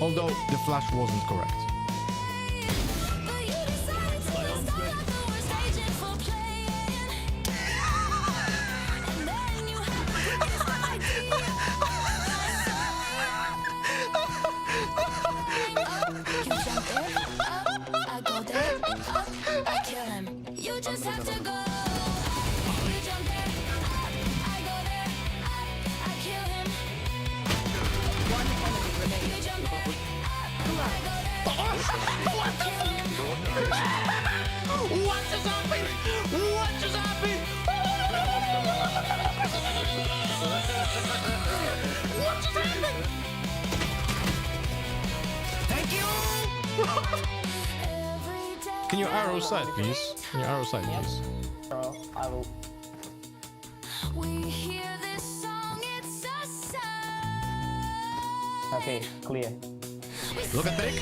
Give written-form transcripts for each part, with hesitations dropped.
Although the flash wasn't correct. You just have to go. You jump there, I go there, I kill him. One enemy remaining. You jump there, I go there. What the fuck? What just happened? What just happened? What just happened? Thank you. Can you arrow side, please? Can you arrow side, please? I will. We hear this song, it's a sign. Okay, clear. Look at Dick.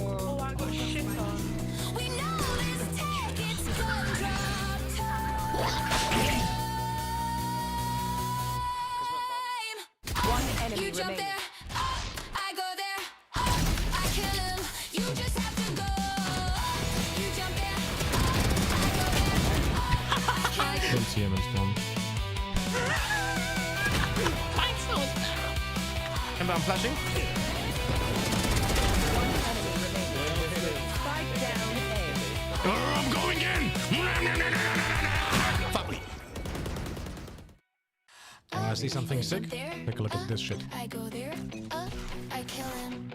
Oh, I got shit on. We know this tech, it's gun drop time. One enemy You jump remaining. there, I go there, I kill him. You just have to go. You jump there, I go there, Don't see him in spawn. And I'm flashing. Spike down A. I'm going in. Fuck me. I see something sick. Take a look at this shit. I go there, I kill him.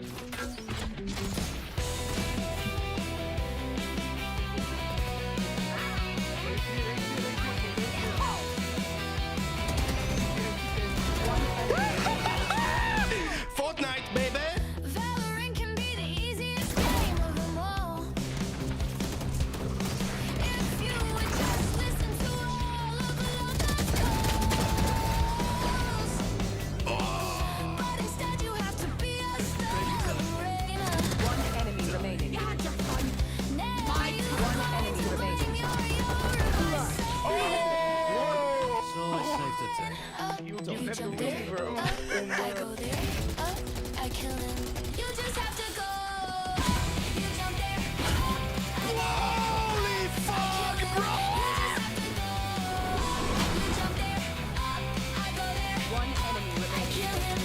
Fortnite, baby. Valorant can be the easiest game of them all. If you would just listen to all of the calls, but instead you have to be a submarine. One enemy remaining. You had your fun. Now you One enemy remaining. You jump there, I go there, I kill him. You just have to go. You jump there, Holy fuck, bro! you jump there, I go there, One enemy I remaining. kill him.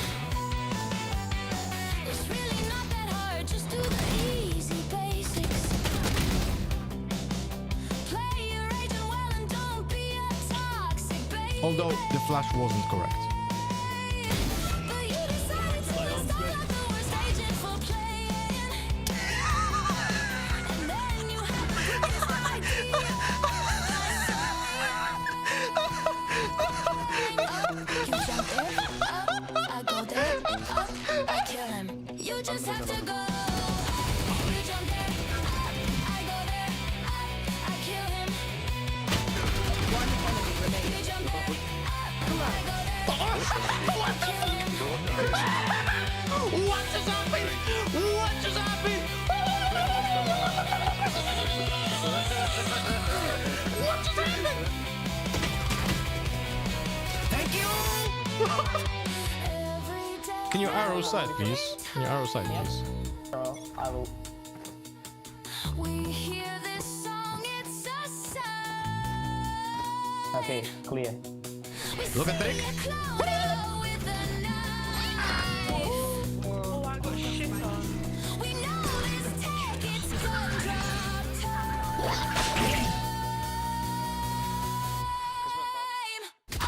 It's really not that hard, just do the easy basics. Play your agent well and don't be a toxic baby. Although the flash wasn't correct. But you decided to install out the worst agent for playing. And then you had the biggest idea. You jump there, I go there, I kill him. You just have to go. You jump there, I go there, I kill him. One enemy remaining. You jump there, I go there, I kill him. What just happened? What just happened? What just happened? Thank you. Every day. Can you arrow side, please? Can you arrow side, please? I will. We hear this song, it's a sign. Okay, clear. Look at Dick. With a knife. Oh, I got shit on. We know this tech, it's gun drop time.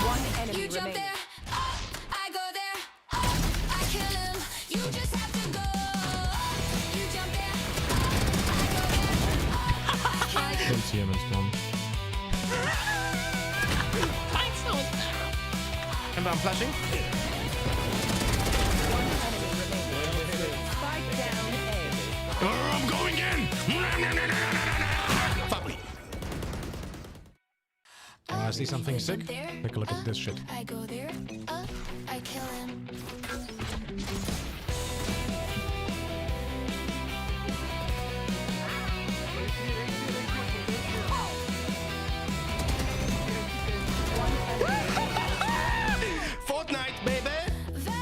One enemy You jump remaining. there, I go there, I kill him. You just have to go. You jump there, I go there, I kill him. Don't see him in spawn. And I'm flashing. One enemy remaining. Spike down A. I'm going in. Fuck me. I see something sick. Take a look at this shit. I go there, I kill him. Fortnite, baby.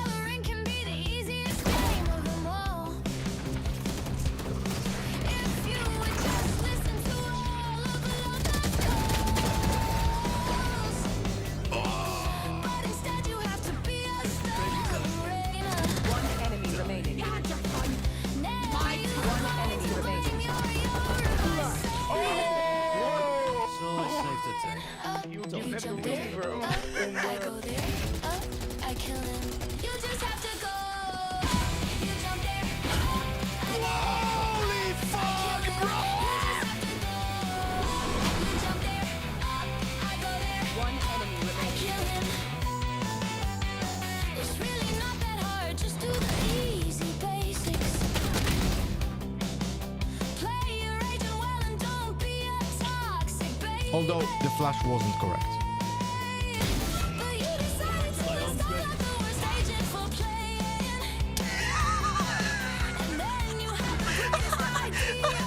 Although the flash wasn't correct. But you decided to start out the worst agent for playing. And then you had the crazy idea. You jumped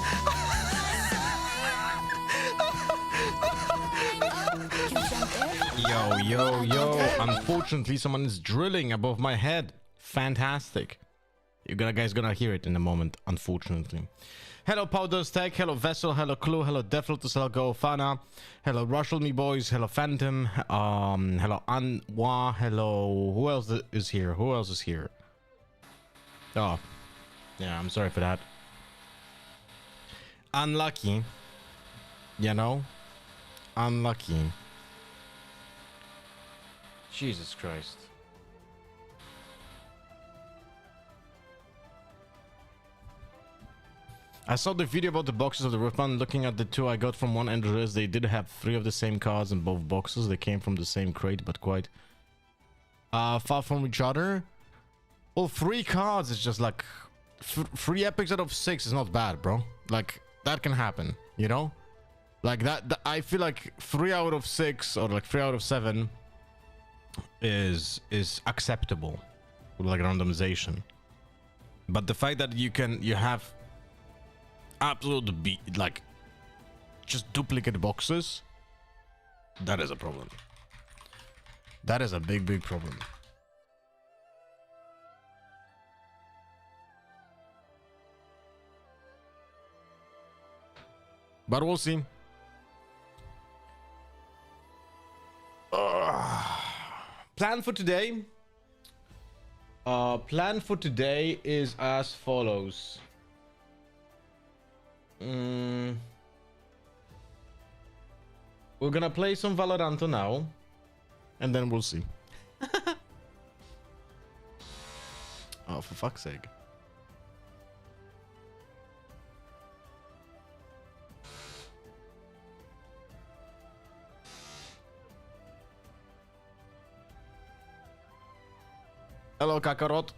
in. Yo. Unfortunately, someone is drilling above my head. Fantastic. You guys gonna hear it in a moment, unfortunately. Hello, Powder's Tech. Hello, Vessel. Hello, Clue. Hello, Deflotus. Hello, Go Fana. Hello, Russell Me Boys. Hello, Phantom. Hello, Anwa. Hello. Who else is here? Who else is here? Oh, yeah, I'm sorry for that. Unlucky. You know? Unlucky. Jesus Christ. I saw the video about the boxes of the Riftbound. Looking at the two I got from one address, they did have 3 of the same cards in both boxes. They came from the same crate, but quite far from each other. Well, 3 cards is just like 3 epics out of 6 is not bad, bro. Like that can happen, you know? Like that I feel like 3 out of 6 or like 3 out of 7 is acceptable with like randomization. But the fact that you have absolute like just duplicate boxes, that is a problem. That is a big problem. But we'll see. Plan for today. Plan for today is as follows. We're gonna play some Valorant now, and then we'll see. Oh, for fuck's sake. Hello, Kakarot.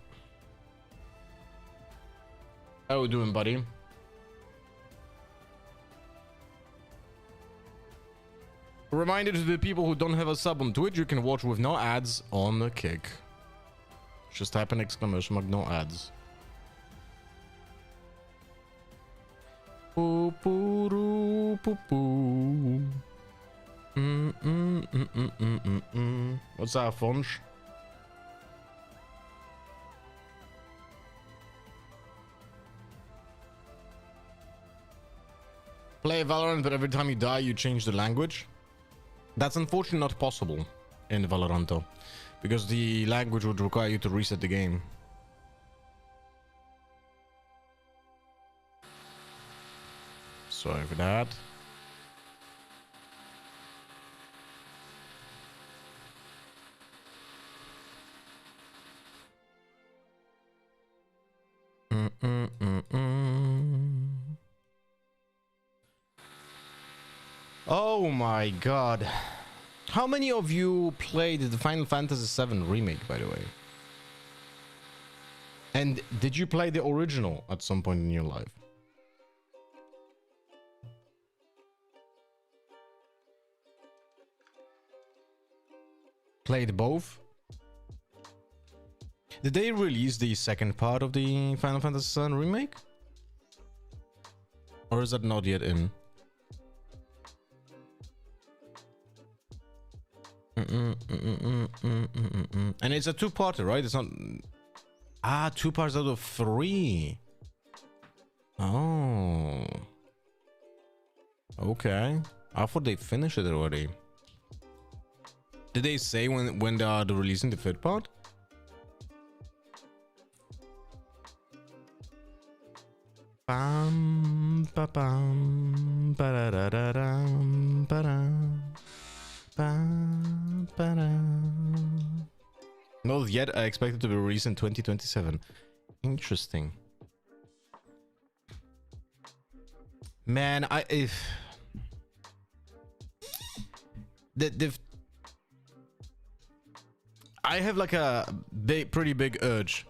How you doing, buddy? Reminder to the people who don't have a sub on Twitch, you can watch with no ads on the Kick. Just type an exclamation mark, no ads. Poo poo doo, poo poo. What's that, Funch? Play Valorant, but every time you die, you change the language. That's unfortunately not possible in Valoranto, because the language would require you to reset the game. Sorry for that. Oh my god. How many of you played the Final Fantasy VII Remake, by the way? And did you play the original at some point in your life? Played both? Did they release the second part of the Final Fantasy VII Remake? Or is that not yet in? And it's a 2-parter, right? It's not... Ah, 2 parts out of 3. Oh. Okay. I thought they finished it already. Did they say when they are releasing the 3rd part? Bam, ba bam, ba da da da dam, ba dam. Not yet. I expect it to be released in 2027. Interesting. Man, I have like a pretty big urge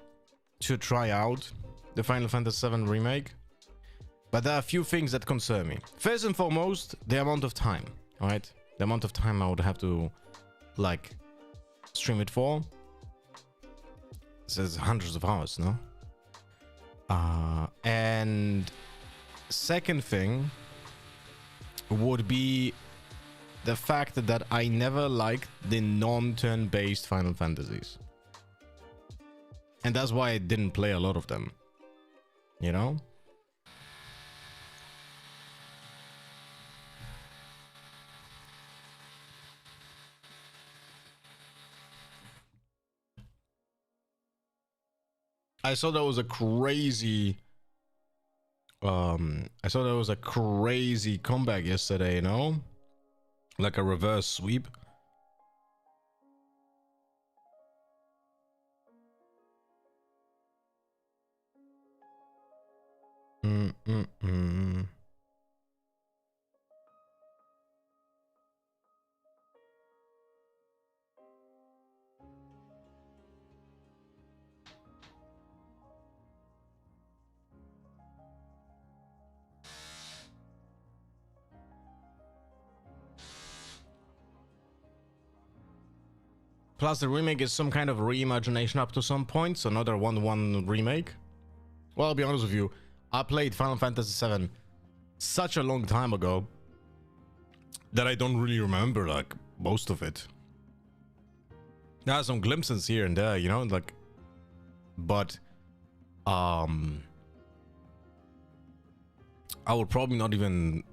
to try out the Final Fantasy VII Remake, but there are a few things that concern me. First and foremost, the amount of time. All right, the amount of time I would have to like stream it for. It says hundreds of hours, no? And second thing would be the fact that I never liked the non-turn based Final Fantasies. And that's why I didn't play a lot of them. You know? I saw there was a crazy comeback yesterday, you know? Like a reverse sweep. Plus the remake is some kind of reimagination up to some point, so another 1-1 remake. Well, I'll be honest with you, I played Final Fantasy VII such a long time ago that I don't really remember like most of it. There are some glimpses here and there, you know, like, but I would probably not even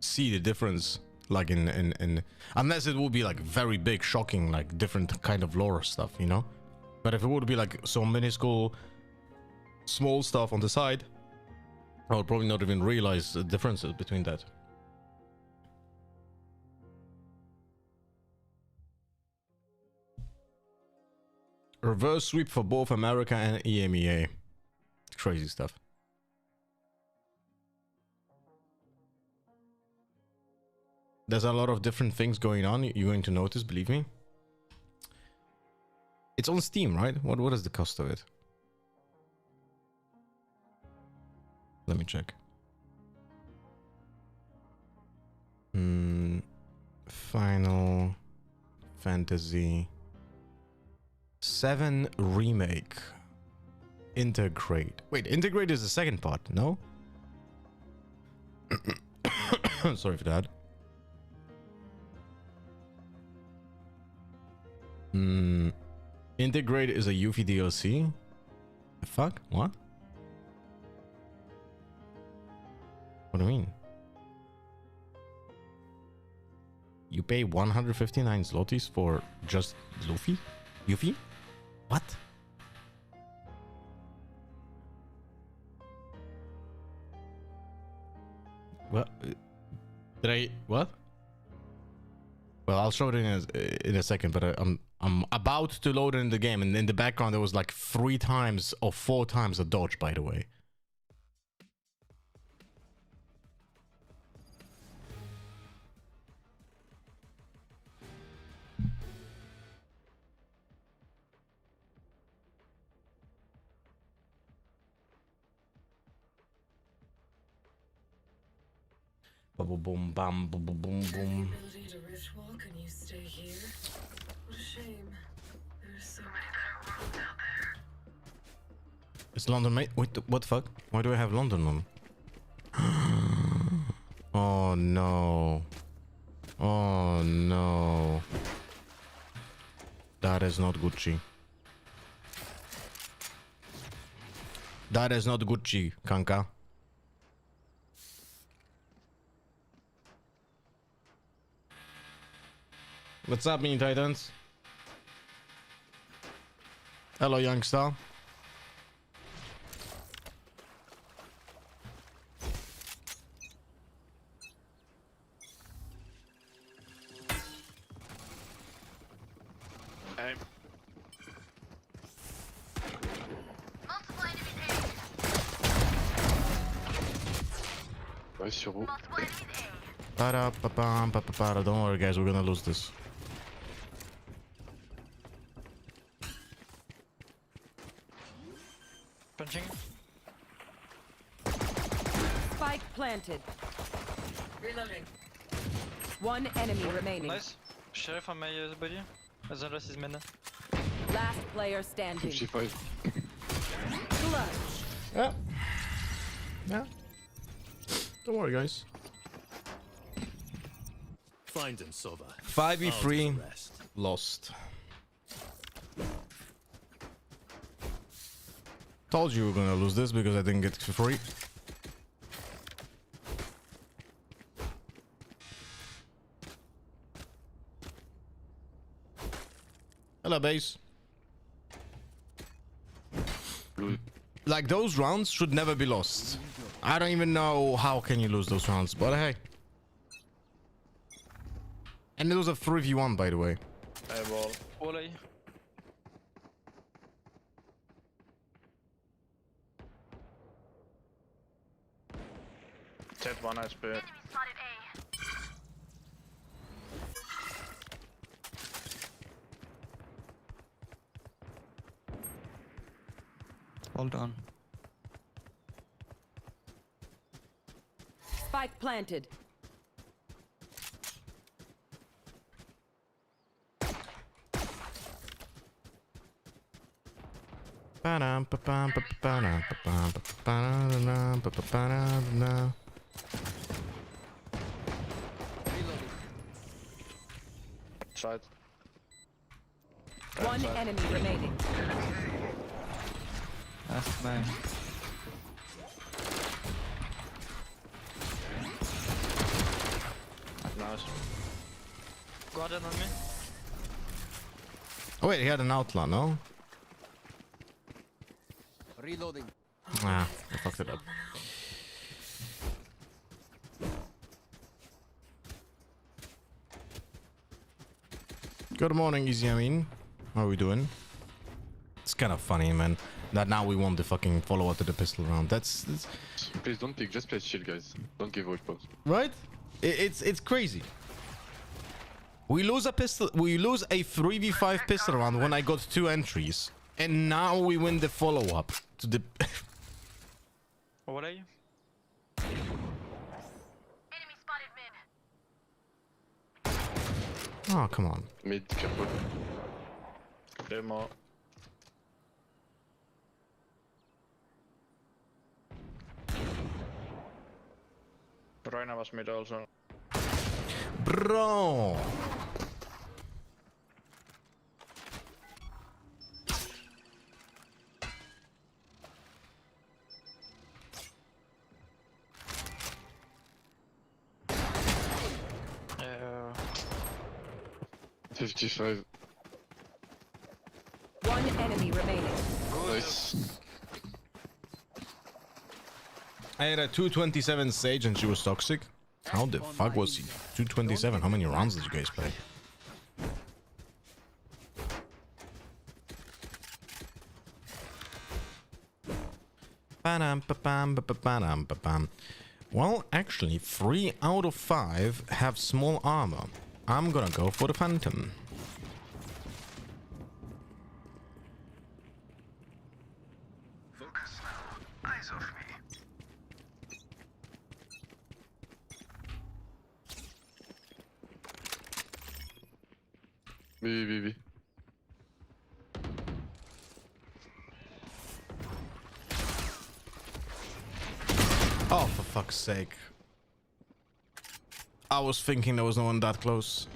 see the difference, like in unless it would be like very big, shocking, like different kind of lore stuff, you know. But if it would be like some minuscule small stuff on the side, I would probably not even realize the differences between that. Reverse sweep for both America and EMEA. Crazy stuff. There's a lot of different things going on. You're going to notice, believe me. It's on Steam, right? What is the cost of it? Let me check. Final Fantasy VII Remake. Integrate. Wait, Integrate is the second part, no? Sorry for that. Integrate is a Yuffie DLC? The fuck? What? What do you mean? You pay 159 zlotys for just Luffy? Yuffie? What? What? Did I... What? Well, I'll show it in a second, but I'm about to load it in the game, and in the background there was like 3 times or 4 times a dodge, by the way. Boom, boom, bam, boom, boom, boom, boom. Ability to Riftwalk and you stay here? What a shame. There's so many better worlds out there. It's London, mate. Wait, what the fuck? Why do I have London on? Oh no. Oh no. That is not Gucci. That is not Gucci, Kanka. What's up, Mini Titans? Hello, youngster. Hey. Ouais, sur où? Don't worry, guys, we're gonna lose this. Punching. Spike planted. Reloading. One enemy remaining. Nice. Sheriff on my body. The rest is mid. Last player standing. 55. Clutch. Yeah. Yeah. Don't worry, guys. Find him, Sova. 5v3 lost. Told you we were gonna lose this because I didn't get it for free. Hello, base. Like, those rounds should never be lost. I don't even know how can you lose those rounds, but hey. And it was a 3v1, by the way. Eyeball. Olay. Jet 1 HP. Hold on. Spike planted. Side. One enemy remaining. That's man. Nice. Guardian on me. Oh wait, he had an outlaw, no? Reloading. Ah, I fucked it up. Good morning, Easy Amin. How are we doing? It's kind of funny, man, that now we want the fucking follow-up to the pistol round. That's Please don't pick, just play chill, guys. Don't give away pause. right? It's crazy. We lose a 3v5 pistol round when I got 2 entries, and now we win the follow-up to the. Olay. Oh, come on. Mid, careful. Demo. Reina was mid also. Bro. Uh, 55. One enemy remaining. Nice. I had a 227 Sage and she was toxic. How the fuck was he 227? How many rounds did you guys play? Well, actually, 3 out of 5 have small armor. I'm gonna go for the Phantom. Focus now. Eyes off me. B. Oh, for fuck's sake. I was thinking there was no one that close.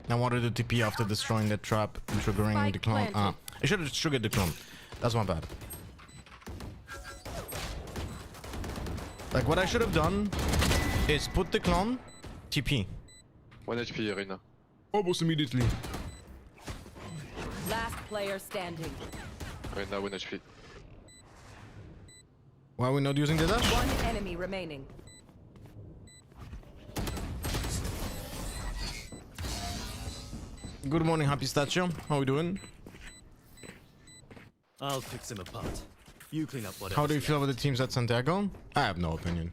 I wanted to TP after destroying that trap and triggering Spike the clone. planted. I should have triggered the clone. That's my bad. Like, what I should have done is put the clone, TP. 1 HP, Reina. Almost immediately. Last player standing. Reina, 1 HP. Why are we not using the dash? One enemy remaining. Good morning, Happy Statue. How are we doing? I'll fix him apart. You clean up whatever. How do you feel about the teams at Santiago? I have no opinion.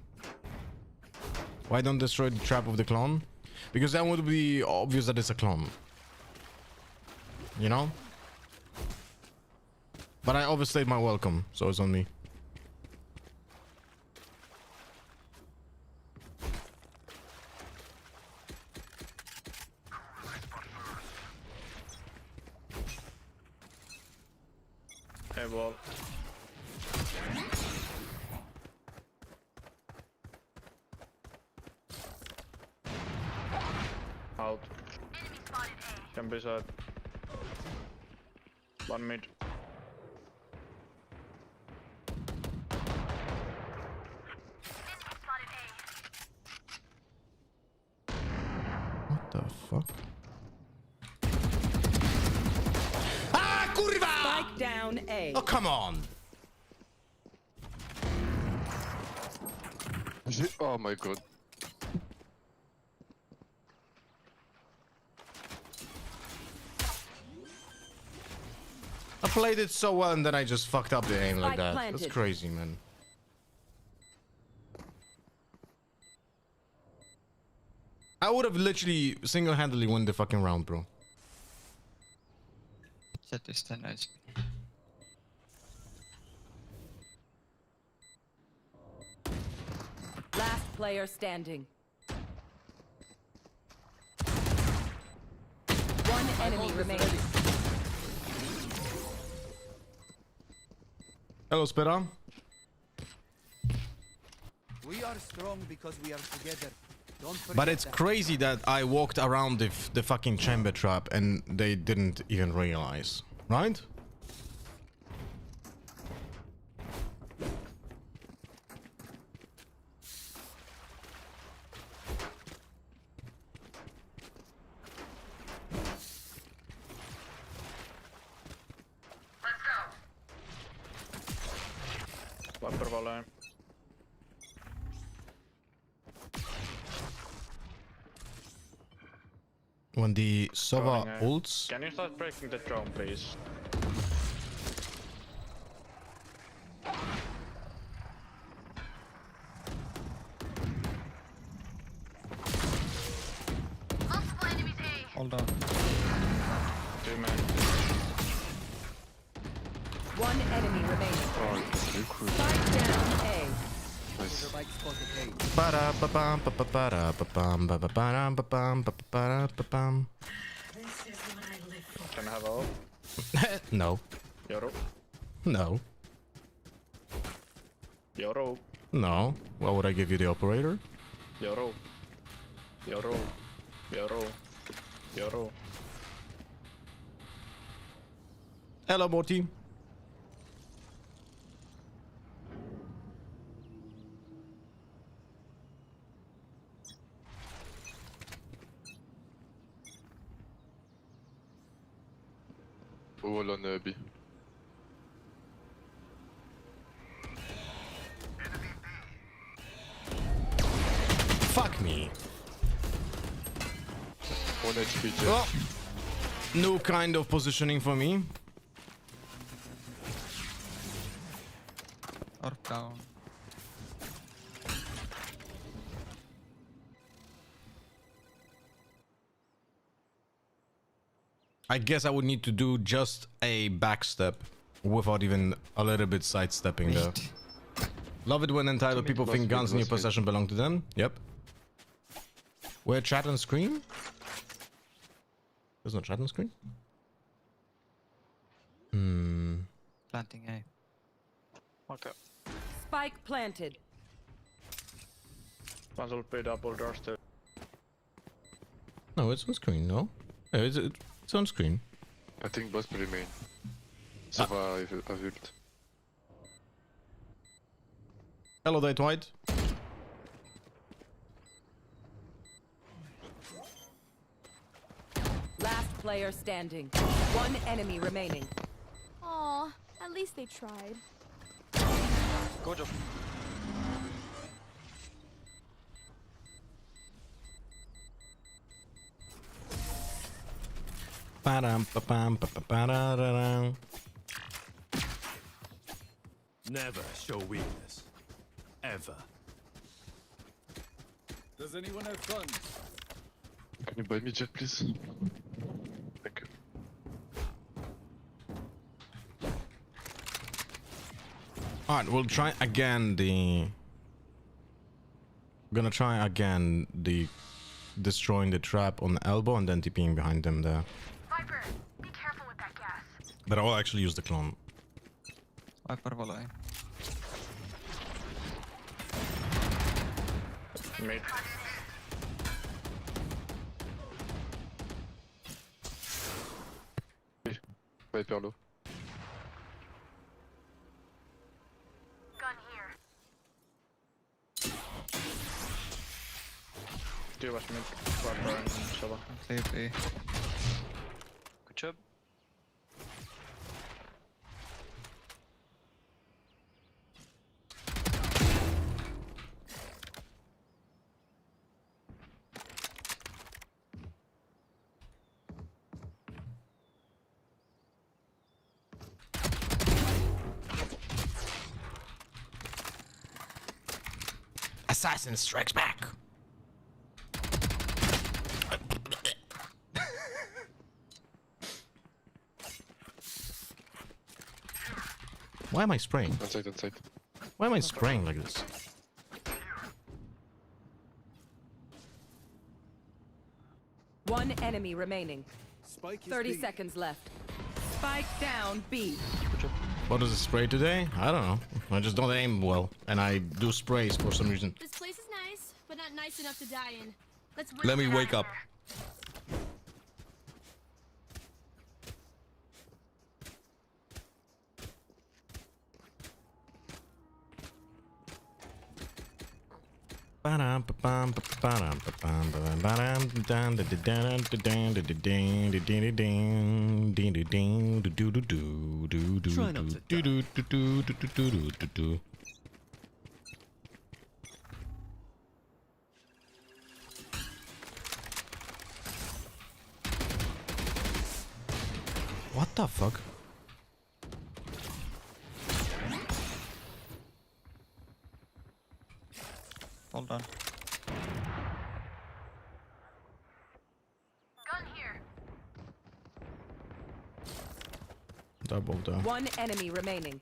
Why don't destroy the trap of the clone? Because then would be obvious that it's a clone. You know? But I overstayed my welcome, so it's on me. Hey, wall. Out. Can be side. One mid. What the fuck? Ah, kurva! Spike down A. Oh, come on. Oh my god. I played it so well and then I just fucked up the aim like Spike that. planted. That's crazy, man. I would have literally single-handedly won the fucking round, bro. Jet is 10 HP. Last player standing. One enemy remaining. Hello, Spera. We are strong because we are together. Don't forget But it's that. crazy that I walked around the fucking chamber trap and they didn't even realize, right? Viper volley. When the Sova Going, ults, Can you start breaking the drone, please? Hold on. 2 men. One enemy remaining. Oh, you cool. Spike down A. Nice. Bike spotted A. ba-da-ba-bum, ba-ba-ba-da-ba-bum, ba-ba-ba-da-ba-bum, ba-ba-ba-da-ba-bum. This is what I live for. Can I have all? No, Yoro. no, Yoro. no. Why would I give you the operator? Yoro. Yoro. Yoro. Yoro. Hello, Morty. All on B. Fuck me. 1 HP Jet. Oh, new kind of positioning for me. Or down. I guess I would need to do just a backstep without even a little bit sidestepping there. Wait. Love it when entitled people think guns in your possession belong to them. Yep. Where chat and screen? There's no chat and screen? Hmm. Planting A. Okay. Spike planted. One will be double doors too. No, it's on screen, no? Yeah, it's on screen. I think boss remain. So far, I've ult. Hello there, Dwight. Last player standing. One enemy remaining. Aw, at least they tried. Go job. Ba-dum, ba-bum, ba-ba-ba-da-da-dum. Never show weakness. Ever. Does anyone have funds? Can you buy me Jet, please? Thank you. Alright, we'll try again the... Gonna try again the... Destroying the trap on the elbow and then TPing behind them there. Viper, be careful with that gas. But I'll actually use the clone. Viper follow A. Mid. Viper low. Two was mid. Viper and Sova. Clear B. Good job. Assassin strikes back. Why am I spraying? Inside, inside. Why am I spraying like this? One enemy remaining. Spike is 30 B. seconds left. Spike down B. What does it spray today? I don't know. I just don't aim well, and I do sprays for some reason. This place is nice, but not nice enough to die in. Let's Let me wake up. What the fuck? Hold on. Double down. One enemy remaining.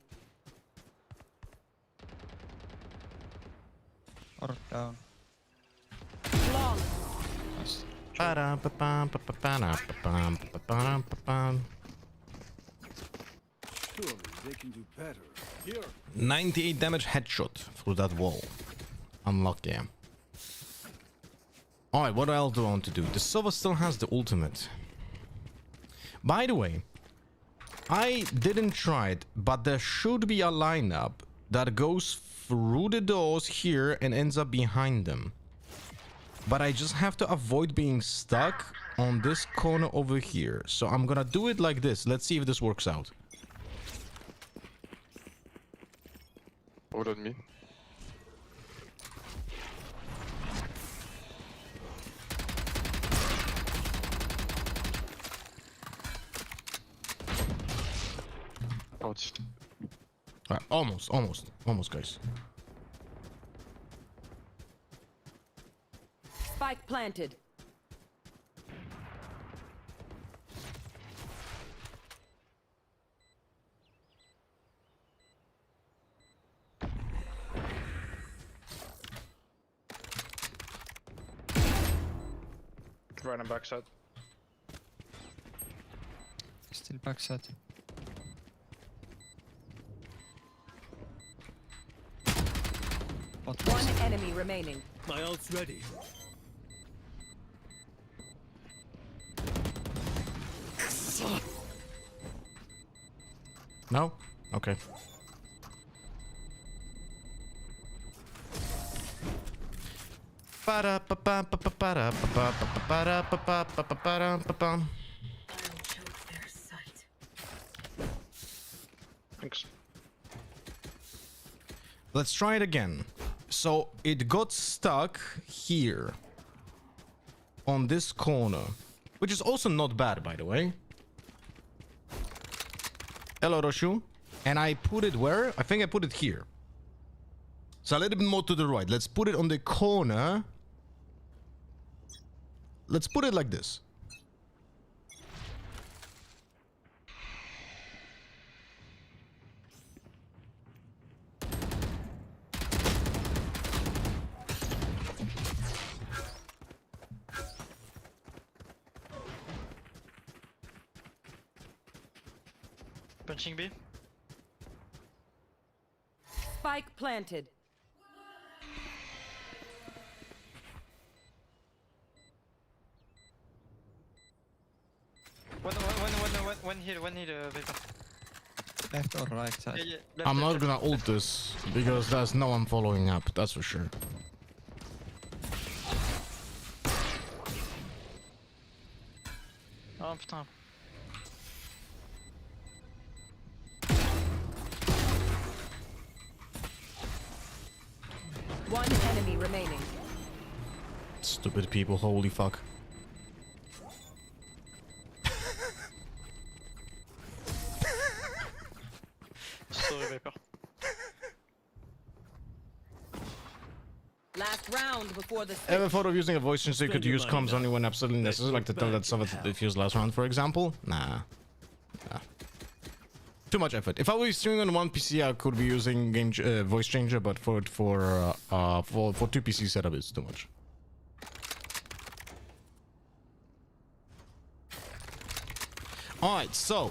Or down. Long. Nice. Surely they can do better. Here. 98 damage headshot through that wall. Unlucky. Alright, what else do I want to do? The Sova still has the ultimate. By the way, I didn't try it, but there should be a lineup that goes through the doors here and ends up behind them. But I just have to avoid being stuck on this corner over here. So I'm gonna do it like this. Let's see if this works out. Hold on me. Ouch. Almost, guys. Spike planted. Right on backside. Still backside. One enemy remaining. My ult's ready. No? Okay. I'll choke their sight. Thanks. Let's try it again. So it got stuck here on this corner, which is also not bad, by the way. Hello, Roshu. And I put it where? I think I put it here. So a little bit more to the right. Let's put it on the corner. Let's put it like this. Punching B. Spike planted. One here, Viper. Left or right side? Yeah, left, I'm not left, gonna ult this because there's no one following up, that's for sure. Oh putain. One enemy remaining. Stupid people, holy fuck. Sorry Viper. Last round before the Ever thought of using a voice changer so you could use comms only when absolutely necessary, like to tell that someone defused last round, for example? Nah. Too much effort. If I was streaming on one PC, I could be using voice changer, but for two PC setup, it's too much. All right, so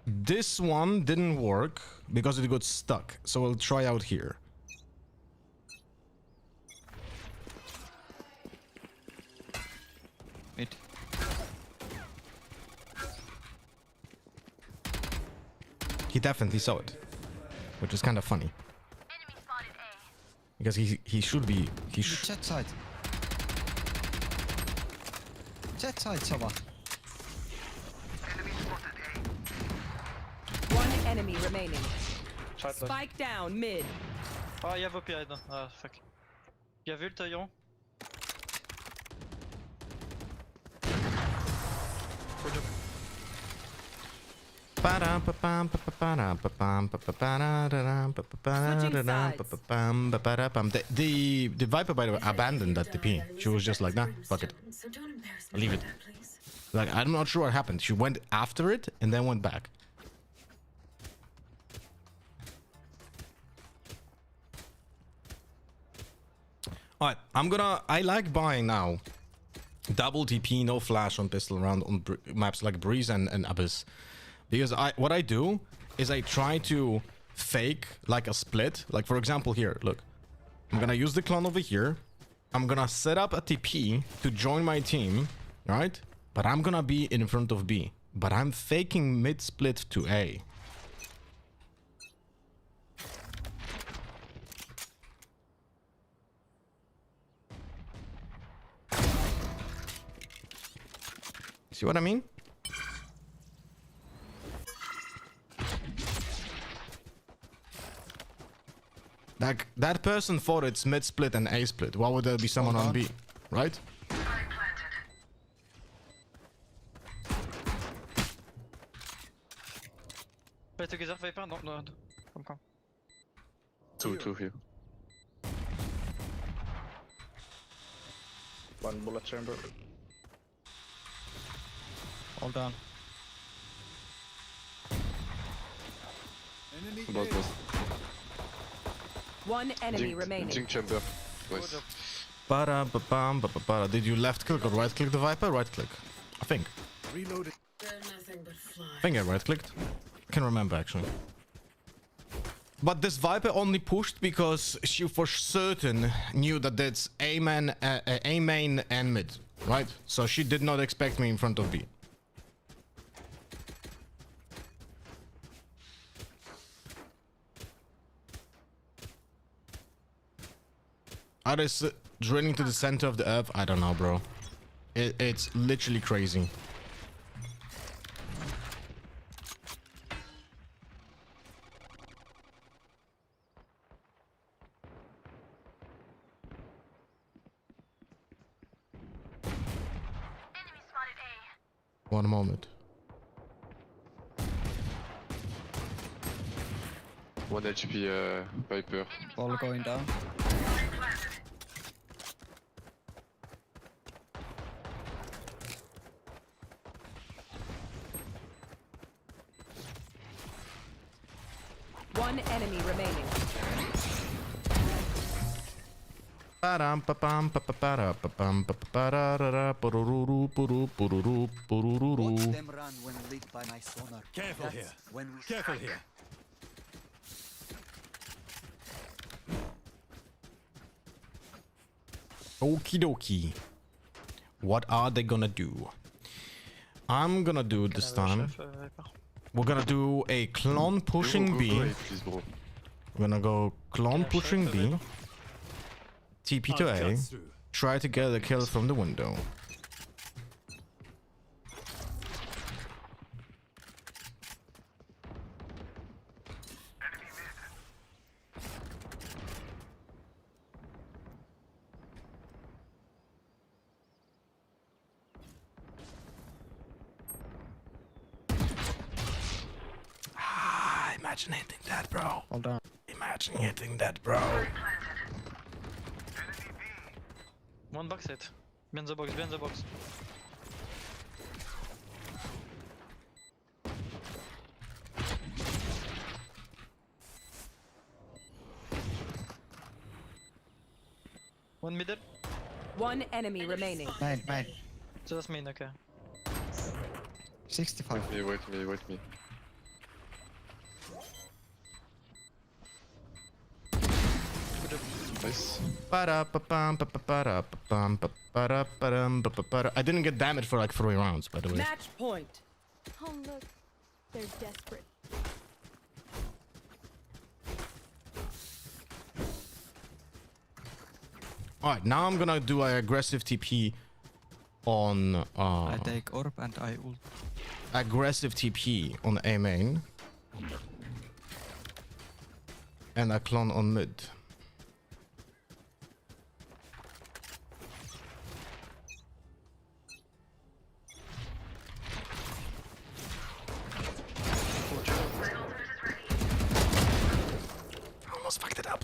this one didn't work because it got stuck. So we'll try out here. Mid. He definitely saw it, which is kind of funny. Because he should be Jet side. Jet side, someone. one enemy remaining. Side left. Spike down mid. Ah, il y a vos pieds dedans. Ah, fuck. Il y a vu le taillon. Good job. The Viper, by the way, abandoned that TP. She was just like, nah, fuck it. So don't embarrass me Leave like it. that, please. Like, I'm not sure what happened. She went after it and then went back. Alright, I like buying now double TP, no flash on pistol round on maps like Breeze and Abyss. Because what I do is I try to fake like a split. Like for example here, look. I'm gonna use the clone over here. I'm gonna set up a TP to join my team, right? But I'm gonna be in front of B. But I'm faking mid-split to A. See what I mean? Like, that person thought it's mid-split and A-split. Why would there be someone on B? Right? Play together, Viper. No, no. Come. Two here. One bullet chamber. Hold on. Enemy About A. both. One enemy remaining. Jing chamber. Good Nice. job. Did you left click or right click the Viper? Right click. I think. Reloaded. They're nothing but flies. I think I right clicked. I can remember actually. But this Viper only pushed because she for certain knew that that's A main and mid, right? So she did not expect me in front of B. Are they drilling to the center of the earth? I don't know, bro. It's literally crazy. One moment. 1 HP Viper. Ball going down. One enemy remaining. Watch them run when lit by my sonar. Careful That's here. When we Careful strike. here. Okie dokie. What are they gonna do? I'm gonna do this time. We're gonna do a clone pushing Go B. A, please, bro. We're gonna go clone Can I pushing shut B. the TP to A. Try to get a kill from the window. Imagine hitting that, bro. Hold on. Imagine hitting that, bro. One box hit. Behind the box, behind the box. One middle. One enemy remaining. Main. Just main, okay. 65. Wait me. Nice. I didn't get damage for like 3 rounds, by the way. Match point. Oh, look. They're desperate. Alright, now I'm gonna do an aggressive TP on I take orb and I ult. aggressive TP on A main. And a clone on mid. Almost fucked it up.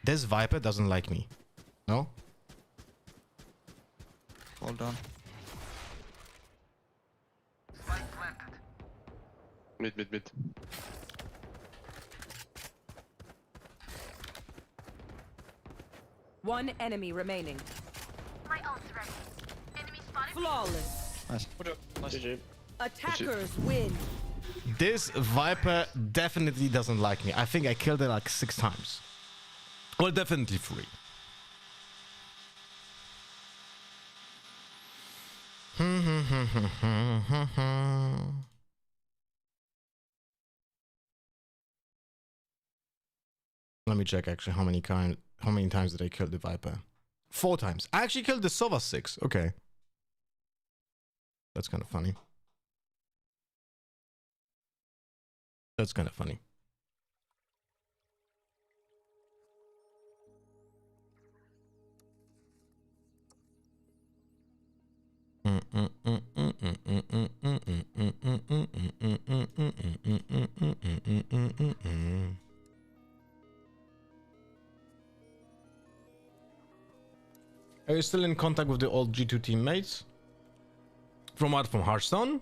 This Viper doesn't like me. No? Hold on. Mid. One enemy remaining. Flawless. Nice. Nice. Attackers win. This Viper definitely doesn't like me. I think I killed it like 6 times. Well, definitely 3. Let me check actually how many times did I kill the Viper? 4 times. I actually killed the Sova 6. Okay. That's kind of funny. That's kind of funny. Are you still in contact with the old G2 teammates? From what? From Hearthstone?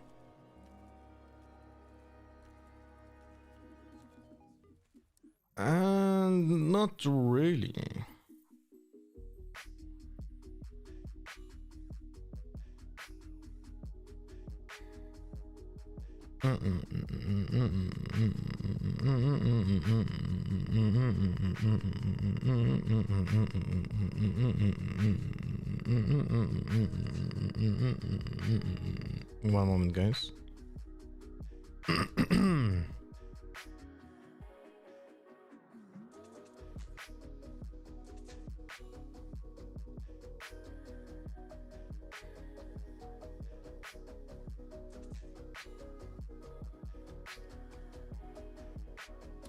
Not really. One moment, guys.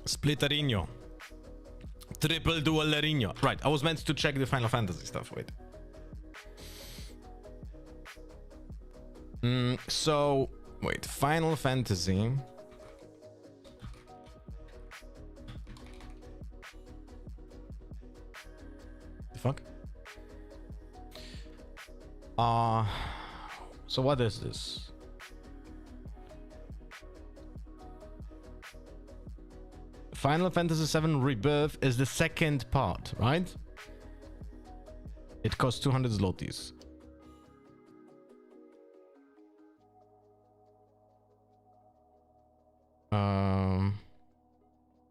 Splitterino. Triple duelerino. Right, I was meant to check the Final Fantasy stuff. Wait. So, wait. Final Fantasy. The fuck? So what is this? Final Fantasy VII Rebirth is the second part, right? It costs 200 zlotys.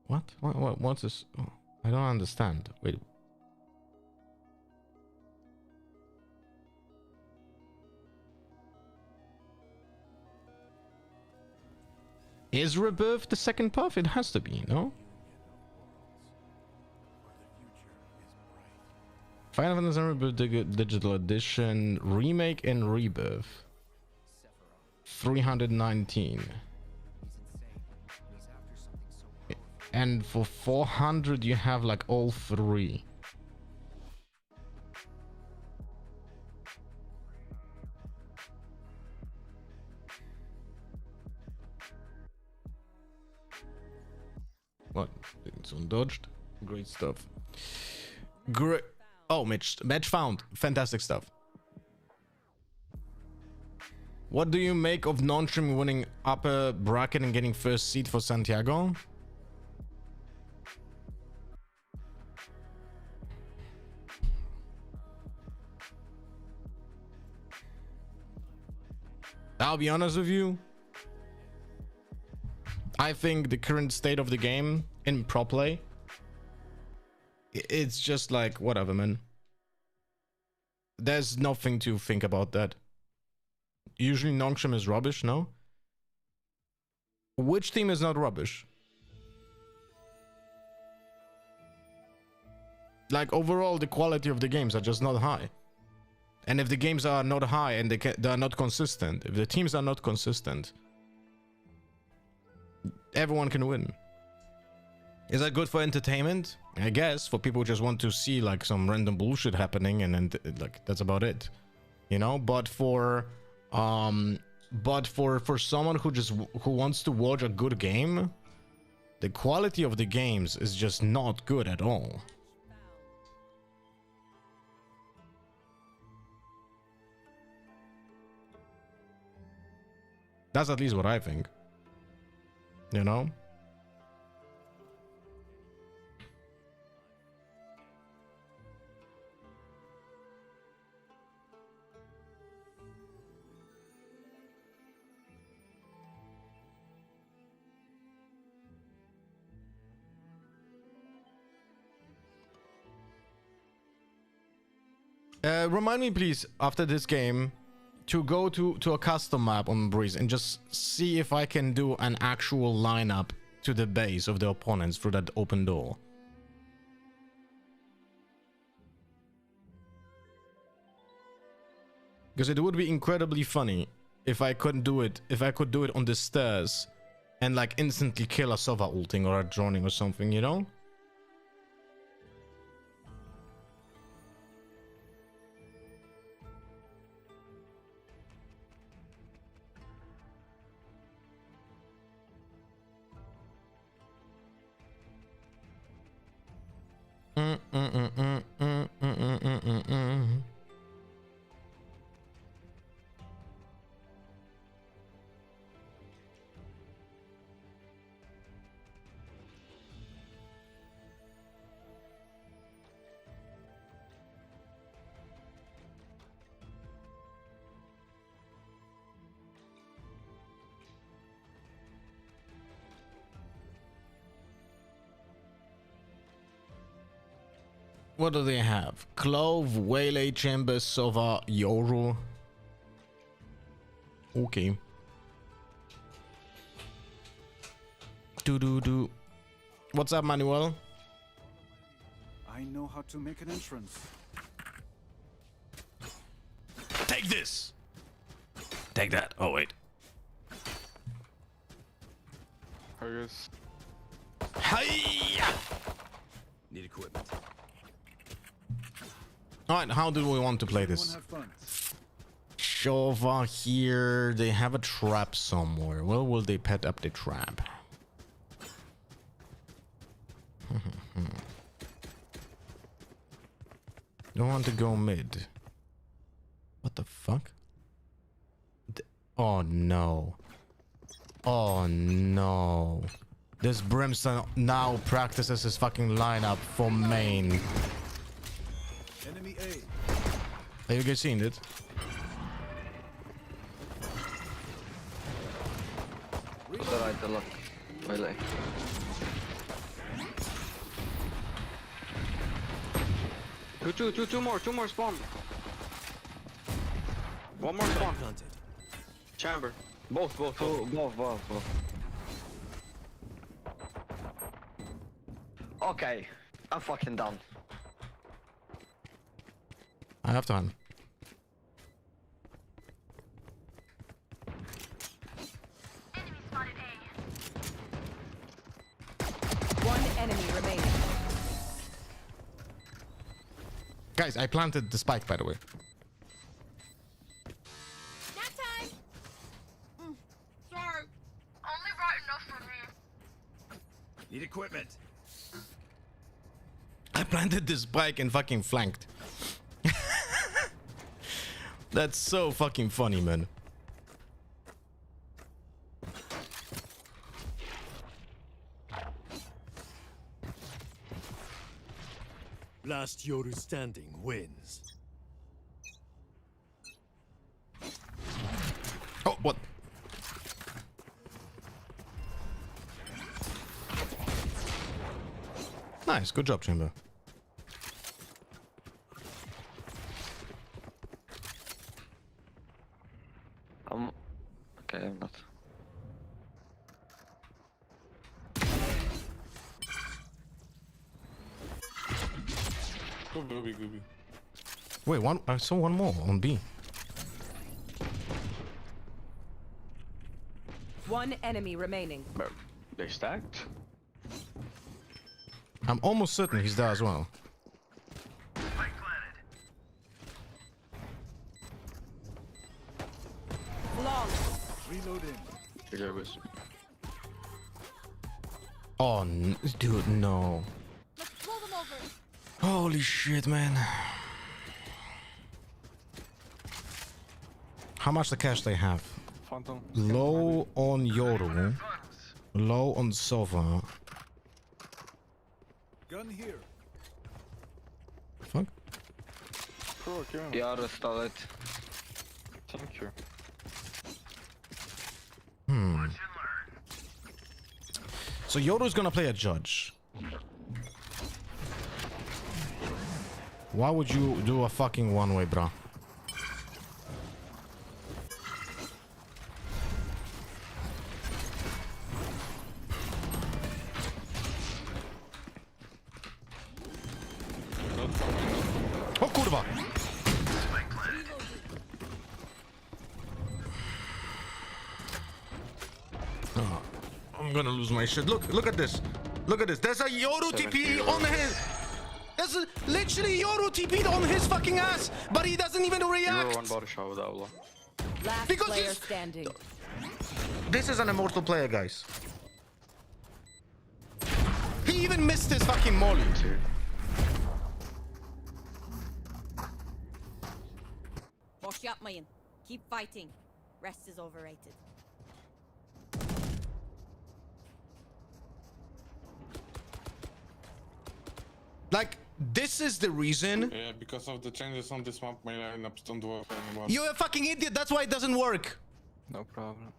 What? What's this? Oh, I don't understand. Wait. Is Rebirth the second path? It has to be, no? Final Fantasy Rebirth Digital Edition Remake and Rebirth 319. And for 400 you have like all three. What? It's undodged. Great stuff. Great. Oh, match found. Fantastic stuff. What do you make of non-stream winning upper bracket and getting first seed for Santiago? I'll be honest with you. I think the current state of the game in pro play, it's just like whatever, man. There's nothing to think about that. Usually non-stream is rubbish, no? Which team is not rubbish? Like overall the quality of the games are just not high. And if the games are not high and they are not consistent, if the teams are not consistent, everyone can win. Is that good for entertainment? I guess for people who just want to see like some random bullshit happening and then like that's about it, you know. But for someone who wants to watch a good game, the quality of the games is just not good at all. That's at least what I think. You know? Remind me please after this game to go to a custom map on Breeze and just see if I can do an actual lineup to the base of the opponents through that open door. Because it would be incredibly funny if I could do it on the stairs and like instantly kill a Sova ulting or a droning or something, you know? What do they have? Clove, Waylay, Chamber, Sova, Yoru. Okay. Do. What's up, Manuel? I know how to make an entrance. Take this. Take that. Oh wait. Haggis. Hiya! Need equipment. Alright, how do we want to play this? Have fun. Shova here. They have a trap somewhere. Well, will they pet up the trap? Don't want to go mid. What the fuck? Oh no. Oh no. This Brimstone now practices his fucking lineup for main. Enemy A. Have you guys seen it? Two more spawn. One more spawn. Chamber. Both. Okay, I'm fucking done. I have time. One enemy remaining. Guys, I planted the spike, by the way. Nap time. Sorry. Only brought enough for me. Need equipment. I planted this spike and fucking flanked. That's so fucking funny, man. Last Yoru standing wins. Oh, what? Nice, good job, Chamber. Okay, I'm not. Gooby. Wait, one. I saw one more on B. One enemy remaining. They stacked? I'm almost certain he's there as well. Flawless. Reloading. Oh, dude, no. Let's pull them over. Holy shit, man. How much the cash they have? Phantom. Low on Yoru. Low on Sova. Gun here. Fuck. Yeah, restall it. Thank you. So Yoru's gonna play a judge. Why would you do a fucking one-way, bro? O kurwa! Oh, I'm gonna lose my shit. Look at this. Look at this. There's a Yoru TP on his. There's literally Yoru TP'd on his fucking ass, but he doesn't even react. One body shot with Outlaw. Last Because player he's- standing. This is an immortal player, guys. He even missed his fucking molly. Boş yapmayın. Keep fighting. Rest is overrated. Like, this is the reason. Yeah, because of the changes on this map, my lineups don't work anymore. You're a fucking idiot. That's why it doesn't work. No problem.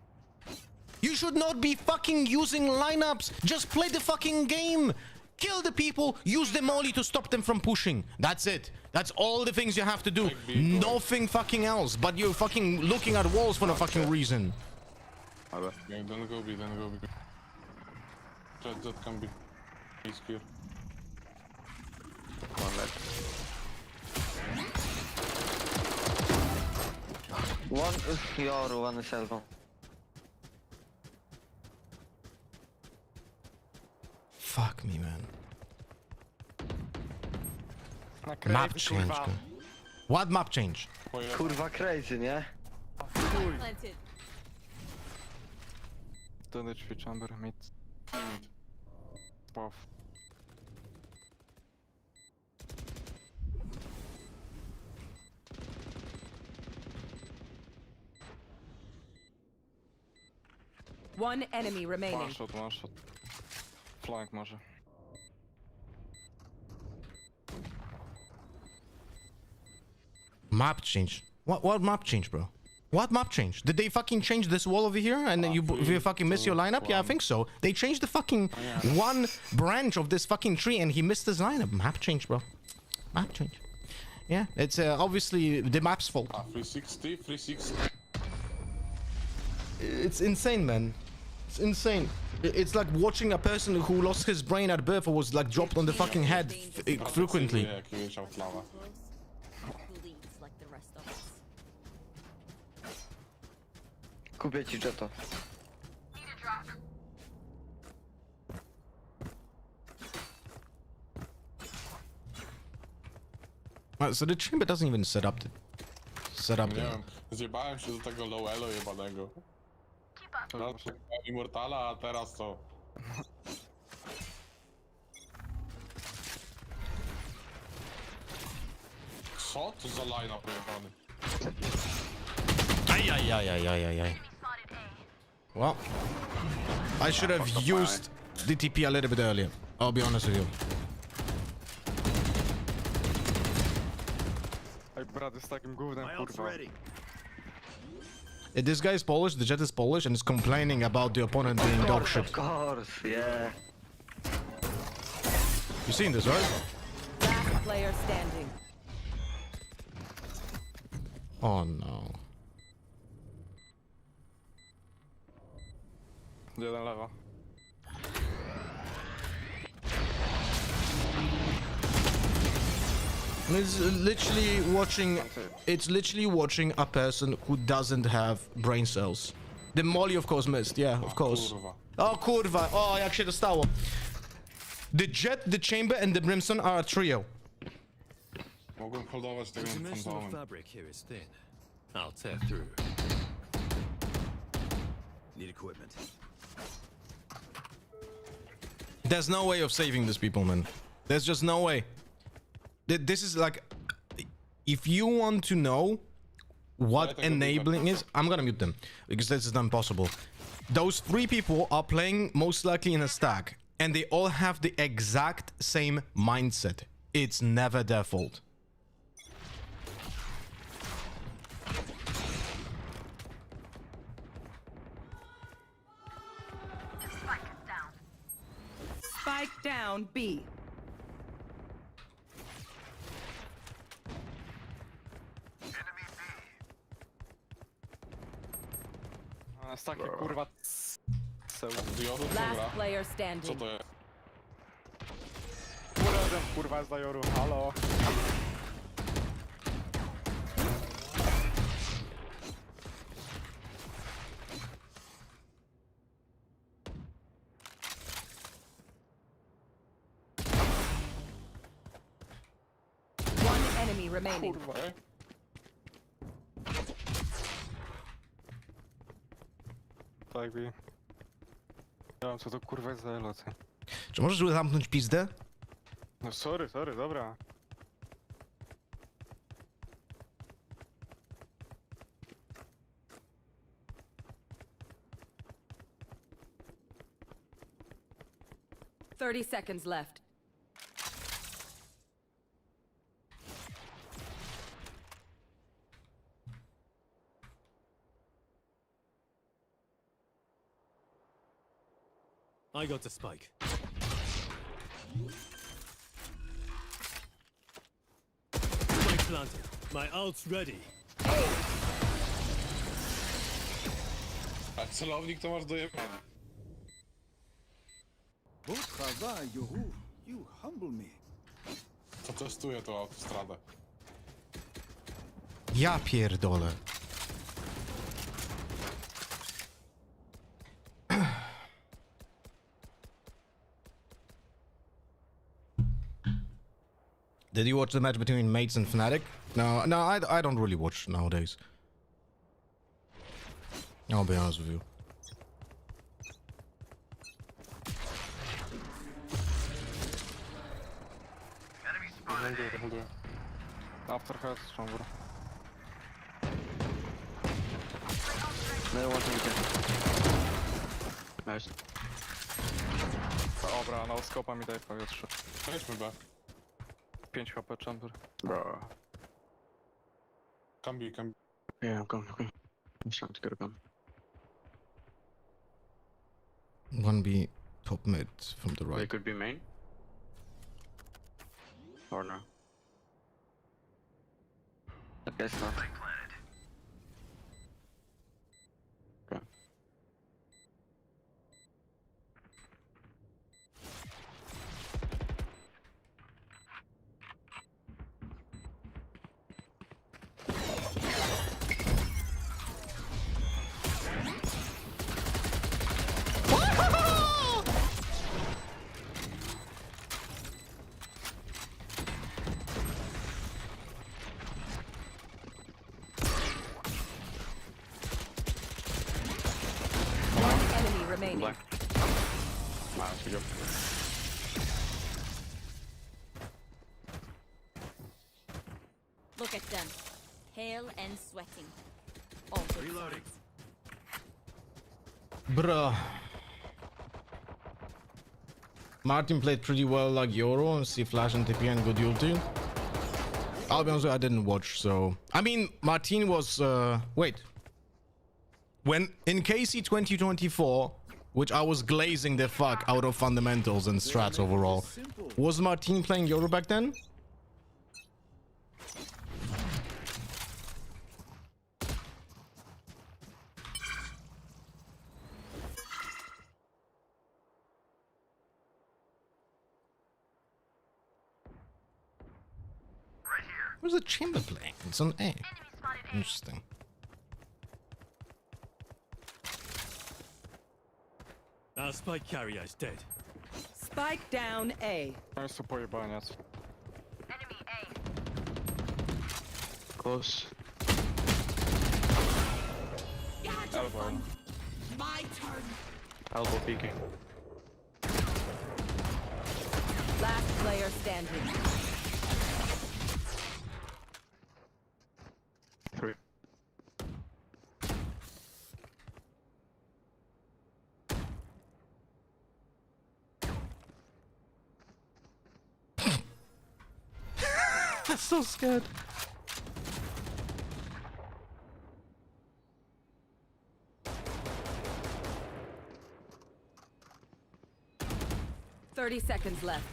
You should not be fucking using lineups. Just play the fucking game. Kill the people. Use the molly to stop them from pushing. That's it. That's all the things you have to do. Nothing fucking else. But you're fucking looking at walls for no fucking reason. Yeah, don't go B, don't go B. That can be. He's here. One left. One is Yoru, one is Elbow. Fuck me, man. Map change. What map change? Kurwa crazy, nie? Planted. To the drzwi chamber mid. Wow. One enemy remaining. One shot. Flank może. Map change. What map change, bro? What map change? Did they fucking change this wall over here and then you fucking miss your lineup? Yeah, I think so. They changed the fucking one branch of this fucking tree and he missed his lineup. Map change, bro. Map change. Yeah, it's obviously the map's fault. 360, 360. It's insane, man. It's insane. It's like watching a person who lost his brain at birth or was like dropped on the fucking head frequently. Jak mieć outlava. Bleeds like the rest of us. Kupię ci jetta. So the chamber doesn't even set up Nie wiem, zjebałem się do tego lowelo jebanego. Raz Immortala, a teraz to... Co to za line-up pojebany? Ay. Well, I should have used the TP a little bit earlier. I'll be honest with you. Ej, brat jest takim gównem, kurwa. This guy is Polish, the Jet is Polish, and is complaining about the opponent being dog shit. Of course, yeah. You seen this, right? Last player standing. Oh no. Jeden lewa. It's literally watching a person who doesn't have brain cells. The Molly of course missed, yeah, of course. Kurwa. Oh kurwa, o jak się to stało. The Jet, the Chamber and the Brimstone are a trio. Mogłem holdować tego fantomem. fabric here is thin. I'll tear through. Need equipment. There's no way of saving these people, man. There's just no way. This is like, if you want to know what enabling is, I'm gonna mute them because this is impossible. Those three people are playing most likely in a stack and they all have the exact same mindset. It's never their fault. Spike down B. Jest taki kurwa... Diodu, Last dobra. player Co standing. to jest? Urodem kurwa z Dajoru, halo. One enemy remaining. Kurwa, Tak jakby... Nie wiem co to kurwa jest za eloty. Czy możesz zamknąć pizdę? No sorry, dobra. Thirty seconds left. I got the spike. Spike planted. My ult's ready. A celownik to masz dojebany. Bon travail, Yoru. You humble me. To testuję tą autostradę. Ja pierdolę. Did you watch the match between Mates and Fnatic? No, I don't really watch nowadays. I'll be honest with you. Holduję. After head, chamber. No one Nice. Dobra, no skopa mi daje powietrze. Weźmy B. 5 HP chamber. Bro. Cambi. Yeah, I'm coming. I'm starting to get a gun. 1B top mid from the They right. could be main. Or no. Guess not. Okay. One enemy remaining. Black. Nice, we go. Look at them. Pale and sweating. All good Reloading. signs. Bruh. Martin played pretty well like Euro. See Flash and TP and good ulti. I'll be honest, I didn't watch, so... I mean, Martin was... Wait. When in KC 2024, which I was glazing the fuck out of fundamentals and strats overall, was Martin playing Euro back then? Where's the chamber playing? It's on A. Interesting. Our spike carrier is dead. Spike down A. Nice support your binads. Close. Elbow. My turn. Elbow peeking. Last player standing. 3. That's so scared. Thirty seconds left.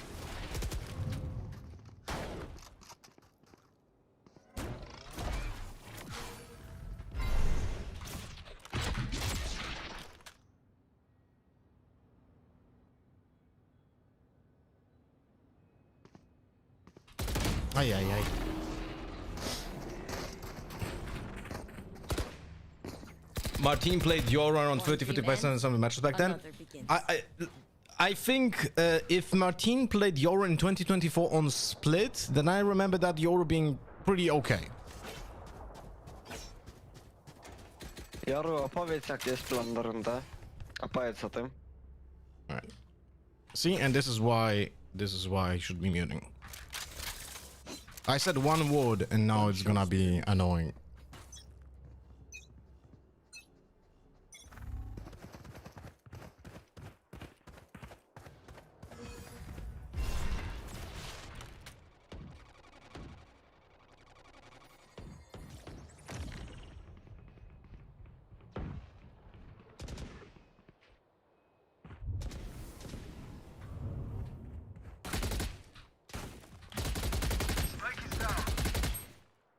Ay, ay, ay. Martin played Euro around 30-50% in some of the matches back then. Another begins. I think if Martin played Euro in 2024 on Split, then I remember that Euro being pretty okay. Jaro, opowiedz jak jest plan na rundę. Opowiedz o tym. Alright. See, and this is why I should be muting. I said one word and now it's gonna be annoying.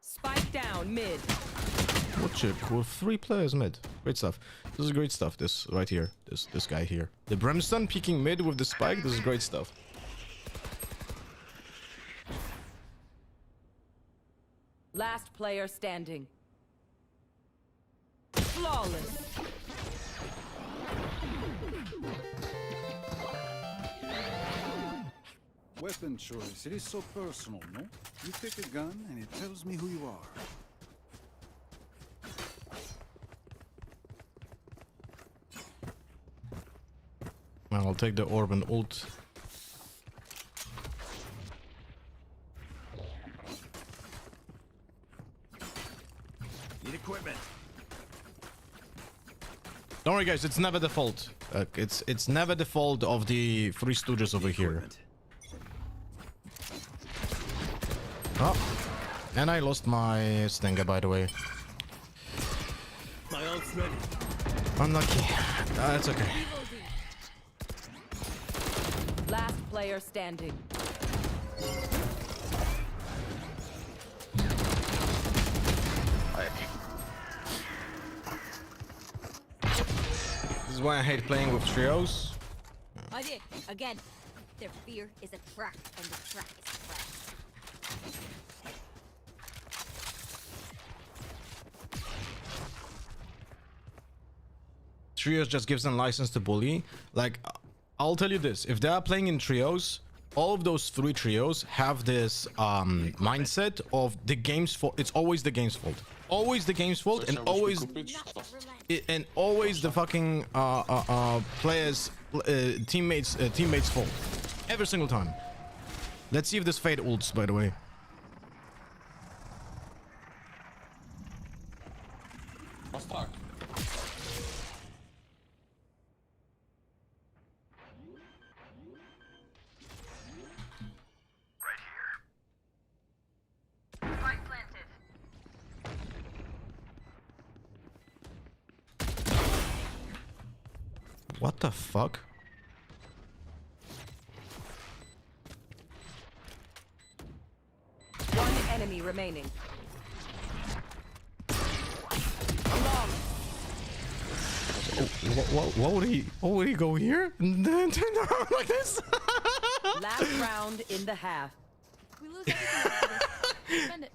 Spike down mid. Watch it, cool. 3 players mid. Great stuff. This is great stuff. This right here. This guy here. The Brimstone peeking mid with the spike. This is great stuff. Last player standing. Flawless. Weapon choice, it is so personal, no? You pick a gun and it tells me who you are. Well, I'll take the orb and ult. Need equipment. Don't worry, guys. It's never the fault. It's never the fault of the Three Stooges over here. Oh, and I lost my Stinger, by the way. My ult's ready. Unlucky. It's okay. Last player standing. why I hate playing with trios. I did. Again. Their fear is a trap, and the trap is fresh. Trios just gives them license to bully. Like, I'll tell you this: if they are playing in trios, all of those 3 trios have this mindset of the game's fault. It's always the game's fault. Always the game's fault, and always always the fucking players teammates fault. Every single time. Let's see if this Fade ults, by the way. What's that? What the fuck? One enemy remaining. What would he go here? And then turn around like this? Last round in the half. We lose everything after this. Spend it.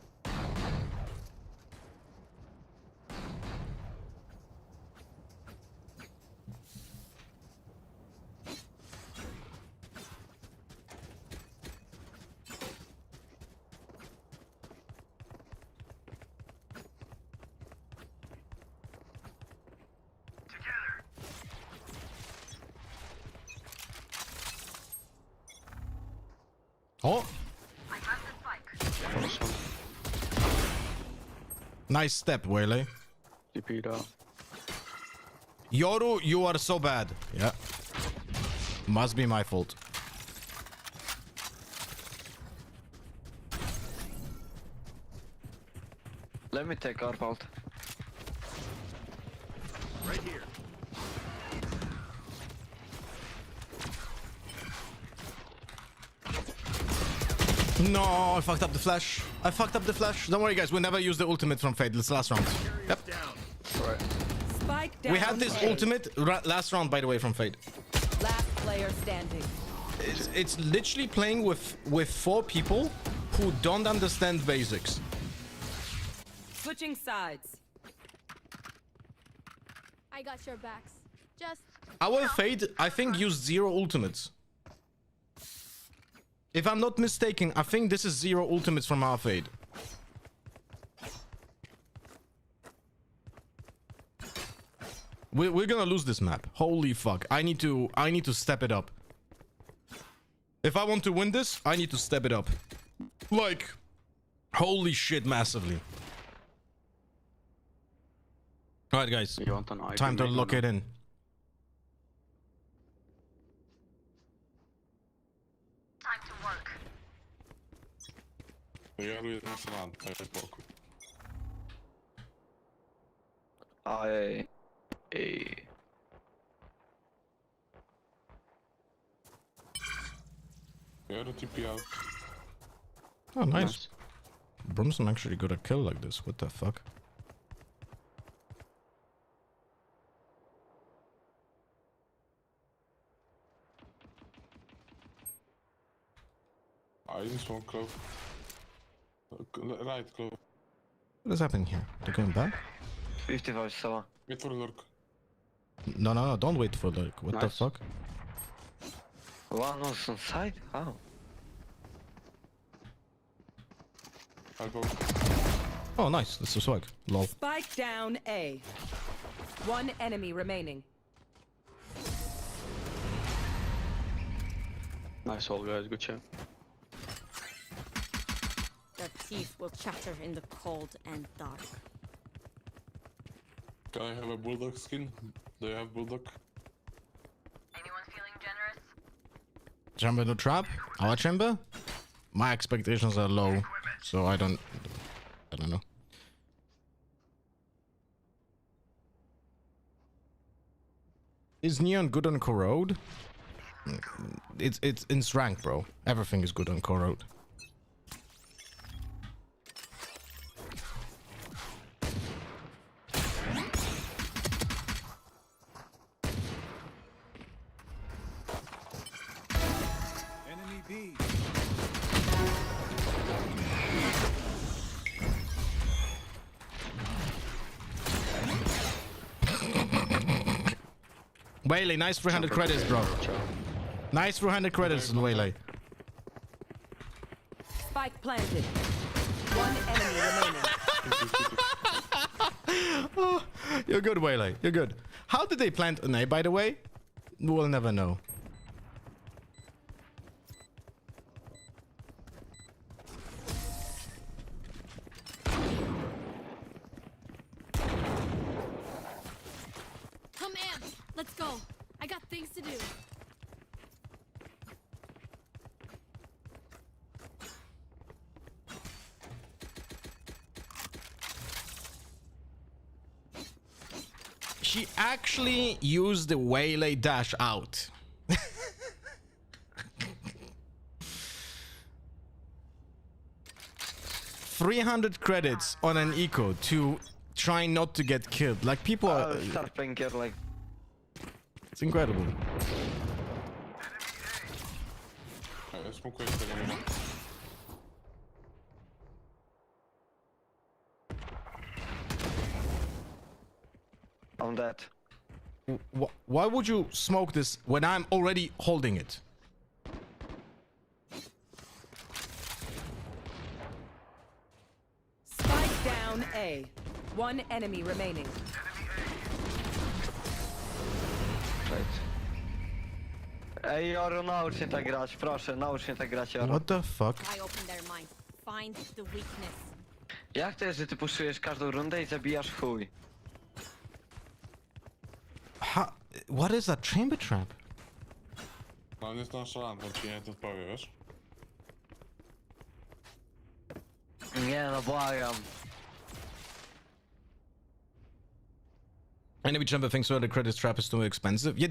Oh! Nice step, Wele. TP'd out. Yoru, you are so bad. Yeah. Must be my fault. Let me take our fault. Right here. No, I fucked up the flash. Don't worry, guys. We'll never use the ultimate from Fade. This last round. Yep. Right. Spike down. We had this A. ultimate last round, by the way, from Fade. Last player standing. It's literally playing with 4 people who don't understand basics. Switching sides. I got your backs. Just Our Fade, I think, used 0 ultimates. If I'm not mistaken, I think this is 0 ultimates from our Fade. We're gonna lose this map. Holy fuck. I need to step it up. If I want to win this, I need to step it up. Like, holy shit, massively. Alright, guys. You want an item? Time to lock it in. Yoru jest na stronę, daj spokój. Aj. Yoru TP out. Oh, nice. Brimstone actually got a kill like this. What the fuck? I didn't smoke close. Right, close. What is happening here? They're going back? 55 sawa. Wait for lurk. No, don't wait for like, what the Nice. fuck? One was on side? How? I'll go. Oh, nice. That's a swag. Lol. Spike down A. One enemy remaining. Nice all guys, good job. Their teeth will chatter in the cold and dark. Can I have a bulldog skin? Do you have bulldog? Anyone feeling generous? Chamber to trap? Our chamber? My expectations are low, so I don't know. Is Neon good on Corrode? It's in rank, bro. Everything is good on Corrode. Waylay, nice 300 credits, bro. Nice 300 credits in Waylay. Spike planted. One enemy remaining. You're good, Waylay. You're good. How did they plant an A, by the way? We'll never know. Come amp. Let's go. I got things to do. She actually used the Waylay dash out. 300 credits on an eco to try not to get killed. Like people are... Start playing here like... It's incredible. Smokuję z tego nie ma. I'm dead. Why would you smoke this when I'm already holding it? Spike down A. One enemy remaining. Right. Ej, Joru, naucz się tak grać, proszę, naucz się tak grać, Joru. What the fuck? I open their mind. Find the weakness. Jak to jest, że ty puszujesz każdą rundę i zabijasz chuj? What is that chamber trap? No on jest nonchalant, ci nie to odpowie, wiesz? Nie no, błagam. Enemy chamber thinks the credits trap is too expensive. Yeah,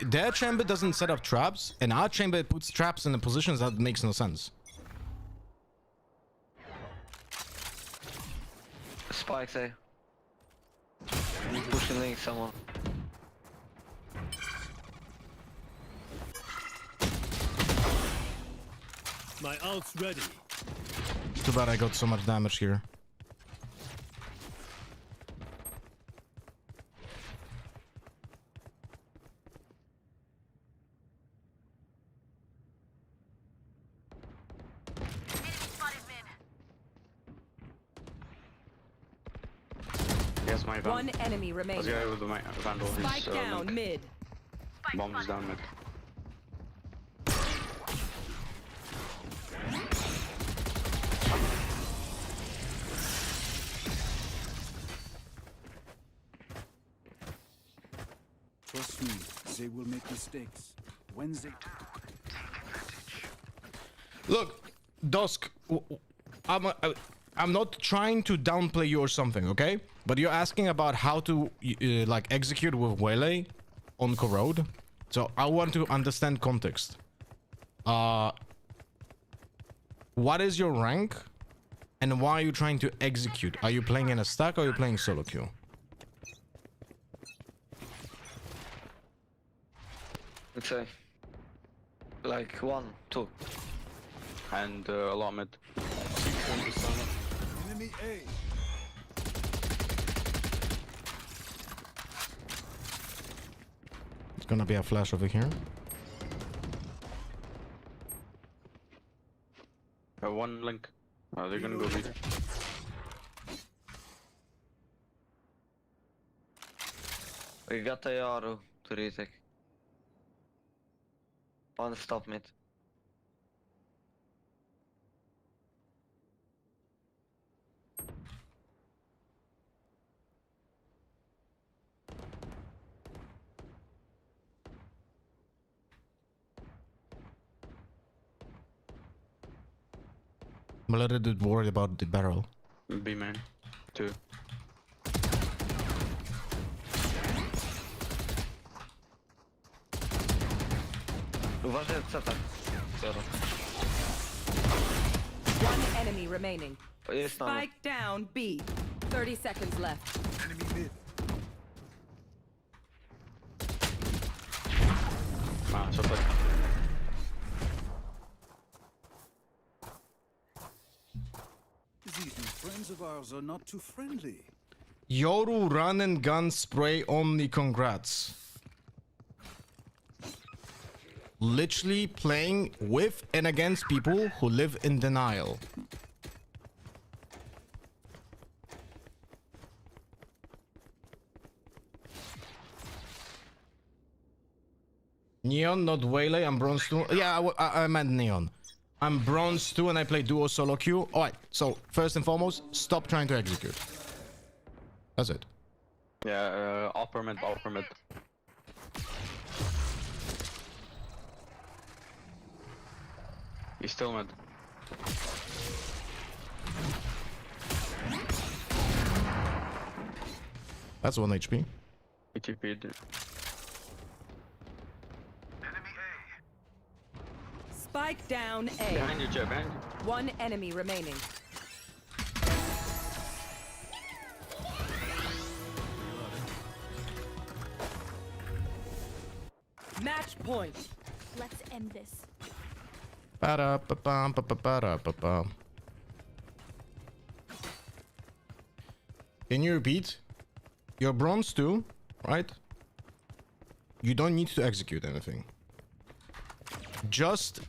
their chamber doesn't set up traps, and our chamber puts traps in the positions that makes no sense. Spike say. Pushing link someone. My ult's ready. Too bad I got so much damage here. Yes, my van. One enemy remaining. Let's go with my vandal. Spike down mid. Bomb is down mid. Trust me, they will make mistakes. When they Look, Dusk, I'm not trying to downplay you or something, okay? But you're asking about how to like execute with Waylay on Corrode. So I want to understand context. What is your rank? And why are you trying to execute? Are you playing in a stack or are you playing solo queue? Let's say. Like 1, 2. And a lot mid. enemy A. It's gonna be a flash over here. One link. They're gonna go B. We got the Yoru to retake. One stop mid. I'm a little bit worried about the barrel. B main. 2. Uważaj, co tak? Yoru. One enemy remaining. Jest na mnie. Spike down B. 30 seconds left. Enemy mid. Co tak? These new friends of ours are not too friendly. Yoru run and gun spray only, congrats. literally playing with and against people who live in denial. Neon, not Waylay. I'm bronze 2. Yeah, I meant Neon. I'm bronze 2 and I play duo solo queue. Alright, so first and foremost, stop trying to execute. That's it. Yeah, upper mid, upper mid. He's still mid. That's 1 HP. He TP'd. Spike down A. Behind you, Jeb, behind you. One enemy remaining. Match point. Let's end this. Ba-da-ba-bum, ba-ba-ba-da-ba-bum. Can you repeat? You're bronze 2, right? You don't need to execute anything. Just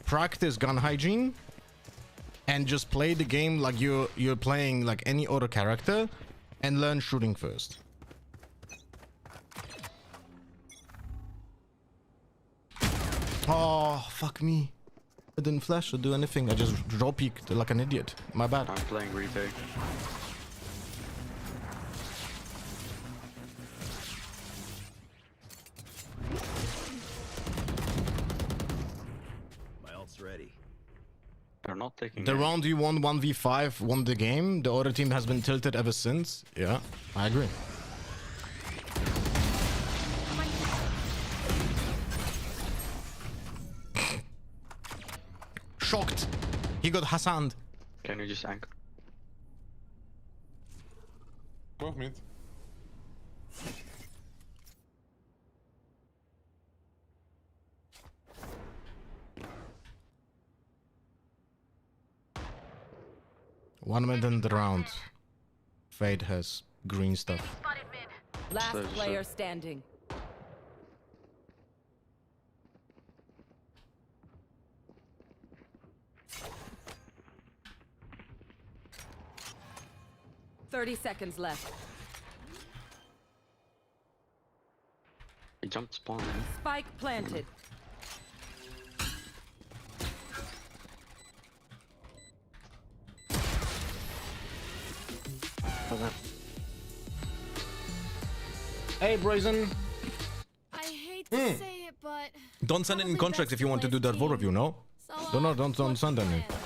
practice gun hygiene and just play the game like you're playing like any other character and learn shooting first. Oh, fuck me. I didn't flash or do anything. I just draw peeked like an idiot. My bad. I'm playing retake. My ult's ready. They're not taking The aim. round you won 1v5 won the game. The other team has been tilted ever since. Yeah, I agree. Shocked. He got Hassan. Can you just anchor? Both mid. One minute in the round. Fade has green stuff. Last So- player standing. "30 seconds left. He jumped spawn in. Spike planted. Hey, Brazen. I hate to say it, but Don't send it in Probably contracts best if you want to do that play vote team. review, no? so Don't what's send the any. plan?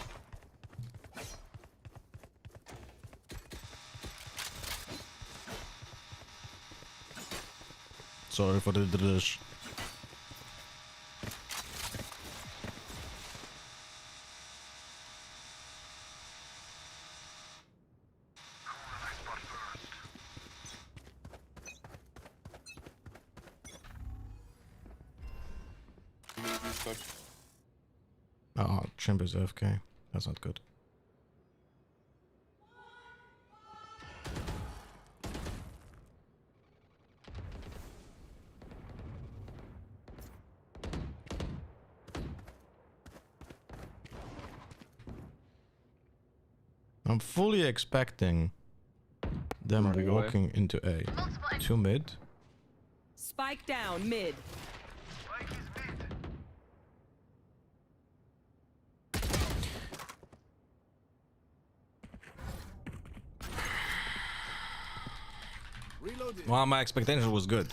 Sorry for the dish. Oh, Chimp is AFK. That's not good. I'm fully expecting them Running away. walking into A. 2 mid. Spike down mid. Reloaded. Well, my expectation was good.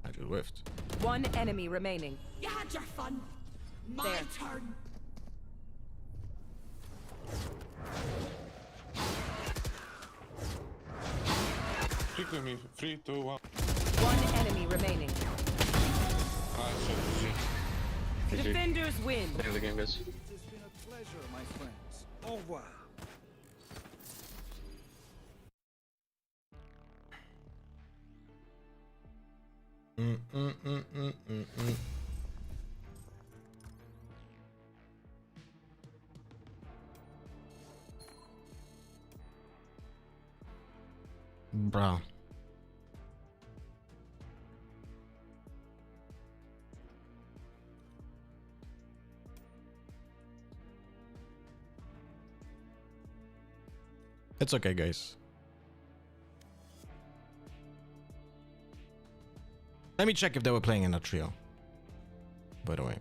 I just whiffed. One enemy remaining. You had your fun. My There. turn. Pick with me. 3, 2, 1. One enemy remaining. Ah, shit. GG. Defenders win. Play the game, guys. It has been a pleasure, my friends. Au revoir. Bruh. It's okay, guys. Let me check if they were playing in a trio. By the way.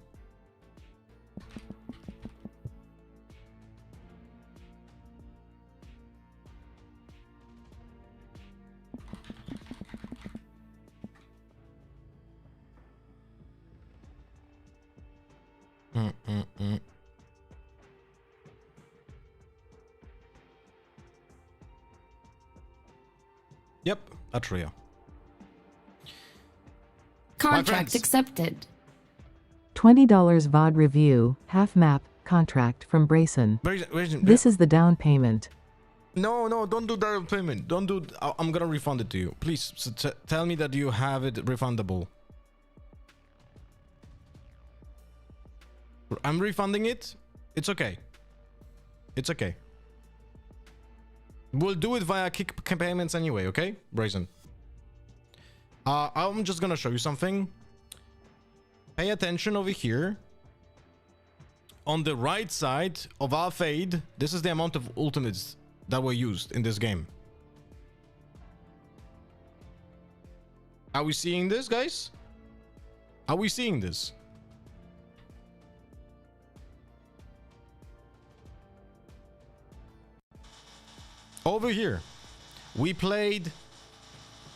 Yep, a trio. Contract accepted. $20 VOD review, half map, contract from Brayson. This is the down payment. No, don't do down payment. Don't do. I'm gonna refund it to you. Please tell me that you have it refundable. I'm refunding it. It's okay. It's okay. We'll do it via kick payments anyway, okay? Brazen. I'm just gonna show you something. Pay attention over here. On the right side of our fade, this is the amount of ultimates that were used in this game. Are we seeing this, guys? Are we seeing this? Over here, we played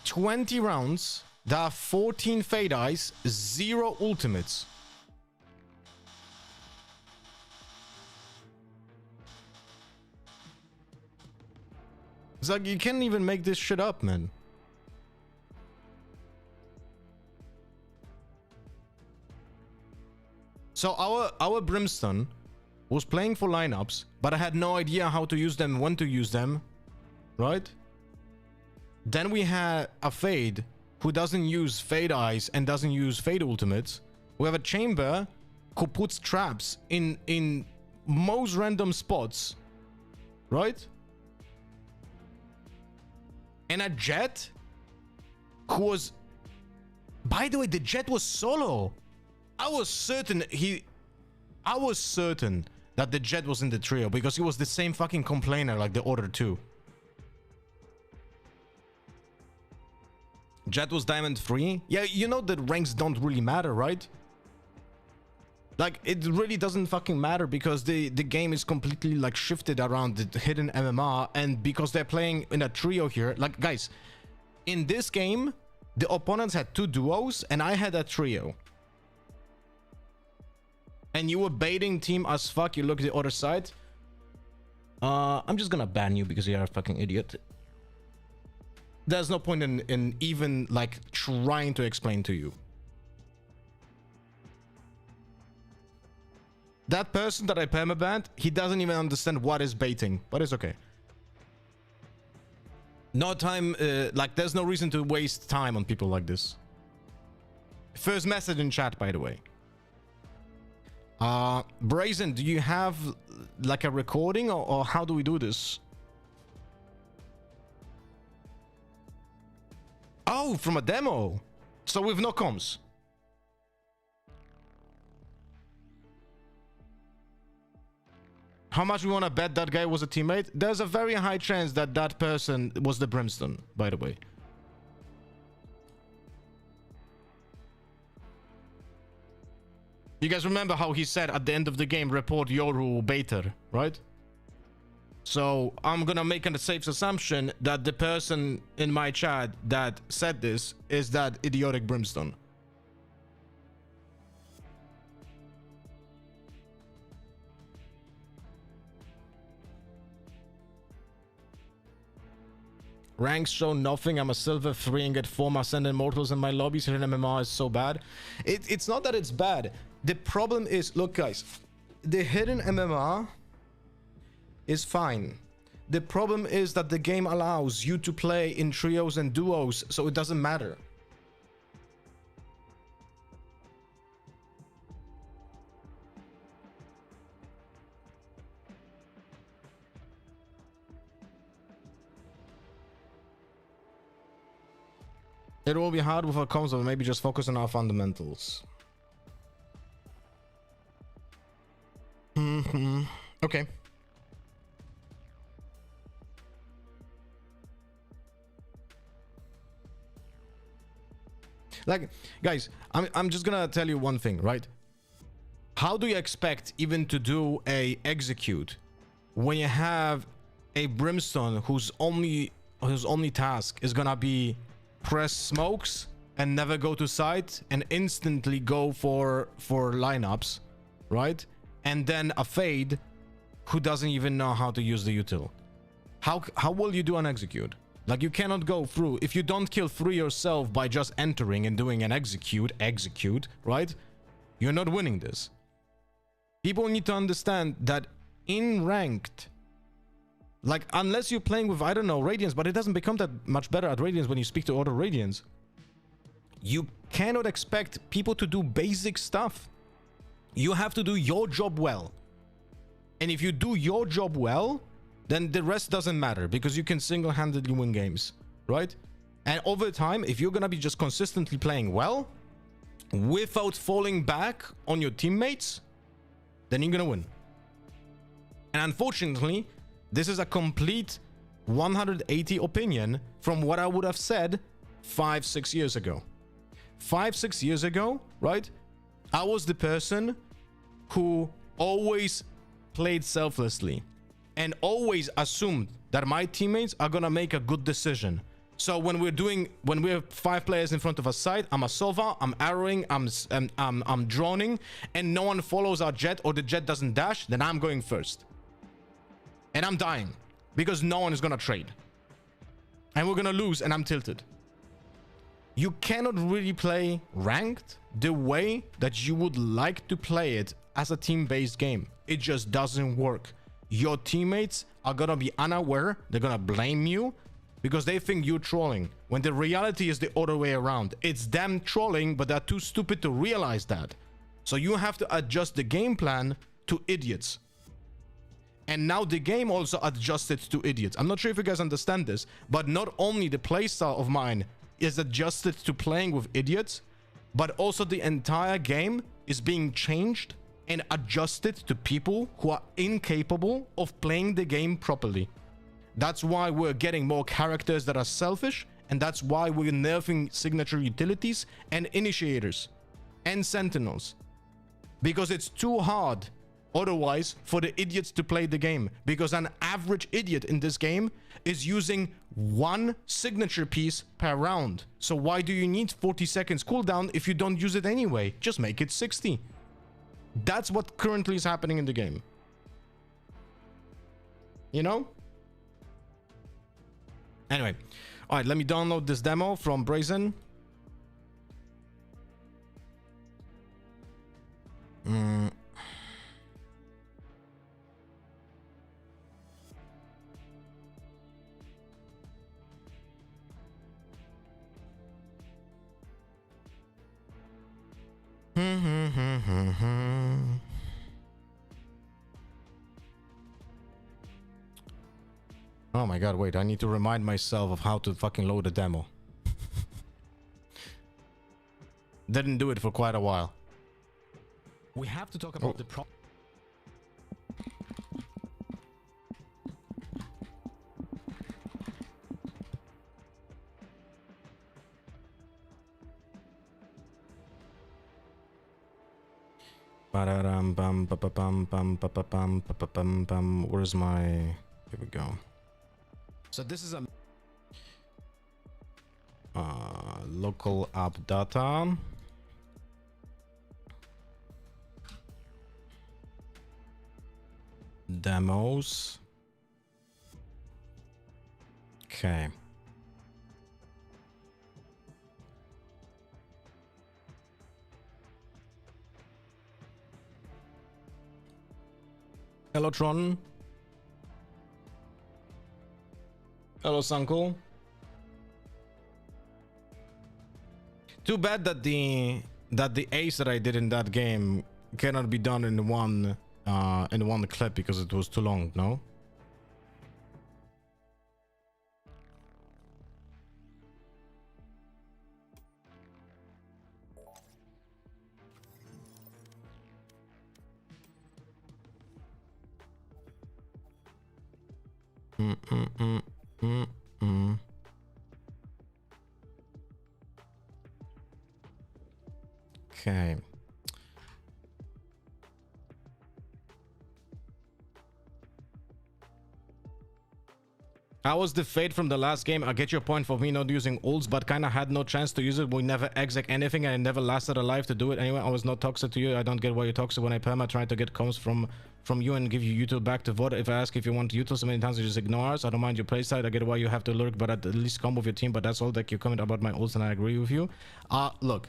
20 rounds. There are 14 fade eyes, 0 ultimates. It's like you can't even make this shit up, man. So our Brimstone was playing for lineups, but I had no idea how to use them, when to use them, right? Then we had a Fade who doesn't use Fade Eyes and doesn't use Fade Ultimates. We have a Chamber who puts traps in most random spots, right? And a Jet who was... By the way, the Jet was solo. I was certain that the Jet was in the trio because he was the same fucking complainer like the other two. Jet was diamond 3. Yeah, you know that ranks don't really matter, right? Like, it really doesn't fucking matter because the game is completely like shifted around the hidden MMR, and because they're playing in a trio here. Like, guys, in this game, the opponents had 2 duos and I had a trio. And you were baiting team as fuck. You look at the other side. I'm just gonna ban you because you're a fucking idiot. There's no point in even like trying to explain to you. That person that I permabanned, he doesn't even understand what is baiting, but it's okay. No time, like there's no reason to waste time on people like this. First message in chat, by the way. Brazen, do you have like a recording or how do we do this? Oh, from a demo. So with no comms. How much we want to bet that guy was a teammate? There's a very high chance that that person was the Brimstone, by the way. You guys remember how he said at the end of the game, report Yoru Baiter, right? So I'm gonna make a safe assumption that the person in my chat that said this is that idiotic Brimstone. Ranks show nothing. I'm a silver 3 and get 4 Ascendant Immortals in my lobbies. Hidden MMR is so bad. It's not that it's bad. The problem is, look guys, the hidden MMR is fine. The problem is that the game allows you to play in trios and duos, so it doesn't matter. It will be hard with our comms, but maybe just focus on our fundamentals. Okay. Like, guys, I'm just gonna tell you one thing, right? How do you expect even to do a execute when you have a Brimstone whose only task is gonna be press smokes and never go to site and instantly go for lineups, right? And then a Fade who doesn't even know how to use the util. How will you do an execute? Like, you cannot go through. If you don't kill 3 yourself by just entering and doing an execute, right? You're not winning this. People need to understand that in ranked, like, unless you're playing with, I don't know, Radiance, but it doesn't become that much better at Radiance when you speak to other Radiance. You cannot expect people to do basic stuff. You have to do your job well. And if you do your job well, then the rest doesn't matter because you can single-handedly win games, right? And over time, if you're gonna be just consistently playing well without falling back on your teammates, then you're gonna win. And unfortunately, this is a complete 180 opinion from what I would have said 5-6 years ago. 5-6 years ago, right? I was the person who always played selflessly and always assumed that my teammates are gonna make a good decision. So when we have 5 players in front of a site, I'm a Sova, I'm arrowing, I'm droning, and no one follows our jet or the jet doesn't dash, then I'm going first. And I'm dying because no one is gonna trade. And we're gonna lose and I'm tilted. You cannot really play ranked the way that you would like to play it as a team-based game. It just doesn't work. Your teammates are gonna be unaware. They're gonna blame you because they think you're trolling, when the reality is the other way around. It's them trolling, but they're too stupid to realize that. So you have to adjust the game plan to idiots. And now the game also adjusted to idiots. I'm not sure if you guys understand this, but not only the playstyle of mine is adjusted to playing with idiots, but also the entire game is being changed and adjusted to people who are incapable of playing the game properly. That's why we're getting more characters that are selfish, and that's why we're nerfing signature utilities and initiators and sentinels. Because it's too hard otherwise for the idiots to play the game, because an average idiot in this game is using 1 signature piece per round. So why do you need 40 seconds cooldown if you don't use it anyway? Just make it 60. That's what currently is happening in the game. You know? Anyway. All right, let me download this demo from Brazen. Oh my god, wait, I need to remind myself of how to fucking load a demo. Didn't do it for quite a while. We have to talk about the problem. Where's my... Here we go. So this is a local app data. Demos. Okay. Hello, Tron. Hello, Sunkel. Too bad that the ace that I did in that game cannot be done in one clip because it was too long. No. How was the fade from the last game? I get your point for me not using ults, but kind of had no chance to use it. We never exec anything. I never lasted alive to do it anyway. I was not toxic to you. I don't get why you're toxic when I perma try to get comms from you and give you util back to VOD. If I ask if you want util so many times, you just ignore us. I don't mind your playstyle. I get why you have to lurk, but at least come with your team. But that's all that you comment about my ults, and I agree with you. Look,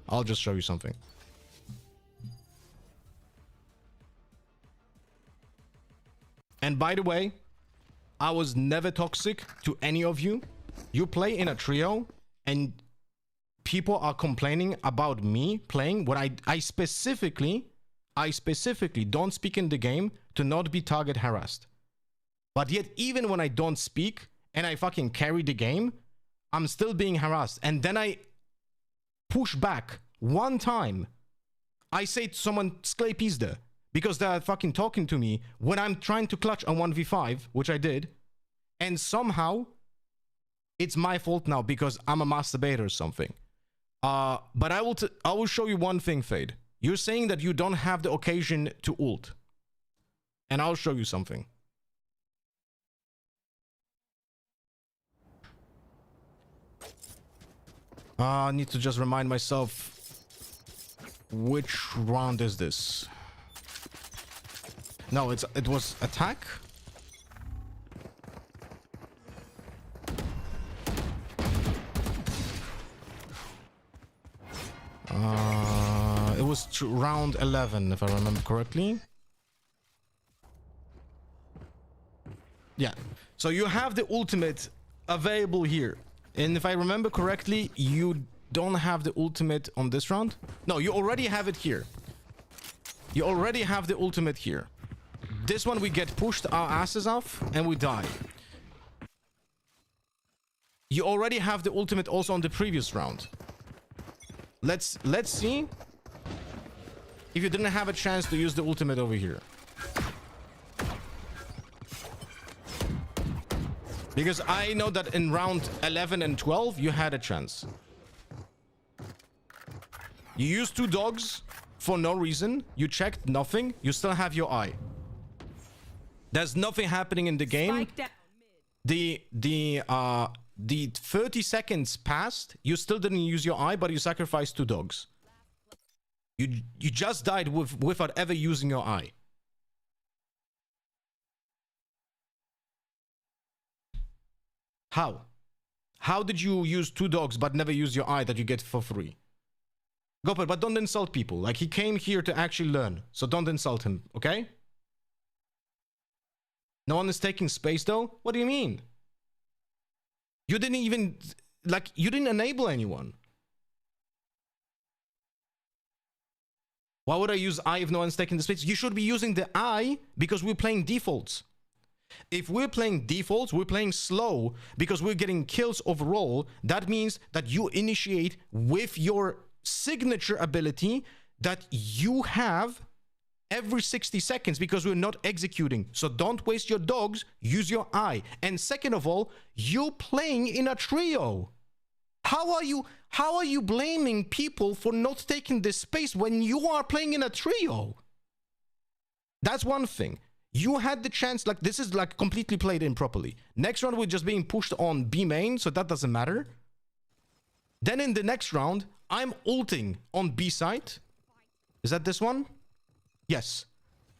I'll just show you something. And by the way, I was never toxic to any of you. You play in a trio and people are complaining about me playing what I specifically don't speak in the game to not be target harassed. But yet even when I don't speak and I fucking carry the game, I'm still being harassed. And then I push back one time. I say to someone, "Sklej pizda," because they're fucking talking to me when I'm trying to clutch a 1v5, which I did. And somehow it's my fault now because I'm a masturbator or something. But I will show you one thing, Fade. You're saying that you don't have the occasion to ult. And I'll show you something. I need to just remind myself, which round is this? No, it was attack. It was round 11, if I remember correctly. Yeah. So you have the ultimate available here. And if I remember correctly, you don't have the ultimate on this round. No, you already have it here. You already have the ultimate here. This one we get pushed our asses off and we die. You already have the ultimate also on the previous round. Let's see if you didn't have a chance to use the ultimate over here. Because I know that in round 11 and 12 you had a chance. You used 2 dogs for no reason. You checked nothing. You still have your eye. There's nothing happening in the game. The 30 seconds passed. You still didn't use your eye, but you sacrificed 2 dogs. You just died without ever using your eye. How? How did you use 2 dogs but never use your eye that you get for free? Gopper, but don't insult people. Like, he came here to actually learn. So don't insult him, okay? No one is taking space though? What do you mean? You didn't even, like, you didn't enable anyone. Why would I use eye if no one's taking the space? You should be using the eye because we're playing defaults. If we're playing defaults, we're playing slow because we're getting kills overall. That means that you initiate with your signature ability that you have every 60 seconds because we're not executing. So don't waste your dogs, use your eye. And second of all, you're playing in a trio. How are you blaming people for not taking this space when you are playing in a trio? That's one thing. You had the chance, like, this is like completely played improperly. Next round we're just being pushed on B main, so that doesn't matter. Then in the next round, I'm ulting on B side. Is that this one? Yes.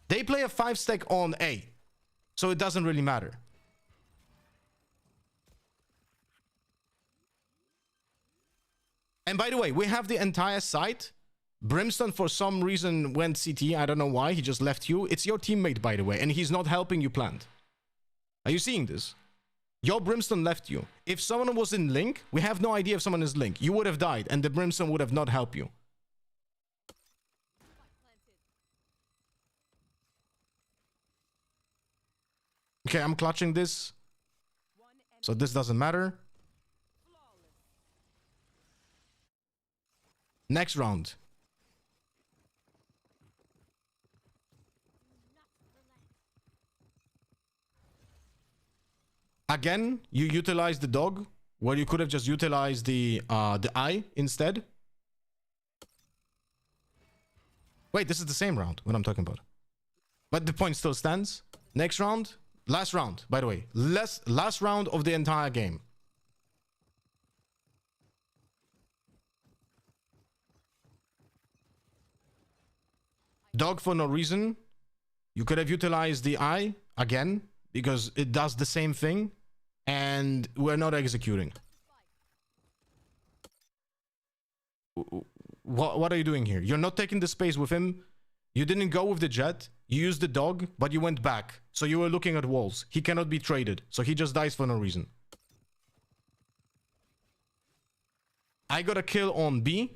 They play a 5-stack on A. So it doesn't really matter. And by the way, we have the entire site. Brimstone for some reason went CT. I don't know why. He just left you. It's your teammate, by the way. And he's not helping you plant. Are you seeing this? Your Brimstone left you. If someone was in Link, we have no idea if someone is Link. You would have died and the Brimstone would have not helped you. Okay, I'm clutching this. So this doesn't matter. Next round. Again, you utilize the dog, where you could have just utilized the eye instead. Wait, this is the same round, what I'm talking about. But the point still stands. Next round, Last round, by the way. Last round of the entire game. Dog for no reason. You could have utilized the eye again because it does the same thing and we're not executing. What are you doing here? You're not taking the space with him. You didn't go with the jet. You used the dog, but you went back. So you were looking at walls. He cannot be traded. So he just dies for no reason. I got a kill on B.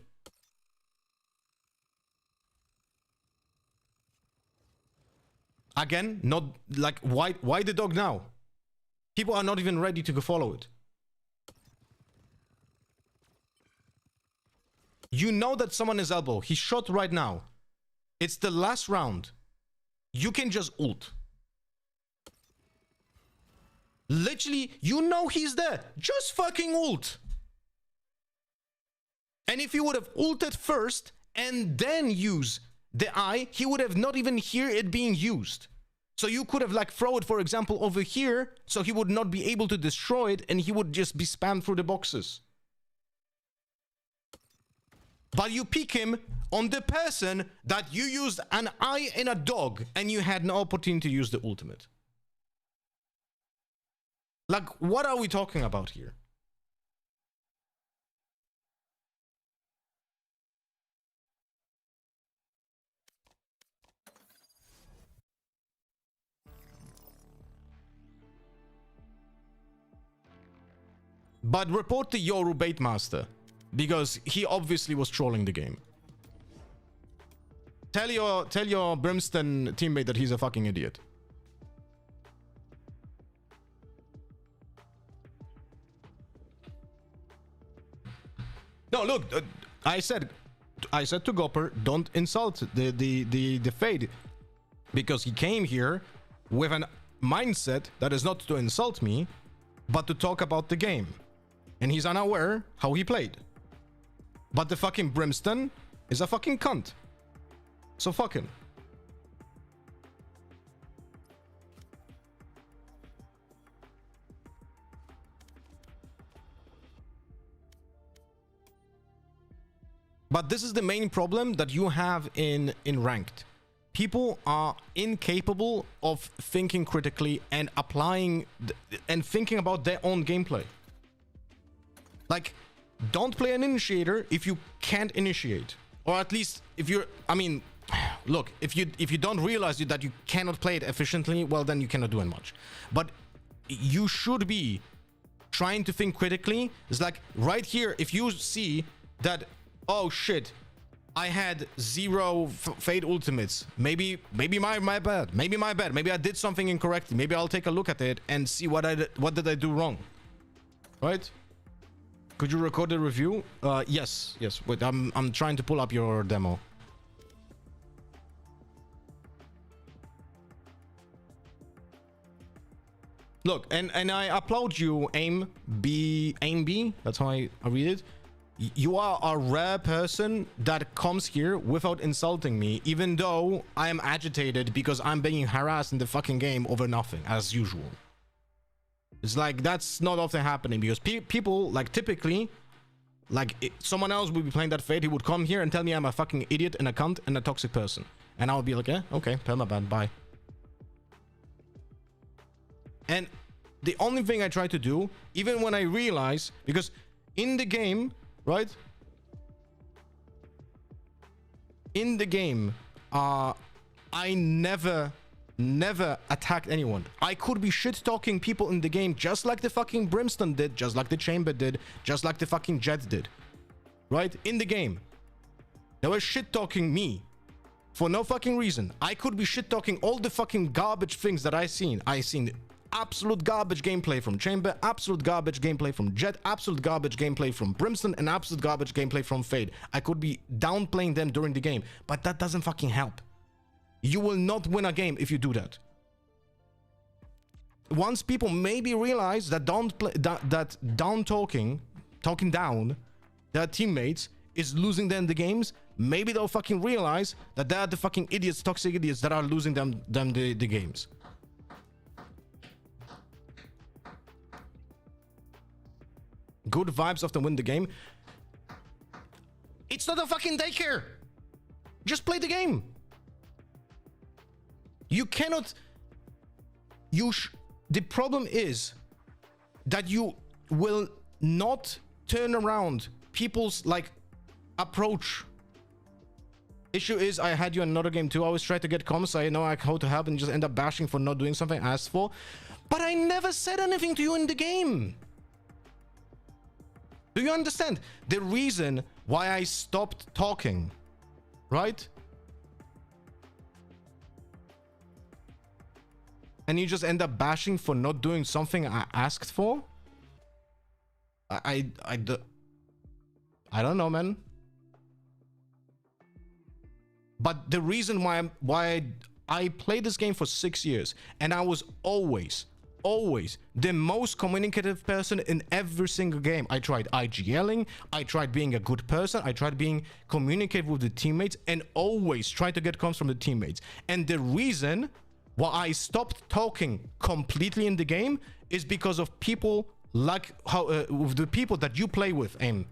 Again, not like why the dog now? People are not even ready to go follow it. You know that someone is elbow. He shot right now. It's the last round. You can just ult. Literally, you know he's there. Just fucking ult. And if you would have ulted first and then use the eye, he would have not even hear it being used. So you could have like throw it, for example, over here, so he would not be able to destroy it and he would just be spammed through the boxes. But you pick him on the person that you used an eye and a dog and you had no opportunity to use the ultimate. Like, what are we talking about here? But report the Yoru Baitmaster, because he obviously was trolling the game. Tell your Brimstone teammate that he's a fucking idiot. No, look, I said to Gopper, don't insult the Fade, because he came here with an mindset that is not to insult me, but to talk about the game. And he's unaware how he played. But the fucking Brimstone is a fucking cunt. So fuck him. But this is the main problem that you have in ranked. People are incapable of thinking critically and applying and thinking about their own gameplay. Like, don't play an initiator if you can't initiate, or at least if you're, I mean, look, if you don't realize that you cannot play it efficiently, well, then you cannot do it much. But you should be trying to think critically. It's like right here, if you see that, oh shit, I had 0 Fade ultimates. Maybe my bad. Maybe my bad. Maybe I did something incorrectly. Maybe I'll take a look at it and see what did I do wrong. Right? Could you record the review? Yes. Wait, I'm trying to pull up your demo. Look, and I upload you aim B. That's how I read it. You are a rare person that comes here without insulting me, even though I am agitated because I'm being harassed in the fucking game over nothing, as usual. It's like, that's not often happening because people, like, typically, like, someone else would be playing that Fate, he would come here and tell me I'm a fucking idiot and a cunt and a toxic person. And I would be like, yeah, okay, tell my bad, bye. And the only thing I try to do, even when I realize, because in the game, right? In the game, I never attacked anyone. I could be shit-talking people in the game just like the fucking Brimstone did, just like the Chamber did, just like the fucking Jet did. Right? In the game. They were shit-talking me. For no fucking reason. I could be shit-talking all the fucking garbage things that I seen absolute garbage gameplay from Chamber, absolute garbage gameplay from Jet, absolute garbage gameplay from Brimstone, and absolute garbage gameplay from Fade. I could be downplaying them during the game, but that doesn't fucking help. You will not win a game if you do that. Once people maybe realize that talking down their teammates is losing them the games, maybe they'll fucking realize that they're the fucking idiots, toxic idiots that are losing them the games. good vibes after win the game. It's not a fucking daycare. Just play the game. You cannot. The problem is that you will not turn around people's like approach. Issue is I had you in another game too. I always try to get comms. I know how to help and just end up bashing for not doing something I asked for. But I never said anything to you in the game. Do you understand? The reason why I stopped talking, right? And you just end up bashing for not doing something I asked for? I don't know, man. But the reason why I played this game for 6 years and I was always the most communicative person in every single game. I tried IGLing, I tried being a good person, I tried being communicative with the teammates and always tried to get comms from the teammates. And the reason why I stopped talking completely in the game is because of people like how with the people that you play with, AIM.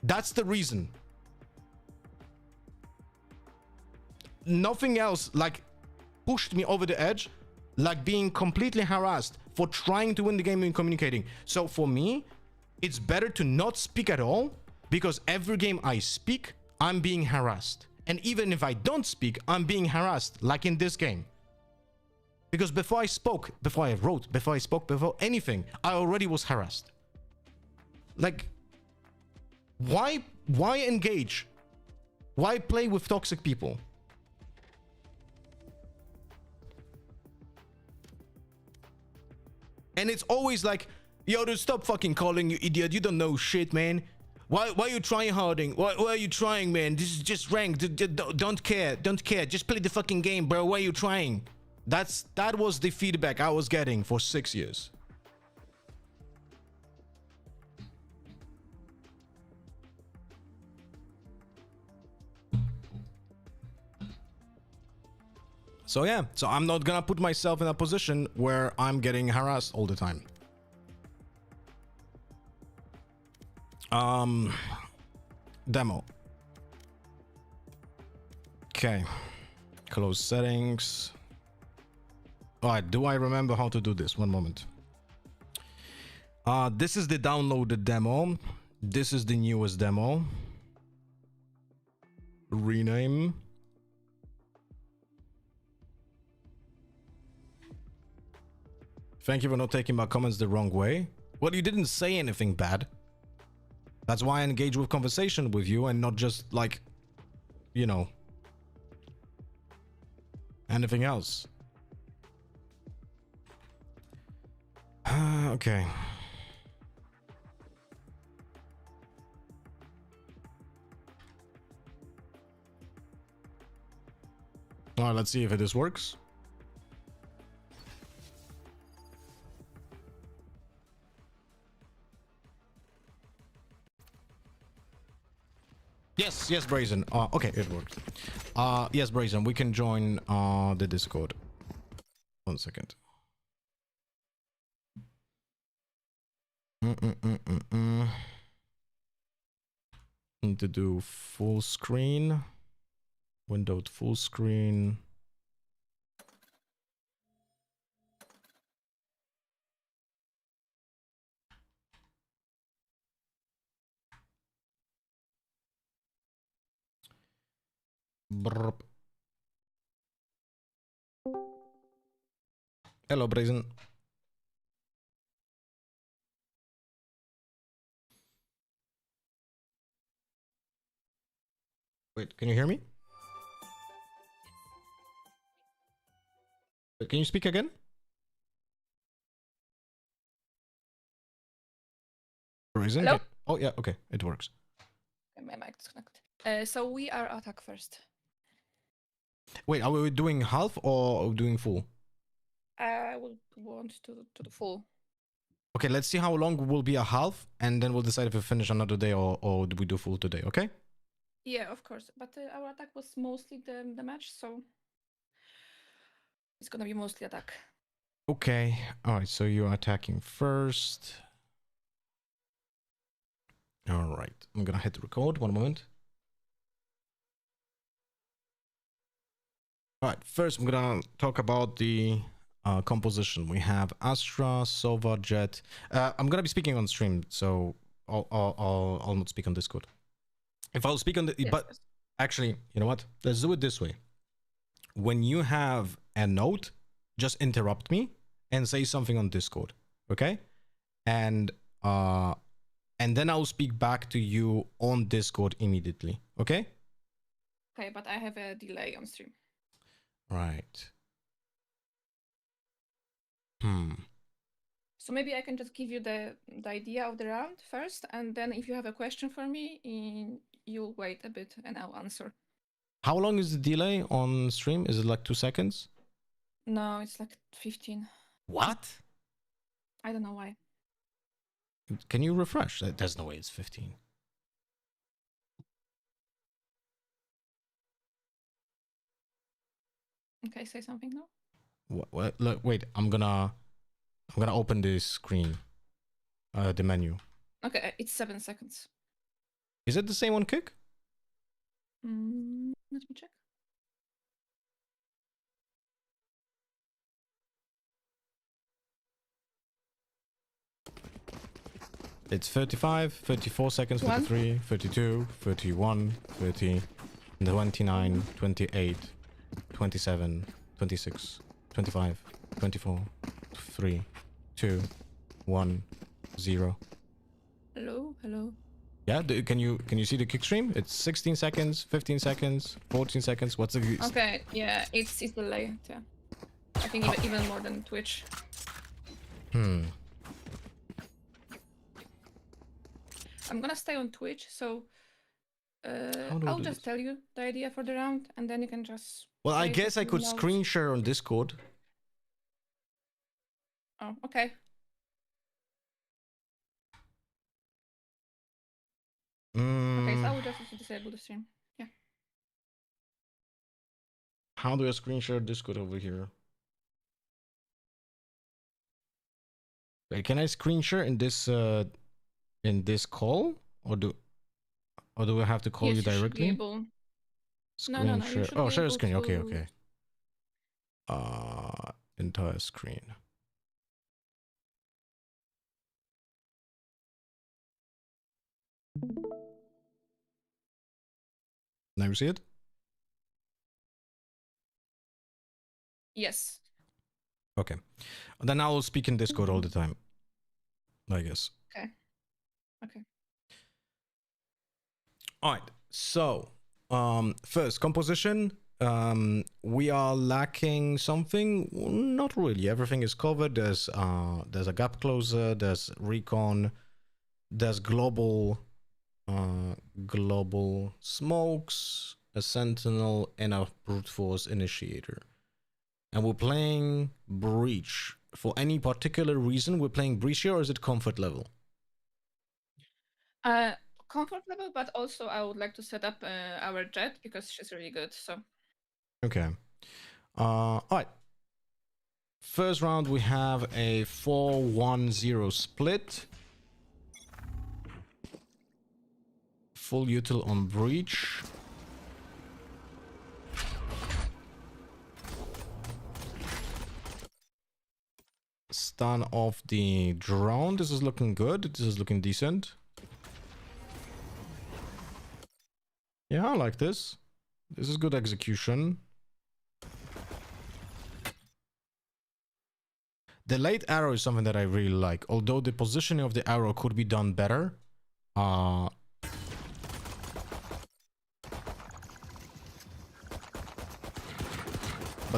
That's the reason. Nothing else like pushed me over the edge, like being completely harassed for trying to win the game and communicating. So for me, it's better to not speak at all, because every game I speak, I'm being harassed. And even if I don't speak, I'm being harassed, like in this game. Because before I spoke, before I wrote, before I spoke, before anything, I already was harassed. Like, why engage? Why play with toxic people? And it's always like, yo, dude, stop fucking calling, you idiot. You don't know shit, man. Why are you trying harding? Why are you trying, man? This is just ranked. Don't care. Don't care. Just play the fucking game, bro. Why are you trying? That was the feedback I was getting for 6 years. So yeah, so I'm not gonna put myself in a position where I'm getting harassed all the time. Demo. Okay. Close settings. Alright, do I remember how to do this? One moment. This is the downloaded demo. This is the newest demo. Rename. Thank you for not taking my comments the wrong way. Well, you didn't say anything bad. That's why I engage with conversation with you and not just like, you know, anything else. Okay. All right, let's see if this works. Yes, Brazen. Okay, it worked. Yes, Brazen, we can join the Discord. 1 second. Need to do full screen. Windowed full screen. Brrp. Hello, Brazen. Wait, can you hear me? Wait, can you speak again? Brazen? Hello? Oh, yeah, okay, it works. Okay, my mic disconnected. So we are attack first. Wait, are we doing half or are we doing full? I would want to do full. Okay, let's see how long will be a half, and then we'll decide if we finish another day or do we do full today, okay? Yeah, of course. But our attack was mostly the match, so it's gonna be mostly attack. Okay. All right. So you're attacking first. All right. I'm gonna hit record. 1 moment. All right. First, I'm gonna talk about the composition. We have Astra, Sova, Jet. I'm gonna be speaking on stream, so I'll not speak on Discord. If I'll speak on the, Yes, but yes. actually, you know what? Let's do it this way. When you have a note, just interrupt me and say something on Discord, okay? And then I'll speak back to you on Discord immediately, okay? Okay, but I have a delay on stream. Right. So maybe I can just give you the idea of the round first, and then if you have a question for me, you'll wait a bit and I'll answer. How long is the delay on stream? Is it like 2 seconds? No, it's like 15. What? I don't know why. Can you refresh? There's no way it's 15. Okay, say something now. What? Look, wait. I'm gonna open this screen. The menu. Okay, it's 7 seconds. Is it the same on Kick? Let me check. It's 35, 34 seconds, 33, 32, 31, 30, 29, 28, 27, 26, 25, 24, 3, 2, 1, 0. Hello, hello. Yeah, can you see the kick stream? It's 16 seconds, 15 seconds, 14 seconds. What's the... Okay, yeah, it's delayed, yeah. I think even more than Twitch. I'm gonna stay on Twitch, so I'll just tell you the idea for the round, and then you can just... Well, I guess I could screen share on Discord. Oh, okay. Okay, so I will just disable the stream. Yeah. How do I screen share Discord over here? Wait, can I screen share in this call, or do I have to call you directly? You should be able... Screen no, share. Oh, share screen. Okay. Entire screen. Now you see it? Yes. Okay. Then I'll speak in Discord all the time, I guess. Okay. All right. So, first composition. We are lacking something. Not really. Everything is covered. There's a gap closer. There's recon. There's global smokes, a sentinel, and a brute force initiator. And we're playing breach. For any particular reason, we're playing breach here, or is it comfort level? Comfort level, but also I would like to set up our Jet because she's really good. So. Okay. All right. First round, we have a 4-1-0 split. Full util on breach. Stun off the drone. This is looking good. This is looking decent. Yeah, I like this. This is good execution. The late arrow is something that I really like. Although the positioning of the arrow could be done better. But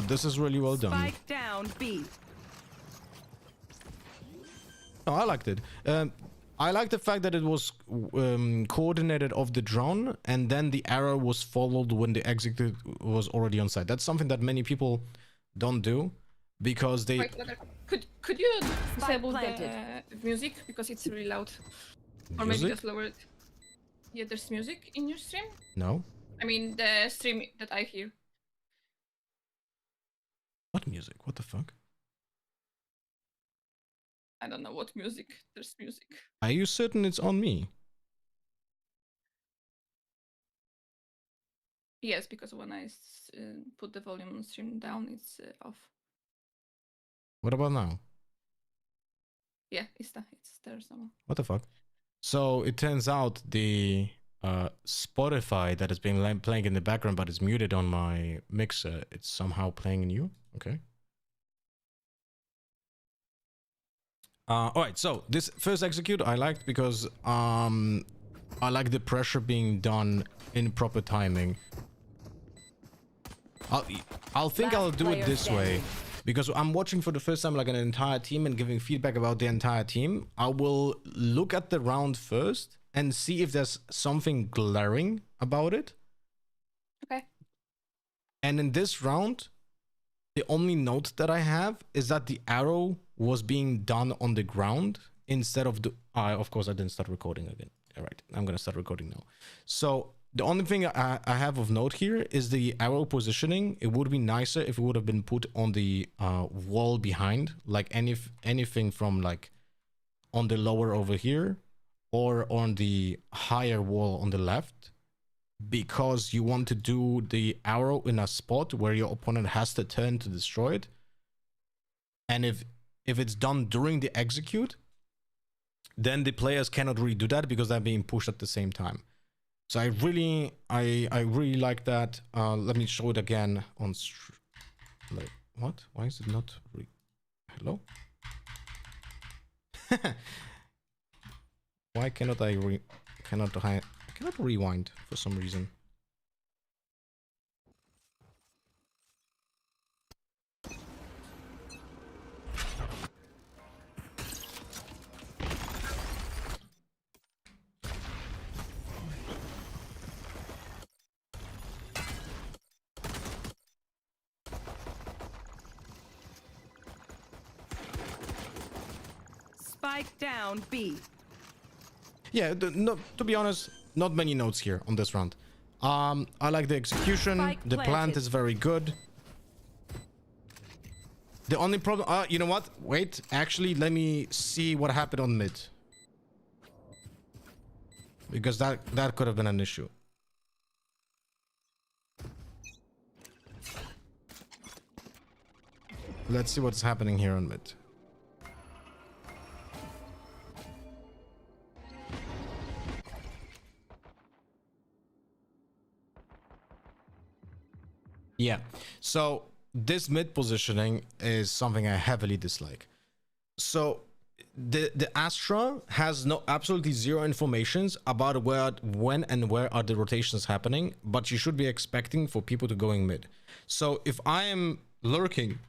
this is really well done. Spike down, B. Oh, I liked it. I like the fact that it was coordinated off the drone, and then the arrow was followed when the execute was already on site. That's something that many people don't do because they... Wait, could you disable the music because it's really loud? Or maybe just lower it. Yeah, there's music in your stream? No. I mean, the stream that I hear. What music? What the fuck? I don't know what music. There's music. Are you certain it's on me? Yes, because when I put the volume on stream down, it's off. What about now? Yeah, it's there somewhere. What the fuck? So it turns out the Spotify that has been playing in the background but is muted on my mixer, it's somehow playing in you. Okay. All right, so this first execute I liked because I like the pressure being done in proper timing. I'll think I'll do it this way because I'm watching for the first time like an entire team and giving feedback about the entire team. I will look at the round first and see if there's something glaring about it. Okay. And in this round, the only note that I have is that the arrow was being done on the ground instead of the... of course, I didn't start recording again. All right, I'm going to start recording now. So the only thing I have of note here is the arrow positioning. It would be nicer if it would have been put on the wall behind, like anything from like on the lower over here or on the higher wall on the left, because you want to do the arrow in a spot where your opponent has to turn to destroy it. And if it's done during the execute, then the players cannot really do that because they're being pushed at the same time. So I really like that. Let me show it again on like, what? Why is it not hello? Why cannot I cannot rewind for some reason? Spike down B. Yeah, no, to be honest, not many notes here on this round. I like the execution. The plant is very good. The only problem... you know what? Wait, actually, let me see what happened on mid. Because that could have been an issue. Let's see what's happening here on mid. Yeah, so this mid positioning is something I heavily dislike. So the Astra has absolutely zero informations about when and where are the rotations happening, but you should be expecting for people to going mid. So if I am lurking,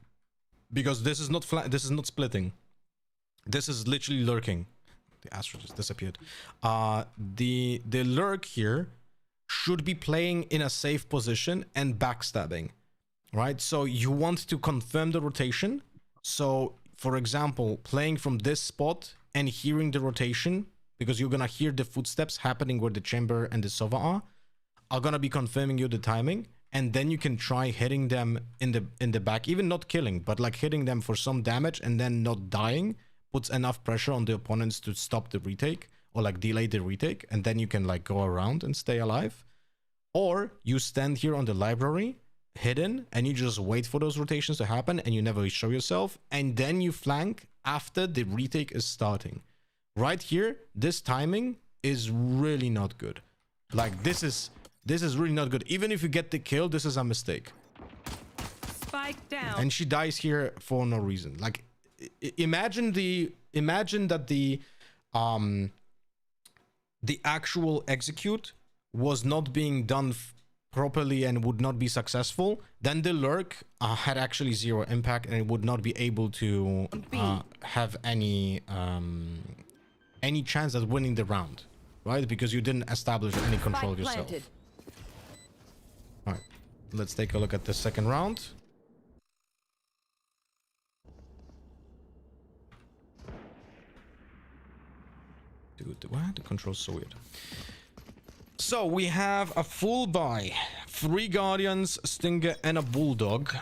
because this is not splitting, this is literally lurking. The Astra just disappeared. The lurk here should be playing in a safe position and backstabbing, right? So you want to confirm the rotation. So for example, playing from this spot and hearing the rotation, because you're gonna hear the footsteps happening where the chamber and the Sova are gonna be confirming you the timing, and then you can try hitting them in the back, even not killing, but like hitting them for some damage and then not dying puts enough pressure on the opponents to stop the retake or like delay the retake, and then you can like go around and stay alive. Or you stand here on the library hidden and you just wait for those rotations to happen and you never show yourself, and then you flank after the retake is starting. Right here, this timing is really not good. Like this is really not good. Even if you get the kill, this is a mistake. Spike down. And she dies here for no reason. Like imagine that the actual execute was not being done properly and would not be successful, then the lurk had actually zero impact and it would not be able to have any chance at winning the round, right? Because you didn't establish any control yourself. All right, let's take a look at the second round. Dude, what? The control's so weird. So we have a full buy, 3 Guardians, Stinger, and a Bulldog.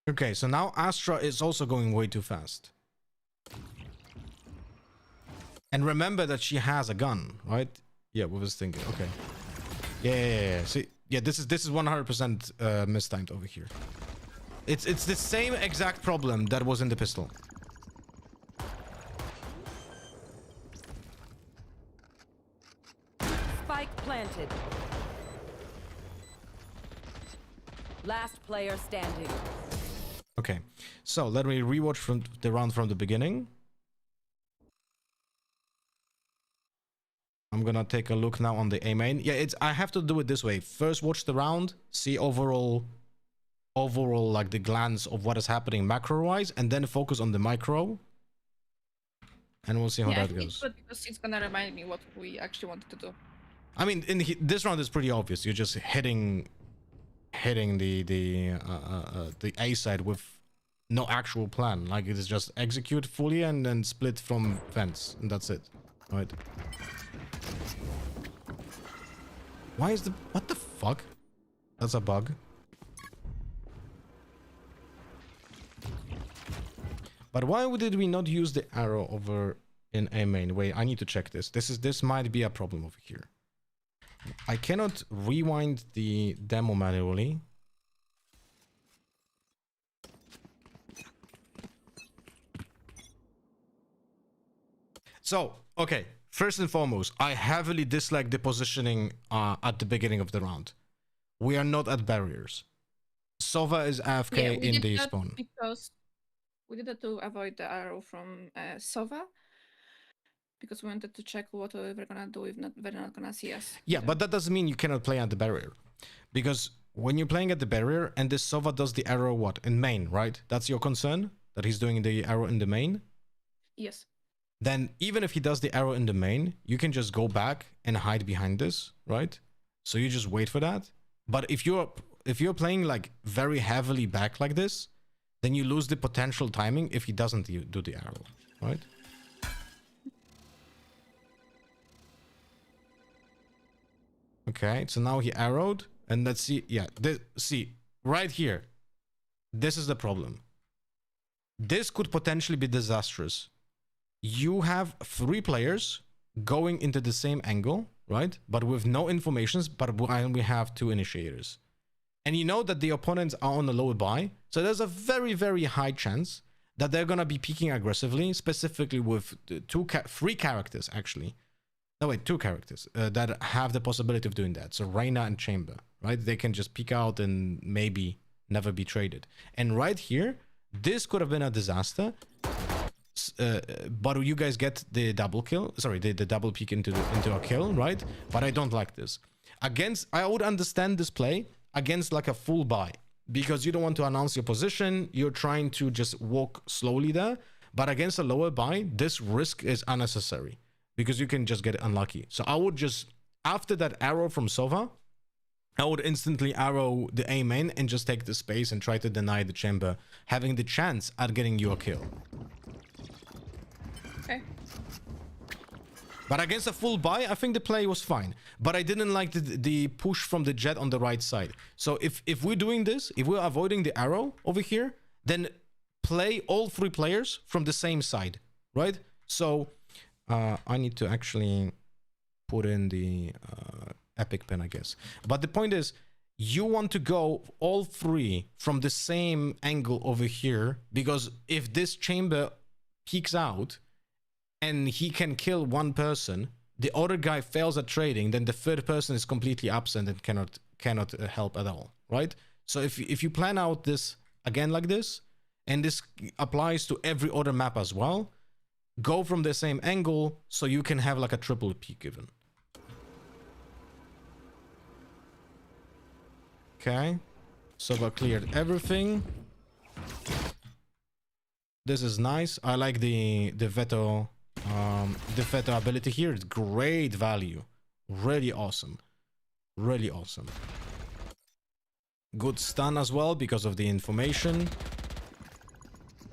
Okay, so now Astra is also going way too fast. And remember that she has a gun, right? Yeah, we was thinking. Okay. Yeah. See, yeah, this is 100% mistimed over here. It's the same exact problem that was in the pistol. Spike planted. Last player standing. Okay, so let me rewatch from the round from the beginning. I'm gonna take a look now on the A main. Yeah, I have to do it this way. First watch the round, see overall like the glance of what is happening macro wise, and then focus on the micro. And we'll see how that goes. It's good because it's gonna remind me what we actually wanted to do. I mean, this round is pretty obvious. You're just hitting the A side with no actual plan. Like it is just execute fully and then split from fence, and that's it, right? Why is what the fuck? That's a bug. But why did we not use the arrow over in A main? Wait, I need to check this. This might be a problem over here. I cannot rewind the demo manually. So, okay, first and foremost, I heavily dislike the positioning at the beginning of the round. We are not at barriers. Sova is AFK in the spawn. Because we did that to avoid the arrow from Sova. Because we wanted to check what we're gonna do if they're not gonna see us. Yeah, but that doesn't mean you cannot play at the barrier. Because when you're playing at the barrier and this Sova does the arrow what? In main, right? That's your concern? That he's doing the arrow in the main? Yes. Then even if he does the arrow in the main, you can just go back and hide behind this, right? So you just wait for that. But if you're playing like very heavily back like this, then you lose the potential timing if he doesn't do the arrow, right? Okay, so now he arrowed, and let's see. Yeah, see right here. This is the problem. This could potentially be disastrous. You have 3 players going into the same angle, right? But with no informations, but we have 2 initiators. And you know that the opponents are on the lower buy, so there's a very, very high chance that they're gonna be peeking aggressively, specifically with 3 characters actually. No, wait, 2 characters that have the possibility of doing that. So Reyna and Chamber, right? They can just peek out and maybe never be traded. And right here, this could have been a disaster. But you guys get the double kill. Sorry, the double peek into a kill, right? But I don't like this. I would understand this play against like a full buy. Because you don't want to announce your position. You're trying to just walk slowly there. But against a lower buy, this risk is unnecessary. Because you can just get unlucky. So I would just, after that arrow from Sova, I would instantly arrow the A main and just take the space and try to deny the chamber, having the chance at getting you a kill. Okay. But against a full buy, I think the play was fine. But I didn't like the push from the jet on the right side. So if we're doing this, if we're avoiding the arrow over here, then play all 3 players from the same side, right? So I need to actually put in the epic pen, I guess. But the point is, you want to go all 3 from the same angle over here, because if this chamber peeks out and he can kill 1 person, the other guy fails at trading, then the 3rd person is completely absent and cannot help at all, right? So if you plan out this again like this, and this applies to every other map as well, go from the same angle so you can have like a triple peek even. Okay, so I cleared everything. This is nice. I like the veto ability here. It's great value. Really awesome. Really awesome. Good stun as well because of the information.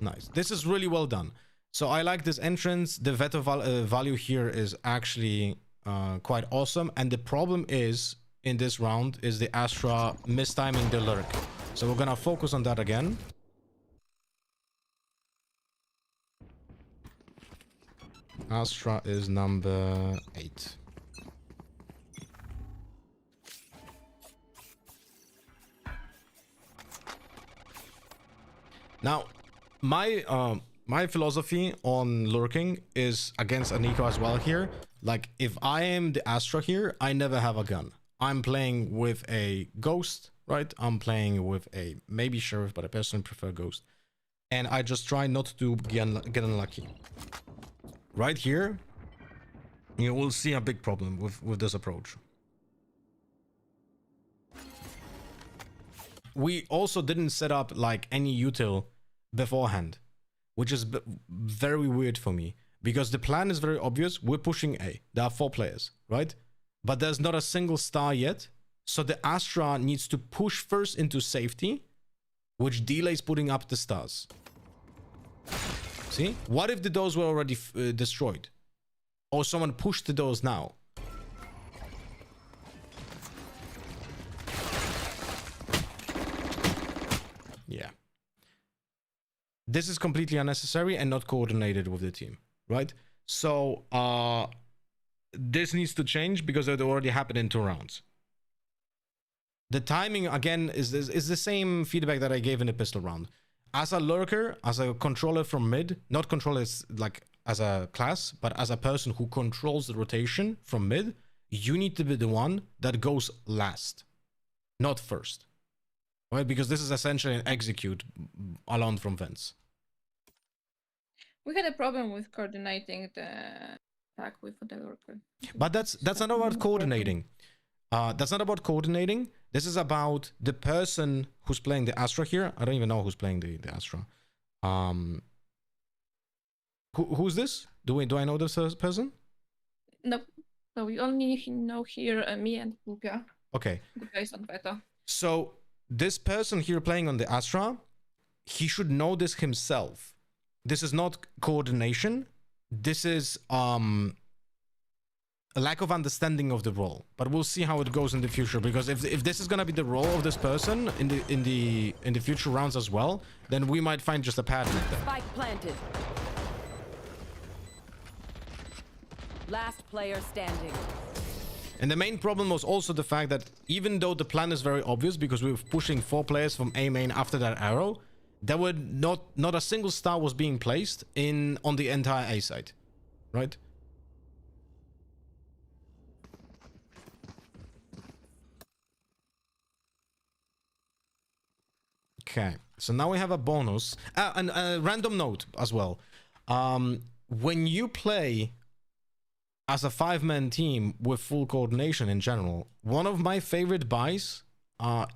Nice. This is really well done. So I like this entrance. The veto value here is actually quite awesome. And the problem is, in this round, is the Astra mistiming the lurk. So we're gonna focus on that again. Astra is number 8. Now, my philosophy on lurking is against Aniko as well here. Like, if I am the Astra here, I never have a gun. I'm playing with a ghost, right? I'm playing with a maybe sheriff, but I personally prefer ghost. And I just try not to get unlucky. Right here, you will see a big problem with this approach. We also didn't set up like any util beforehand, which is very weird for me, because the plan is very obvious. We're pushing A. There are 4 players, right? But there's not a single star yet. So the Astra needs to push first into safety, which delays putting up the stars. See? What if the doors were already destroyed? Or someone pushed the doors now? Yeah. This is completely unnecessary and not coordinated with the team, right? So, this needs to change because it already happened in 2 rounds. The timing, again, is the same feedback that I gave in the pistol round. As a lurker, as a controller from mid, not controllers like as a class, but as a person who controls the rotation from mid, you need to be the one that goes last, not first. Right? Because this is essentially an execute alone from vents. We had a problem with coordinating the attack with the lurker. But that's not about coordinating. That's not about coordinating. This is about the person who's playing the Astra here. I don't even know who's playing the Astra. Who's this? Do I know this person? No, we only know here me and Luka. Okay. The guys on beta. So this person here playing on the Astra, he should know this himself. This is not coordination. This is a lack of understanding of the role. But we'll see how it goes in the future, because if this is gonna be the role of this person in the future rounds as well, then we might find just a pattern there. Spike planted. Last player standing. And the main problem was also the fact that even though the plan is very obvious, because we were pushing 4 players from A main after that arrow, there were not a single star was being placed on the entire A side, right? Okay, so now we have a bonus and a random note as well. When you play as a 5-man team with full coordination in general, one of my favorite buys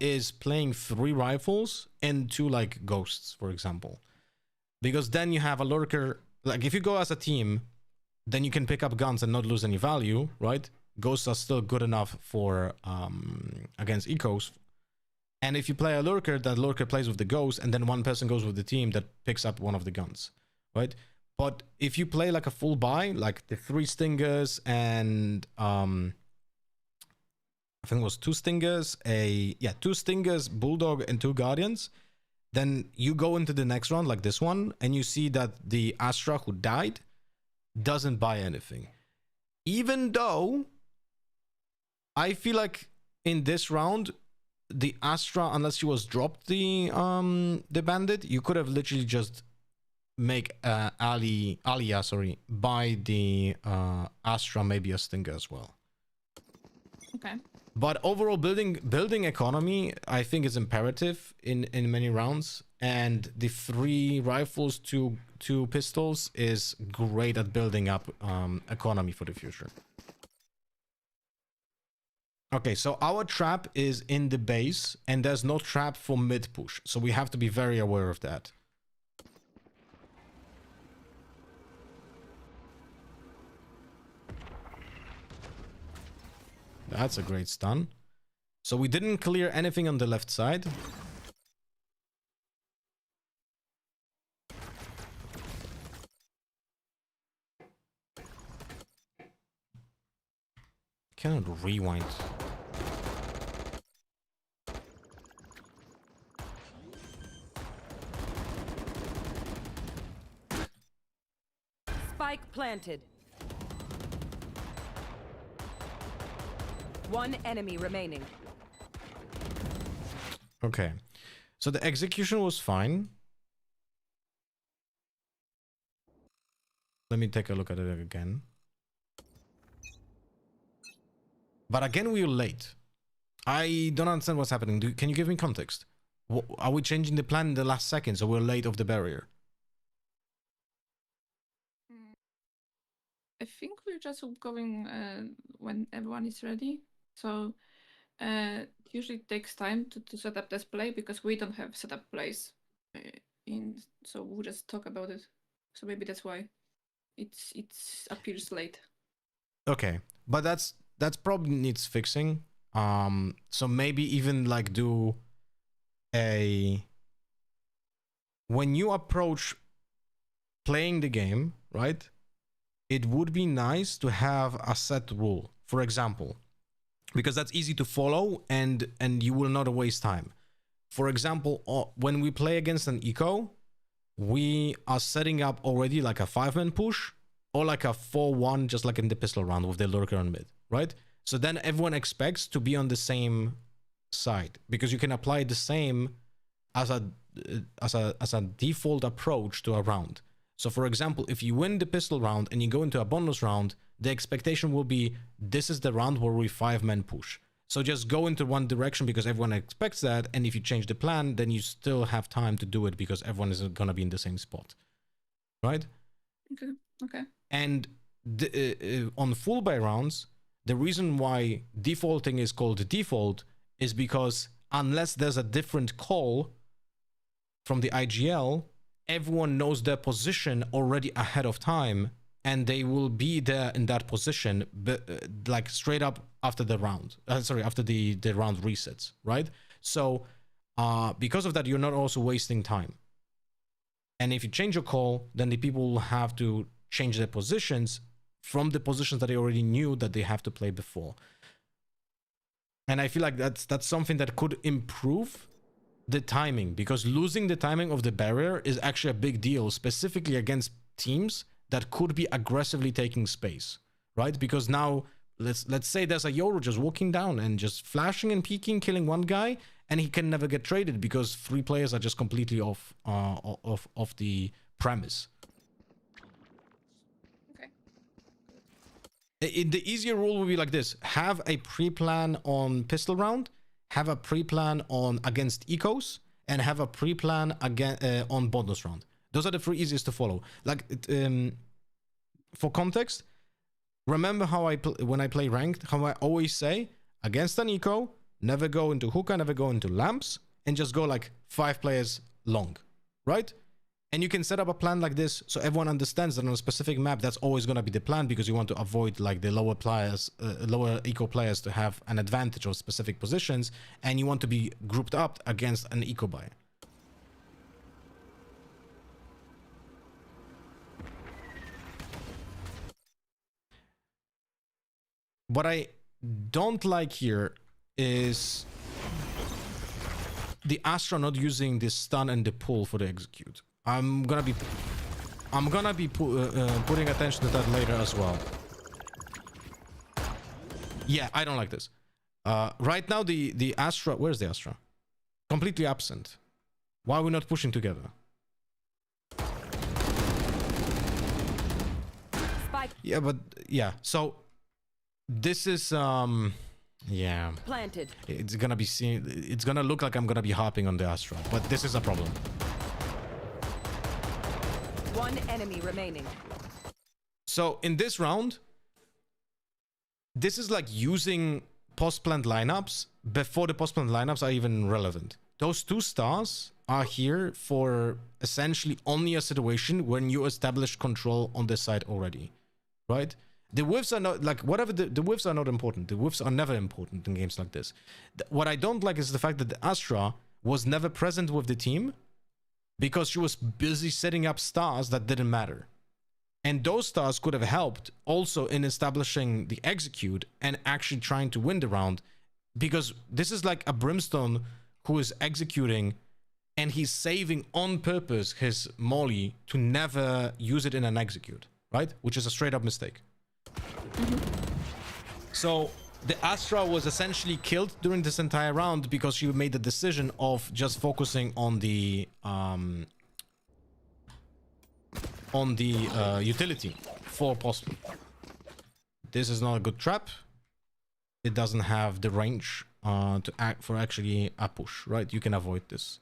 is playing 3 rifles and 2 like ghosts, for example, because then you have a lurker. Like if you go as a team, then you can pick up guns and not lose any value, right? Ghosts are still good enough for against ecos. And if you play a lurker, that lurker plays with the ghost, and then one person goes with the team that picks up one of the guns, right? But if you play like a full buy, like the 3 stingers and I think it was 2 stingers, 2 stingers, bulldog, and 2 guardians, then you go into the next round like this one, and you see that the Astra who died doesn't buy anything. Even though I feel like in this round, the Astra, unless she was dropped the bandit, you could have literally just make Alia buy the Astra, maybe a stinger as well. Okay. But overall building economy, I think, is imperative in many rounds, and the 3 rifles, 2 pistols is great at building up economy for the future. Okay, so our trap is in the base, and there's no trap for mid push, so we have to be very aware of that. That's a great stun. So we didn't clear anything on the left side. Cannot rewind. Spike planted. One enemy remaining. Okay. So the execution was fine. Let me take a look at it again. But again, we were late. I don't understand what's happening. Can you give me context? Are we changing the plan in the last second, so we're late of the barrier? I think we're just going when everyone is ready. So it usually takes time to set up this play because we don't have set up plays. So we'll just talk about it. So maybe that's why it's appears late. Okay, but that's probably needs fixing. So maybe even like do a, when you approach playing the game, right? It would be nice to have a set rule, for example, because that's easy to follow and you will not waste time. For example, when we play against an eco, we are setting up already like a 5-man push or like a 4-1, just like in the pistol round with the lurker on mid, right? So then everyone expects to be on the same side because you can apply the same as a default approach to a round. So for example, if you win the pistol round and you go into a bonus round, the expectation will be this is the round where we 5-man push. So just go into one direction because everyone expects that, and if you change the plan, then you still have time to do it because everyone is gonna be in the same spot, right? Okay. And on full buy rounds, the reason why defaulting is called default is because unless there's a different call from the IGL, everyone knows their position already ahead of time, and they will be there in that position, like straight up after the round. After the round resets, right? So because of that, you're not also wasting time. And if you change your call, then the people will have to change their positions from the positions that they already knew that they have to play before. And I feel like that's something that could improve the timing, because losing the timing of the barrier is actually a big deal, specifically against teams that could be aggressively taking space, right? Because now let's say there's a Yoru just walking down and just flashing and peeking, killing one guy, and he can never get traded because 3 players are just completely off the premise. The easier rule would be like this: have a pre-plan on pistol round, have a pre-plan on against ecos, and have a pre-plan again on bonus round. Those are the 3 easiest to follow. Like for context, remember how when I play ranked, how I always say against an eco, never go into hookah, never go into lamps, and just go like 5 players long, right? And you can set up a plan like this so everyone understands that on a specific map that's always going to be the plan, because you want to avoid like the lower players, lower eco players to have an advantage of specific positions, and you want to be grouped up against an eco buy. What I don't like here is the Astra not using the stun and the pull for the execute. I'm gonna be putting attention to that later as well. Yeah, I don't like this. Right now the Astra, where's the Astra? Completely absent. Why are we not pushing together? Spike. Yeah, but yeah, so this is yeah, Planted. it's gonna be seen, it's gonna look like I'm gonna be harping on the Astra, but this is a problem. One enemy remaining. So in this round, this is like using post-plant lineups before the post-plant lineups are even relevant. Those 2 stars are here for essentially only a situation when you establish control on this side already, right? The whiffs are not, like, whatever, the whiffs are not important. The whiffs are never important in games like this. What I don't like is the fact that the Astra was never present with the team because she was busy setting up stars that didn't matter. And those stars could have helped also in establishing the execute and actually trying to win the round, because this is like a Brimstone who is executing and he's saving on purpose his molly to never use it in an execute, right? Which is a straight up mistake. So the Astra was essentially killed during this entire round because she made the decision of just focusing on the utility for possible. This is not a good trap. It doesn't have the range to act for actually a push, right? You can avoid this.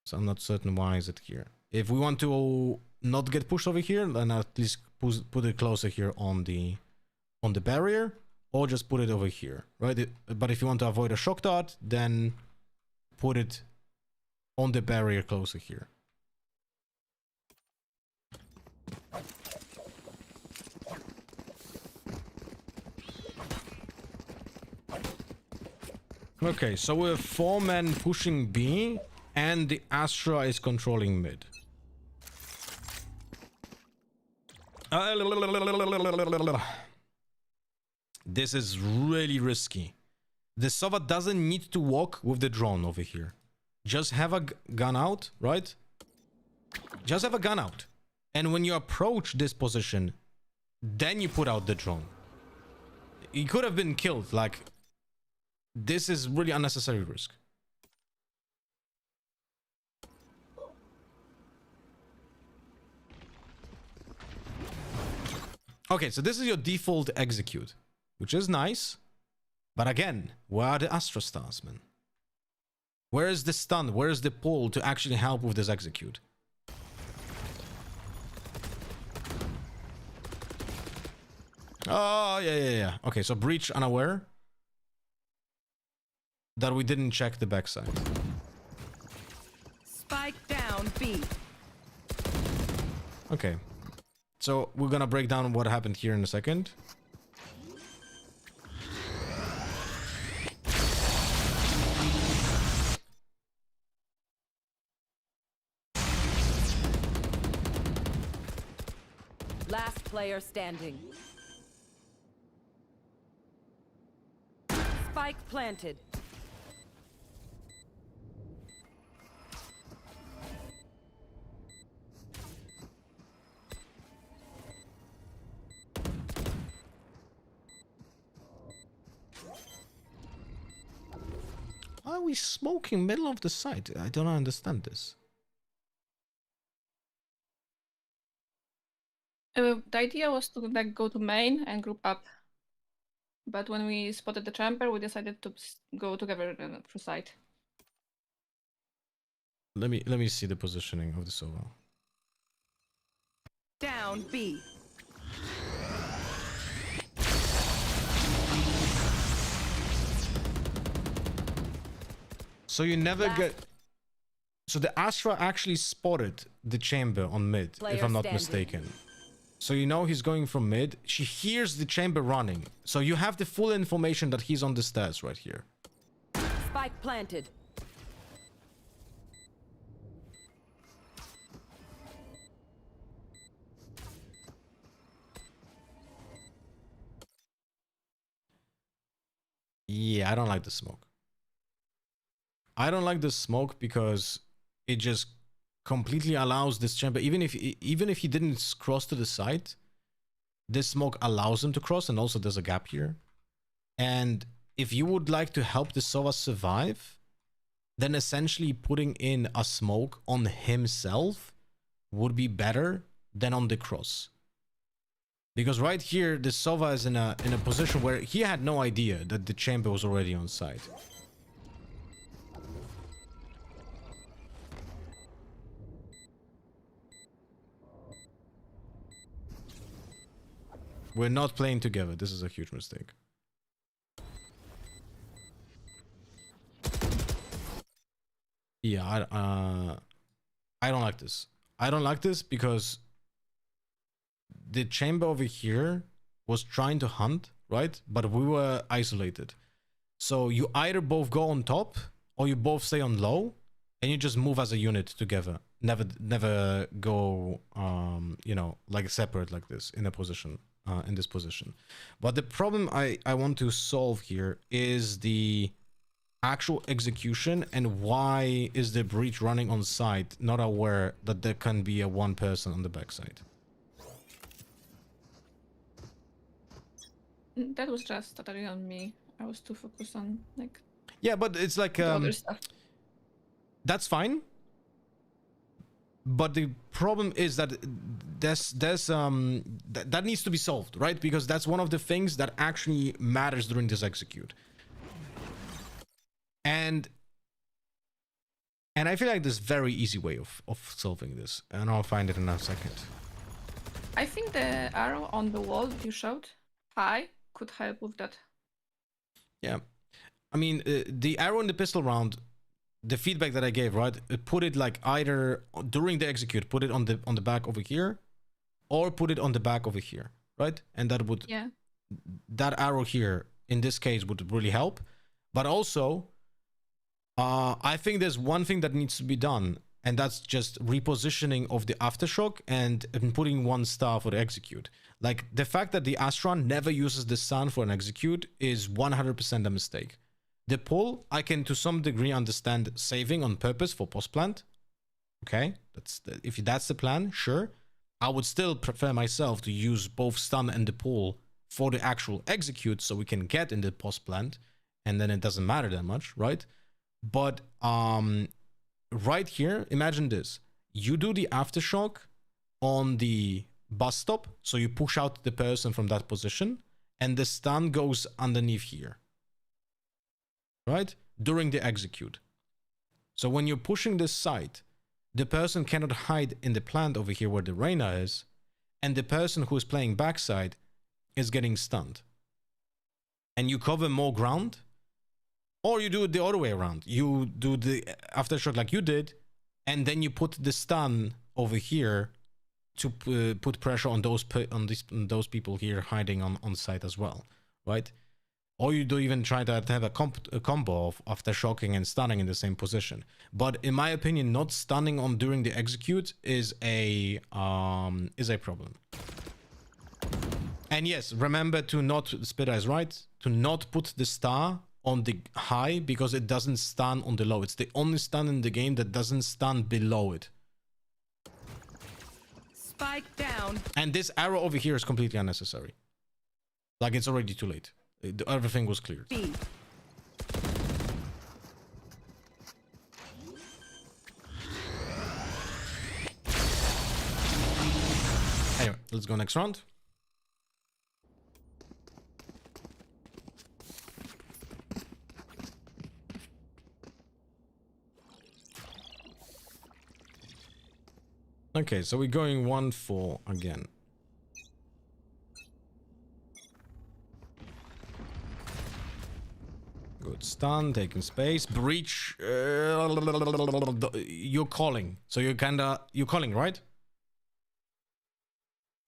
So I'm not certain why is it here. If we want to not get pushed over here, then at least put it closer here on the barrier, or just put it over here, right? But if you want to avoid a shock dart, then put it on the barrier closer here. Okay, so we're 4 men pushing B, and the Astra is controlling mid. This is really risky. The Sova doesn't need to walk with the drone over here. Just have a gun out, right? Just have a gun out. And when you approach this position, then you put out the drone. He could have been killed, like... This is really unnecessary risk. Okay, so this is your default execute, which is nice. But again, where are the Astra stars, man? Where is the stun? Where is the pull to actually help with this execute? Oh, yeah. Okay, so breach unaware. That we didn't check the backside. Spike down B. Okay. So we're gonna break down what happened here in a second. Last player standing. Spike planted. Why are we smoking middle of the site? I don't understand this. The idea was to like go to main and group up, but when we spotted the chamber, we decided to go together through site. Let me see the positioning of the Sova. Down B. So you never get... So the Astra actually spotted the chamber on mid, if I'm not mistaken. So you know he's going from mid. She hears the chamber running. So you have the full information that he's on the stairs right here. Spike planted. Yeah, I don't like the smoke. I don't like the smoke because it just completely allows this chamber, even if he didn't cross to the side, this smoke allows him to cross, and also there's a gap here. And if you would like to help the Sova survive, then essentially putting in a smoke on himself would be better than on the cross. Because right here, the Sova is in a position where he had no idea that the chamber was already on site. We're not playing together. This is a huge mistake. Yeah, I don't like this. I don't like this because the chamber over here was trying to hunt, right? But we were isolated. So you either both go on top or you both stay on low and you just move as a unit together. Never go, you know, like separate like this in a position. In this position. But the problem I want to solve here is the actual execution, and why is the breach running on site not aware that there can be a one person on the backside. That was just totally on me. I was too focused on like Yeah, but it's like the other stuff. that's fine. But the problem is that that needs to be solved, right? Because that's one of the things that actually matters during this execute. And I feel like there's very easy way of solving this, and I'll find it in a second. I think the arrow on the wall you showed high could help with that. Yeah, I mean the arrow in the pistol round, the feedback that I gave, right? Put it like either during the execute, put it on the back over here, or put it on the back over here, right? And that would that arrow here in this case would really help. But also, I think there's one thing that needs to be done, and that's just repositioning of the aftershock and putting one star for the execute. Like the fact that the Astron never uses the sun for an execute is 100% a mistake. The pull, I can to some degree understand saving on purpose for post plant. Okay, if that's the plan, sure. I would still prefer myself to use both stun and the pull for the actual execute, so we can get in the post plant, and then it doesn't matter that much, right? But right here, imagine this: you do the aftershock on the bus stop, so you push out the person from that position, and the stun goes underneath here, right? During the execute. So when you're pushing this side, the person cannot hide in the plant over here where the Reyna is, and the person who is playing backside is getting stunned. And you cover more ground, or you do it the other way around. You do the aftershock like you did, and then you put the stun over here to put pressure on those people here hiding on site as well, right? Or you do even try to have a combo of aftershocking and stunning in the same position. But in my opinion, not stunning on during the execute is a problem. And yes, remember to not, Spitter is right, to not put the star on the high, because it doesn't stun on the low. It's the only stun in the game that doesn't stun below it. Spike down. And this arrow over here is completely unnecessary. Like, it's already too late. Everything was cleared. B. Anyway, let's go next round. Okay, so we're going 1-4 again. Good stun, taking space, breach. You're calling, so you're calling, right?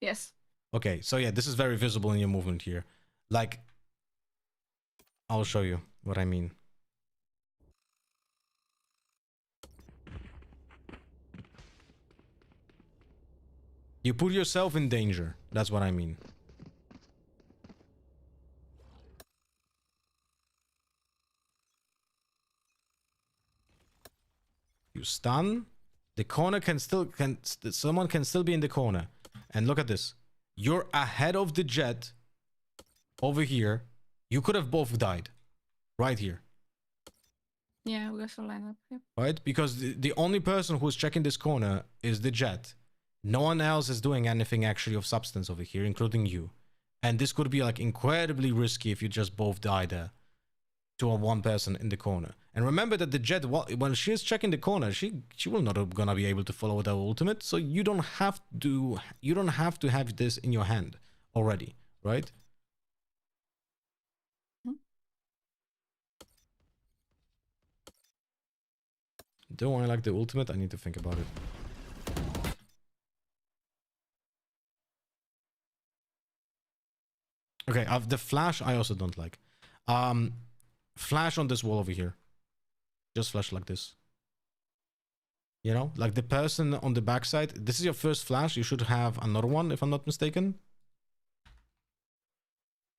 Yes. Okay, so yeah, this is very visible in your movement here. Like, I'll show you what I mean. You put yourself in danger. That's what I mean. You stun. The corner someone can still be in the corner. And look at this. You're ahead of the jet over here. You could have both died. Right here. Yeah, we also line up. Yep. Right? Because the only person who's checking this corner is the jet. No one else is doing anything actually of substance over here, including you. And this could be like incredibly risky if you just both die there to a one person in the corner. And remember that the jet, when she is checking the corner, she will not gonna be able to follow the ultimate. So you don't have to have this in your hand already, right? Do I like the ultimate? I need to think about it. Okay, the flash I also don't like. Flash on this wall over here. Just flash like this. You know, like the person on the backside. This is your first flash. You should have another one, if I'm not mistaken.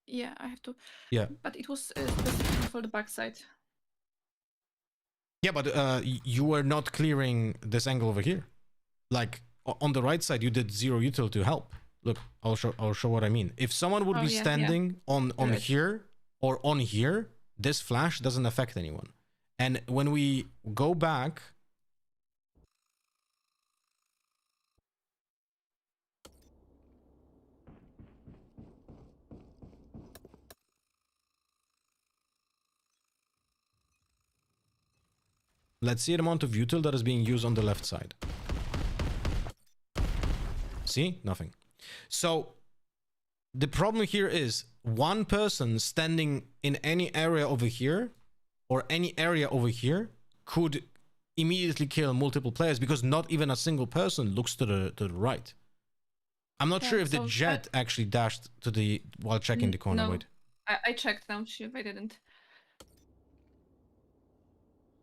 Yeah, I have to. Yeah. But it was specifically for the backside. Yeah, but you were not clearing this angle over here. Like on the right side, you did zero util to help. Look, I'll show what I mean. If someone would Oh, be yeah, yeah. standing on Right. here or on here, this flash doesn't affect anyone. And when we go back, let's see the amount of util that is being used on the left side. See? Nothing. So the problem here is one person standing in any area over here or any area over here could immediately kill multiple players because not even a single person looks to the right. I'm not Yeah, sure if the so jet actually dashed to the while checking the corner. No. Wait. I checked now, see if I didn't.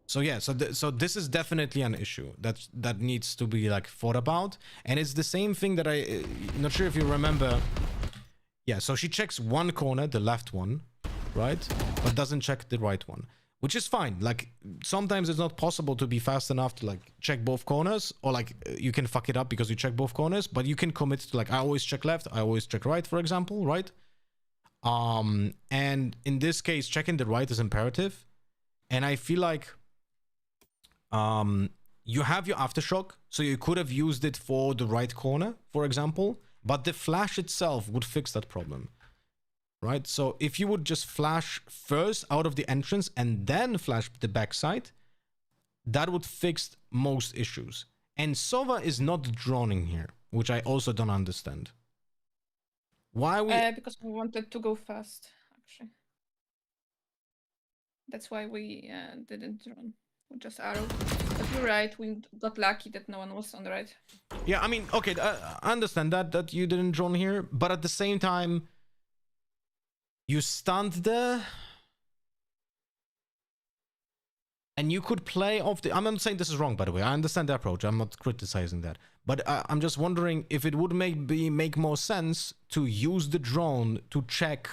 So yeah, so this is definitely an issue that needs to be like thought about, and it's the same thing that not sure if you remember. Yeah, so she checks one corner, the left one, right, but doesn't check the right one, which is fine. Like sometimes it's not possible to be fast enough to like check both corners, or like you can fuck it up because you check both corners, but you can commit to like I always check left, I always check right, for example, right? And in this case, checking the right is imperative, and I feel like you have your aftershock, so you could have used it for the right corner, for example, but the flash itself would fix that problem, right? So if you would just flash first out of the entrance and then flash the backside, that would fix most issues. And Sova is not droning here, which I also don't understand. Why we... Because we wanted to go fast, actually. That's why we didn't run. We just arrowed. But you're right, we got lucky that no one was on the right. Yeah, I mean, okay, I understand that you didn't drone here, but at the same time, you stunned there, and you could play off the... I'm not saying this is wrong, by the way. I understand the approach. I'm not criticizing that. But I'm just wondering if it would make more sense to use the drone to check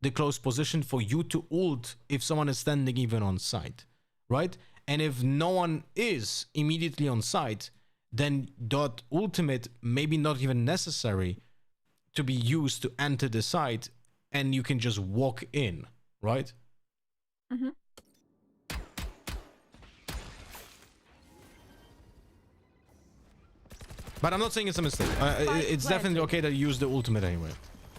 the close position for you to ult if someone is standing even on site, right? And if no one is immediately on site, then dot ultimate maybe not even necessary to be used to enter the site, and you can just walk in, right? Mm-hmm. But I'm not saying it's a mistake. It's definitely okay to use the ultimate anyway.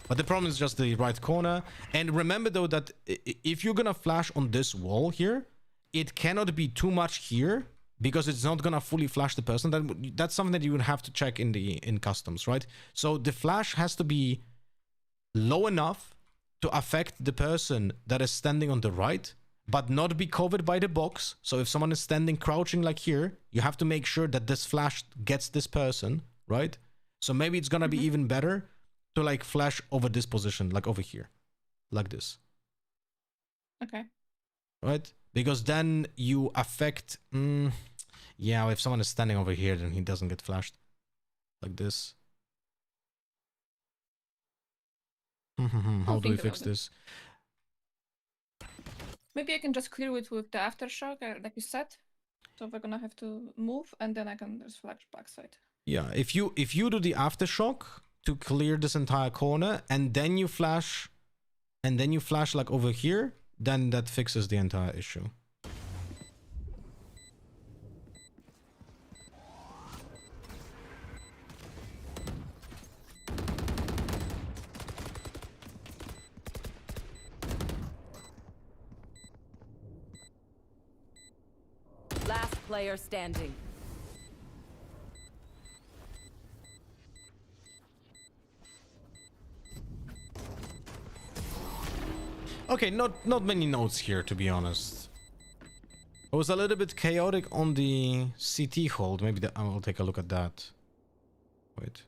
But the problem is just the right corner. And remember though that if you're gonna flash on this wall here, it cannot be too much here because it's not gonna fully flash the person. That's something that you would have to check in customs, right? So the flash has to be low enough to affect the person that is standing on the right, but not be covered by the box. So if someone is standing crouching like here, you have to make sure that this flash gets this person, right? So maybe it's gonna be even better to like flash over this position, like over here, like this. Okay. Right? Because then you affect... yeah, if someone is standing over here, then he doesn't get flashed. Like this. How do we fix this? Maybe I can just clear it with the aftershock, like you said. So we're gonna have to move, and then I can just flash backside. Yeah, if you do the aftershock to clear this entire corner, and then you flash like over here, then that fixes the entire issue. Last player standing. Okay, not many notes here, to be honest. It was a little bit chaotic on the CT hold. Maybe I will take a look at that. Wait.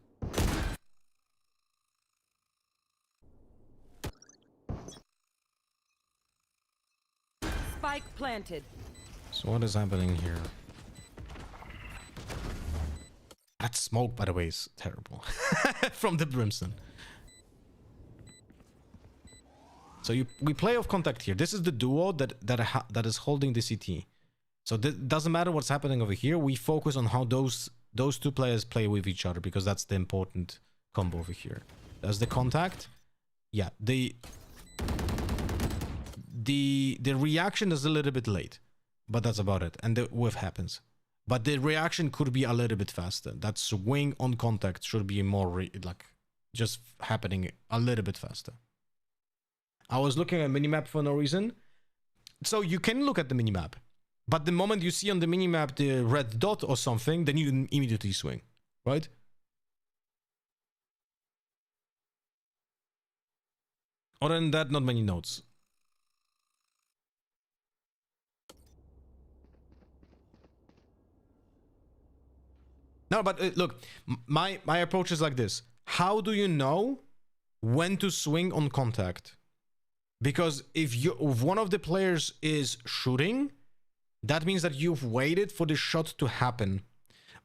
Spike planted. So what is happening here? That smoke, by the way, is terrible. From the Brimstone. So we play off contact here. This is the duo that is holding the CT. So it doesn't matter what's happening over here. We focus on how those two players play with each other, because that's the important combo over here. There's the contact. Yeah, the reaction is a little bit late, but that's about it. And the whiff happens. But the reaction could be a little bit faster. That swing on contact should be more just happening a little bit faster. I was looking at minimap for no reason. So you can look at the minimap, but the moment you see on the minimap the red dot or something, then you immediately swing, right? Other than that, not many notes. No, but look, my approach is like this. How do you know when to swing on contact? Because if one of the players is shooting, that means that you've waited for the shot to happen.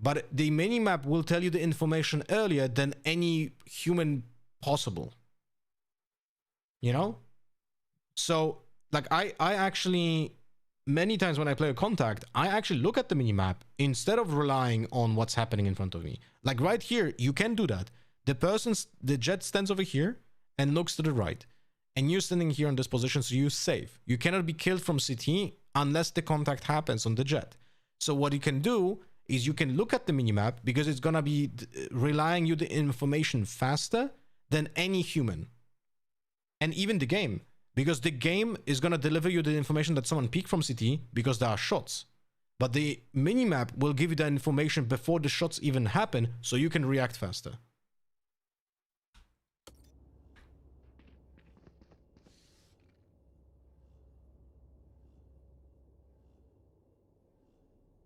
But the minimap will tell you the information earlier than any human possible. You know? So, like, I actually, many times when I play a contact, I actually look at the minimap instead of relying on what's happening in front of me. Like right here, you can do that. The jet stands over here and looks to the right. And you're standing here in this position, so you're safe. You cannot be killed from CT unless the contact happens on the jet. So what you can do is you can look at the minimap because it's gonna be relying you the information faster than any human. And even the game, because the game is gonna deliver you the information that someone peeked from CT because there are shots. But the minimap will give you the information before the shots even happen, so you can react faster.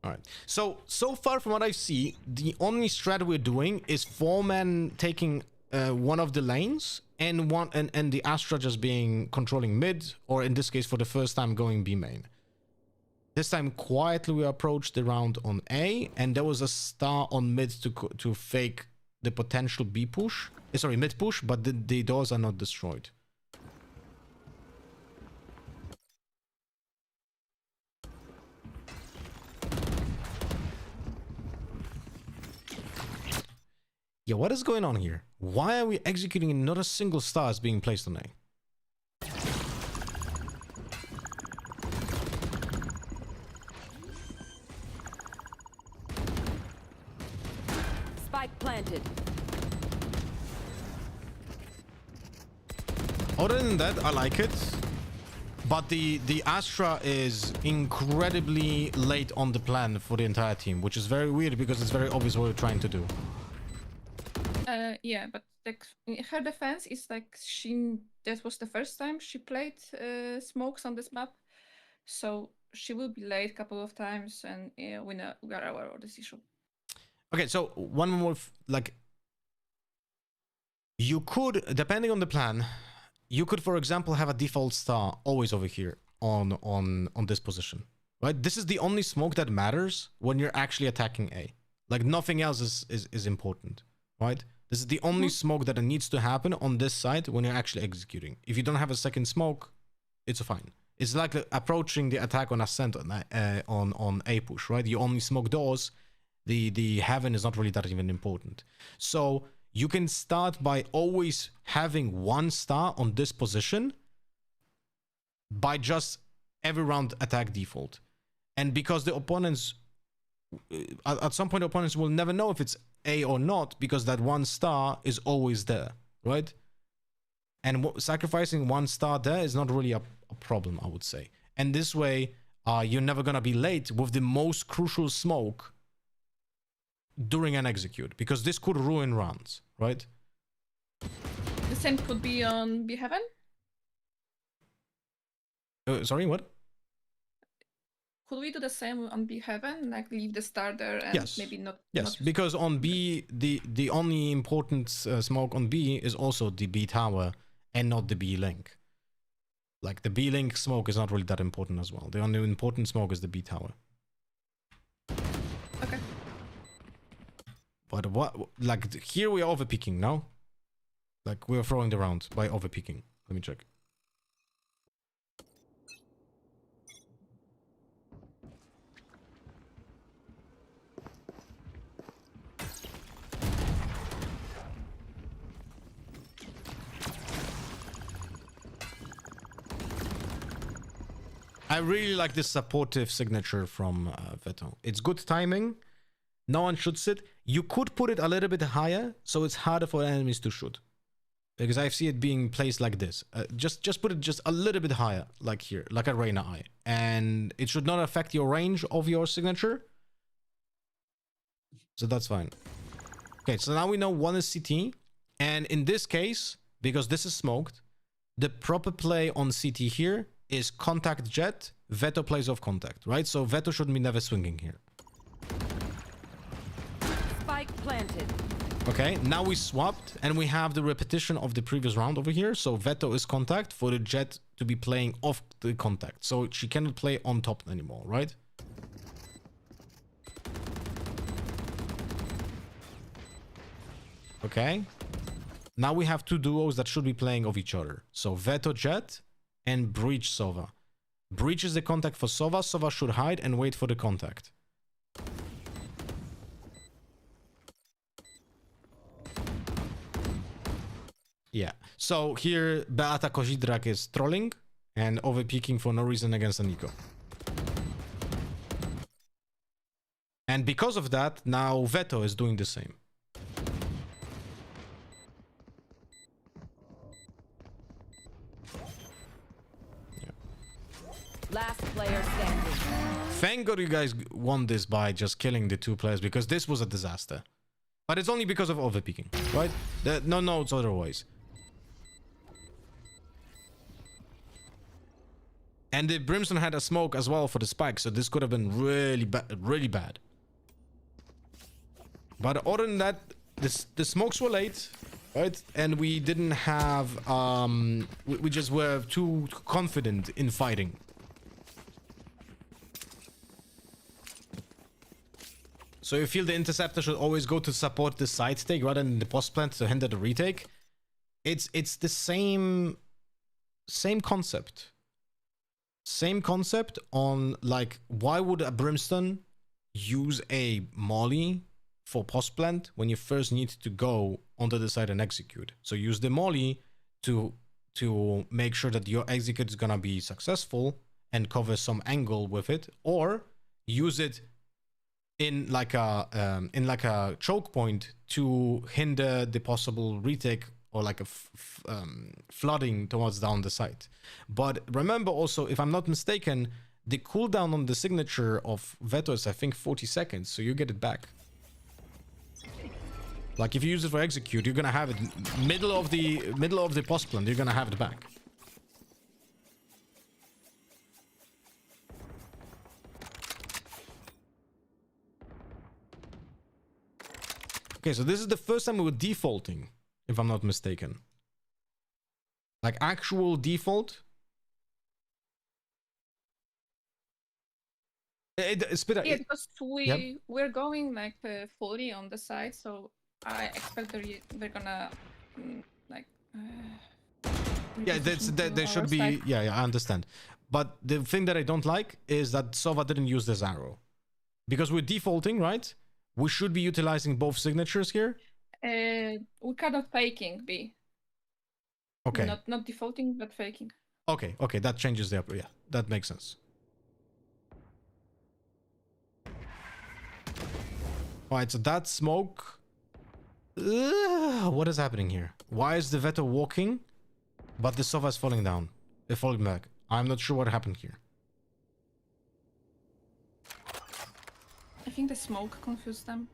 All right. So far from what I see, the only strat we're doing is 4-man taking one of the lanes and the Astra just being controlling mid, or in this case for the first time going B main. This time quietly we approached the round on A, and there was a star on mid to fake the potential B push. Sorry, mid push, but the doors are not destroyed. Yeah, what is going on here? Why are we executing and not a single star is being placed on A? Spike planted. Other than that, I like it. But the Astra is incredibly late on the plan for the entire team, which is very weird because it's very obvious what we're trying to do. Yeah, but like in her defense is like that was the first time she played smokes on this map, so she will be late a couple of times, and we are aware of this issue. Okay, so one more, you could, depending on the plan, you could, for example, have a default star always over here on this position, right? This is the only smoke that matters when you're actually attacking A. Like nothing else is important, right? This is the only smoke that needs to happen on this side when you're actually executing. If you don't have a second smoke, it's fine. It's like approaching the attack on ascent on A push, right? You only smoke doors. The heaven is not really that even important. So you can start by always having one star on this position by just every round attack default. And because the opponents, at some point, opponents will never know if it's A or not, because that one star is always there, right? And sacrificing one star there is not really a problem, I would say. And this way, you're never gonna be late with the most crucial smoke during an execute, because this could ruin rounds, right? The same could be on B Heaven? Sorry, what? Could we do the same on B Heaven, like leave the starter and maybe not? Yes, because on B, the only important smoke on B is also the B tower and not the B link. Like the B link smoke is not really that important as well. The only important smoke is the B tower. Okay. But what, like here we are overpicking now? Like we're throwing the round by overpicking. Let me check. I really like this supportive signature from Veto. It's good timing. No one shoots it. You could put it a little bit higher, so it's harder for enemies to shoot. Because I see it being placed like this. Just put it just a little bit higher, like here, like a Reyna eye. And it should not affect your range of your signature. So that's fine. Okay, so now we know one is CT. And in this case, because this is smoked, the proper play on CT here is contact jet, Veto plays off contact, right? So Veto should be never swinging here. Spike planted. Okay, now we swapped and we have the repetition of the previous round over here. So Veto is contact for the jet to be playing off the contact. So she cannot play on top anymore, right? Okay. Now we have two duos that should be playing off each other. So Veto jet and Breach Sova. Breach is the contact for Sova. Sova should hide and wait for the contact. Yeah. So here Beata Kozidrak is trolling and overpeaking for no reason against Aniko. And because of that, now Veto is doing the same. Last player standing. Thank God you guys won this by just killing the two players, because this was a disaster. But it's only because of overpeaking, right? No notes otherwise. And the Brimstone had a smoke as well for the spike, so this could have been really bad. But other than that, the smokes were late, right? And we didn't have we just were too confident in fighting. So you feel the interceptor should always go to support the side take rather than the post plant to hinder the retake. It's the same concept. Same concept on, like, why would a Brimstone use a molly for post plant when you first need to go onto the side and execute? So use the molly to make sure that your execute is gonna be successful and cover some angle with it, or use it in like a choke point to hinder the possible retake, or like a flooding towards down the side. But remember also, if I'm not mistaken, the cooldown on the signature of Veto is, I think, 40 seconds, so you get it back. Like if you use it for execute, you're gonna have it middle of the post plant, you're gonna have it back. Okay, so this is the first time we were defaulting, if I'm not mistaken. Like actual default. Yeah, because we're going like fully on the side, so I expect they're gonna like. Yeah, there should be. Side. Yeah, I understand. But the thing that I don't like is that Sova didn't use this arrow, because we're defaulting, right? We should be utilizing both signatures here. We kind of faking B. Okay. Not defaulting, but faking. Okay, that changes the upper. Yeah, that makes sense. All right, so that smoke. What is happening here? Why is the Veto walking, but the Sova is falling down? They're falling back. I'm not sure what happened here. I think the smoke confused them.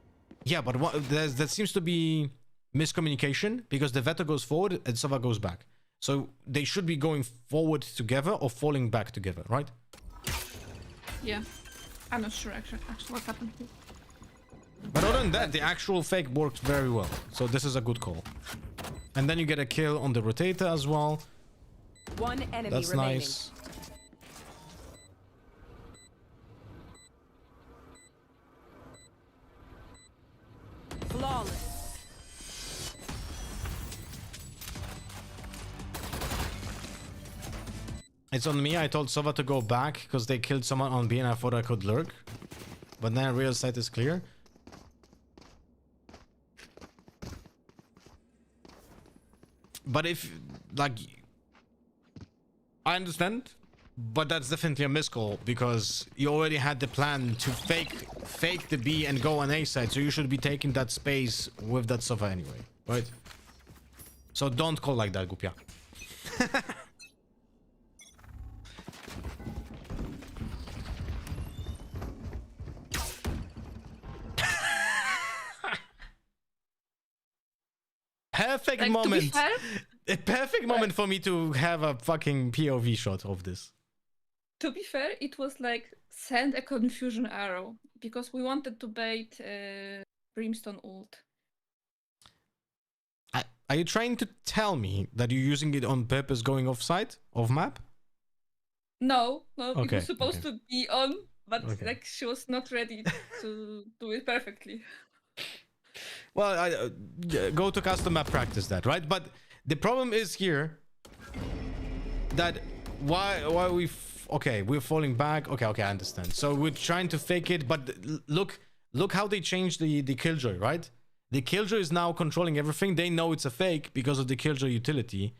Yeah, but there seems to be miscommunication, because the Veto goes forward and Sova goes back. So they should be going forward together or falling back together, right? Yeah, I'm not sure actually what happened here. But other than that, the actual fake worked very well. So this is a good call. And then you get a kill on the rotator as well. One enemy That's remaining. nice. Flawless. It's on me. I told Sova to go back because they killed someone on B and I thought I could lurk. But then real sight is clear. But if, like, I understand, But that's definitely a miscall because you already had the plan to fake the B and go on A side, so you should be taking that space with that Sova anyway, right? So don't call like that, Gupia. Perfect Like, to be moment. fair, A perfect moment for me to have a fucking POV shot of this. to be fair, it was like send a confusion arrow because we wanted to bait Brimstone ult. Are you trying to tell me that you're using it on purpose going off-site, off-map? No, it Okay, was supposed to be on, but Okay. like she was not ready to do it perfectly. Well, go to custom map practice that, right? But the problem is here that why we okay, we're falling back. Okay, I understand. So we're trying to fake it, but look how they changed the killjoy, right? The killjoy is now controlling everything. They know it's a fake because of the killjoy utility,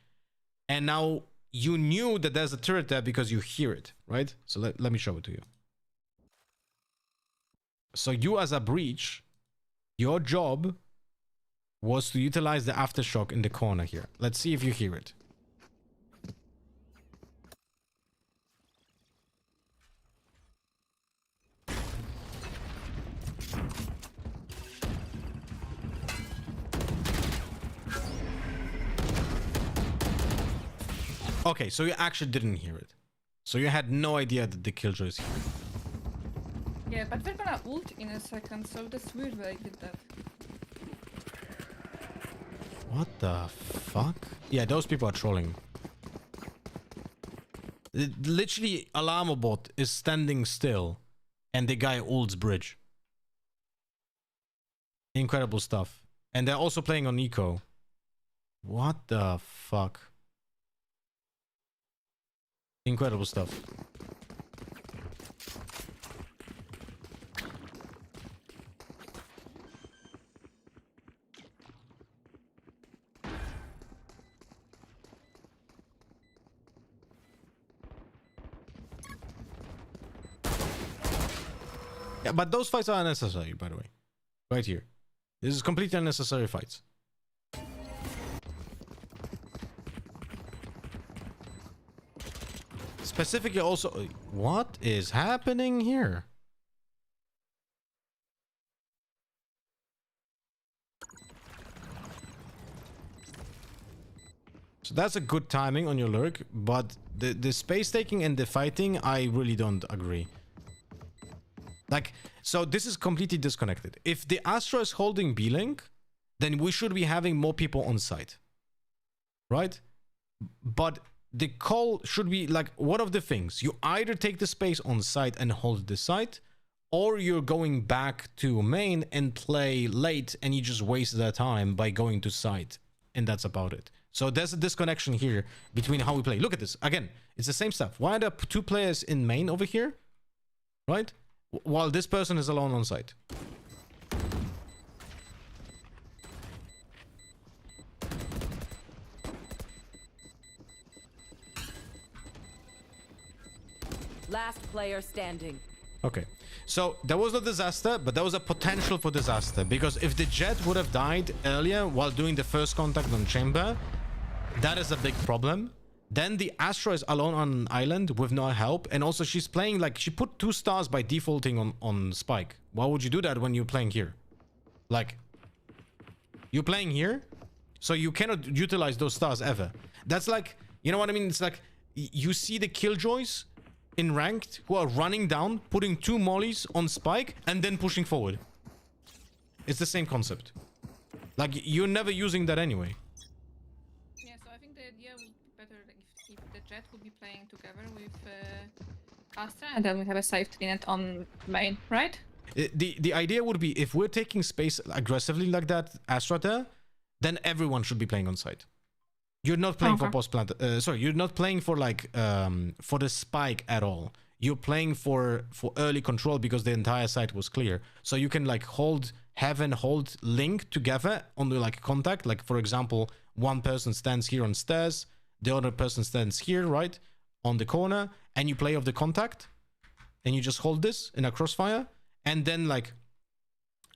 and now you knew that there's a turret there because you hear it, right? So let me show it to you. So you as a breach, your job was to utilize the aftershock in the corner here. Let's see if you hear it. Okay, so you actually didn't hear it. So you had no idea that the killjoy is here. Yeah, but we're gonna ult in a second, so that's weird that I did that. What the fuck? Yeah, those people are trolling. Literally, Alarmobot is standing still and the guy ults bridge. Incredible stuff. And they're also playing on eco. What the fuck? Incredible stuff. Yeah, but those fights are unnecessary, by the way. Right here. This is completely unnecessary fights. Specifically also... What is happening here? So that's a good timing on your lurk, but the space taking and the fighting, I really don't agree. Like, so this is completely disconnected. If the Astra is holding B-Link, then we should be having more people on site. Right? But the call should be like one of the things. You either take the space on site and hold the site, or you're going back to main and play late and you just waste that time by going to site. And that's about it. So there's a disconnection here between how we play. Look at this. Again, it's the same stuff. Why are there two players in main over here? Right? While this person is alone on site. Last player standing. Okay, so there was no disaster, but there was a potential for disaster, because if the Jet would have died earlier while doing the first contact on chamber, that is a big problem. Then the Astra is alone on an island with no help, and also she's playing like she put 2 stars by defaulting on Spike. Why would you do that when you're playing here? Like, you're playing here, so you cannot utilize those stars ever. That's like, you know what I mean? It's like you see the Killjoys in ranked who are running down, putting 2 mollies on Spike, and then pushing forward. It's the same concept. Like, you're never using that anyway. Yeah, so I think the idea would be better if the Jet would be playing together with Astra, and then we have a safety net on main, right? The idea would be, if we're taking space aggressively like that, Astra there, then everyone should be playing on site. You're not playing for post plant. Sorry, you're not playing for like for the spike at all. You're playing for early control because the entire site was clear. So you can like hold link together on the like contact. Like for example, one person stands here on stairs, the other person stands here, right, on the corner, and you play off the contact, and you just hold this in a crossfire, and then like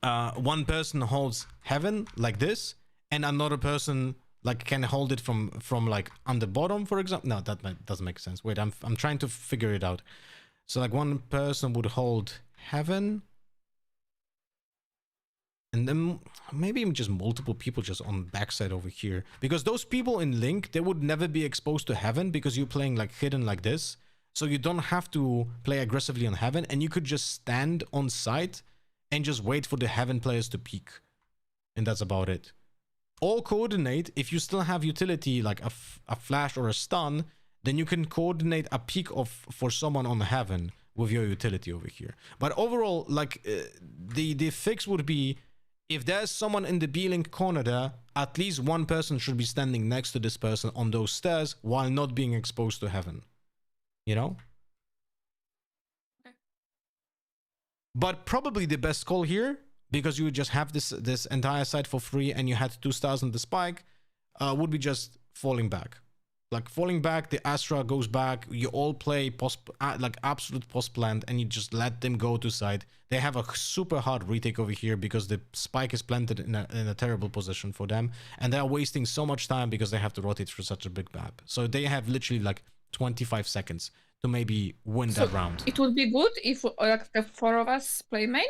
one person holds heaven like this, and another person like can hold it from like on the bottom, for example. No, doesn't make sense. Wait, I'm trying to figure it out. So like one person would hold heaven, and then maybe just multiple people just on backside over here, because those people in Link, they would never be exposed to heaven because you're playing like hidden like this, so you don't have to play aggressively on heaven, and you could just stand on site and just wait for the heaven players to peek, and that's about it. Or coordinate, if you still have utility like a flash or a stun, then you can coordinate a peek for someone on heaven with your utility over here. But overall, like the fix would be, if there's someone in the B-Link corner there, at least one person should be standing next to this person on those stairs while not being exposed to heaven. You know? Okay. But probably the best call here, because you just have this entire site for free and you had 2 stars on the spike, would be just falling back. Like falling back, the Astra goes back, you all play like absolute post plant, and you just let them go to side. They have a super hard retake over here because the spike is planted in a terrible position for them, and they are wasting so much time because they have to rotate through such a big map. So they have literally like 25 seconds to maybe win that round. It would be good if like the 4 of us play main.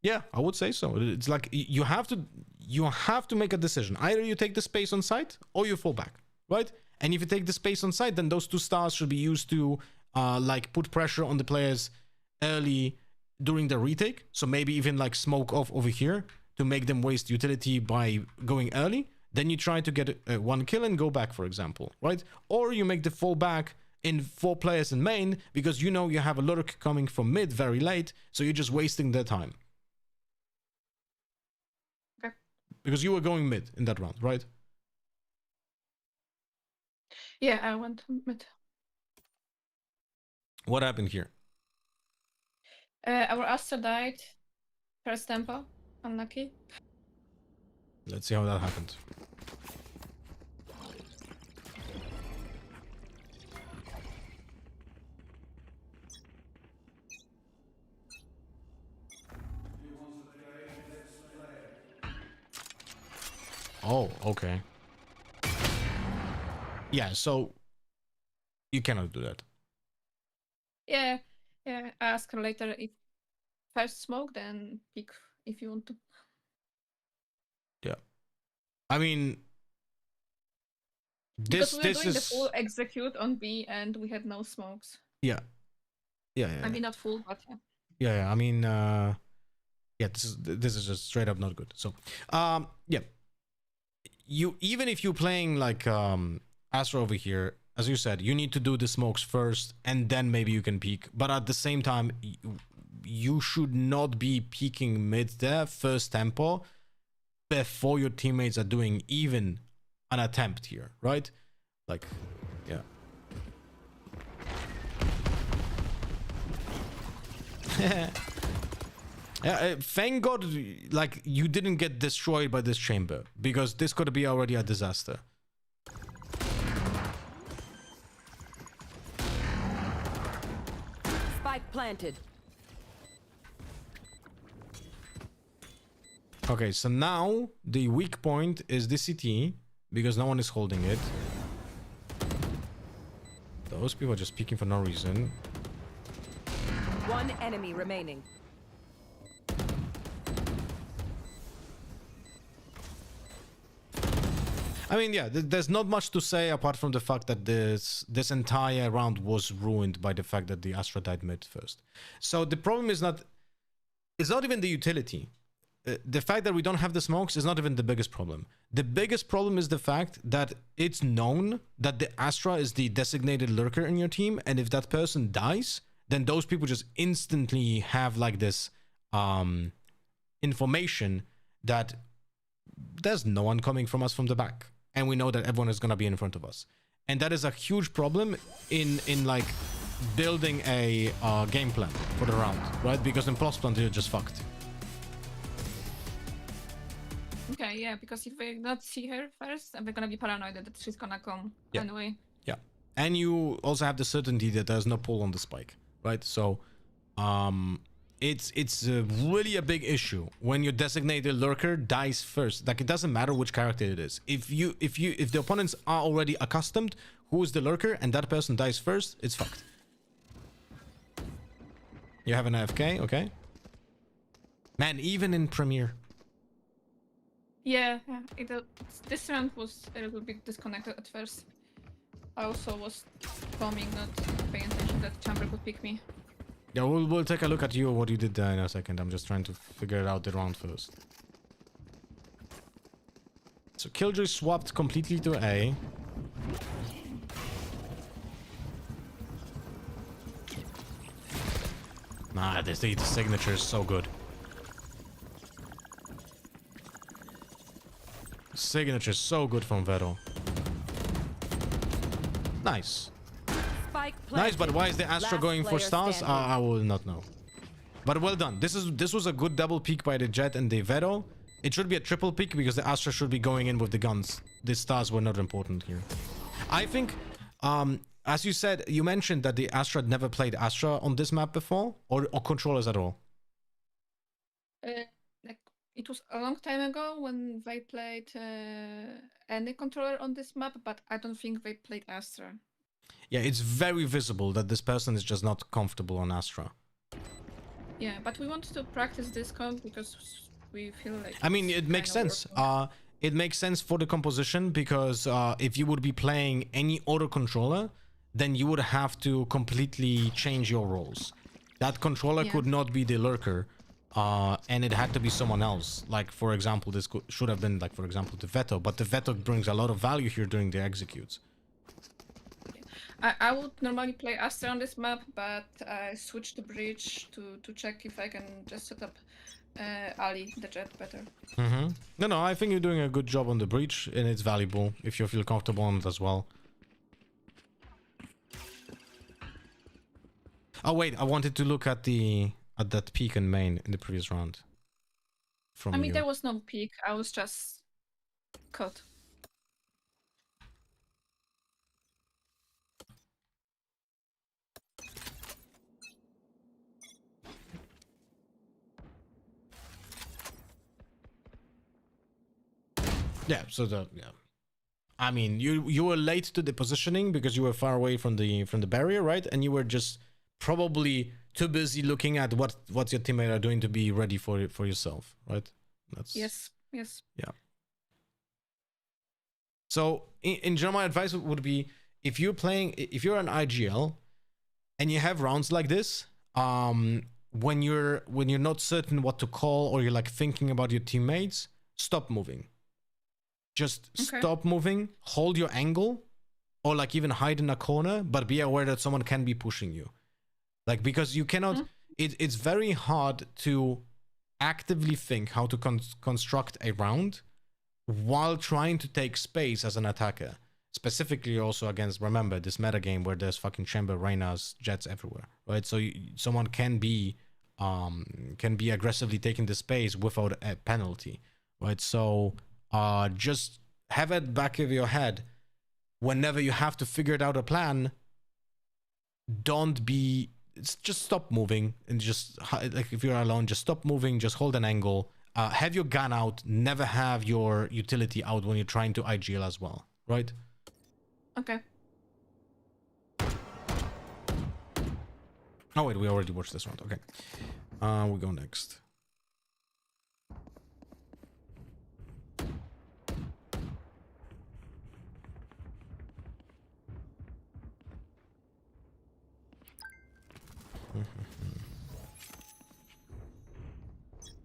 Yeah, I would say so. It's like you have to make a decision. Either you take the space on site or you fall back, right? And if you take the space on site, then those 2 stars should be used to like put pressure on the players early during the retake. So maybe even like smoke off over here to make them waste utility by going early. Then you try to get 1 kill and go back, for example, right? Or you make the fall back in 4 players in main because you know you have a lurk coming from mid very late. So you're just wasting their time. Okay. Because you were going mid in that round, right? Yeah, I went mid. What happened here? Our Astra died. First tempo. Unlucky. Let's see how that happened. Oh, okay. Yeah, so you cannot do that. Yeah, yeah. Ask her later if first smoke, then pick if you want to. Yeah, I mean, Because we were doing is the full execute on B, and we had no smokes. yeah. I mean, not full, but yeah. Yeah. I mean, yeah. This is just straight up not good. So, yeah. You even if you're playing like Astra over here, as you said, you need to do the smokes first, and then maybe you can peek. But at the same time, you should not be peeking mid there first tempo before your teammates are doing even an attempt here, right? Like, yeah. Yeah, thank God, like, you didn't get destroyed by this chamber, because this could be already a disaster. Spike planted. Okay, so now the weak point is the CT, because no one is holding it. Those people are just peeking for no reason. One enemy remaining. I mean, yeah, there's not much to say apart from the fact that this entire round was ruined by the fact that the Astra died mid first. So the problem is not... It's not even the utility. The fact that we don't have the smokes is not even the biggest problem. The biggest problem is the fact that it's known that the Astra is the designated lurker in your team, and if that person dies, then those people just instantly have like this information that there's no one coming from us from the back, and we know that everyone is gonna be in front of us, and that is a huge problem in like building a game plan for the round, right? Because in post plan you're just fucked. Okay, yeah, because if we not see her first, we're gonna be paranoid that she's gonna come Yeah. anyway. Yeah. And you also have the certainty that there's no pull on the spike, right? So it's really a big issue when your designated lurker dies first. Like, it doesn't matter which character it is. If the opponents are already accustomed who is the lurker and that person dies first, it's fucked. You have an AFK, okay? Man, even in Premiere. Yeah, this round was a little bit disconnected at first. I also was bombing, not paying attention that Chamber could pick me. Yeah, we'll take a look at you, what you did there in a second. I'm just trying to figure out the round first. So Killjoy swapped completely to A. Nah, the signature is so good. Signature is so good from Vero. Nice. Nice, but why is the Astra going for stars? I will not know. But well done. This was a good double peek by the Jet and the Vero. It should be a triple peek because the Astra should be going in with the guns. The stars were not important here. I think, as you said, you mentioned that the Astra never played Astra on this map before, or controllers at all. Like, it was a long time ago when they played any controller on this map, but I don't think they played Astra. Yeah, it's very visible that this person is just not comfortable on Astra. Yeah, but we want to practice this comp because we feel like... I mean, it makes sense. It makes sense for the composition because if you would be playing any auto controller, then you would have to completely change your roles. That controller could not be the lurker, and it had to be someone else. Like, for example, this should have been, like, for example, the Veto, but the Veto brings a lot of value here during the executes. I would normally play Astra on this map, but I switched to Bridge to check if I can just set up Ali, the Jet, better. No, I think you're doing a good job on the Breach, and it's valuable if you feel comfortable on it as well. Oh wait, I wanted to look at that peak and main in the previous round. I mean, there was no peak. I was just caught. Yeah, so I mean, you were late to the positioning because you were far away from the barrier, right? And you were just probably too busy looking at what your teammates are doing to be ready for yourself, right? That's yes. Yeah. So in general, my advice would be if you're an IGL and you have rounds like this, when you're not certain what to call or you're like thinking about your teammates, stop moving. Just stop moving, hold your angle, or like even hide in a corner, but be aware that someone can be pushing you. Like, because you cannot, it's very hard to actively think how to construct a round while trying to take space as an attacker. Specifically also against, remember, this metagame where there's fucking Chamber, Reynas, Jets everywhere, right? So someone can be aggressively taking the space without a penalty, right? So just have it back of your head whenever you have to figure out a plan. Just stop moving and just, like, if you're alone, just stop moving, just hold an angle, have your gun out, never have your utility out when you're trying to IGL as well, right? Okay. Oh wait, we already watched this round. Okay, we go next.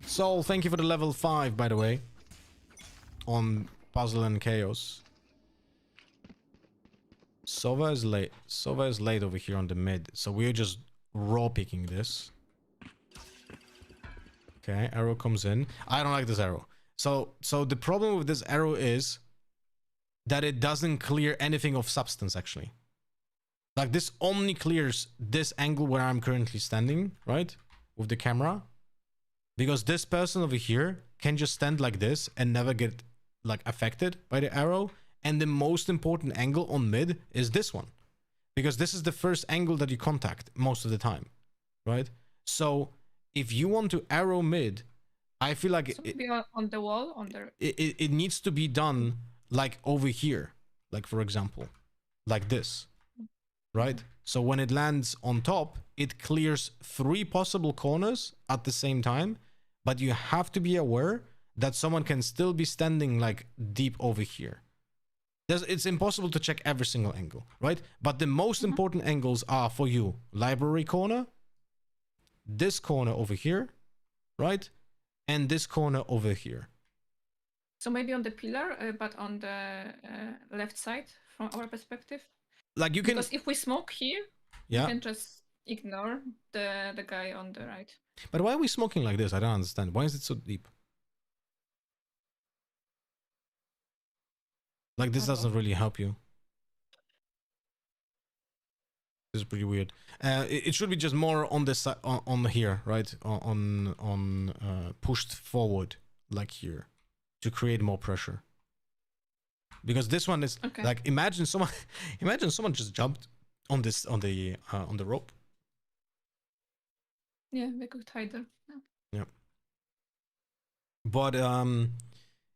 Soul, thank you for the level 5, by the way, on Puzzle and Chaos. Sova is late over here on the mid, so we're just raw picking this. Okay, arrow comes in. I don't like this arrow. So the problem with this arrow is that it doesn't clear anything of substance, actually. Like, this only clears this angle where I'm currently standing, right? With the camera. Because this person over here can just stand like this and never get, like, affected by the arrow. And the most important angle on mid is this one. because this is the first angle that you contact most of the time, right? So if you want to arrow mid, I feel like So maybe on the wall, on the... it needs to be done like over here, like for example, like this, right? So when it lands on top, it clears 3 possible corners at the same time, but you have to be aware that someone can still be standing like deep over here. It's impossible to check every single angle, right? But the most important angles are for you: library corner, this corner over here, right? And this corner over here. So maybe on the pillar, but on the left side from our perspective. Like you can, because if we smoke here, yeah, you can just ignore the guy on the right. But why are we smoking like this? I don't understand. Why is it so deep? Like this doesn't really help you. This is pretty weird. It should be just more on this side, on here, right? On pushed forward, like here, to create more pressure. Because this one is like, imagine someone just jumped on this on the rope. Yeah, we could hide there. Yeah. But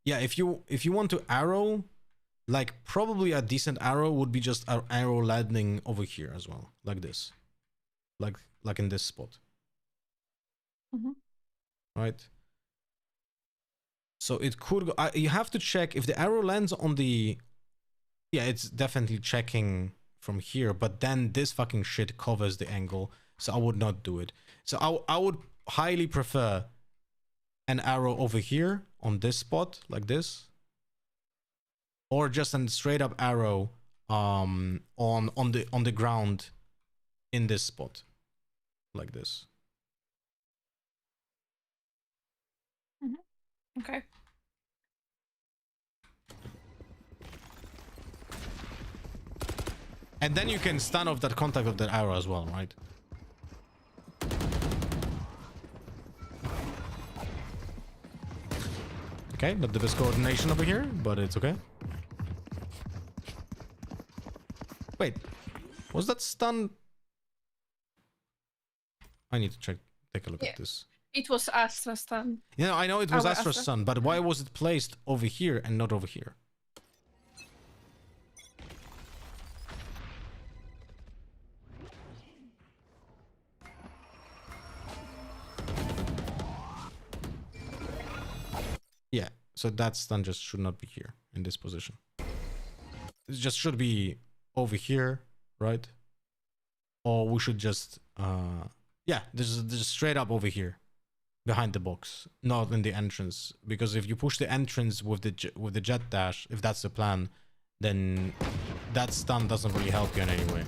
yeah, if you want to arrow, like probably a decent arrow would be just an arrow landing over here as well, like this, like in this spot. Right. So it could go, you have to check if the arrow lands on the, yeah, it's definitely checking from here, but then this fucking shit covers the angle, so I would not do it. So I would highly prefer an arrow over here on this spot, like this, or just a straight up arrow on the ground in this spot, like this. Okay. And then you can stand off that contact of that arrow as well, right? Okay, not the best coordination over here, but it's okay. Wait, was that stun? I need to take a look at this. It was Astra's stun. Yeah, I know it was Astra's stun, but why was it placed over here and not over here? Yeah, so that stun just should not be here in this position. It just should be over here, right? Or we should just yeah, this is straight up over here behind the box, not in the entrance, because if you push the entrance with the jet dash, if that's the plan, then that stun doesn't really help you in any way.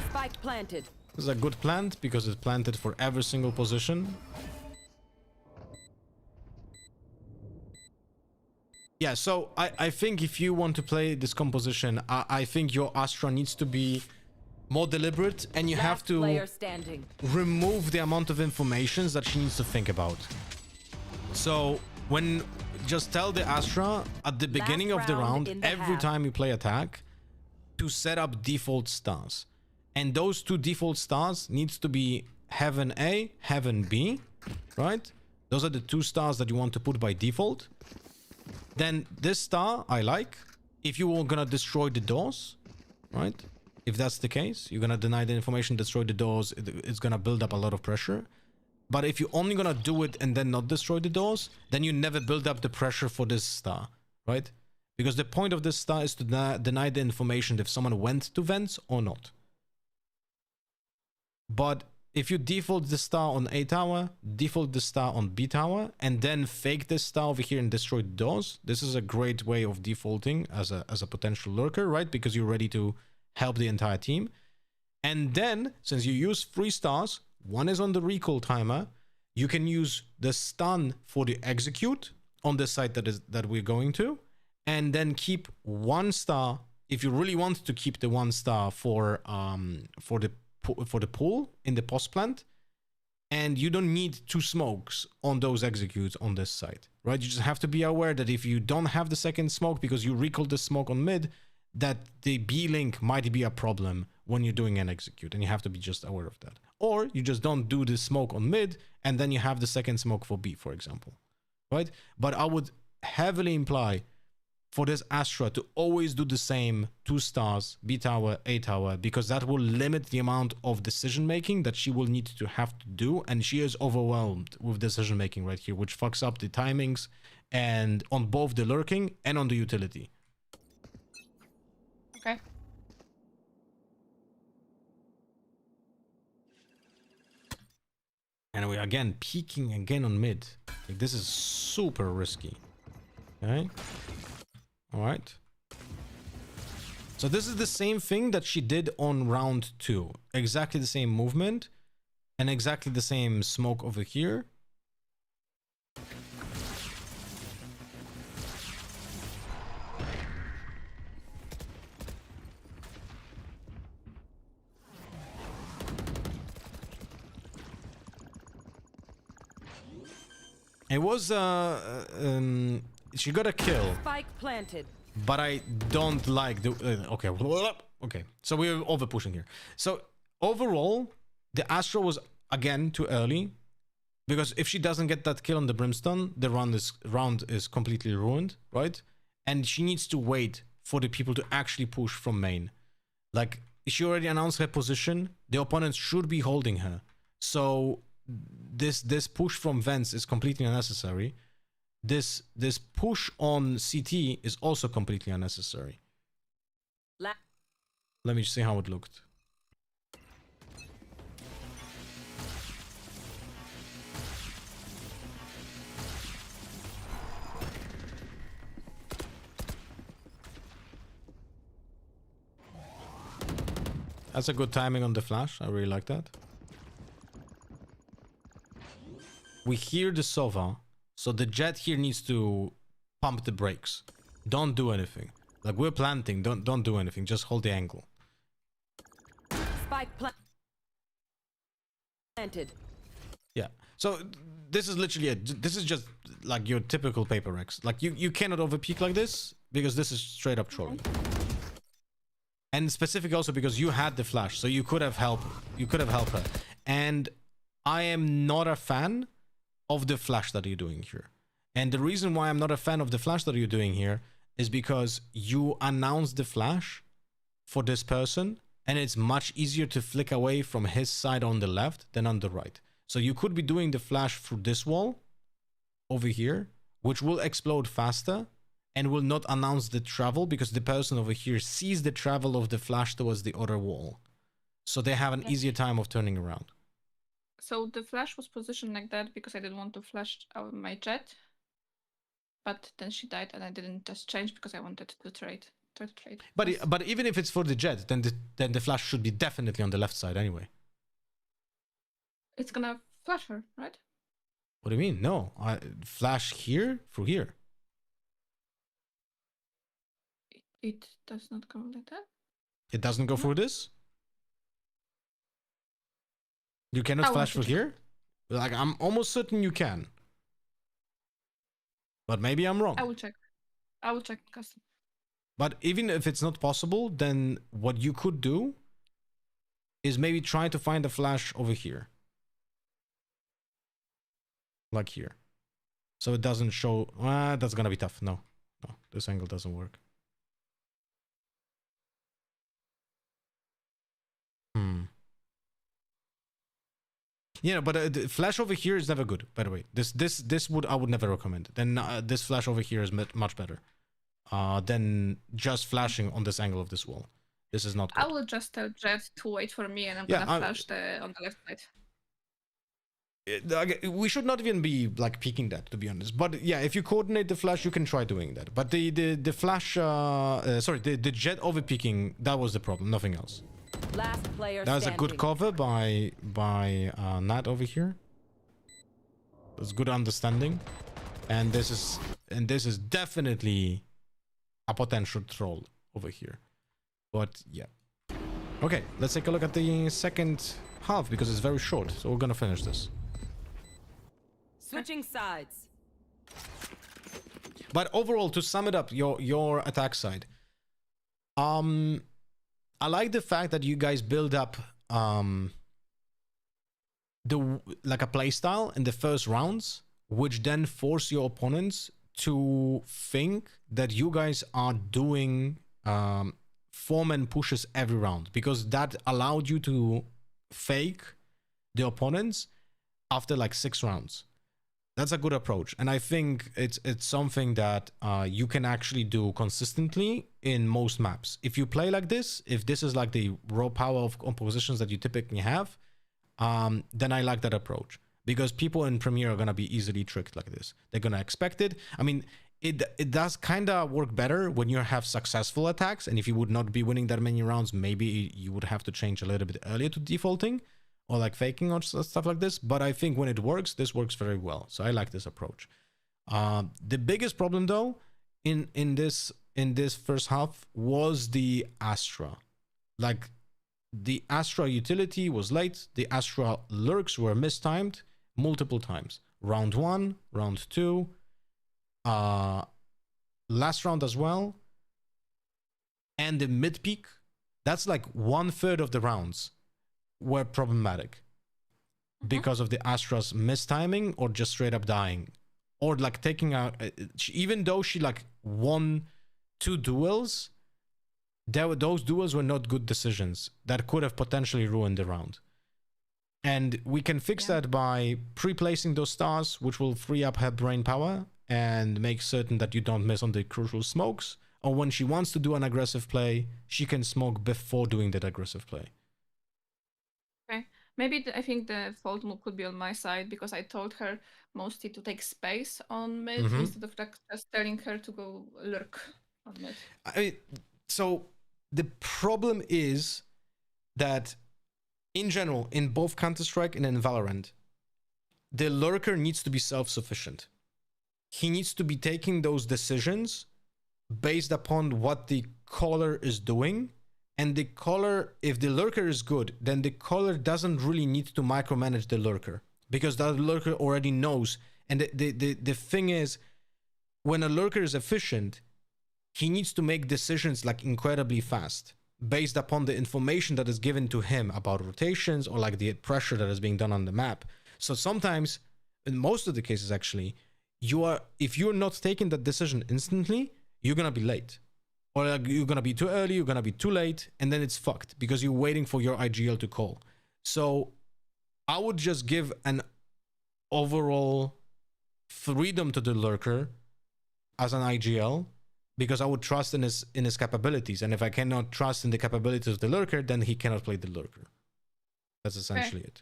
Spike planted. This is a good plant because it's planted for every single position. Yeah, so I think if you want to play this composition, I think your Astra needs to be more deliberate, and you have to remove the amount of information that she needs to think about. So just tell the Astra at the beginning of the round, every time you play attack, to set up default stars. And those 2 default stars needs to be Heaven A, Heaven B, right? Those are the 2 stars that you want to put by default. Then this star I like. If you were gonna destroy the doors, right? If that's the case, you're gonna deny the information, destroy the doors, it's gonna build up a lot of pressure. But if you're only gonna do it and then not destroy the doors, then you never build up the pressure for this star, right? Because the point of this star is to deny the information if someone went to vents or not. But if you default the star on A tower, default the star on B tower, and then fake this star over here and destroy the doors, this is a great way of defaulting as a potential lurker, right? Because you're ready to help the entire team. And then, since you use 3 stars, one is on the recall timer, you can use the stun for the execute on the site that we're going to, and then keep 1 star if you really want to keep the 1 star for the pool in the post plant. and you don't need 2 smokes on those executes on this side, right? You just have to be aware that if you don't have the second smoke because you recalled the smoke on mid, that the B link might be a problem when you're doing an execute, and you have to be just aware of that. Or you just don't do the smoke on mid, and then you have the second smoke for B, for example, right? But I would heavily imply for this Astra to always do the same 2 stars, B tower, A tower, because that will limit the amount of decision making that she will need to have to do, and she is overwhelmed with decision making right here, which fucks up the timings and on both the lurking and on the utility. Okay. And we're again peeking again on mid. Like, this is super risky. Okay. All right. So this is the same thing that she did on round 2. Exactly the same movement and exactly the same smoke over here. It was she got a kill. Spike planted. But I don't like the okay. So we're over pushing here. So overall, the Astra was again too early, because if she doesn't get that kill on the Brimstone, the round is completely ruined, right? And she needs to wait for the people to actually push from main. Like, she already announced her position. The opponents should be holding her. So this push from vents is completely unnecessary. This push on CT is also completely unnecessary. Let me see how it looked. That's a good timing on the flash. I really like that. We hear the Sova. So the Jet here needs to pump the brakes. Don't do anything. Like, we're planting. Don't do anything. Just hold the angle. Spike planted. Yeah. So this is literally it. This is just like your typical paper Rex. Like, you cannot overpeak like this, because this is straight up trolling. And specific also because you had the flash, so you could have helped. You could have helped her. And I am not a fan of the flash that you're doing here. And the reason why I'm not a fan of the flash that you're doing here is because you announced the flash for this person, and it's much easier to flick away from his side on the left than on the right. So you could be doing the flash through this wall over here, which will explode faster and will not announce the travel, because the person over here sees the travel of the flash towards the other wall. So they have an easier time of turning around. So the flash was positioned like that because I didn't want to flash out my Jet. But then she died, and I didn't just change because I wanted to trade. But even if it's for the Jet, then the flash should be definitely on the left side anyway. It's gonna flash her, right? What do you mean? No, flash here through here. It does not go like that. It doesn't go through this? You cannot flash through here? Like, I'm almost certain you can. But maybe I'm wrong. I will check. Custom. But even if it's not possible, then what you could do is maybe try to find a flash over here. Like here. So it doesn't show... that's gonna be tough. No, this angle doesn't work. Yeah, but the flash over here is never good, by the way. I would never recommend. Then this flash over here is much better than just flashing on this angle of this wall. This is not good. I will just tell Jet to wait for me, and I'm gonna flash on the left side. We should not even be like peeking that, to be honest. But yeah, if you coordinate the flash, you can try doing that. But the flash, the Jet over peeking, that was the problem, nothing else. Last player That was a standing. good cover by Nat over here. There's good understanding, and this is definitely a potential troll over here. But yeah, okay, let's take a look at the second half, because it's very short, so we're gonna finish this. Switching sides. But overall, to sum it up, your attack side, I like the fact that you guys build up like a playstyle in the first rounds, which then force your opponents to think that you guys are doing 4-man pushes every round, because that allowed you to fake the opponents after like 6 rounds. That's a good approach, and I think it's something that you can actually do consistently in most maps. If you play like this, if this is like the raw power of compositions that you typically have, then I like that approach, because people in Premiere are gonna be easily tricked like this. They're gonna expect it. I mean, it does kind of work better when you have successful attacks, and if you would not be winning that many rounds, maybe you would have to change a little bit earlier to defaulting or like faking or stuff like this. But I think when it works, this works very well. So I like this approach. The biggest problem though in this first half was the Astra. Like, the Astra utility was late. The Astra lurks were mistimed multiple times. Round 1, round 2, last round as well. And the mid peak, that's like 1/3 of the rounds were problematic because of the Astra's mistiming or just straight up dying, or like taking out, even though she like won 2 duels, those duels were not good decisions that could have potentially ruined the round. And we can fix that by pre-placing those stars, which will free up her brain power and make certain that you don't miss on the crucial smokes. Or when she wants to do an aggressive play, she can smoke before doing that aggressive play. Okay, maybe I think the fault could be on my side, because I told her mostly to take space on mid instead of like just telling her to go lurk on mid. I mean, so the problem is that in general, in both Counter-Strike and in Valorant, the lurker needs to be self-sufficient. He needs to be taking those decisions based upon what the caller is doing. And the caller, if the lurker is good, then the caller doesn't really need to micromanage the lurker, because that lurker already knows. And the thing is, when a lurker is efficient, he needs to make decisions like incredibly fast based upon the information that is given to him about rotations or like the pressure that is being done on the map. So sometimes, in most of the cases actually, if you're not taking that decision instantly, you're gonna be late. Or like you're gonna be too early, you're gonna be too late, and then it's fucked because you're waiting for your IGL to call. So I would just give an overall freedom to the lurker as an IGL, because I would trust in his capabilities. And if I cannot trust in the capabilities of the lurker, then he cannot play the lurker. That's essentially it.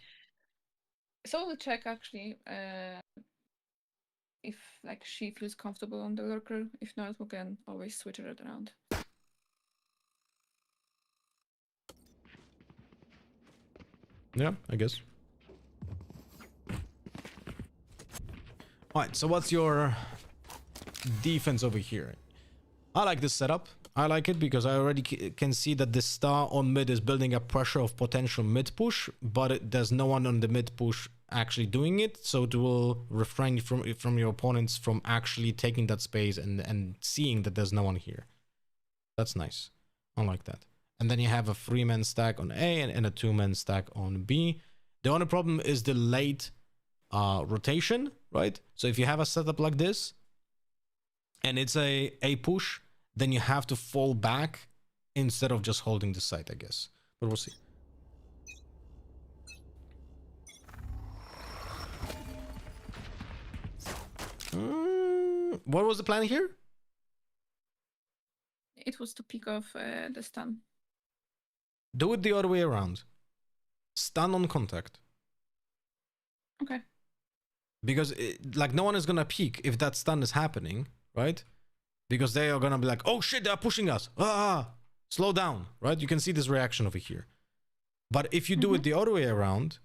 So we'll check actually if like she feels comfortable on the lurker. If not, we can always switch it around. Yeah, I guess. All right, so what's your defense over here? I like this setup. I like it because I already can see that the star on mid is building up pressure of potential mid push, but there's no one on the mid push actually doing it, so it will refrain from your opponents from actually taking that space and seeing that there's no one here. That's nice. I like that. And then you have a 3-man stack on A and a 2-man stack on B. The only problem is the late rotation, right? So if you have a setup like this and it's a push, then you have to fall back instead of just holding the site, I guess. But we'll see. What was the plan here? It was to pick off the stun. Do it the other way around. Stun on contact. Okay. Because like no one is gonna peek if that stun is happening, right? Because they are gonna be like, oh shit, they're pushing us. Slow down, right? You can see this reaction over here. But if you do it the other way around,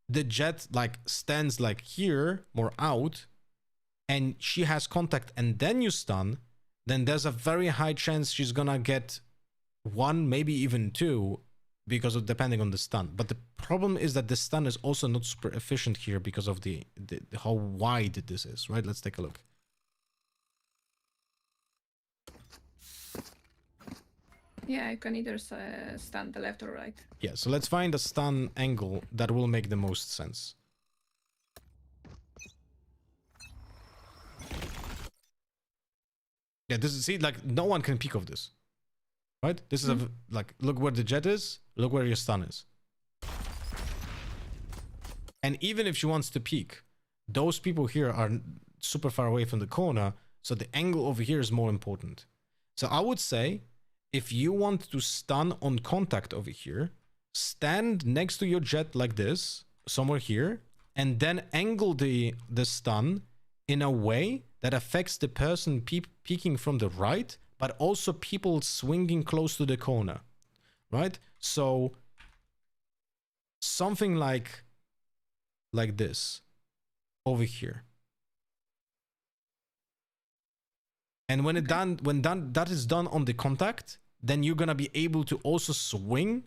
the Jet like stands like here, more out, and she has contact and then you stun, then there's a very high chance she's gonna get 1, maybe even 2 because of depending on the stun. But the problem is that the stun is also not super efficient here because of the how wide this is, right? Let's take a look. Yeah, you can either stun the left or right. Yeah, so let's find a stun angle that will make the most sense. Yeah, this is, see, like, no one can peek of this. Right? This is like, look where the jet is, look where your stun is. And even if she wants to peek, those people here are super far away from the corner, so the angle over here is more important. So I would say, if you want to stun on contact over here, stand next to your jet like this, somewhere here, and then angle the stun in a way that affects the person peeking from the right, but also people swinging close to the corner, right? So something like this over here. And when that is done on the contact, then you're gonna be able to also swing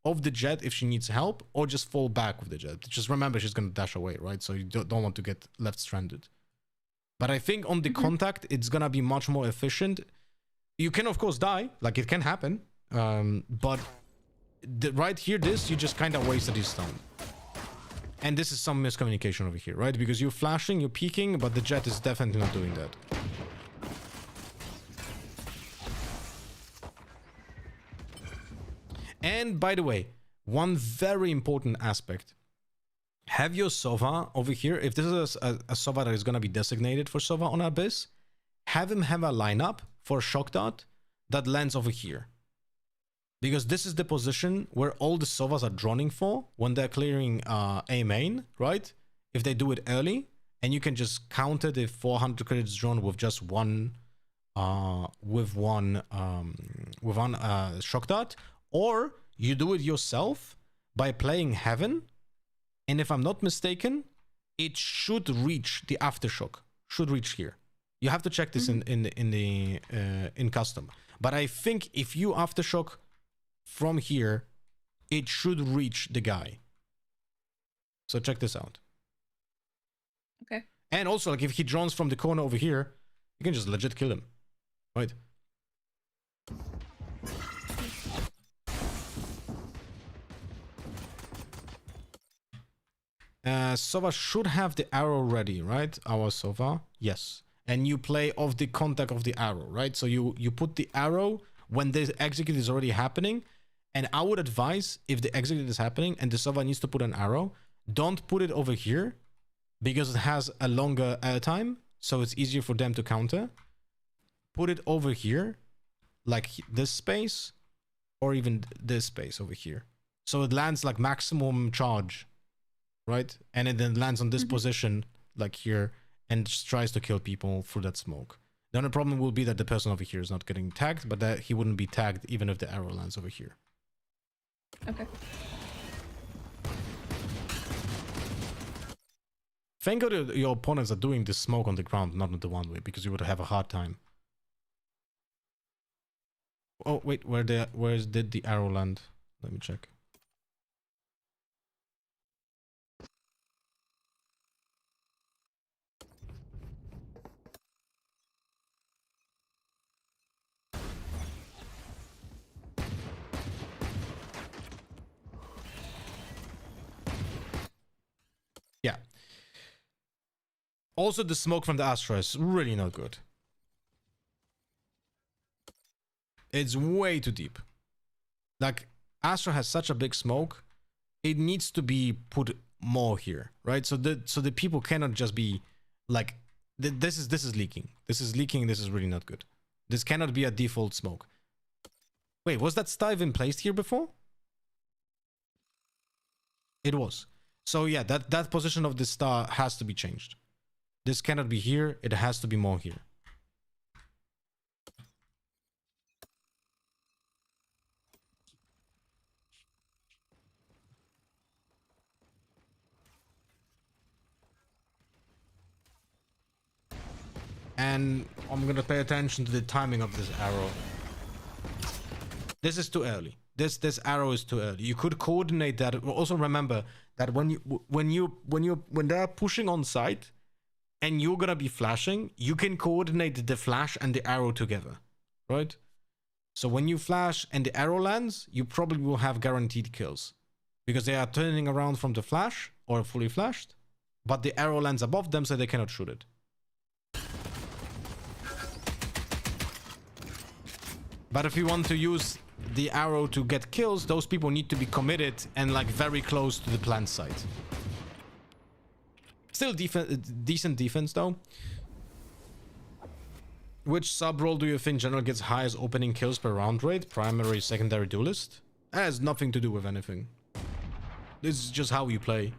off the jet if she needs help, or just fall back with the jet. Just remember, she's gonna dash away, right? So you don't want to get left stranded. But I think on the contact, it's gonna be much more efficient. You can of course die, like it can happen, but right here, you just kind of wasted his stun. And this is some miscommunication over here, right? Because you're flashing, you're peeking, but the jet is definitely not doing that. And by the way, one very important aspect. Have your Sova over here. If this is a Sova that is going to be designated for Sova on Abyss, have him have a lineup for Shock Dart that lands over here. Because this is the position where all the Sovas are droning for when they're clearing A main, right? If they do it early, and you can just counter the 400 credits drawn with just one Shock Dart. Or you do it yourself by playing Heaven, and if I'm not mistaken, it should reach the Aftershock. Should reach here. You have to check this in custom. But I think if you Aftershock from here, it should reach the guy. So check this out. Okay. And also, like, if he drones from the corner over here, you can just legit kill him, right? Sova should have the arrow ready, right? Our Sova, yes. And you play off the contact of the arrow, right? So you put the arrow when the execute is already happening. And I would advise, if the execute is happening and the Sova needs to put an arrow, don't put it over here because it has a longer airtime, so it's easier for them to counter. Put it over here, like this space, or even this space over here. So it lands like maximum charge. Right? And it then lands on this position, like here, and just tries to kill people through that smoke. The only problem will be that the person over here is not getting tagged, but that he wouldn't be tagged even if the arrow lands over here. Okay. Thank God your opponents are doing this smoke on the ground, not on the one way, because you would have a hard time. Oh, wait, where did the arrow land? Let me check. Yeah. Also, the smoke from the Astra is really not good. It's way too deep. Like, Astra has such a big smoke, it needs to be put more here, right? So the people cannot just be like, this is leaking. This is leaking. This is really not good. This cannot be a default smoke. Wait, was that star even placed here before? It was. So yeah, that position of the star has to be changed. This cannot be here. It has to be more here. And I'm gonna pay attention to the timing of this arrow. This is too early. this arrow is too early. You could coordinate that. Also remember that when they're pushing on site and you're gonna be flashing, you can coordinate the flash and the arrow together, right? So when you flash and the arrow lands, you probably will have guaranteed kills because they are turning around from the flash or fully flashed, but the arrow lands above them, so they cannot shoot it. But if you want to use the arrow to get kills, those people need to be committed and like very close to the plant site. Still decent defense though. Which sub role do you think general gets highest opening kills per round rate? Primary, secondary, duelist? That has nothing to do with anything. This is just how you play.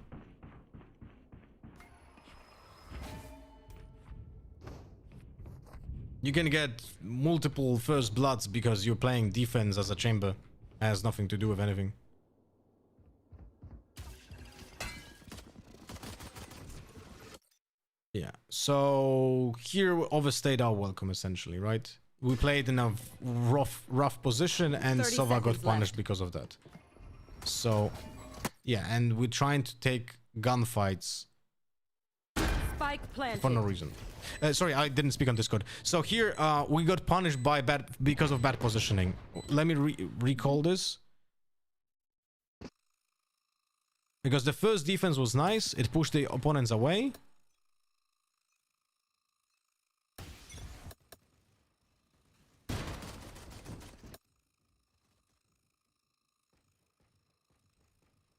You can get multiple first bloods because you're playing defense as a chamber. It has nothing to do with anything. Yeah, so here overstayed our welcome essentially, right? We played in a rough position and Sova got punished because of that. So, yeah, and we're trying to take gunfights for no reason. Sorry, I didn't speak on Discord. So here, we got punished by because of bad positioning. Let me recall this. Because the first defense was nice, it pushed the opponents away.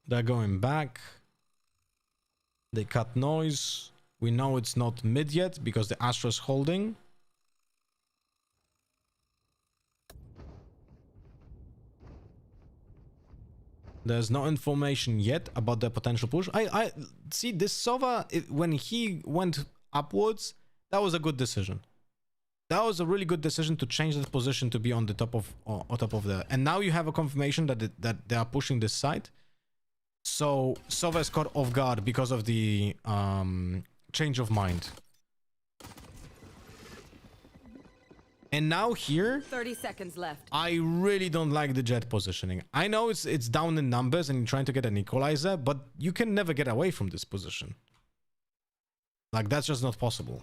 They're going back. They cut noise. We know it's not mid yet because the Astra's holding. There's no information yet about the potential push. I see this Sova, when he went upwards, that was a good decision. That was a really good decision to change that position to be on the top of the. And now you have a confirmation that they are pushing this side. So Sova is caught off guard because of the change of mind. And now here, 30 seconds left. I really don't like the jet positioning. I know it's down in numbers and you're trying to get an equalizer, but you can never get away from this position. Like, that's just not possible.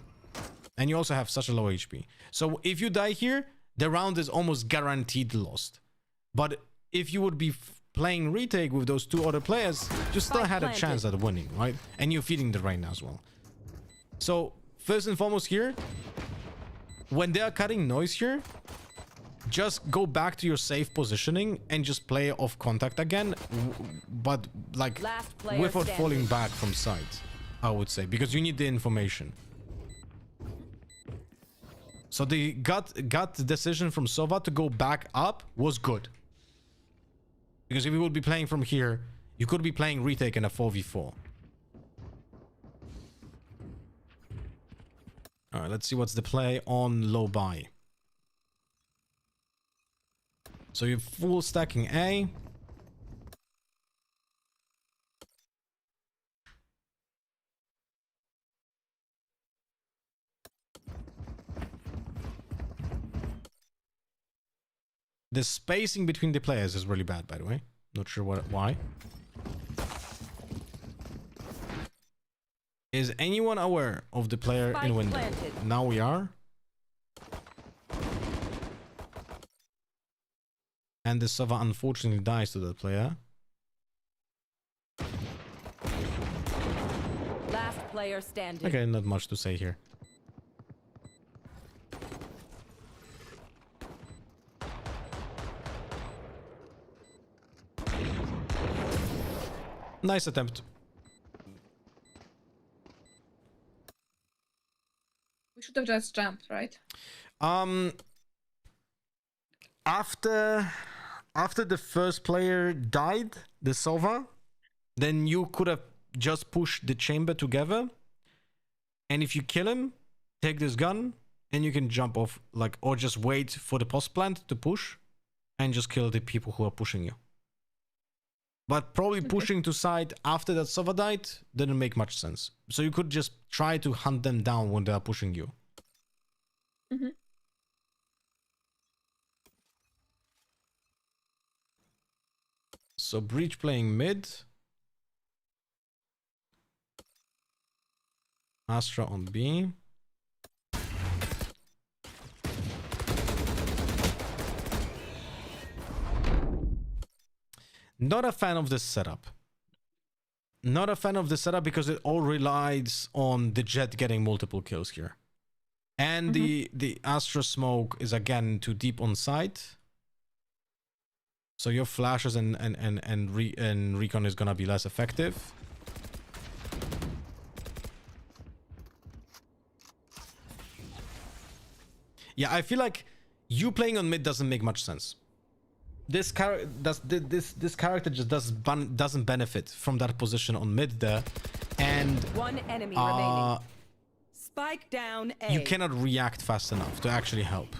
And you also have such a low HP. So if you die here, the round is almost guaranteed lost. But if you would be playing retake with those two other players, you still had a chance at winning, right? And you're feeding the rain as well. So first and foremost here, when they are cutting noise here, just go back to your safe positioning and just play off contact again, but like without falling back from sight, I would say, because you need the information. So the gut decision from Sova to go back up was good. Because if you would be playing from here, you could be playing retake in a 4v4. Alright, let's see what's the play on low buy. So you're full stacking A. The spacing between the players is really bad, by the way. Not sure why. Is anyone aware of the player in window? Now we are. And the Sova unfortunately dies to that player. Last player standing. Okay, not much to say here. Nice attempt. We should have just jumped, right? After the first player died, the Sova, then you could have just pushed the chamber together. And if you kill him, take this gun and you can jump off, like, or just wait for the post plant to push and just kill the people who are pushing you. But probably pushing to side after that Sova died didn't make much sense. So you could just try to hunt them down when they are pushing you. Mm-hmm. So Breach playing mid. Astra on B. Not a fan of this setup. Not a fan of the setup because it all relies on the Jet getting multiple kills here. And the Astra smoke is again too deep on site. So your flashes and recon is gonna be less effective. Yeah, I feel like you playing on mid doesn't make much sense. This character just doesn't benefit from that position on mid there, and One enemy remaining. Spike down A. you cannot react fast enough to actually help.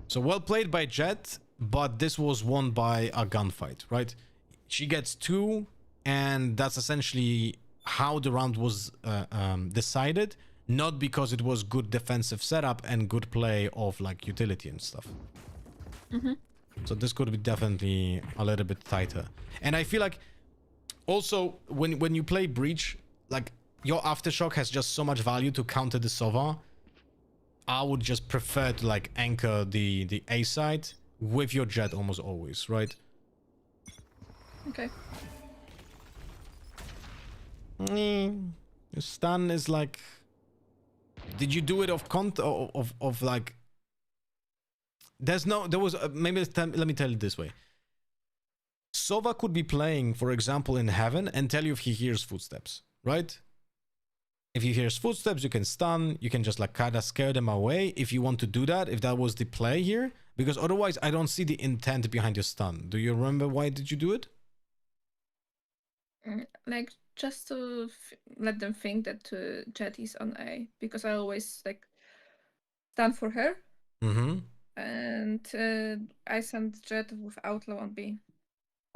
So well played by Jet, but this was won by a gunfight, right? She gets 2, and that's essentially how the round was decided. Not because it was good defensive setup and good play of like utility and stuff. So this could be definitely a little bit tighter. And I feel like also when you play Breach, like your Aftershock has just so much value to counter the Sova. I would just prefer to like anchor the A side with your Jet almost always, right? Okay. Your stun is like... Did you do it of like... There was... maybe let me tell you this way. Sova could be playing, for example, in Heaven and tell you if he hears footsteps, right? If he hears footsteps, you can stun. You can just like kind of scare them away if you want to do that, if that was the play here. Because otherwise, I don't see the intent behind your stun. Do you remember why did you do it? Like, just to let them think that Jet is on A, because I always like stand for her, and I send Jet with Outlaw on B.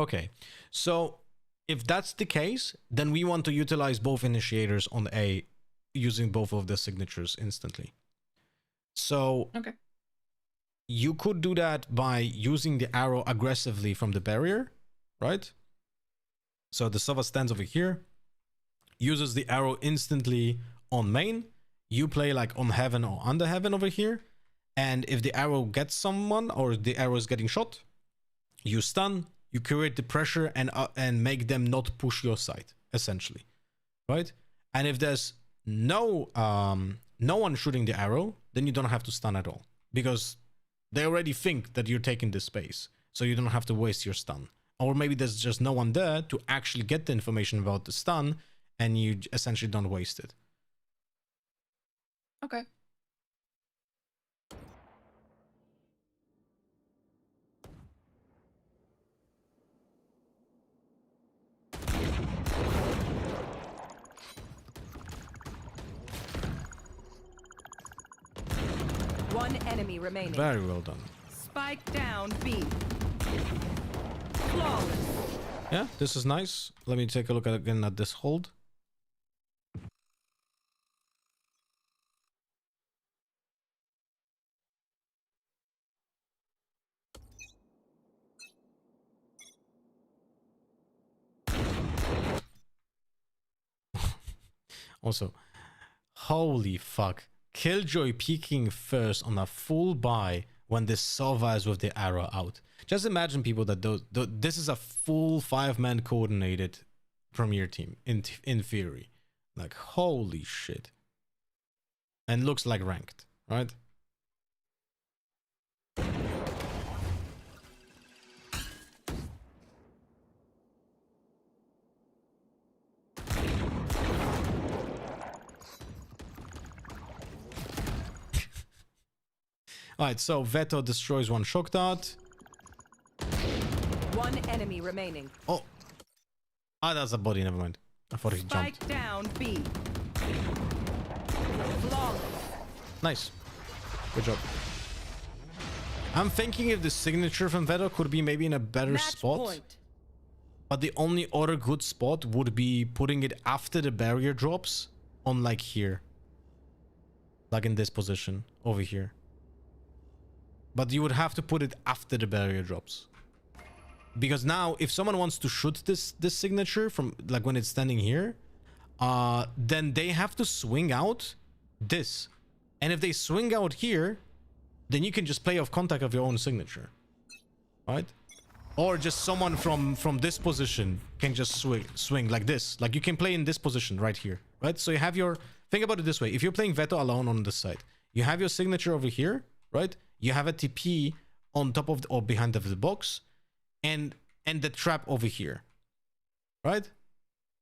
Okay, so if that's the case, then we want to utilize both initiators on A using both of the signatures instantly. So you could do that by using the arrow aggressively from the barrier, right? So the Sova stands over here, uses the arrow instantly on main. You play like on Heaven or under Heaven over here. And if the arrow gets someone or the arrow is getting shot, you stun, you create the pressure and make them not push your side, essentially, right? And if there's no one shooting the arrow, then you don't have to stun at all because they already think that you're taking this space. So you don't have to waste your stun. Or maybe there's just no one there to actually get the information about the stun and you essentially don't waste it. Okay. One enemy remaining. Very well done. Spike down B. Flawless. Yeah, this is nice. Let me take a look again at this hold. Also, holy fuck. Killjoy peeking first on a full buy when the Sova is with the arrow out. Just imagine, people, that this is a full 5-man coordinated Premier team in theory. Like, holy shit. And looks like ranked, right? Alright, so Veto destroys one shock dart. One enemy remaining. Oh. Ah, that's a body, never mind. I thought he jumped. Spike down B. Flawless. Nice. Good job. I'm thinking if the signature from Veto could be maybe in a better spot. Point. But the only other good spot would be putting it after the barrier drops on like here. Like in this position, over here. but you would have to put it after the barrier drops. Because now, if someone wants to shoot this signature from like when it's standing here, then they have to swing out this. And if they swing out here, then you can just play off contact of your own signature, right? Or just someone from this position can just swing like this. Like you can play in this position right here, right? So you have your, think about it this way. If you're playing Veto alone on this side, you have your signature over here, right? You have a TP on top of or behind of the box, and the trap over here, right?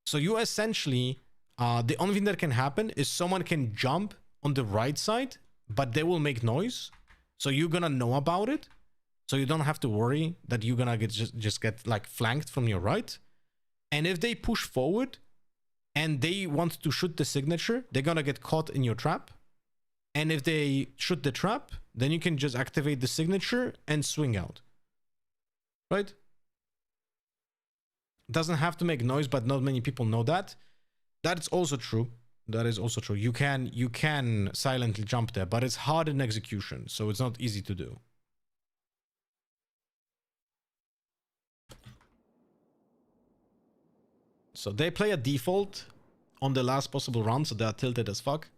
So you essentially, the only thing that can happen is someone can jump on the right side, but they will make noise. So you're gonna know about it. So you don't have to worry that you're gonna just get like flanked from your right. And if they push forward and they want to shoot the signature, they're gonna get caught in your trap. And if they shoot the trap, then you can just activate the signature and swing out, right? Doesn't have to make noise, but not many people know that. That's also true. That is also true. You can silently jump there, but it's hard in execution, so it's not easy to do. So they play a default on the last possible run, so they are tilted as fuck.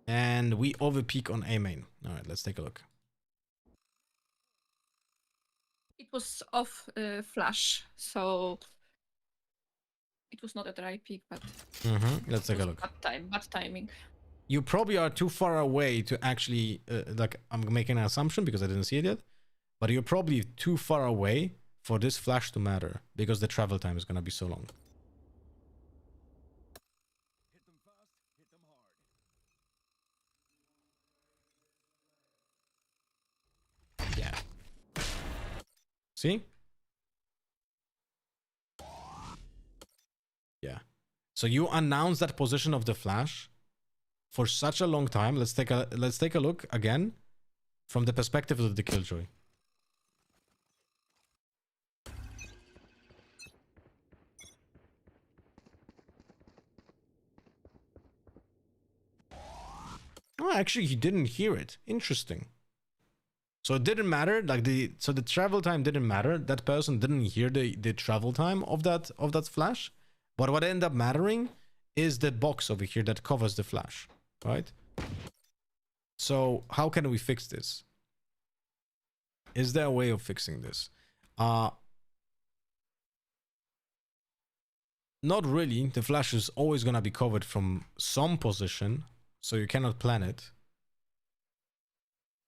And we overpeak on A main. All right, let's take a look. It was off flash, so it was not a dry peak, but Let's take a look. Bad timing. You probably are too far away to actually, like, I'm making an assumption because I didn't see it yet, but you're probably too far away for this flash to matter because the travel time is going to be so long. Yeah. See? Yeah. So you announce that position of the flash for such a long time. Let's take a look again from the perspective of the Killjoy. Oh, actually, he didn't hear it. Interesting. So it didn't matter. Like the travel time didn't matter. That person didn't hear the travel time of that flash. But what ended up mattering is the box over here that covers the flash, right? So how can we fix this? Is there a way of fixing this? Not really. The flash is always gonna be covered from some position, so you cannot plan it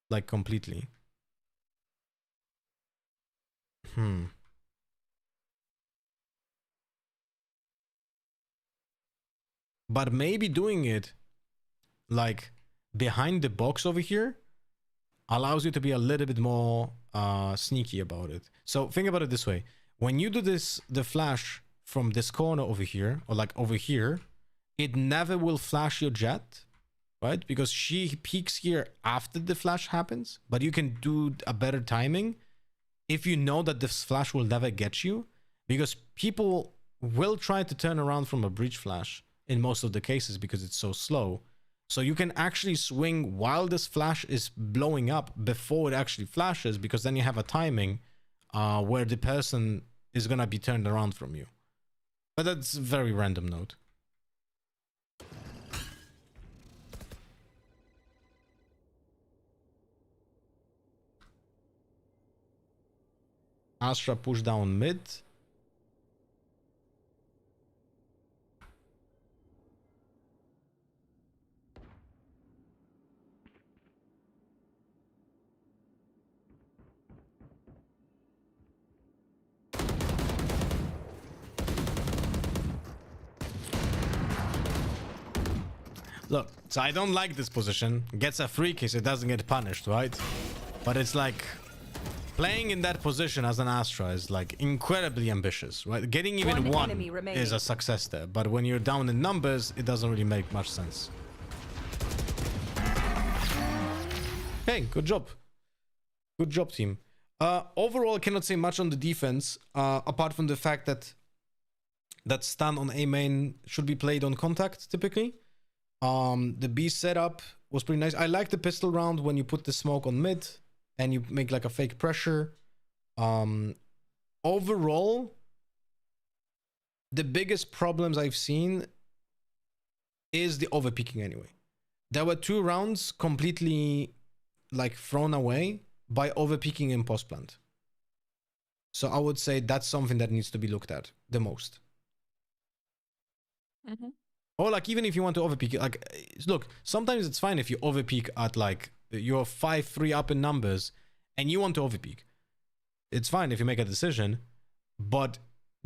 like completely. But maybe doing it like behind the box over here allows you to be a little bit more sneaky about it. So think about it this way. When you do the flash from this corner over here, or like over here, it never will flash your Jet, right? Because she peeks here after the flash happens, but you can do a better timing if you know that this flash will never get you, because people will try to turn around from a breach flash in most of the cases because it's so slow. So you can actually swing while this flash is blowing up before it actually flashes, because then you have a timing where the person is gonna be turned around from you. But that's a very random note. Astra push down mid. Look, so I don't like this position. Gets a free kiss, it doesn't get punished, right? But it's like playing in that position as an Astra is like incredibly ambitious, right? Getting even one is a success there, but when you're down in numbers, it doesn't really make much sense. Hey, good job. Good job, team. Overall, I cannot say much on the defense, apart from the fact that that stun on A main should be played on contact, typically. The B setup was pretty nice. I like the pistol round when you put the smoke on mid and you make like a fake pressure. Overall, the biggest problems I've seen is the overpeaking anyway. There were 2 rounds completely like thrown away by overpeaking in post plant. So I would say that's something that needs to be looked at the most. Or like even if you want to overpeak, like look, sometimes it's fine if you overpeak at like you're 5-3 up in numbers and you want to overpeak. It's fine if you make a decision, but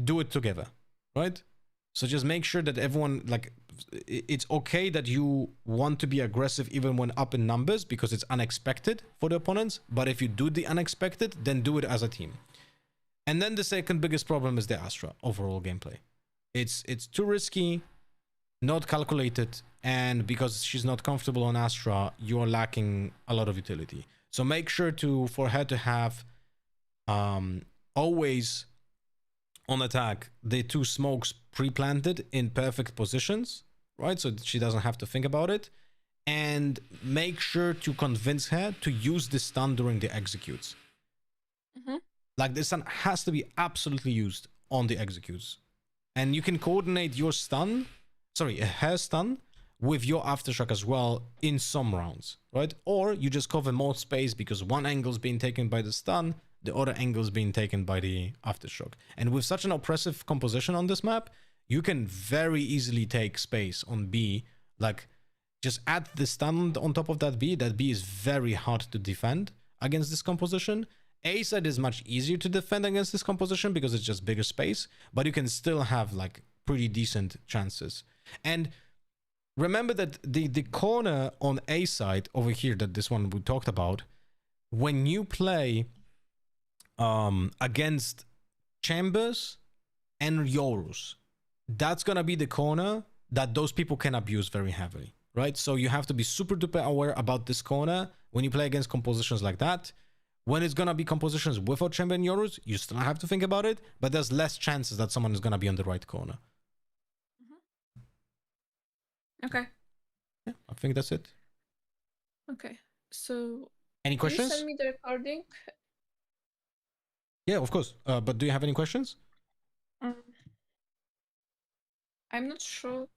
do it together, right? So just make sure that everyone, like, it's okay that you want to be aggressive even when up in numbers because it's unexpected for the opponents. But if you do the unexpected, then do it as a team. And then the second biggest problem is the Astra overall gameplay. It's too risky, not calculated, and because she's not comfortable on Astra, you're lacking a lot of utility. So make sure for her to have always on attack the 2 smokes pre-planted in perfect positions, right? So she doesn't have to think about it. And make sure to convince her to use the stun during the executes. Like the stun has to be absolutely used on the executes. And you can coordinate your stun, her stun, with your aftershock as well in some rounds, right? Or you just cover more space because one angle's being taken by the stun, the other angle's being taken by the aftershock. And with such an oppressive composition on this map, you can very easily take space on B. Like, just add the stun on top of that B. That B is very hard to defend against this composition. A side is much easier to defend against this composition because it's just bigger space, but you can still have like pretty decent chances. And remember that the corner on A side over here, that this one we talked about, when you play against Chambers and Yorus, that's gonna be the corner that those people can abuse very heavily, right? So you have to be super duper aware about this corner when you play against compositions like that. When it's gonna be compositions without Chamber and Yorus, you still have to think about it, but there's less chances that someone is gonna be on the right corner. Okay. Yeah, I think that's it. Okay. So Any questions? Can you send me the recording? Yeah, of course. But do you have any questions? I'm not sure.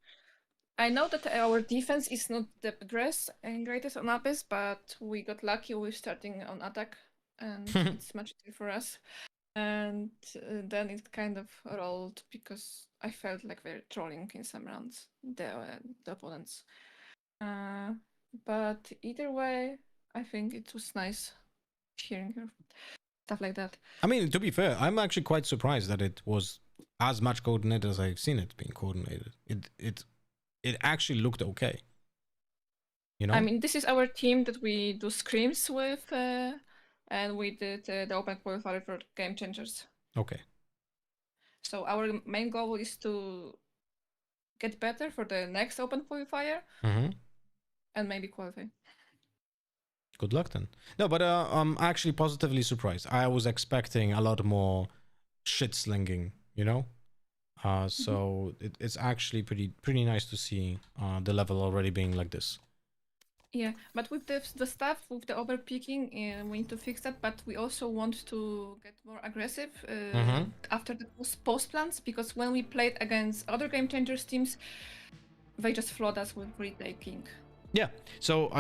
I know that our defense is not the greatest on Abyss, but we got lucky with starting on attack, and it's much easier for us. And then it kind of rolled because I felt like they're trolling in some rounds, the opponents. But either way, I think it was nice hearing stuff like that. I mean, to be fair, I'm actually quite surprised that it was as much coordinated as I've seen it being coordinated. It actually looked okay. You know? I mean, this is our team that we do scrims with, and we did the open qualifier for Game Changers. Okay. So our main goal is to get better for the next open qualifier, and maybe qualify. Good luck then. No, but I'm actually positively surprised. I was expecting a lot more shit slinging, you know? So it's actually pretty nice to see the level already being like this. Yeah, but with the stuff with the overpeaking, we need to fix that. But we also want to get more aggressive after the post plans, because when we played against other Game Changers teams, they just flawed us with retaking. Yeah. So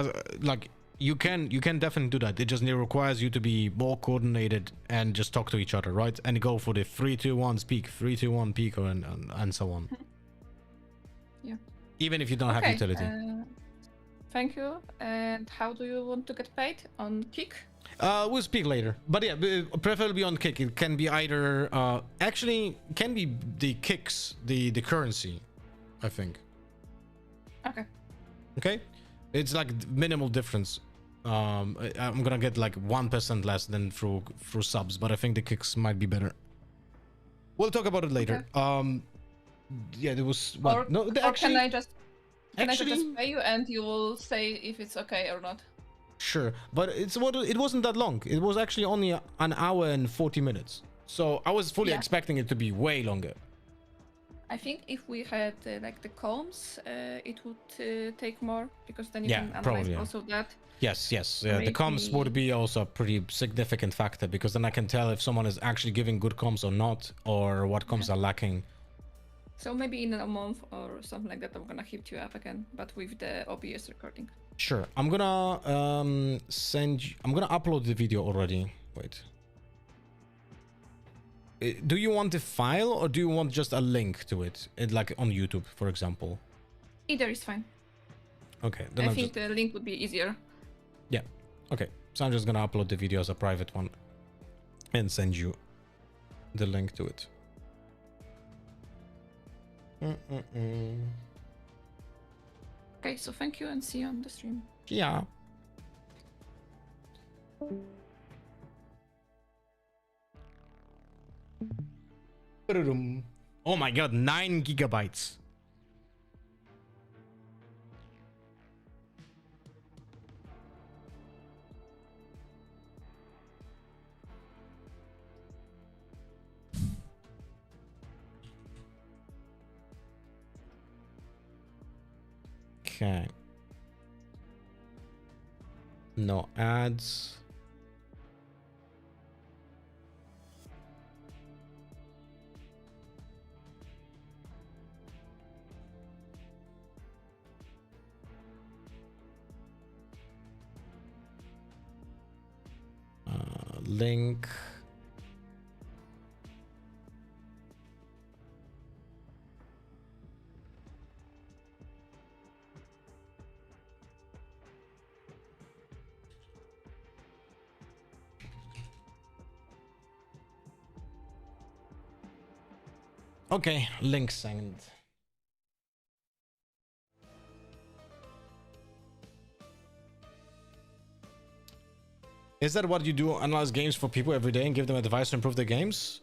like you can definitely do that. It just requires you to be more coordinated and just talk to each other, right? And go for the 3-2-1 peak, 3-2-1 peak, and so on. Yeah. Even if you don't have utility. Thank you. And how do you want to get paid? On kick? We'll speak later. But yeah, preferably on kick. It can be either actually can be the kicks, the currency, I think. Okay. Okay? It's like minimal difference. I'm gonna get like 1% less than through subs, but I think the kicks might be better. We'll talk about it later. Okay. Yeah, there was what? Or actually, can I just pay you and you will say if it's okay or not? Sure, but it wasn't that long. It was actually only an hour and 40 minutes. So I was fully expecting it to be way longer. I think if we had like the combs, it would take more because then you Yeah, can analyze probably, yeah. also that. Yes, yes. The comms would be also a pretty significant factor because then I can tell if someone is actually giving good comms or not, or what comms are lacking. So maybe in a month or something like that, I'm gonna hit you up again, but with the OBS recording. Sure. I'm gonna I'm gonna upload the video already. Wait. Do you want the file or do you want just a link to it, like on YouTube, for example? Either is fine. Okay. I think the link would be easier. Yeah. Okay. So I'm just gonna upload the video as a private one and send you the link to it. Okay, so thank you and see you on the stream. Yeah. Oh my god, 9 gigabytes. Okay. No ads. Link. Okay, link sent. Is that what you do? Analyze games for people every day and give them advice to improve their games?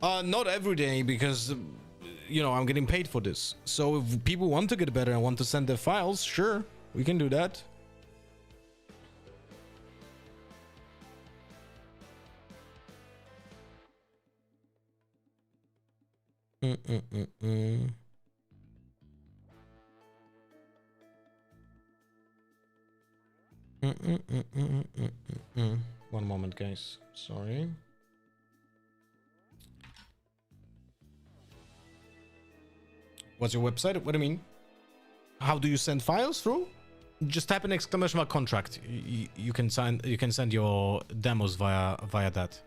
Not every day because, you know, I'm getting paid for this. So if people want to get better and want to send their files, sure, we can do that. One moment, guys. Sorry. What's your website? What do you mean? How do you send files through? Just type an exclamation mark contract. You can sign. You can send your demos via that.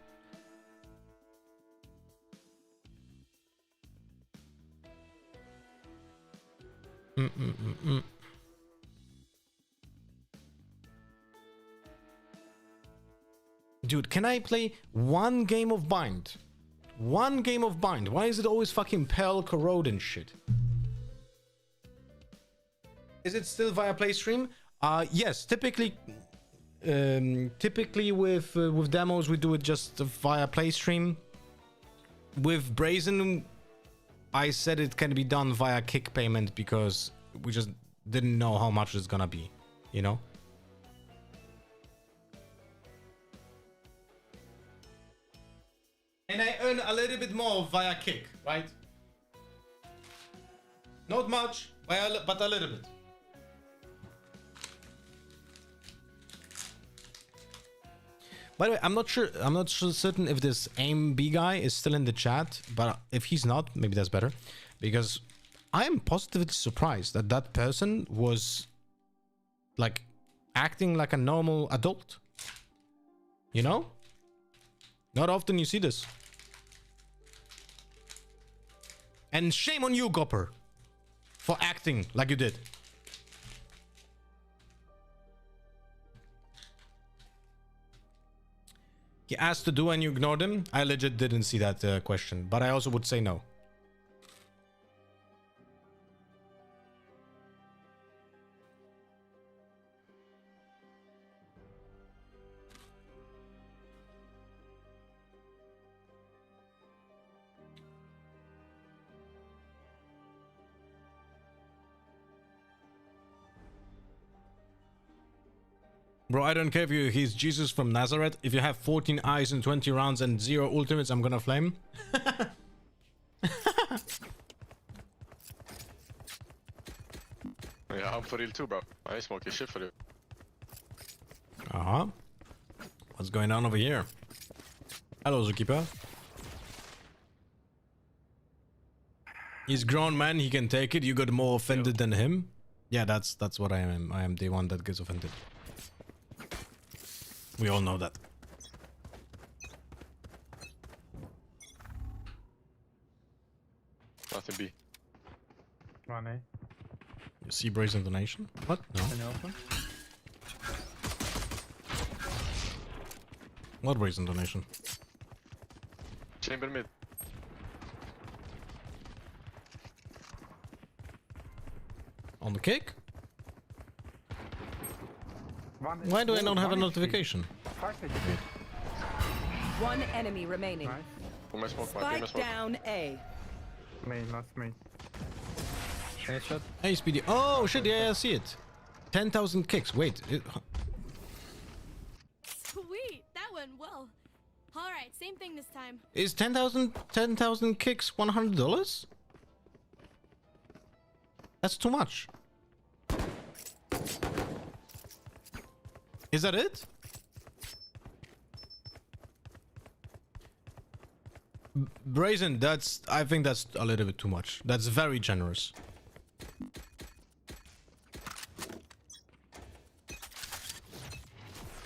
Dude, can I play one game of Bind? One game of Bind. Why is it always fucking Pell, Corrode and shit? Is it still via PlayStream? Yes, typically with demos we do it just via PlayStream. With Brazen, I said it can be done via kick payment because we just didn't know how much it's gonna be, you know? And I earn a little bit more via kick, right? Not much, but a little bit. By the way, I'm not certain if this AimB guy is still in the chat, but if he's not, maybe that's better, because I am positively surprised that that person was like acting like a normal adult. You know? Not often you see this. And shame on you, Gopper, for acting like you did. He asked to do and you ignored him. I legit didn't see that question, but I also would say no. Bro, I don't care if he's Jesus from Nazareth. If you have 14 eyes and 20 rounds and 0 ultimates, I'm gonna flame. Yeah, I'm for real too, bro. I ain't smoking shit for you. Uh-huh. What's going on over here? Hello, Zookeeper. He's grown man, he can take it. You got more offended than him. Yeah, that's what I am. I am the one that gets offended. We all know that. Nothing B. One A. You see Brazen donation? What? No. Can you open? What Brazen donation? Chamber mid. On the kick? One Why do I not have a one notification? One enemy remaining. Nice. Who may smoke? My team may Spike smoke. down A. Main, last main. Headshot. Hey, Speedy. Oh, shit. Yeah, I see it. 10,000 kicks. Wait. Sweet, that went well. All right, same thing this time. Is 10,000 kicks $100? That's too much. Is that it? Brazen, I think that's a little bit too much. That's very generous.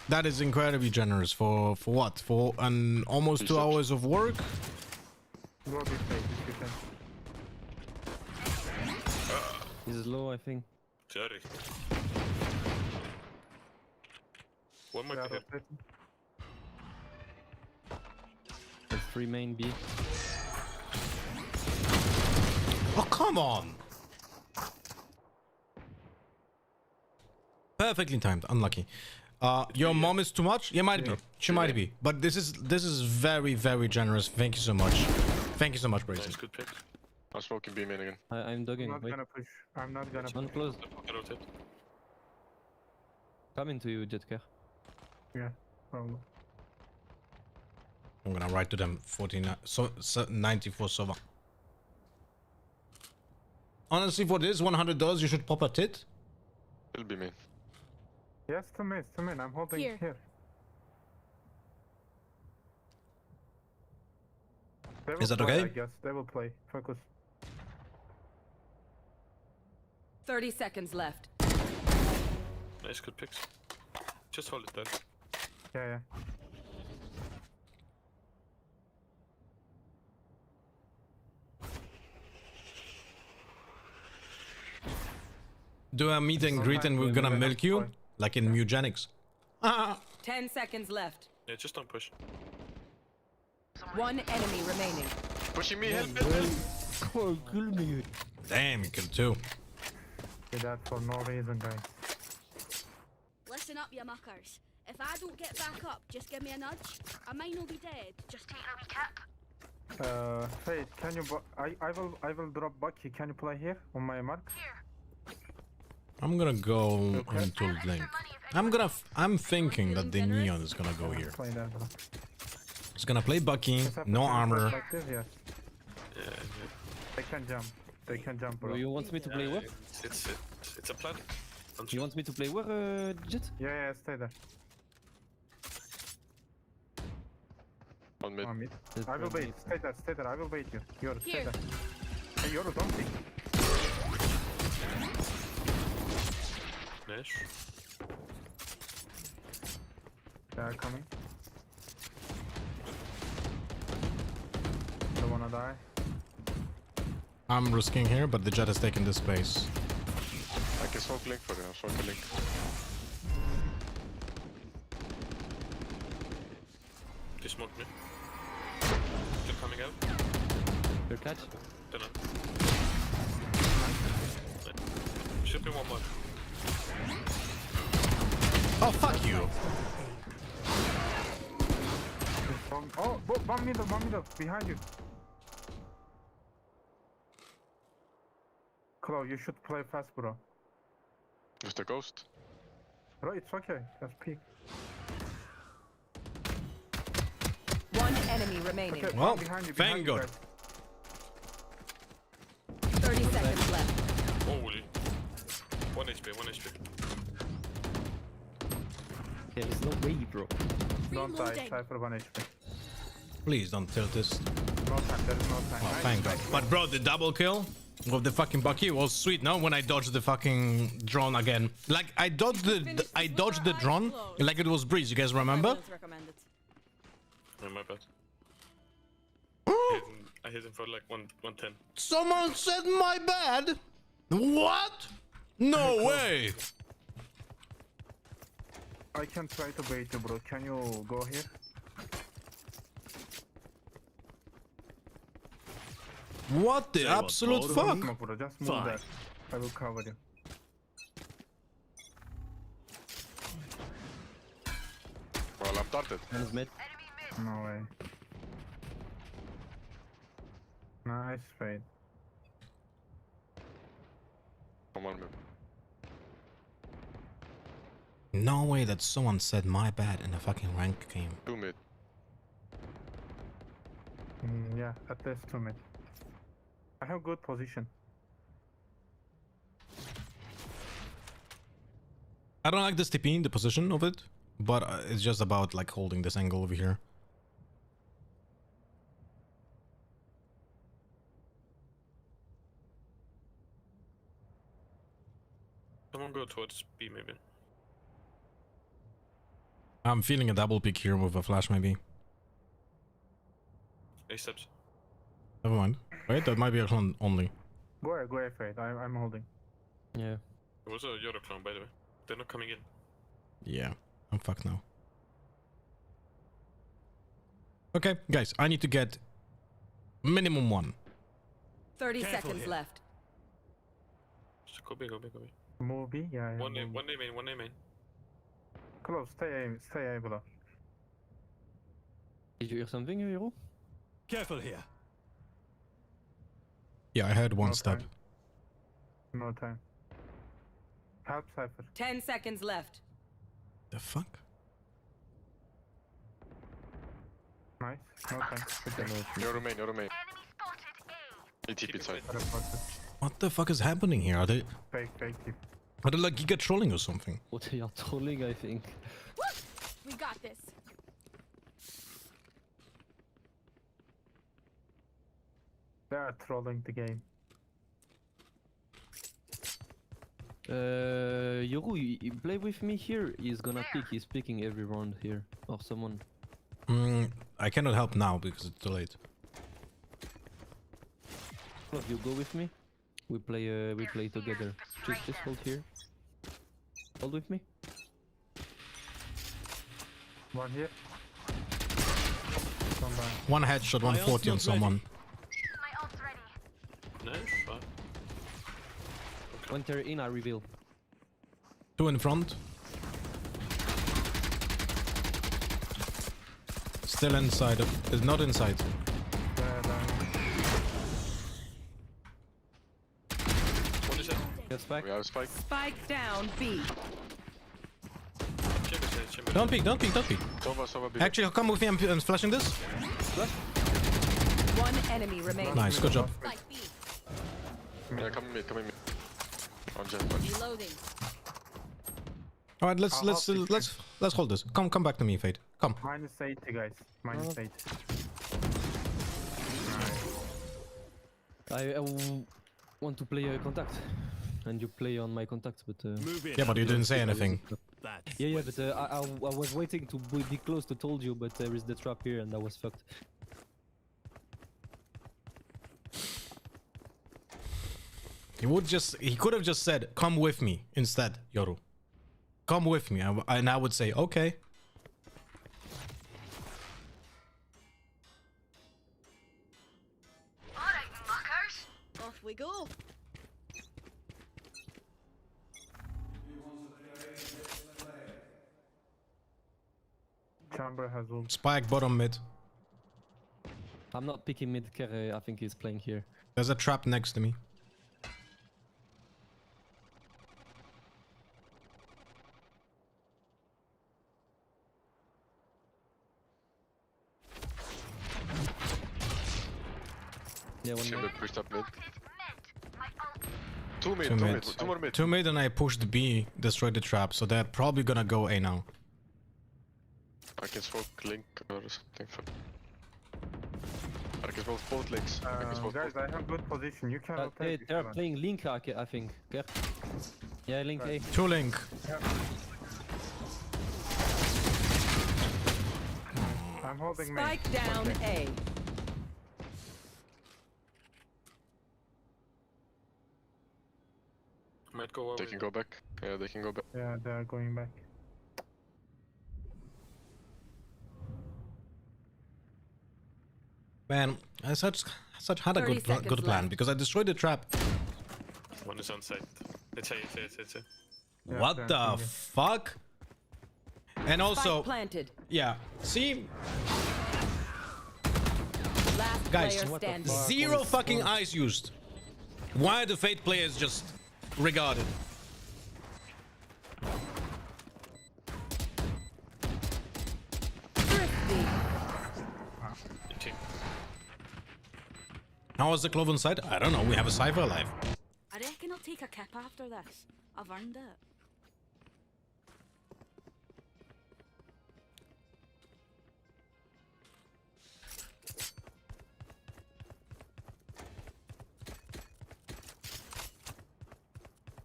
That is incredibly generous for what? For an almost 2 hours of work? Go this way if you can. He's low, I think. Sorry. One more Yeah, to hit. rotating. There's 3 main B. Oh, come on! Perfectly timed. Unlucky. Your mom is too much? Yeah, might be. She might be. But this is very, very generous. Thank you so much. Thank you so much, Brazen. Nice, good pick. I'm smoking B main again. I'm I'm dogging. not Wait. gonna push. I'm not gonna One push. close. I rotate. Coming to you, Jetker. Yeah, probably. I'm gonna write to them 49, so 94 server. Honestly, for this $100, you should pop a tit. It'll be main. Yes, to me, I'm holding Here. here. They will Is that play, okay? I guess they will play. Focus. 30 seconds left. Nice, good picks. Just hold it there. Yeah. Do a meet and greet and we're gonna milk you? Like in Mugenics. 10 seconds left. Yeah, just don't push. One enemy remaining. Pushing me, help Oh, kill me. Damn, you killed two. Did that for no reason, guys. Listen up, you muckers. If I don't get back up, just give me a nudge. I might not be dead. Just take a recap. Faith, can you? I will drop Bucky. Can you play here on my mark? I'm gonna go into Link. I'm thinking that the Neon is gonna go here. Play that, bro. It's gonna play Bucky, Just have to no play armor. perspective, yes. They can jump. They can jump, bro. You want me to play where? It's a plan. You want me to play where, Jet? Yeah, stay there. On mid. On mid. I will wait. Stay there. I will wait you. Yoru, stay Here. there. Hey, Yoru, don't pick. Nice. They are coming. Don't wanna die. I'm risking here, but the Jet has taken this space. I can smoke Link for you. I'll smoke a Link. They smoked me. Still coming out. Your catch? Don't know. Should be one more. Oh, fuck you! Oh, one middle, behind you. Claw, you should play fast, bro. With the ghost. Bro, it's okay. Just peek. One enemy remaining. Okay, Well, behind you, thank God. guys. 30 seconds left. Holy. HP, 1 HP. There is no way, bro. Don't die. Reloading. Cypher 1 HP. Please don't tilt this. No time, there is no time. Oh, Nice, thank God. nice. But bro, the double kill with the fucking Bucky was sweet. Now when I dodged the fucking drone again, like I dodged the drone like it was Breeze. You guys remember? Evidence recommended. Oh, my bad. I hit him for like 110. Someone said my bad. What? No way. I can try to bait you, bro. Can you go here? What the absolute fuck? No, bro. Just move there. I will cover you. Well, I'm darted. No way. Nice fade. Come on, man. No way that someone said my bad in a fucking rank game. 2 mid. Yeah, at least 2 mid. I have good position. I don't like this TP, the position of it, but it's just about like holding this angle over here. Someone go towards B maybe. I'm feeling a double pick here with a flash maybe. A steps. Never mind. Wait, that might be a clone only. Go ahead, fade. I'm holding. Yeah. It was a Yoda clone, by the way. They're not coming in. Yeah, I'm fucked now. Okay, guys, I need to get minimum 1. 30 seconds left. Just go B, go B, go B. Move B, yeah. One name, move. one name main, one name main. Close, stay A below. Did you hear something, Hero? Careful here. Yeah, I had one No step. time. No time. Help Cypher. 10 seconds left. The fuck? Nice. No time. Good job. Your remain, your remain. ATP side. Reported. What the fuck is happening here? Are they Fake keep. like giga trolling or something? What they are trolling, I think. We got this. They are trolling the game. Yoru, you play with me here. He's gonna pick. He's picking every round here. Or someone. I cannot help now because it's too late. Look, you go with me. We play together. Just hold here. Hold with me. One here. Come by. One headshot, 140 on someone. Nice, fuck. When they're in, I reveal. 2 in front. Still inside. It's not inside. What is it? Get spike. We have a spike. Spike down B. Chamber side, chamber. Don't peek, don't peek, don't peek. Sova B. Actually, come with me. I'm flashing this. One enemy remaining. Nice, good job. Spike B. Yeah, come in mid, come in mid. On jet. Reloading. All right, let's hold this. Come back to me, Fade. Come. Minus 80, guys. Minus 80. I want to play contact, and you play on my contacts, but. Yeah, but you didn't say anything. Yeah, but I was waiting to be close to told you, but there is the trap here, and I was fucked. He could have just said, "Come with me" instead, Yoru. Come with me, and I would say, okay. Alright, muckers. Off we go. Chamber has ult. Spike bottom mid. I'm not picking mid care. I think he's playing here. There's a trap next to me. Yeah, one Chamber more. pushed up mid. Two mid, Two two mid. mid, two more mid. Two mid and I pushed B, destroyed the trap, so they're probably gonna go A now. I can smoke link or something. I can smoke both links. I can smoke Guys, both. I have good position. You can rotate. if They're you want. playing Link, I think. Yeah, yeah, Link A. Two link. I'm holding main. Spike down A. Might go over. They can go back. Yeah, they can go back. Yeah, they are going back. Man, I had a 30 good seconds plan left. because I destroyed the trap. One is on site. It's A, it's A. Yeah, What they're the thinking. fuck? And also, Spike planted. yeah, see, Last guys, player what the standing. fuck? zero fucking eyes used. Why are the Fate players just regarded? Thrifty. Team. How was the Cloven side? I don't know. We have a Cypher alive. I reckon I'll take a kip after this. I've earned it.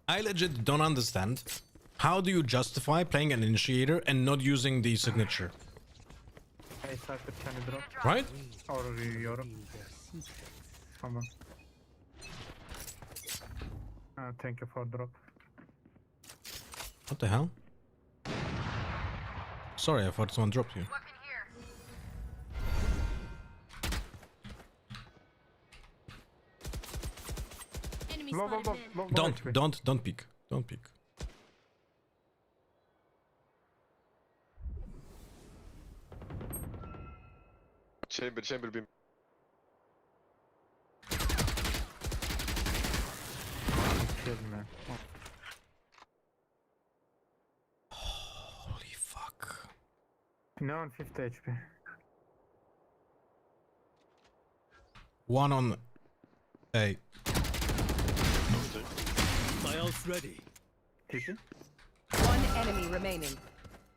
I legit don't understand. How do you justify playing an initiator and not using the signature? Hey, Cypher, can you drop? Right? Or Europe? Come on. Thank you for drop. What the hell? Sorry, I thought someone dropped you. Enemy Low, low, spotted low, mid. low, low HP. Don't peek. Don't peek. Chamber beam. Killed me. Holy fuck. No on 50 HP. One on A. My ult's ready. TP? One enemy remaining.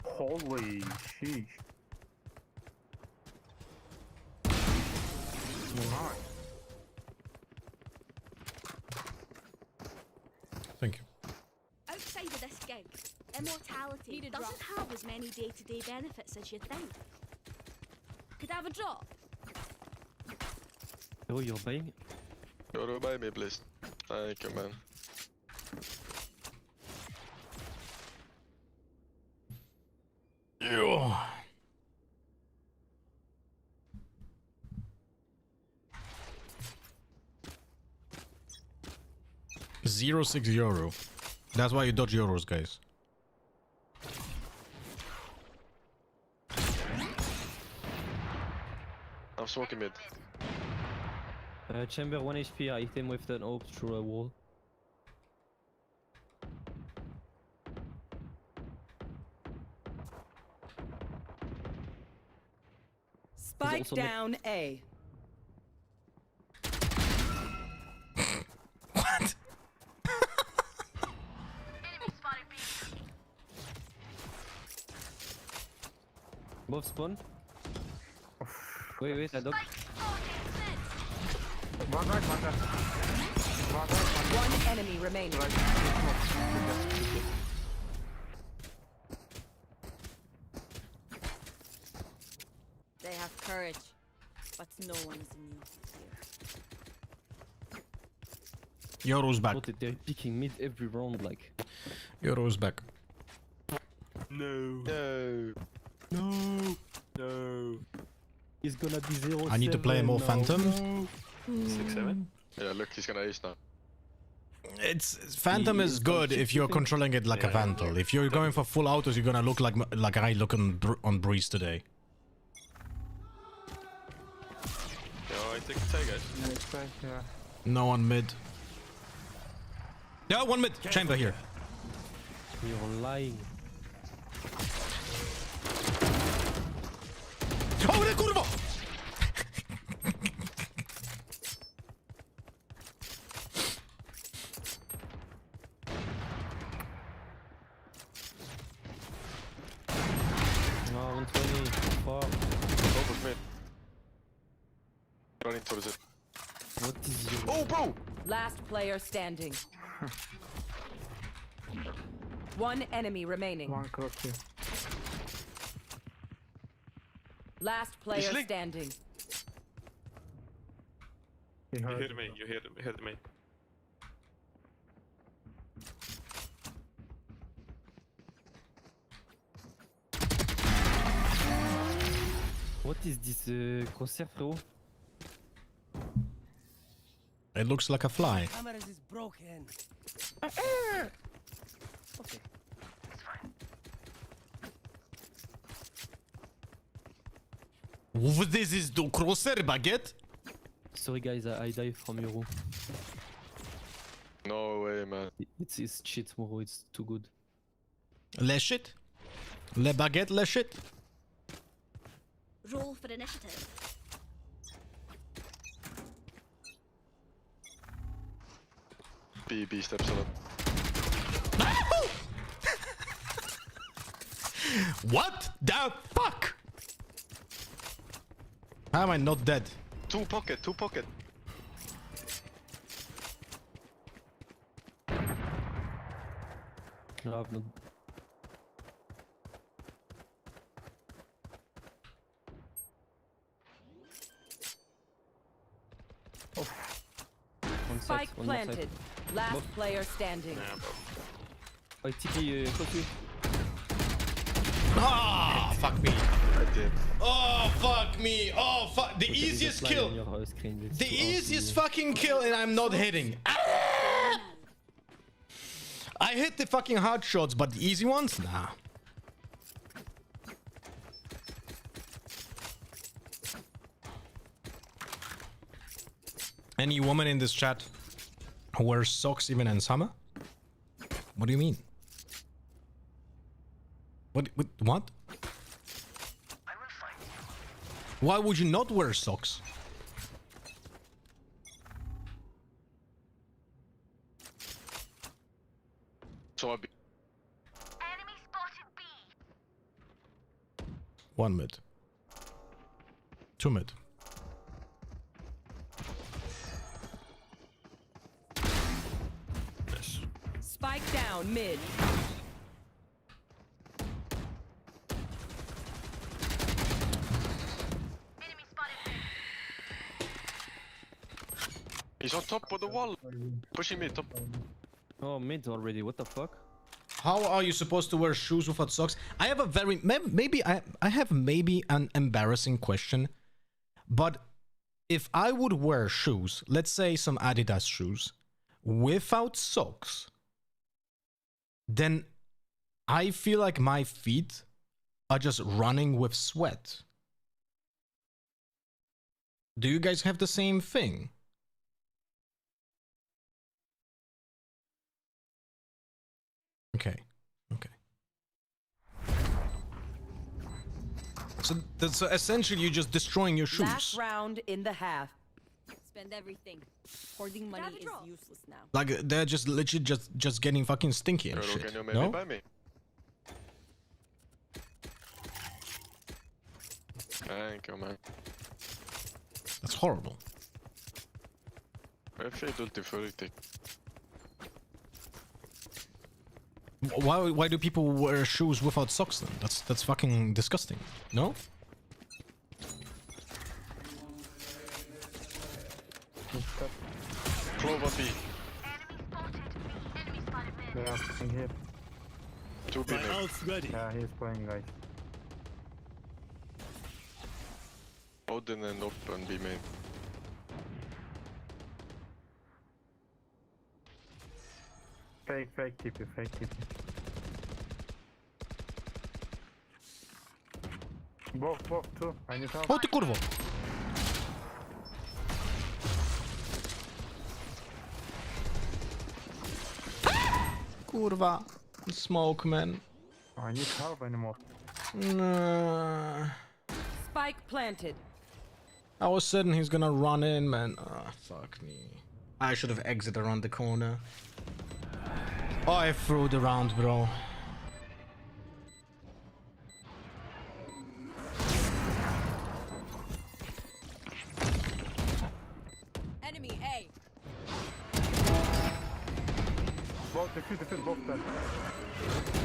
Holy sheesh. Nice. Thank you. Outside of this gig, immortality doesn't have as many day-to-day benefits as you'd think. Could I have a drop? Oh, you're buying? You're by me, please. Thank you, man. Ew. €6. That's why you dodge euros, guys. I'm smoking mid. Chamber 1 HP, I hit him with an AWP through a wall. Spike also mid. down A. What? Both spawn. Wait, I don't. One right, one left. One right, one One enemy remaining. They have courage, but no one is immune to fear. Euro's back. What, they're picking mid every round, like. Euro's back. No. No. No! No. He's gonna be 0-7. I need to play more now. Phantom. No. 6-7. Yeah, look, he's gonna ace now. It's Phantom is good if you're controlling it like a Vandal. If you're going for full autos, you're gonna look like I look on Breeze today. Yeah, I think it's A, guys. yeah. No one mid. Yeah, one mid. Chamber here. You're lying. Oh, the kurwa! running towards it. What is your... Oh, bro! Last player standing. One enemy remaining. One cross here. Last player linked. standing. He You heard. heard me, you heard me. What is this concert, frérot? It looks like a fly. Cameras is broken. Okay. What this is the crosser baguette? Sorry guys, I died from Euro. No way, man. It's shit, Moro, it's too good. Le shit? Le baguette, le shit? Roll for initiative. B steps on it. What the fuck? How am I not dead? Two pocket. No, I've not. One side, Spike one more planted. side. Last Both. player standing. Oh, TP, close you. Ah, fuck me. I did. Oh, fuck me. Oh, fuck. The But there is a easiest flag kill. on your screen, it's The too hard to- easiest fucking kill, and I'm not hitting. Ah! I hit the fucking hard shots, but the easy ones? Nah. Any woman in this chat who wears socks even in summer? What do you mean? What? Why would you not wear socks? So I be. One mid. Two mid. Yes. Spike down mid. He's on top of the wall. Pushing me top. Oh, mid already, what the fuck? How are you supposed to wear shoes without socks? I have a very maybe I have maybe an embarrassing question, but if I would wear shoes, let's say some Adidas shoes, without socks, then I feel like my feet are just running with sweat. Do you guys have the same thing? Okay. So essentially, you're just destroying your shoes. Last round in the half. Spend everything. Hoarding money Grab a is drop. useless now. Like they're just literally just getting fucking stinky and Pero shit. can you maybe No? buy me? Thank you, man. That's horrible. Jag är fedultig för riktigt. Why do people wear shoes without socks then? That's fucking disgusting. No? Clover B. They are playing here. 2 B mid. Yeah, he's playing, guys. Odin and open B main. Fake TP, fake TP. Both, two. I need help. O ty kurwo! Kurwa. Smoke, man. I need help anymore. Nah. Spike planted. I was certain he's gonna run in, man. Ah, fuck me. I should have exited around the corner. Oh, I threw the round, bro. Both, defuse, both dead.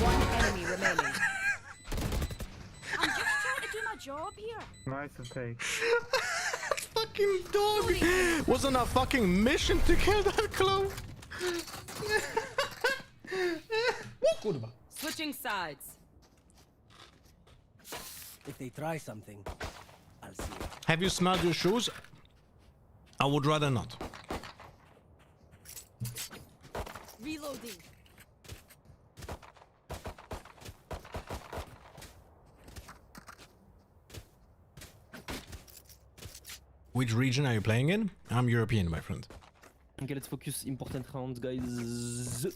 One enemy remaining. I'm just trying to do my job here. Nice to take. Fucking dog! Wasn't a fucking mission to kill that clone? Kurwa. Switching sides. If they try something, I'll see. Have you smelled your shoes? I would rather not. Reloading. Which region are you playing in? I'm European, my friend. Okay, let's focus important rounds, guys.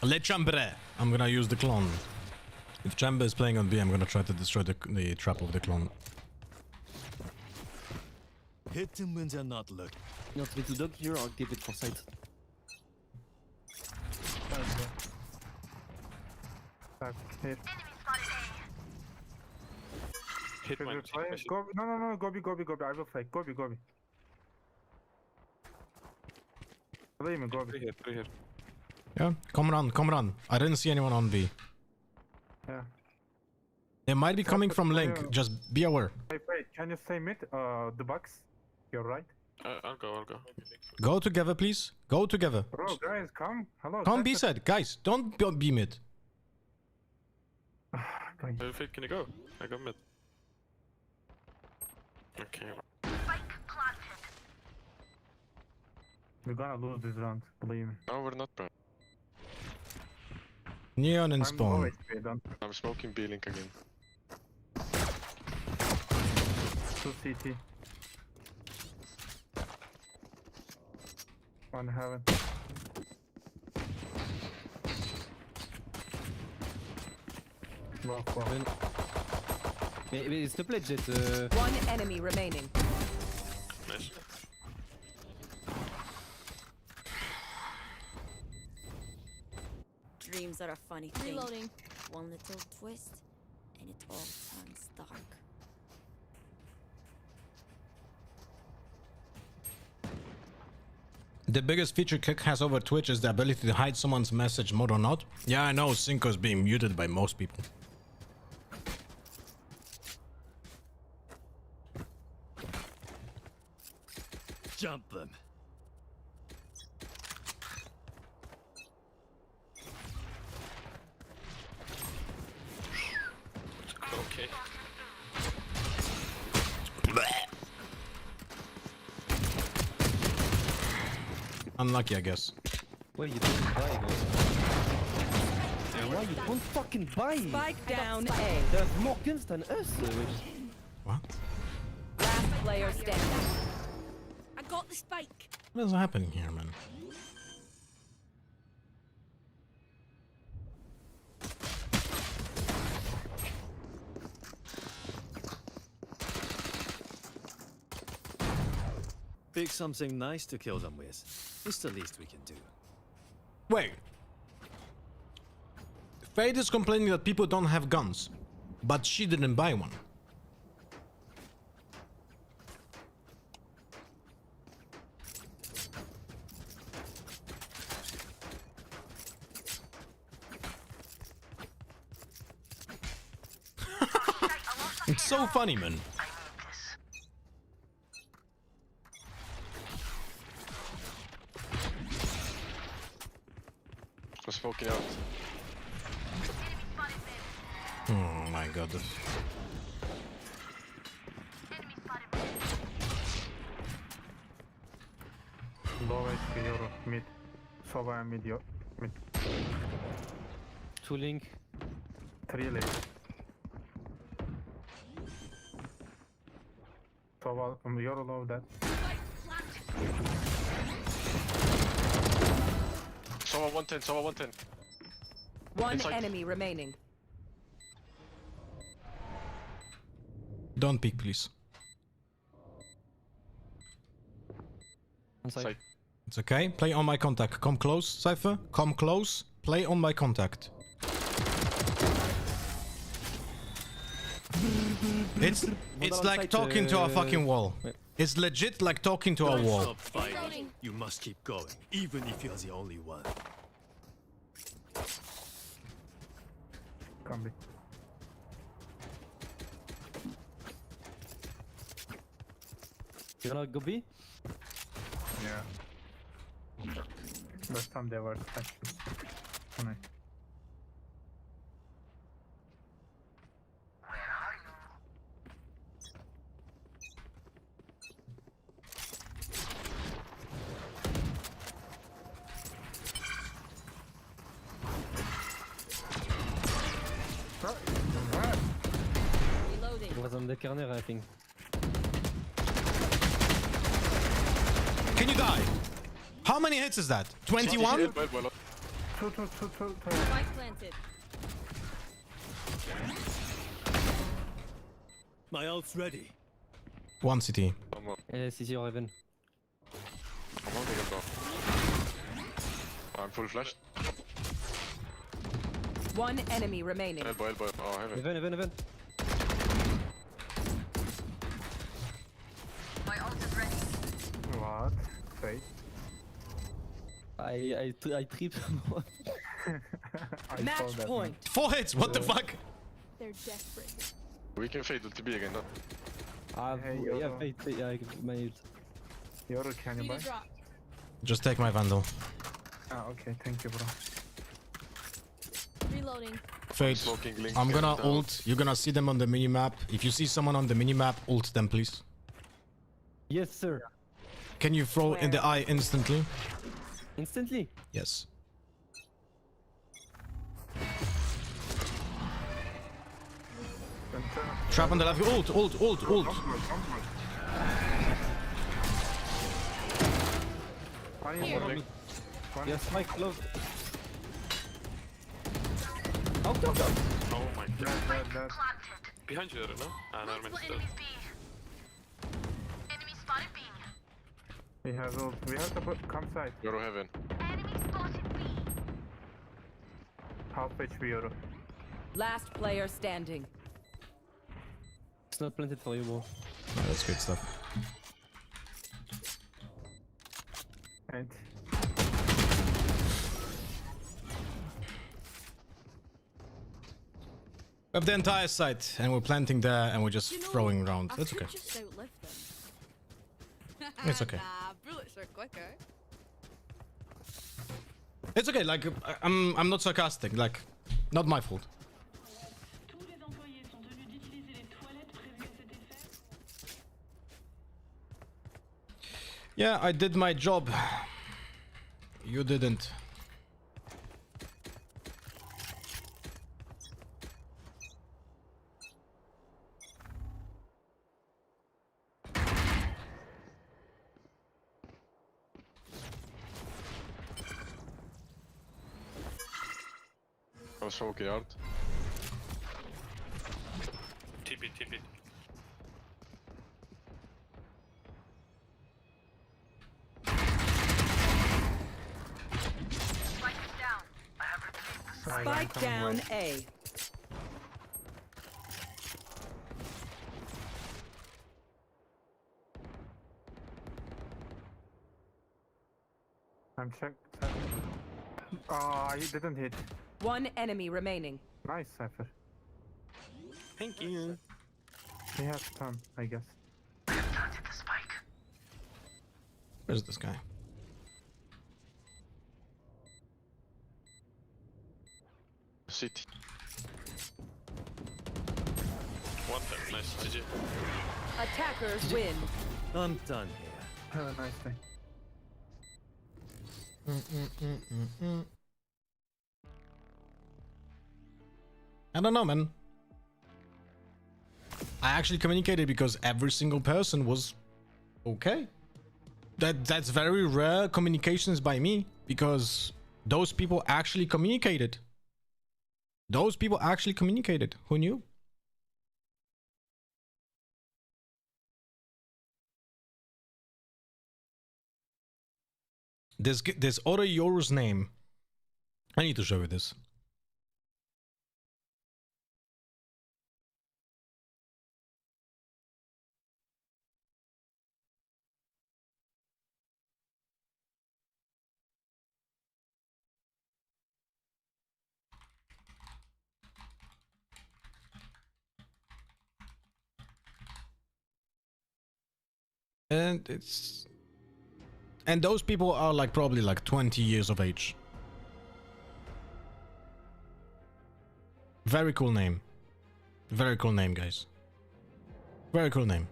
Le Chambre. I'm gonna use the clone. If Chamber is playing on B, I'm gonna try to destroy the trap of the clone. Hit him when they're not looking. You want me to dog here or give it for sight? Back here. Hit my Go, no, Gobi. I will fake. Gobi. Believe me, Gobi. Three here. Yeah, come run. I didn't see anyone on B. Yeah. They might be coming from Link. Just be aware. Wait, can you say mid? The box? You're right. I'll go. Go together, please. Go together. Bro, guys, come. Hello. Come B side. Guys, don't be mid. Where can you go? I go mid. Okay. We're gonna lose this round, believe me. No, we're not, bro. Neon and spawn. I'm smoking B-Link again. 2 CT. 1 heaven. Mais s'il te plaît, Jet. One enemy remaining. Nice. Dreams are a funny thing. Reloading. One little twist, and it all turns dark. The biggest feature Kick has over Twitch is the ability to hide someone's message, mode or not. Yeah, I know Cinco's being muted by most people. Jump them. Okay. Unlucky, I guess. Well, you don't buy those. Why you don't fucking buy? Spike down A. There's more kills than us. What? Last player standing. I got the spike. What is happening here, man? Pick something nice to kill them with. It's the least we can do. Wait. Fade is complaining that people don't have guns, but she didn't buy one. It's so funny, man. I'm smoking out. Oh my god. Low HP Euro, mid. Sova and mid. 2 Link. 3 lane. Sova, Euro low that. Someone 110. One Inside. enemy remaining. Don't peek, please. Inside. It's okay. Play on my contact. Come close, Cypher. Come close. Play on my contact. It's like talking to a fucking wall. It's legit like talking to a Don't wall. stop fighting. You must keep going, even if you're the only one. Come be. You wanna go B? Yeah. Last time they were touched. Funny. Reloading. It was on the corner, I think. Can you die? How many hits is that? 21? Two. Spike planted. My ult's ready. One CT. CC or Heaven. I'm holding it though. I'm full flashed. One enemy remaining. Elbow. Oh, heaven. Heaven. What? Fate. I tripped. I Match saw that, point. 4 hits, what the fuck? They're desperate. We can fade ulti B again, no? Hey, Yeah, Yoro. wait, yeah, my ult. Yoro, can you Need buy? a drop. Just take my Vandal. Ah, okay, thank you, bro. Reloading. Fate, Smoking Link I'm gonna down. ult. You're gonna see them on the minimap. If you see someone on the minimap, ult them, please. Yes, sir. Can you throw in the eye instantly? Instantly. Yes. Trap on the left. Ult. Yes, Mike, close. Out. Oh my god. That. Behind you, no? No, We have ult. We have to come side. Yoro heaven. Half HP Yoro. Last player standing. It's not planted for you, bro. Yeah, that's good stuff. And We have the entire site, and we're planting there, and we're just throwing around. That's okay. Just outlive them. It's okay. Nah, bullets are quicker. It's okay. Like I'm not sarcastic. Like, not my fault. Yeah, I did my job. You didn't. I was smoking out. TP. Spike down A. I'm checked. He didn't hit. One enemy remaining. Nice, Cypher. Thank you. He has stun, I guess. Where's this guy? City. What the? Nice, GG. Attackers win. I'm done here. Have a nice day. I don't know, man. I actually communicated because every single person was okay. That's very rare communications by me, because those people actually communicated. Those people actually communicated. Who knew? This other Yoru's name. I need to show you this. And those people are like probably like 20 years of age. Very cool name. Very cool name, guys. Very cool name.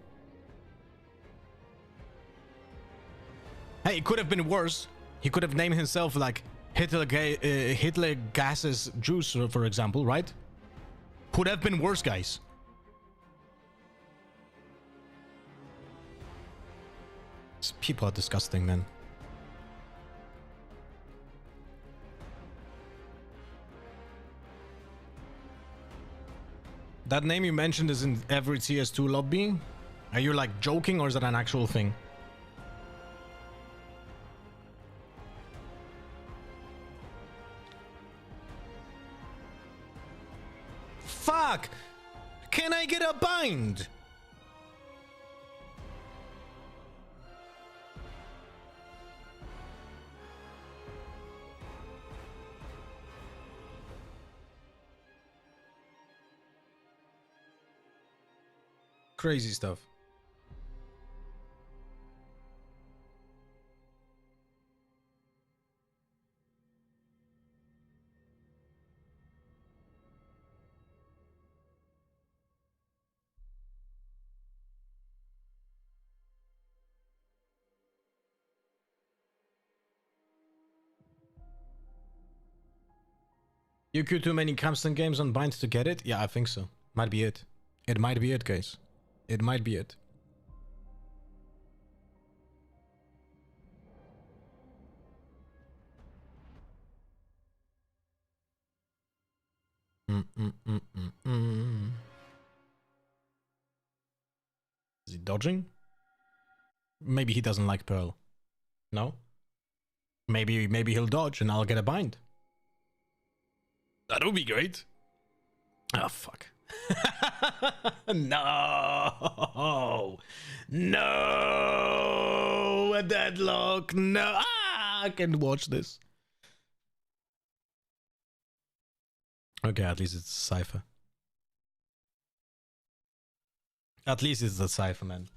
Hey, it could have been worse. He could have named himself like Hitler gases juice, for example, right? Could have been worse, guys. These people are disgusting, man. That name you mentioned is in every CS2 lobby? Are you like joking or is that an actual thing? Fuck! Can I get a bind? Crazy stuff. You queue too many Capstan games on Bind to get it? Yeah, I think so. Might be it. It might be it, guys. It might be it. Is he dodging? Maybe he doesn't like Pearl. No? Maybe he'll dodge and I'll get a bind. That would be great. Oh, fuck. No! No! A deadlock! No! Ah, I can watch this. Okay, at least it's a cipher. At least it's a cipher, man.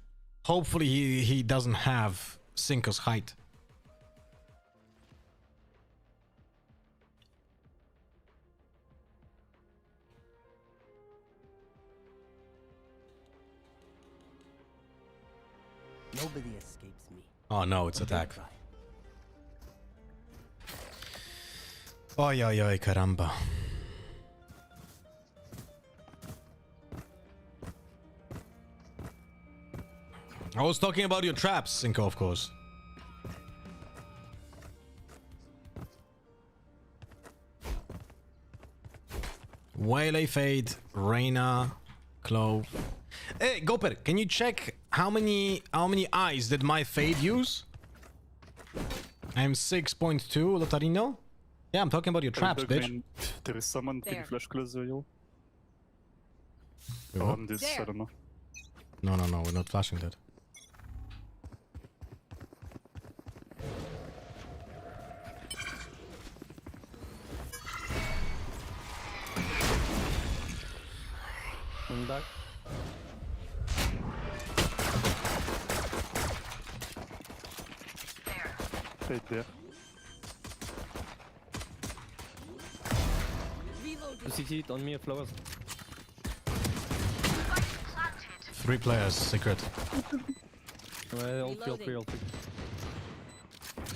Hopefully he doesn't have Sinker's height. Nobody escapes me. Oh no, it's attack. Oi, oi, oi, caramba. I was talking about your traps, Cinco, of course. Waylay Fade, Reyna, Clove. Hey, Goper, can you check how many eyes did my Fade use? I'm 6.2, Lotarino. Yeah, I'm talking about your traps, bitch. There is someone There. in flash close to you. Wait, what? On this, I don't know. No, we're not flashing that. I'm back. Right there. You see it on me, flowers. 3 players, secret. All three.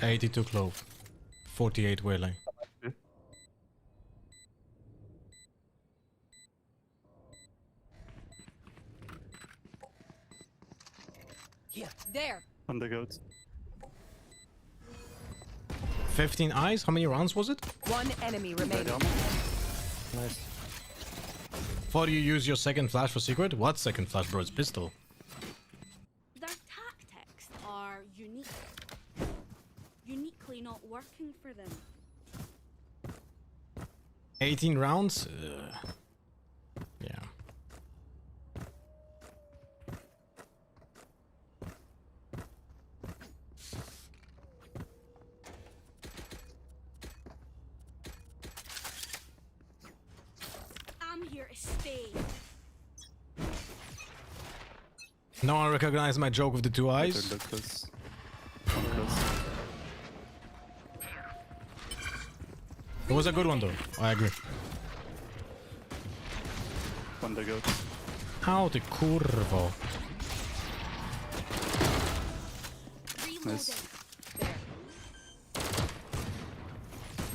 82 Clove. 48 Waylay. There. On the goat. 15 eyes? How many rounds was it? One enemy remaining. Nice. Thought you use your second flash for secret? What second flash, bro? It's pistol. Their tactics are unique. Uniquely not working for them. 18 rounds? Yeah. I'm here to stay. No one recognized my joke with the two eyes. Turn that close. One close. It was a good one though. I agree. One dug out. How the curvo. Nice.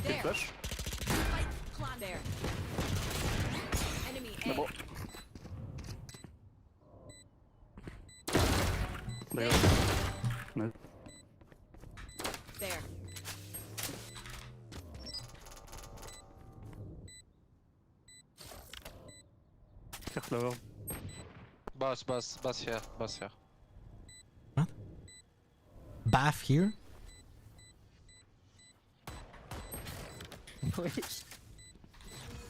There. Flash. There. Enemy A. Double. Dug out. Nice. There. Careful over. Boss here, boss here. Bath here? Wait.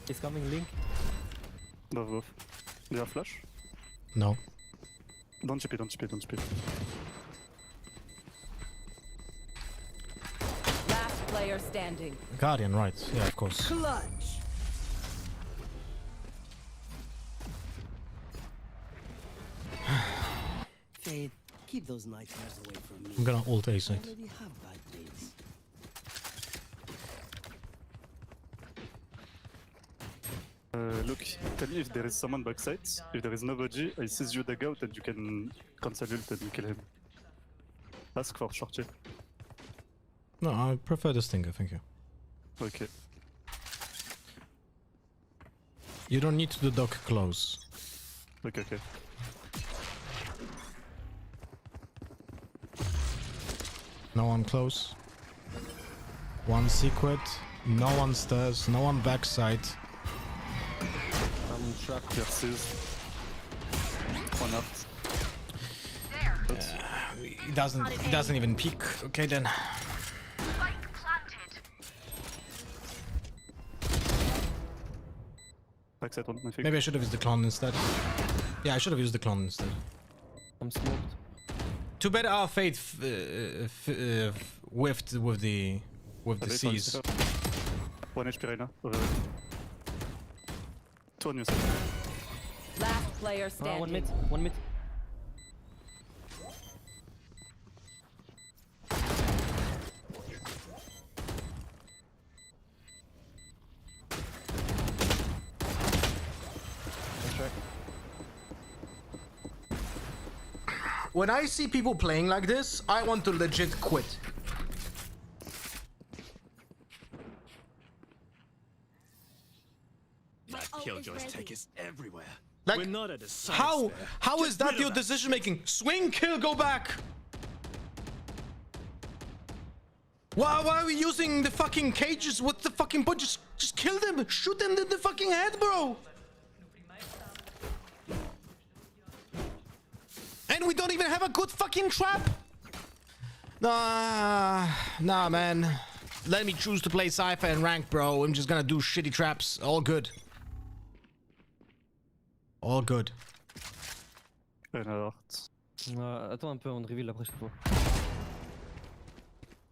He's coming, Link. Both. Do you have flash? No. Don't chip it, don't chip it, don't chip it. Last player standing. Guardian, right? Yeah, of course. Clutch. Fade, keep those nightmares away from me. I'm gonna ult ace I it. already have bad dreams. Look, tell me if there is someone backside. If there is nobody, I seize you dug out and you can cancel ult and kill him. Ask for shorty. No, I prefer the stinger, thank you. Okay. You don't need to dock close. Okay. No one close. One secret. No one stairs. No one backside. I'm trapped. Versus. One up. He doesn't even peek. Okay then. Backside one, I think. Maybe I should have used the clone instead. Yeah, I should have used the clone instead. I'm smoked. Too bad our fate whiffed with the C's. One HP right now. Two on your side. Last player standing. 1 mid, 1 mid. When I see people playing like this, I want to legit quit. That killjoys take us everywhere. Like, we're not at a science fair. how Get is that rid of your decision making? Swing, kill, go back. Why are we using the fucking cages? What the fucking point? Just kill them. Shoot them in the fucking head, bro. And we don't even have a good fucking trap. Nah, man. Let me choose to play Cypher and rank, bro. I'm just gonna do shitty traps. All good. All good. Attends un peu, on reveal la prochaine fois.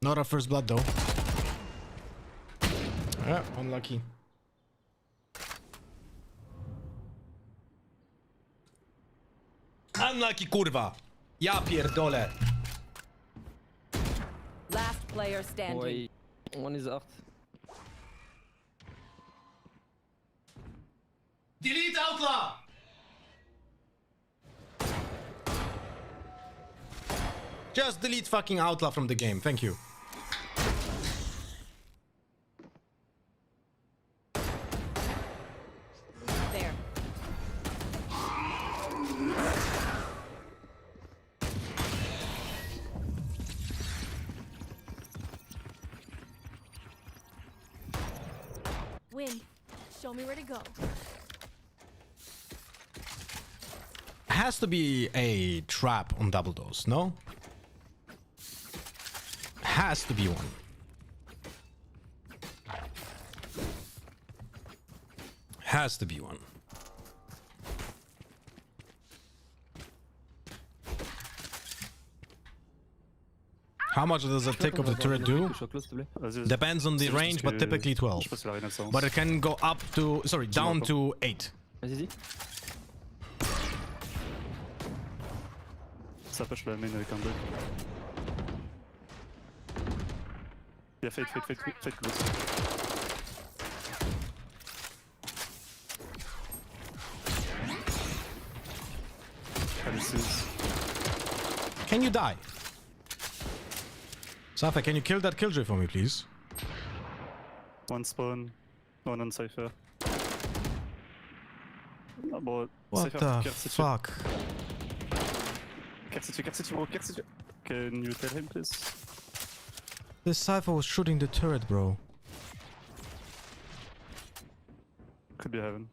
Not our first blood though. Yeah, unlucky. Unlucky, kurwa. Ja pierdolę. Last player standing. Boy, one is 8. Delete outlaw. Just delete fucking outlaw from the game. Thank you. There. Win. Show me where to go. Has to be a trap on double dose, no? Has to be one. Has to be one. How much does a tick of the turret do? Depends on the range, but typically 12. But it can go up to, sorry, down to 8. Vas-y. Ça push la main avec un bug. Y'a fade close. Can you die? Safa, can you kill that killjoy for me, please? One spawn, one on Cypher. Ah bon, What Cypher, the fuck? Carte bro, carte. Can you tell him please? This Cypher was shooting the turret, bro. Could be heaven.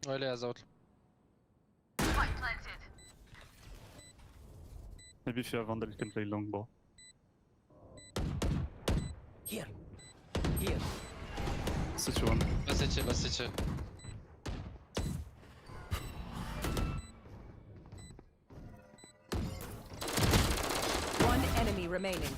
Ouais, les has out. Maybe if you have Vandal, you can play long ball. Here. Here. City one. Last city. One enemy remaining.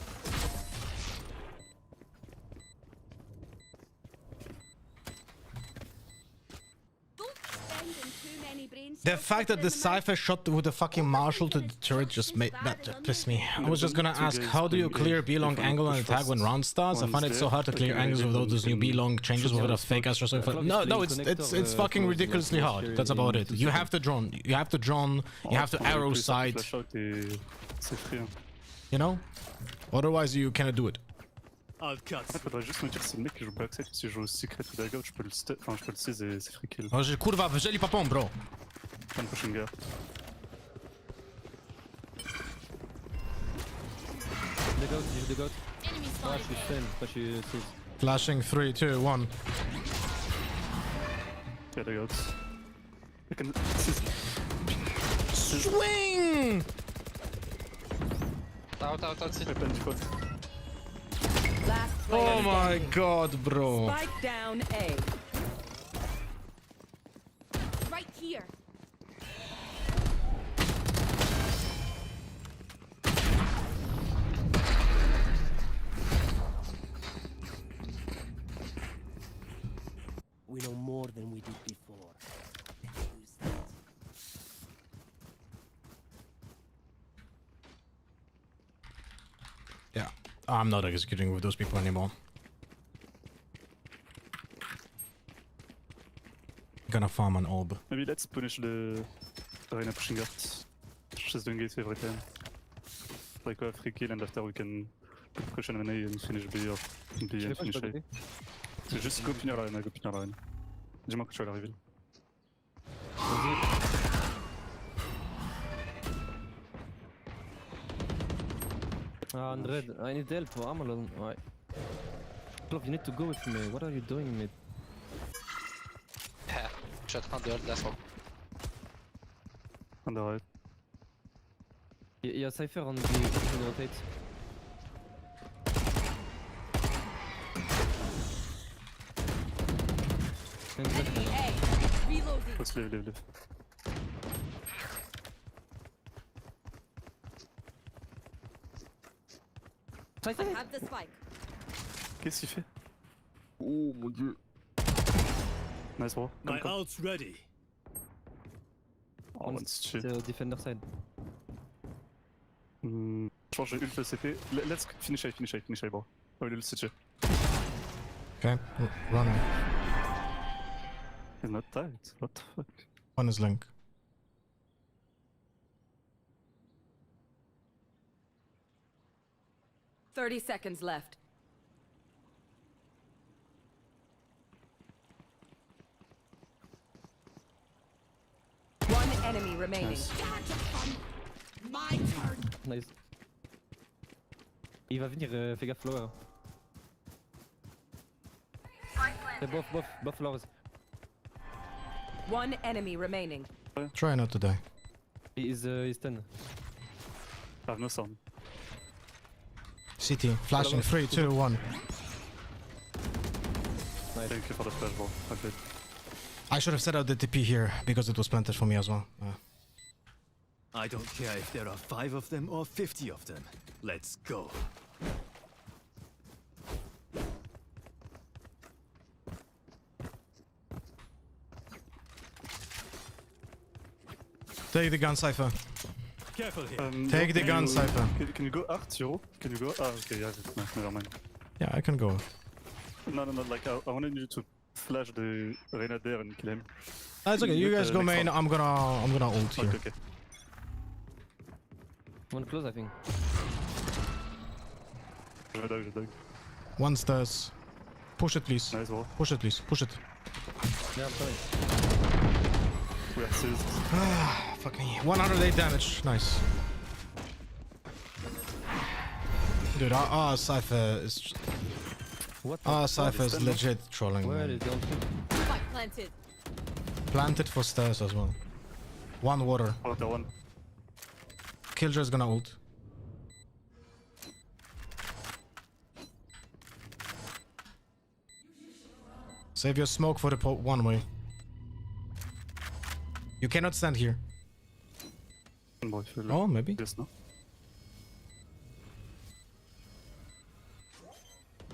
The fact that the Cypher shot with the fucking Marshall to the turret just made that pissed me. I was just gonna ask, how do you clear B-long angle and attack when round starts? I find it so hard to clear angles with all those new B-long changes with a fake ass or something. No, it's fucking ridiculously hard. That's about it. You have to drone. You have to arrow sight. You know? Otherwise you cannot do it. Faudrait juste me dire si le mec qui joue backside, si je joue au secret ou dagout, je peux le seize et c'est free kill. Kurwa, wzięli papą, bro. I'm pushing her. Dig out. Ah, she's 10, but she sees. Flashing 3, 2, 1. Yeah, dagout. I can... Swing! Out, city. Oh my god, bro. Spike down A. Right here. We know more than we did before. Use that. Yeah, I'm not executing with those people anymore. Gonna farm an orb. Maybe let's punish the arena pushing out. She's doing it every time. Like a free kill and after we can cushion an A and finish B or B and finish A. C'est juste go punir l'arena, Dis-moi que tu vas l'arriver. Ah, Andred, I need help. I'm alone. Alright. Clove, you need to go with me. What are you doing, mate? Je suis en train de hold last one. On the right. Il y a Cypher on the rotate. Let's leave. I have the spike. Qu'est-ce qu'il fait? Oh mon dieu. Nice bro. My ult's ready. Oh, one's chill. C'est au defender side. Je pense que j'ai ult le CT. Let's finish A bro. Oh, il est le CT. Okay, running. He's not tight. What the fuck? One is Link. $30 seconds left. One enemy remaining. Nice. My turn. Nice. Il va venir, fais gaffe lower. C'est both flowers. One enemy remaining. Try not to die. He's 10. I have no sound. CT, flashing 3, 2, 1. Nice. Thank you for the flash ball. Okay. I should have set out the TP here because it was planted for me as well. I don't care if there are 5 of them or 50 of them. Let's go. Take the gun, Cypher. Careful here. Take the gun, Cypher. Can you go art, Zero? Can you go? Ah, okay, yeah, no, never mind. Yeah, I can go. No, like I wanted you to flash the Reyna there and kill him. That's okay. You guys go next main. one. I'm gonna ult here. Okay. One close, I think. Je dog. One stairs. Push it, please. Nice wall. Push it, please. Push it. Yeah, I'm coming. We are seized. Fuck me. 108 damage. Nice. Dude, our Cypher is... What? Our Cypher is legit trolling, Where man. is the ulti? Spike planted. Planted for stairs as well. One water. Water one. Killjoy is gonna ult. Save your smoke for the one way. You cannot stand here. Oh, maybe. Yes, no.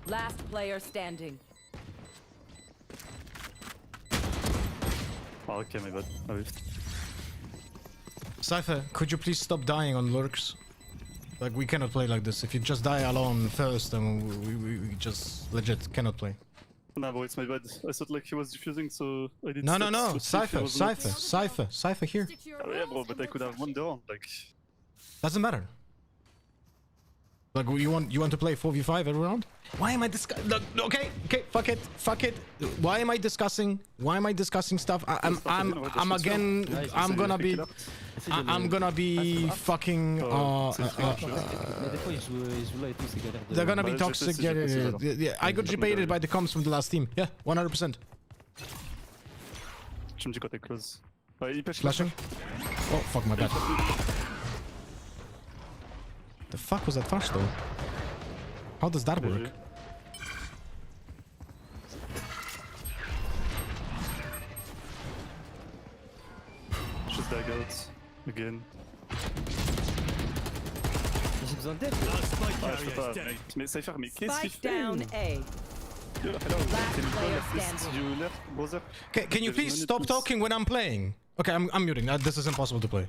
Last player standing. Oh, okay, my bad. I missed. Cypher, could you please stop dying on lurks? Like, we cannot play like this. If you just die alone first, then we just legit cannot play. Nah, bro, it's my bad. I thought like he was defusing, so I did. No, stats to see if he Cypher was here. Oh, yeah, bro, but I could have won the round. Like, Doesn't matter. Like, you want to play 4v5 every round? Why am I discussing? Okay, fuck it. Why am I discussing stuff? I'm gonna be fucking. They're gonna be toxic. Yeah. I got debated by the comms from the last team. Yeah, 100%. tu me dis quand t'es close. Ouais, il pêche. Flashing. Oh fuck, my bad. The fuck was that flash though? How does that work? Just back out. Again. J'ai besoin d'aide. Ah, je peux pas. Mais Cypher, mais qu'est-ce qu'il Spike fait? down A. Yo, hello. Can you go left, please? You left, brother? Can you please stop talking when I'm playing? Okay, I'm muting. This is impossible to play.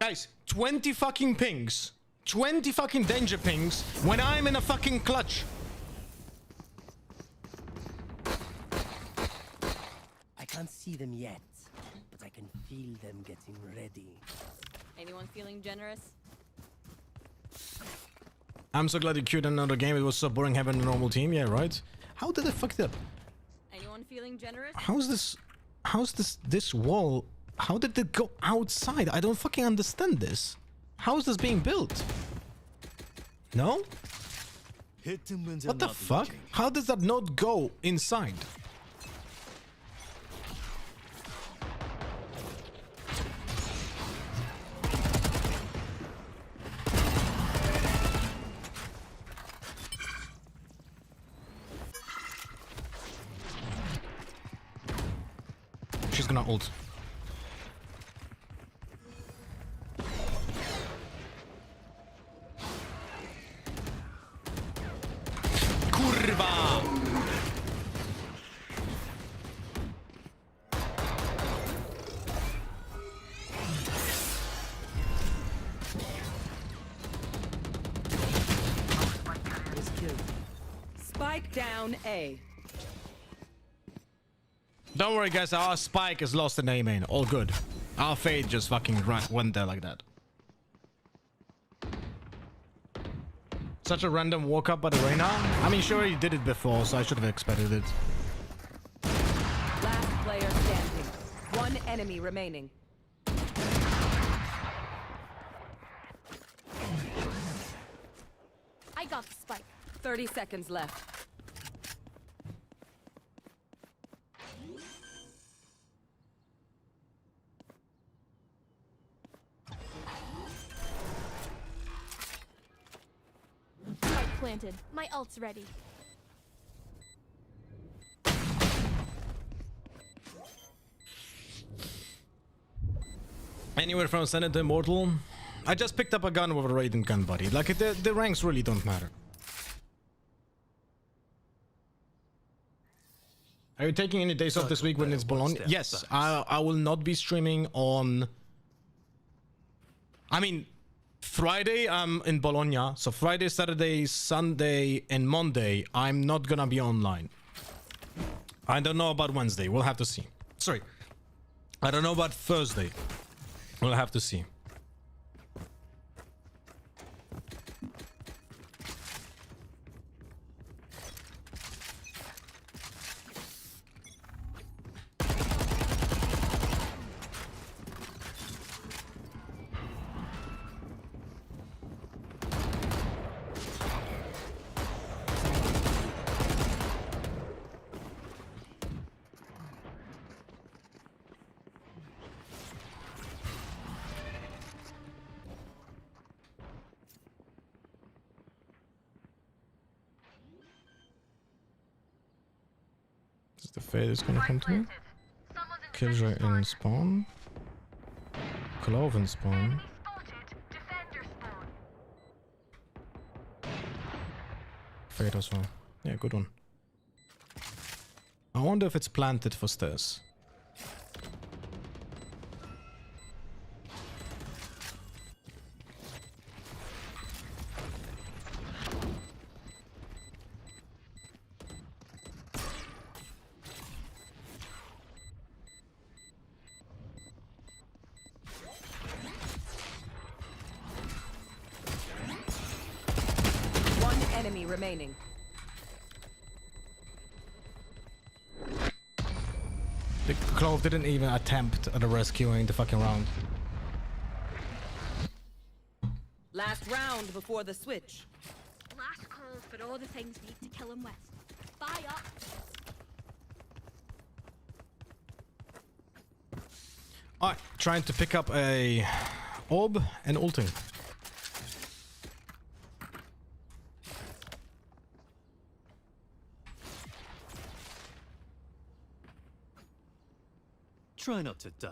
Guys, 20 fucking pings. 20 fucking danger pings when I'm in a fucking clutch. I can't see them yet, but I can feel them getting ready. Anyone feeling generous? I'm so glad you queued another game. It was so boring having a normal team. Yeah, right? How did I fuck it up? Anyone feeling generous? How's this wall? How did it go outside? I don't fucking understand this. How is this being built? No? What the fuck? How does that not go inside? She's gonna ult. Kurwa! Spike down A. Don't worry, guys. Our spike is lost in A main. All good. Our fade just fucking went there like that. Such a random walk up by the Reyna. I mean, sure, he did it before, so I should have expected it. Last player standing. One enemy remaining. I got the spike. 30 seconds left. Spike planted. My ult's ready. Anywhere from Senate to Immortal. I just picked up a gun with a Raiden gun, buddy. Like, the ranks really don't matter. Are you taking any days off this week when it's Bologna? Yes, I will not be streaming on... I mean, Friday I'm in Bologna, so Friday, Saturday, Sunday, and Monday I'm not gonna be online. I don't know about Wednesday, we'll have to see. Sorry, I don't know about Thursday. We'll have to see. Is the Fade is gonna come to me? Killjoy in spawn. Clove in spawn. Fade as well. Yeah, good one. I wonder if it's planted for stairs. One enemy remaining. The Clove didn't even attempt at a rescuing the fucking round. Last round before the switch. Last call for all the things we need to kill him with. Buy up. Alright, trying to pick up a orb and ulting. Try not to die.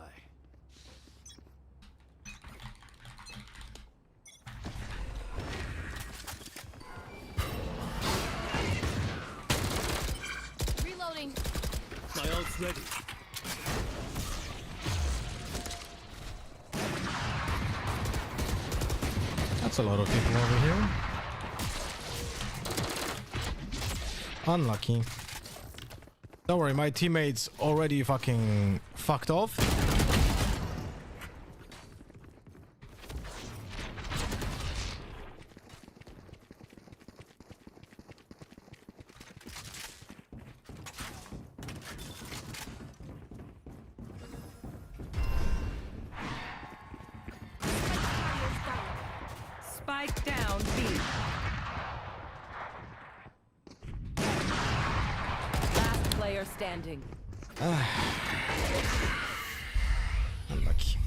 Reloading. My ult's ready. That's a lot of people over here. Unlucky. Don't worry, my teammates already fucking fucked off. Spike down B. Last player standing. Unlucky.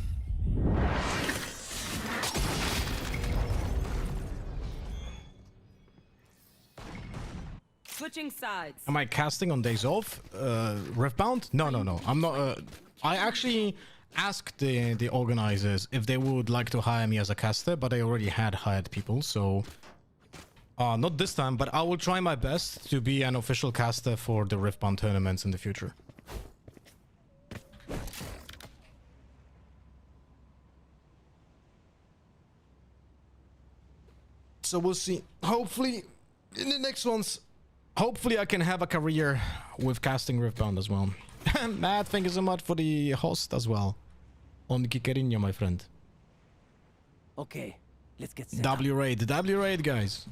Switching sides. Am I casting on days off? Riftbound? No. I'm not. I actually asked the organizers if they would like to hire me as a caster, but I already had hired people, so not this time. But I will try my best to be an official caster for the Riftbound tournaments in the future. So we'll see. Hopefully, in the next ones. Hopefully I can have a career with casting Riftbound as well. Matt, thank you so much for the host as well. On Kikerinho, my friend. Okay, let's get set W raid, W raid, guys.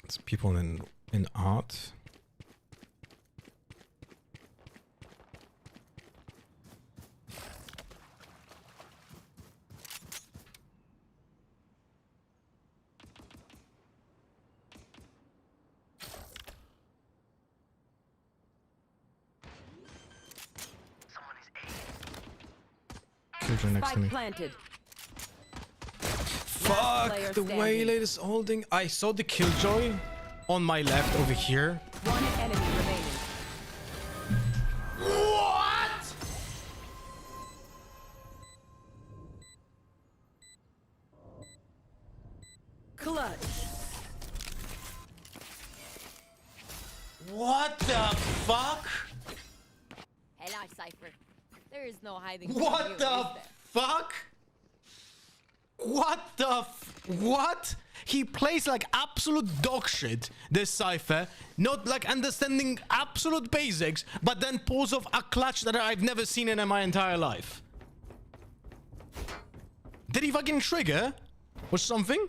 It's people in art. Killjoy next to me. Planted. Fuck, the Waylay is holding. I saw the Killjoy on my left over here. One enemy remaining. Clutch. What the fuck? Hello, Cypher. There is no hiding from What you, the is there? fuck? What the what? He plays like absolute dog shit, this Cypher, not like understanding absolute basics, but then pulls off a clutch that I've never seen in my entire life. Did he fucking trigger? Or something?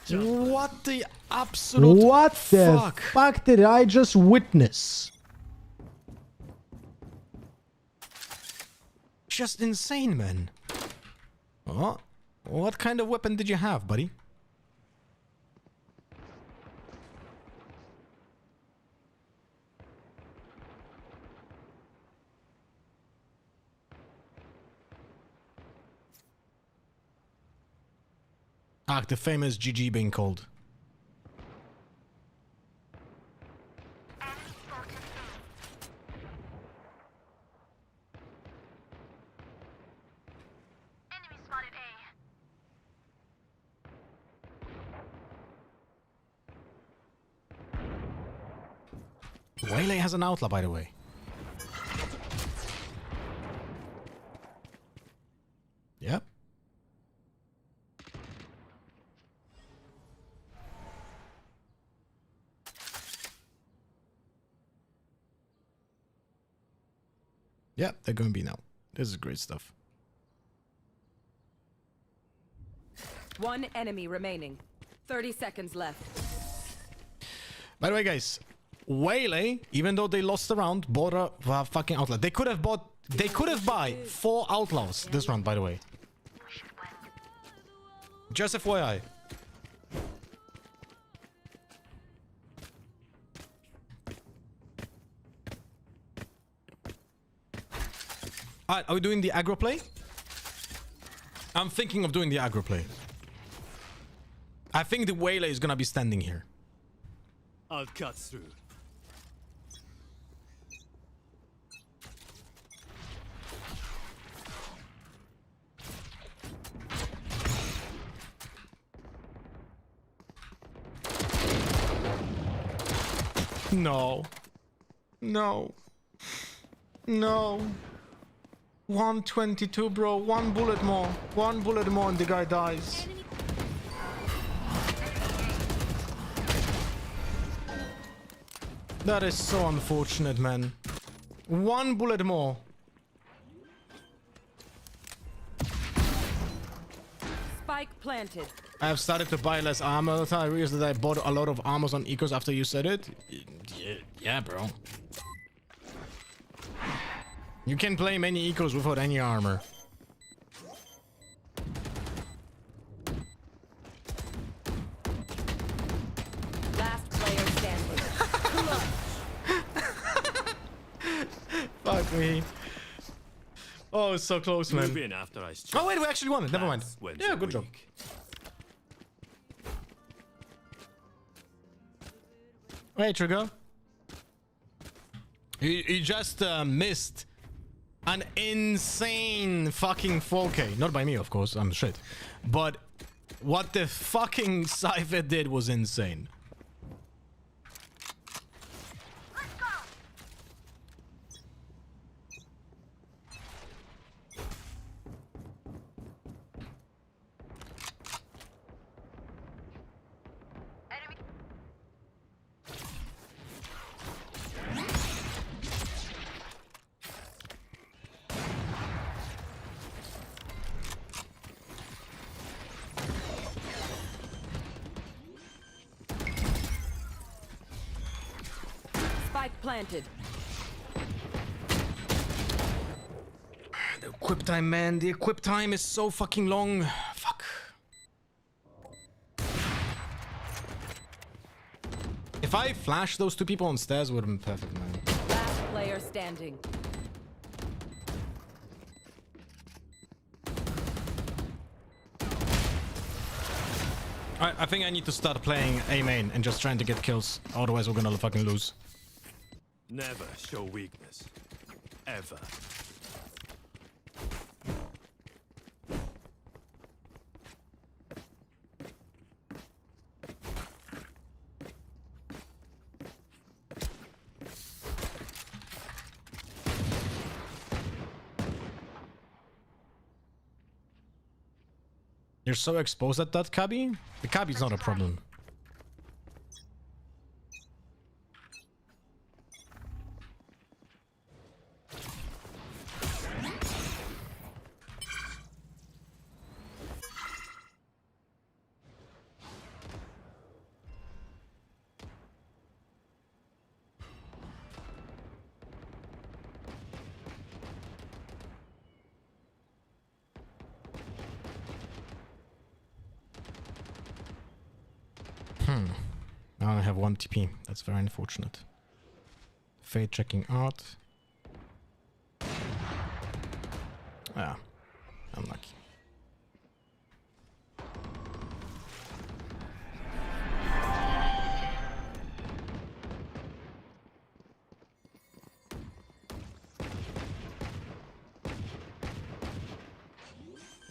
What the absolute What the fuck? fuck did I just witness? Just insane, man. Oh, what kind of weapon did you have, buddy? Ah, the famous GG being called. Waylay has an outlaw, by the way. Yep. Yep, they're going B now. This is great stuff. One enemy remaining. 30 seconds left. By the way, guys, Waylay, even though they lost the round, bought a fucking outlaw. They could have bought. They could have buy 4 outlaws this round, by the way. Just FYI. Alright, are we doing the aggro play? I'm thinking of doing the aggro play. I think the Waylay is gonna be standing here. I'll cut through. No. No. No. 122, bro. 1 bullet more. 1 bullet more and the guy dies. That is so unfortunate, man. 1 bullet more. Spike planted. I have started to buy less armor. I realized that I bought a lot of armors on ecos after you said it. Yeah, bro. You can play many ecos without any armor. Last player standing. Fuck me. Oh, it's so close, man. Move in after I Oh, wait, we actually won it. Never mind. Yeah, good job. Hey, Trigger. You just missed an insane fucking 4K. Not by me, of course. I'm shit. But what the fucking Cypher did was insane. Spike planted. The equip time, man. The equip time is so fucking long. Fuck. If I flash those 2 people on stairs, would have been perfect, man. Last player standing. I think I need to start playing A main and just trying to get kills. Otherwise, we're gonna fucking lose. Never show weakness. Ever. You're so exposed at that, Cabby? The Cabby's not a problem. I only have 1 TP. That's very unfortunate. Fade checking out. Ah, unlucky.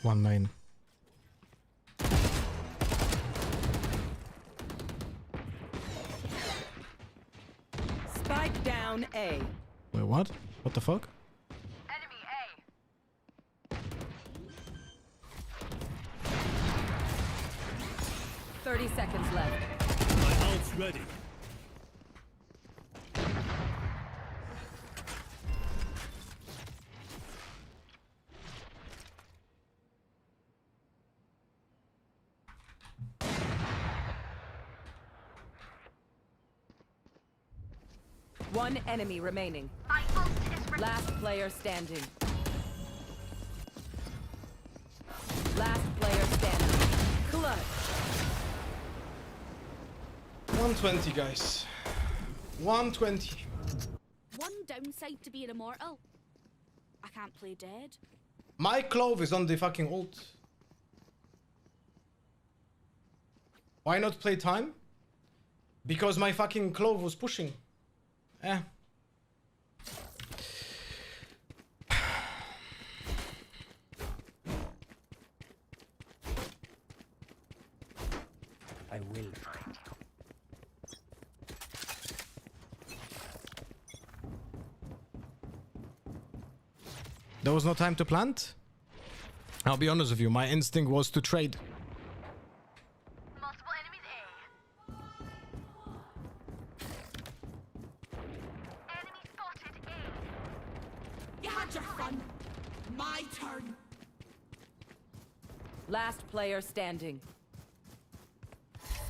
One main. Spike down A. Wait, what? What the fuck? Enemy A. 30 seconds left. My ult's ready. One enemy remaining. Last player standing. Last player standing. Clutch. 120, guys. 120. One downside to being immortal. I can't play dead. My clove is on the fucking ult. Why not play time? Because my fucking clove was pushing. Eh. I will find you. There was no time to plant? I'll be honest with you, my instinct was to trade. Multiple enemies A. Enemy spotted A. You had your fun. My turn. Last player standing.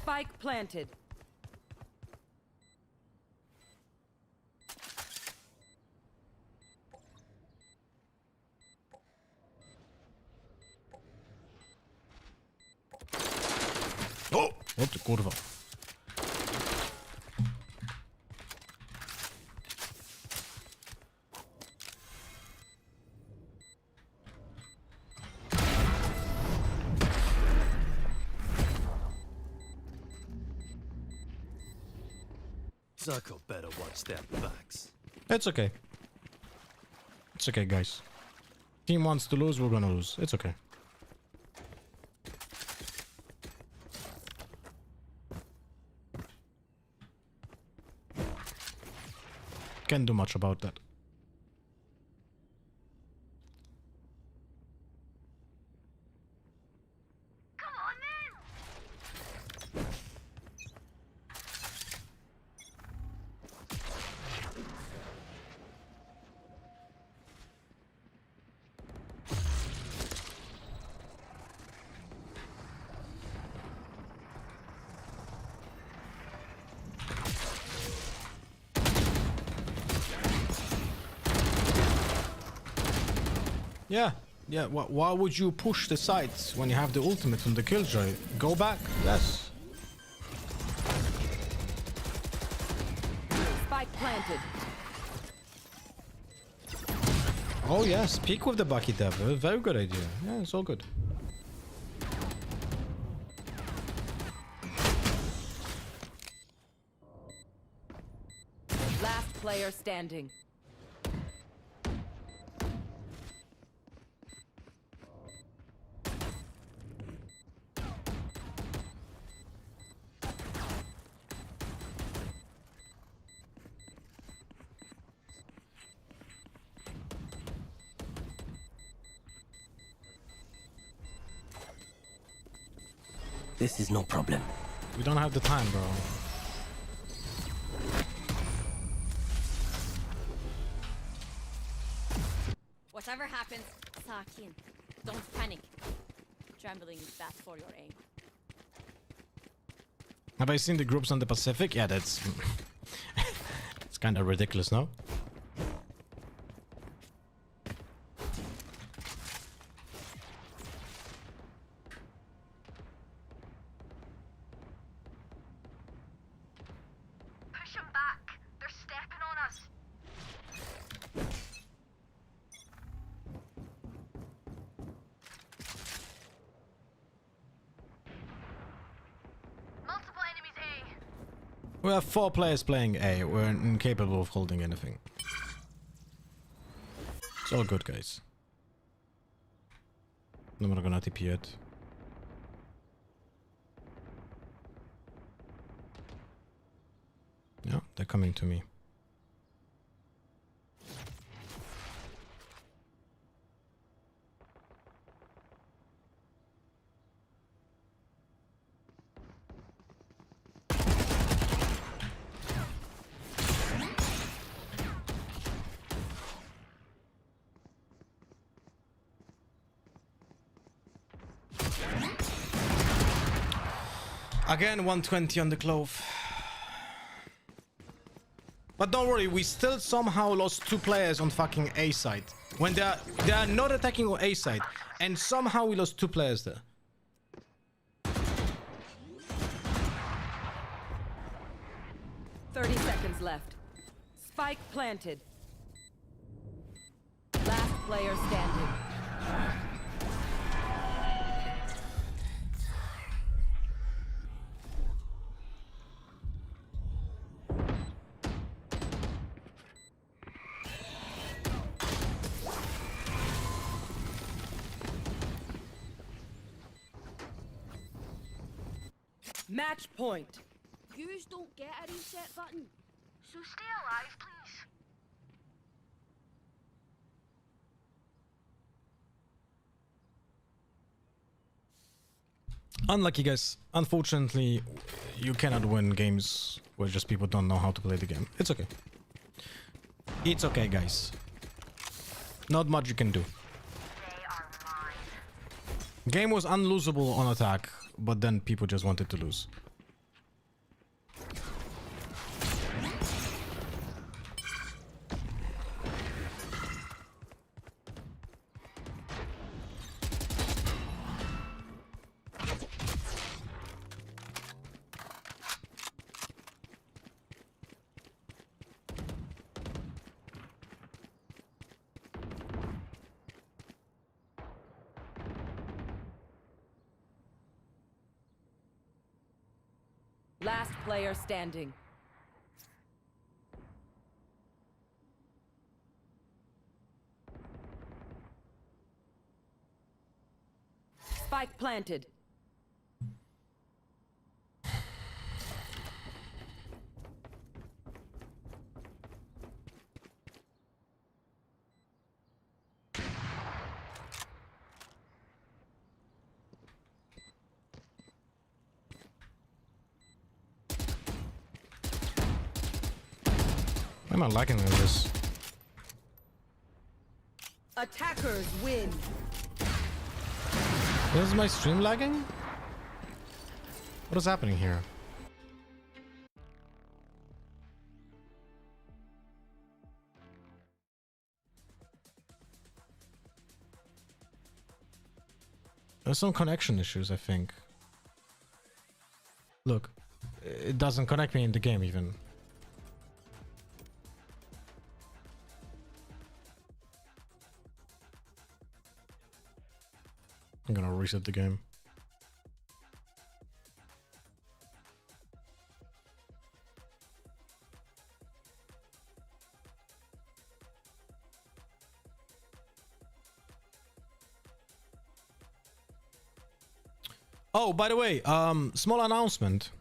Spike planted. Oh! What the kurwa? Zuko better watch their backs. It's okay. It's okay, guys. Team wants to lose, we're gonna lose. It's okay. Can't do much about that. Yeah, yeah. Why would you push the sides when you have the ultimate from the Killjoy? Go back. Yes. Spike planted. Oh yes, peek with the bucket devil. Very good idea. Yeah, it's all good. Last player standing. This is no problem. We don't have the time, bro. Whatever happens, Sakin, don't panic. Trembling is bad for your aim. Have I seen the groups on the Pacific? Yeah, that's... it's kind of ridiculous, no? Push them back. They're stepping on us. Multiple enemies A. We have 4 players playing A. We're incapable of holding anything. It's all good, guys. I'm not gonna TP yet. Yeah, they're coming to me. Again, 120 on the clove. But don't worry, we still somehow lost 2 players on fucking A side. When they are not attacking on A side. And somehow we lost 2 players there. Seconds left. Spike planted. Last player standing. Match point. Yous don't get a reset button. So stay alive, please. Unlucky, guys. Unfortunately, you cannot win games where just people don't know how to play the game. It's okay. It's okay, guys. Not much you can do. Game was unlosable on attack, but then people just wanted to lose. Last player standing. Spike planted. I'm not liking this. Attackers win. Is my stream lagging? What is happening here? There's some connection issues, I think. Look, it doesn't connect me in the game even. I'm gonna reset the game. Oh, by the way, small announcement,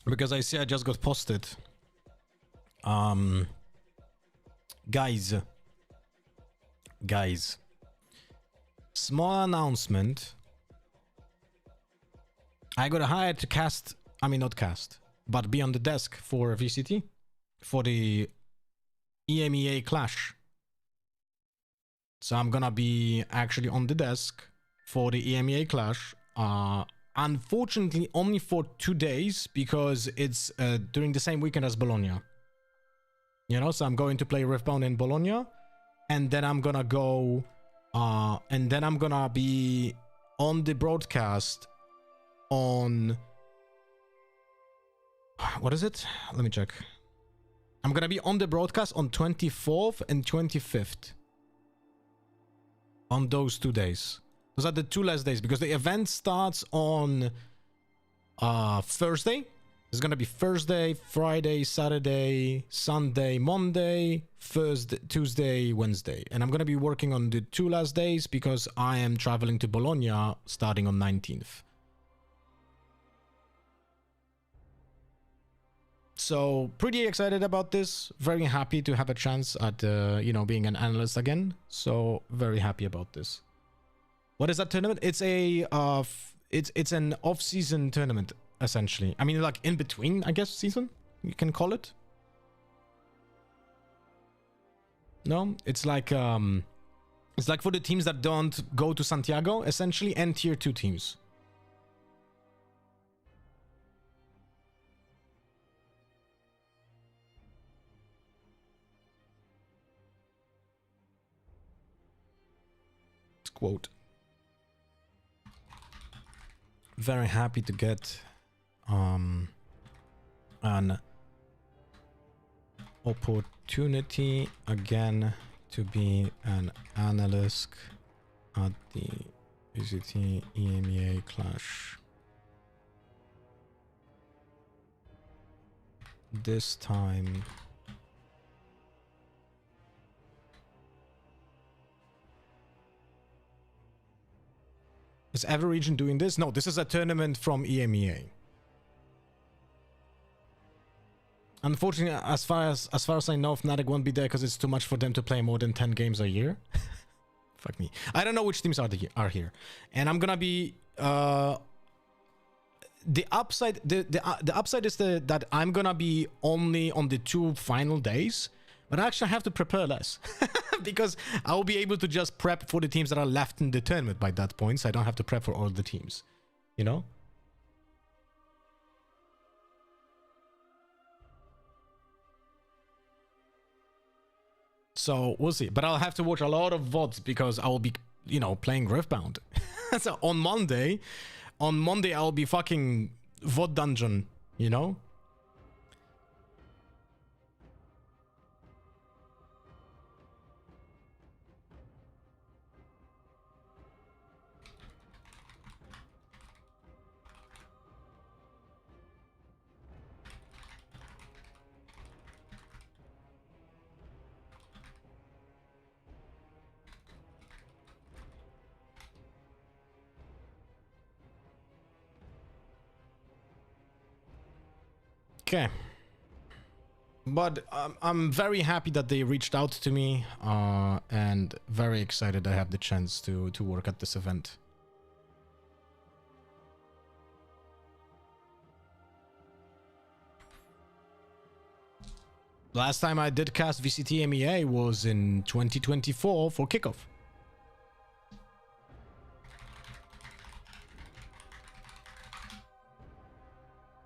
because I see I just got posted. Guys, small announcement. I got hired to cast, I mean not cast, but be on the desk for VCT, for the EMEA Clash. So I'm gonna be actually on the desk for the EMEA Clash. Unfortunately, only for 2 days because it's during the same weekend as Bologna. You know, so I'm going to play Riftbound in Bologna, and then I'm gonna go, and then I'm gonna be on the broadcast on, what is it? Let me check. I'm gonna be on the broadcast on 24th and 25th. On those 2 days. Those are the 2 last days because the event starts on Thursday. It's gonna be Thursday, Friday, Saturday, Sunday, Monday, Thursday, Tuesday, Wednesday. And I'm gonna be working on the 2 last days because I am traveling to Bologna starting on 19th. So pretty excited about this. Very happy to have a chance at you know, being an analyst again. So very happy about this. What is that tournament? It's a it's an off-season tournament essentially. I mean, like in between, I guess, season you can call it. No, it's like for the teams that don't go to Santiago essentially, and tier 2 teams. Quote, very happy to get an opportunity again to be an analyst at the VCT EMEA Clash. This time is every region doing this? No, this is a tournament from EMEA. Unfortunately, as far as I know, Fnatic won't be there because it's too much for them to play more than 10 games a year. Fuck me. I don't know which teams are here, and I'm gonna be the upside. The upside is that I'm gonna be only on the 2 final days, but I actually have to prepare less because I'll be able to just prep for the teams that are left in the tournament by that point, so I don't have to prep for all the teams, you know? So we'll see, but I'll have to watch a lot of VODs because I will be, you know, playing Riftbound. So on Monday I'll be fucking VOD dungeon, you know? Okay, but I'm very happy that they reached out to me, and very excited I have the chance to work at this event. Last time I did cast VCT MEA was in 2024 for kickoff.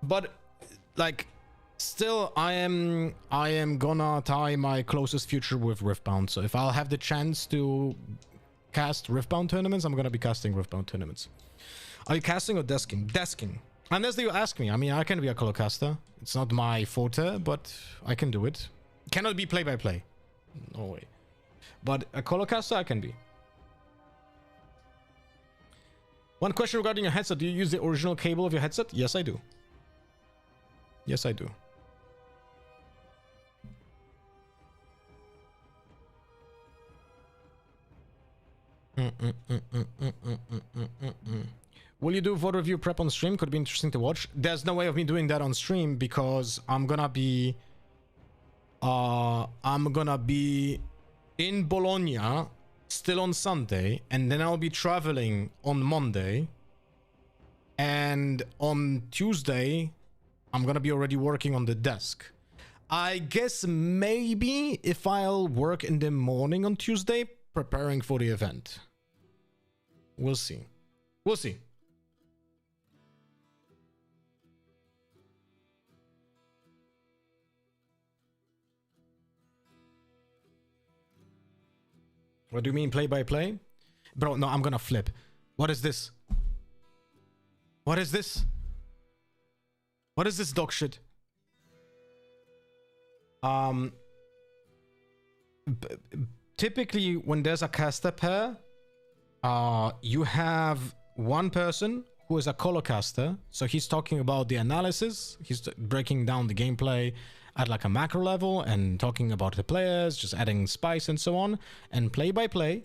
But like, still, I am gonna tie my closest future with Riftbound. So if I'll have the chance to cast Riftbound tournaments, I'm gonna be casting Riftbound tournaments. Are you casting or desking? Desking. Unless you ask me. I mean, I can be a color caster. It's not my forte, but I can do it. Cannot be play by play. No way. But a color caster I can be. One question regarding your headset. Do you use the original cable of your headset? Yes, I do. Yes, I do. Will you do VOD review prep on stream? Could be interesting to watch. There's no way of me doing that on stream because I'm gonna be in Bologna still on Sunday, and then I'll be traveling on Monday, And on Tuesday, I'm gonna be already working on the desk. I guess maybe if I'll work in the morning on Tuesday, preparing for the event. We'll see. We'll see. What do you mean play by play? Bro, no, I'm gonna flip. What is this? What is this? What is this dog shit? Typically when there's a caster pair, you have one person who is a color caster, so he's talking about the analysis, he's breaking down the gameplay at like a macro level and talking about the players, just adding spice and so on. And play by play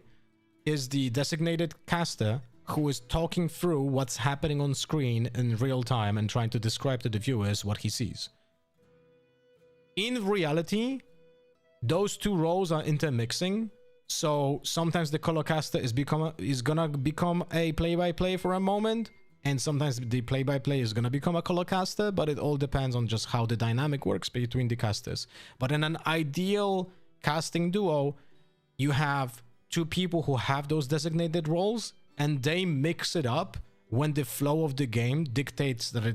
is the designated caster who is talking through what's happening on screen in real time and trying to describe to the viewers what he sees. In reality, those two roles are intermixing, so sometimes the color caster is gonna become a play-by-play for a moment, and sometimes the play-by-play is gonna become a color caster, but it all depends on just how the dynamic works between the casters. But in an ideal casting duo, you have two people who have those designated roles, and they mix it up when the flow of the game dictates that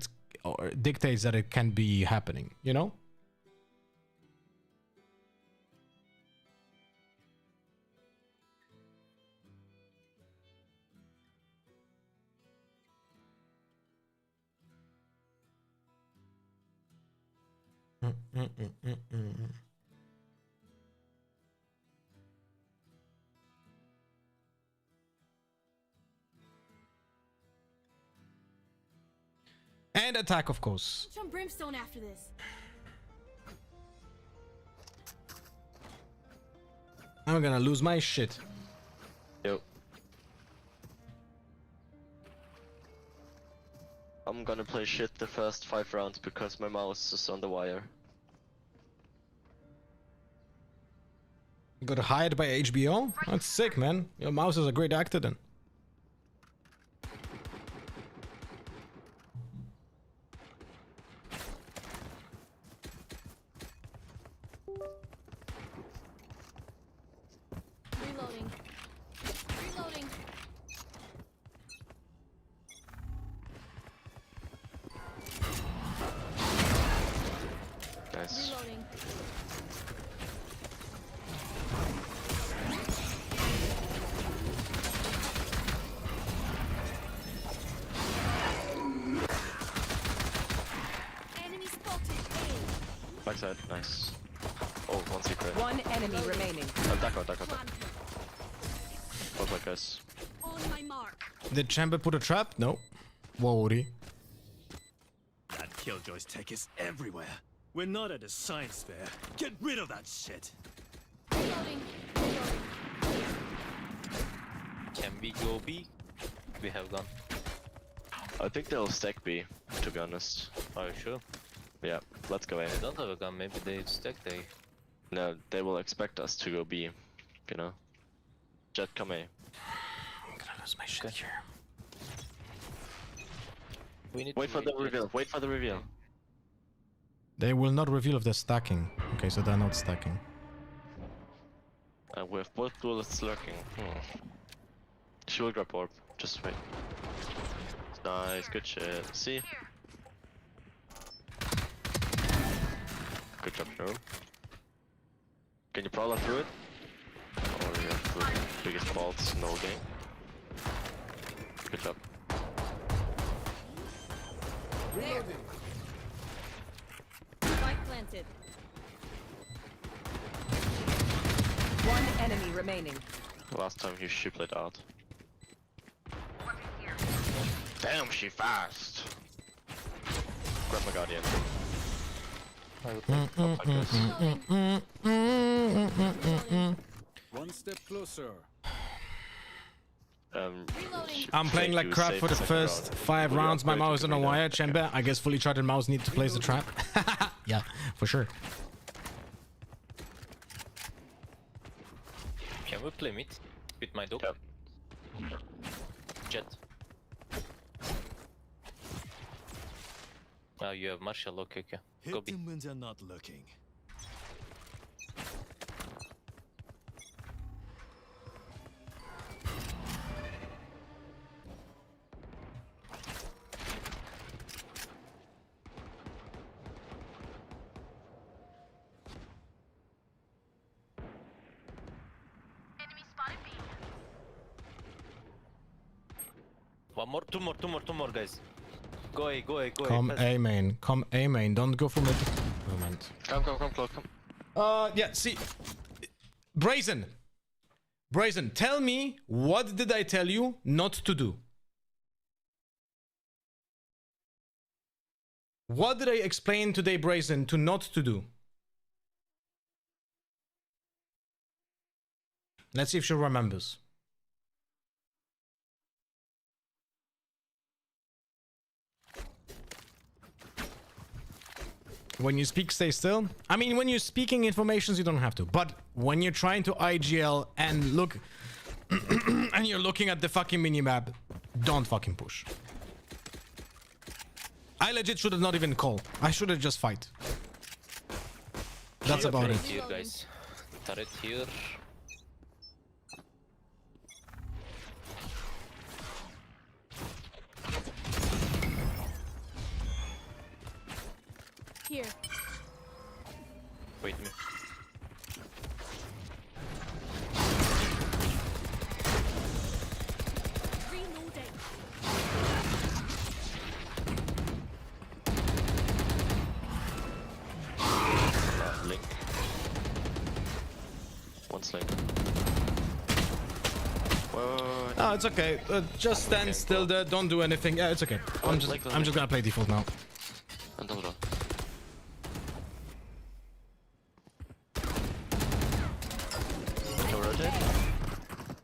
it can be happening, you know? And attack, of course. Jump brimstone after this. I'm gonna lose my shit. Yo. I'm gonna play shit the first 5 rounds because my mouse is on the wire. Got hired by HBO? That's sick, man. Your mouse is a great actor then. Reloading. Reloading. Nice. Reloading. Enemy spotted. A. Backside, nice. Oh, one secret. One enemy remaining. Duck out. Both my guys. On my mark. Did Chamber put a trap? No. Worry. That killjoy's tech is everywhere. We're not at a science fair. Get rid of that shit. Reloading. Can we go B? We have gone. I think they'll stack B, to be honest. Are you sure? Yeah, let's go A. They don't have a gun, maybe they stack they. No, they will expect us to go B, you know. Jet, come A. I'm gonna lose my shit here. We need Wait for the reveal, wait for the reveal. They will not reveal if they're stacking. Okay, so they're not stacking. We have both bullets lurking. She will grab orb, just wait. Nice, good shit. See? Good job, bro. Can you prowler through it? Or you have the biggest faults in the whole game? Good job. Reloading. Spike planted. One enemy remaining. Last time she played out. Damn, she fast! Grab my guardian. I would take up like this. One step closer. I'm playing like crap for the first 5 rounds. My mouse on a wire. Chamber, I guess fully charged mouse need to place the trap. Yeah, for sure. Can we play mid with my dog? Yep. Jet. Now you have Marshall. Okay. Go Hit B. them when they're not looking. One more, two more, guys. Go A. Come fast. A main. Come A main. Don't go for mid. Moment. Come, Claude, come. Yeah, see. Brazen, tell me, what did I tell you not to do? What did I explain today, Brazen, to not to do? Let's see if she remembers. When you speak, stay still. I mean, when you're speaking informations, you don't have to. But when you're trying to IGL and look... and you're looking at the fucking minimap, don't fucking push. I legit should have not even called. I should have just fight. That's about it. Here, guys. Turret here. Here. Wait a minute. Reloading. Link. One slink. Whoa. No, it's okay. Just stand still there. Don't do anything. Yeah, it's okay. I'm just gonna play default now.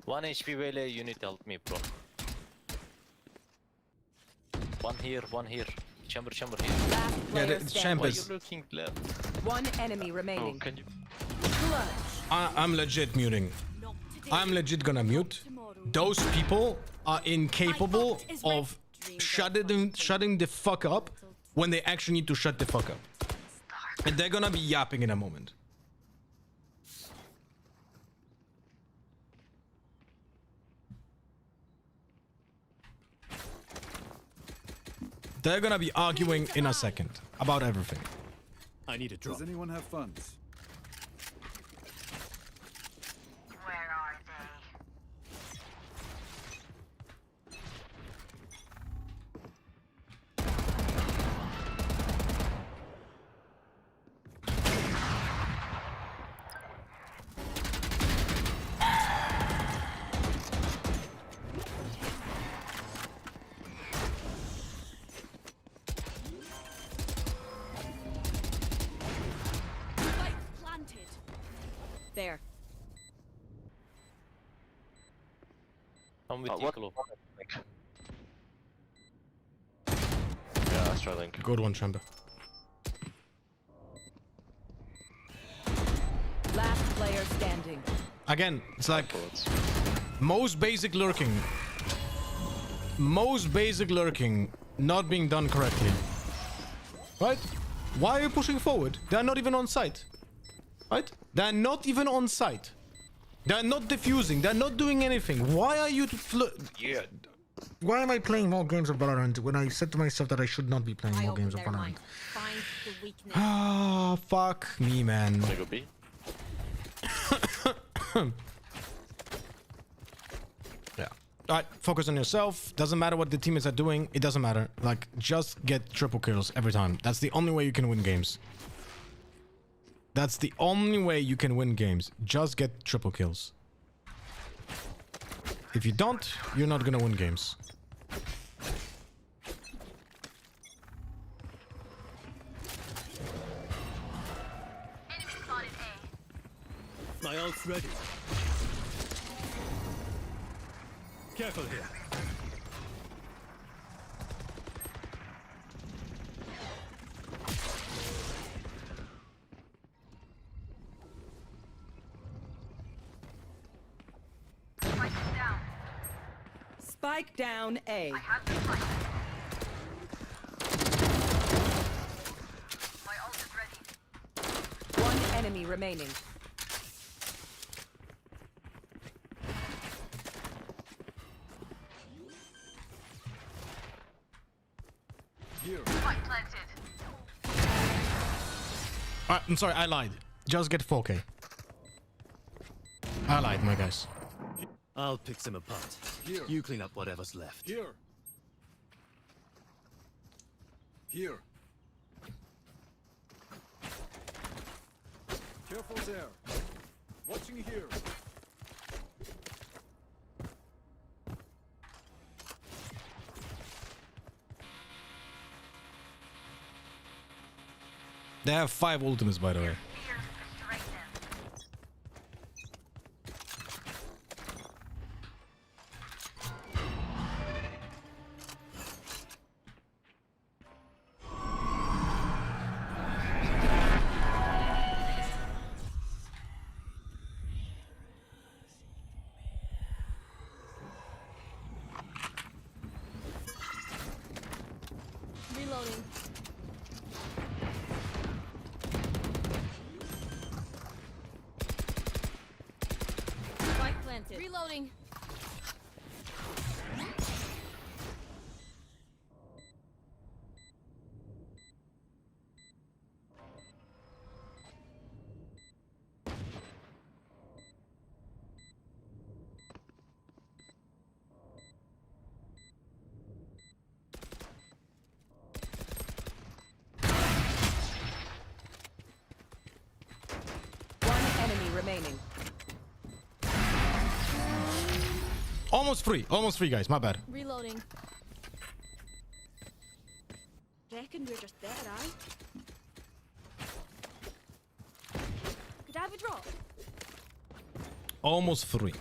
One HP Vele, you need to help me, bro. One here. Chamber here. Last Yeah, player the standing. champ Why is... you looking left? One enemy remaining. Oh, can you... I'm legit muting. I'm legit gonna mute. Those people are incapable of shutting the fuck up when they actually need to shut the fuck up. And they're gonna be yapping in a moment. They're gonna be arguing in a second about everything. I need a drop. Does anyone have funds? Where are they? Spike planted. There. I'm with you, what? Claude. Yeah, Astra link. Good one, Chamber. Last player standing. Again, it's like most basic lurking not being done correctly. Right? Why are you pushing forward? They're not even on site. Right? They're not even on site. They're not defusing. They're not doing anything. Why are you... Yeah. Why am I playing more games of Valorant when I said to myself that I should not be playing more games of Their Valorant? mind. Find the weakness. Ah, fuck me, man. Can I go B? Yeah. Alright, focus on yourself. Doesn't matter what the teammates are doing. It doesn't matter. Like, just get triple kills every time. That's the only way you can win games. That's the only way you can win games. Just get triple kills. If you don't, you're not gonna win games. My ult's ready. Careful here. Spike down A. enemy remaining. Here. I'm sorry, I lied. Just get 4K. I lied, my guys. I'll pick them apart. Here. You clean up whatever's left. Here. Here. Careful there. Watching here. They have 5 ultimates, by the way. Reloading. Spike planted. Reloading. One enemy remaining. Almost free, guys. My bad. Reloading. Reckon we're just better, aye? Could I have a drop? Almost free.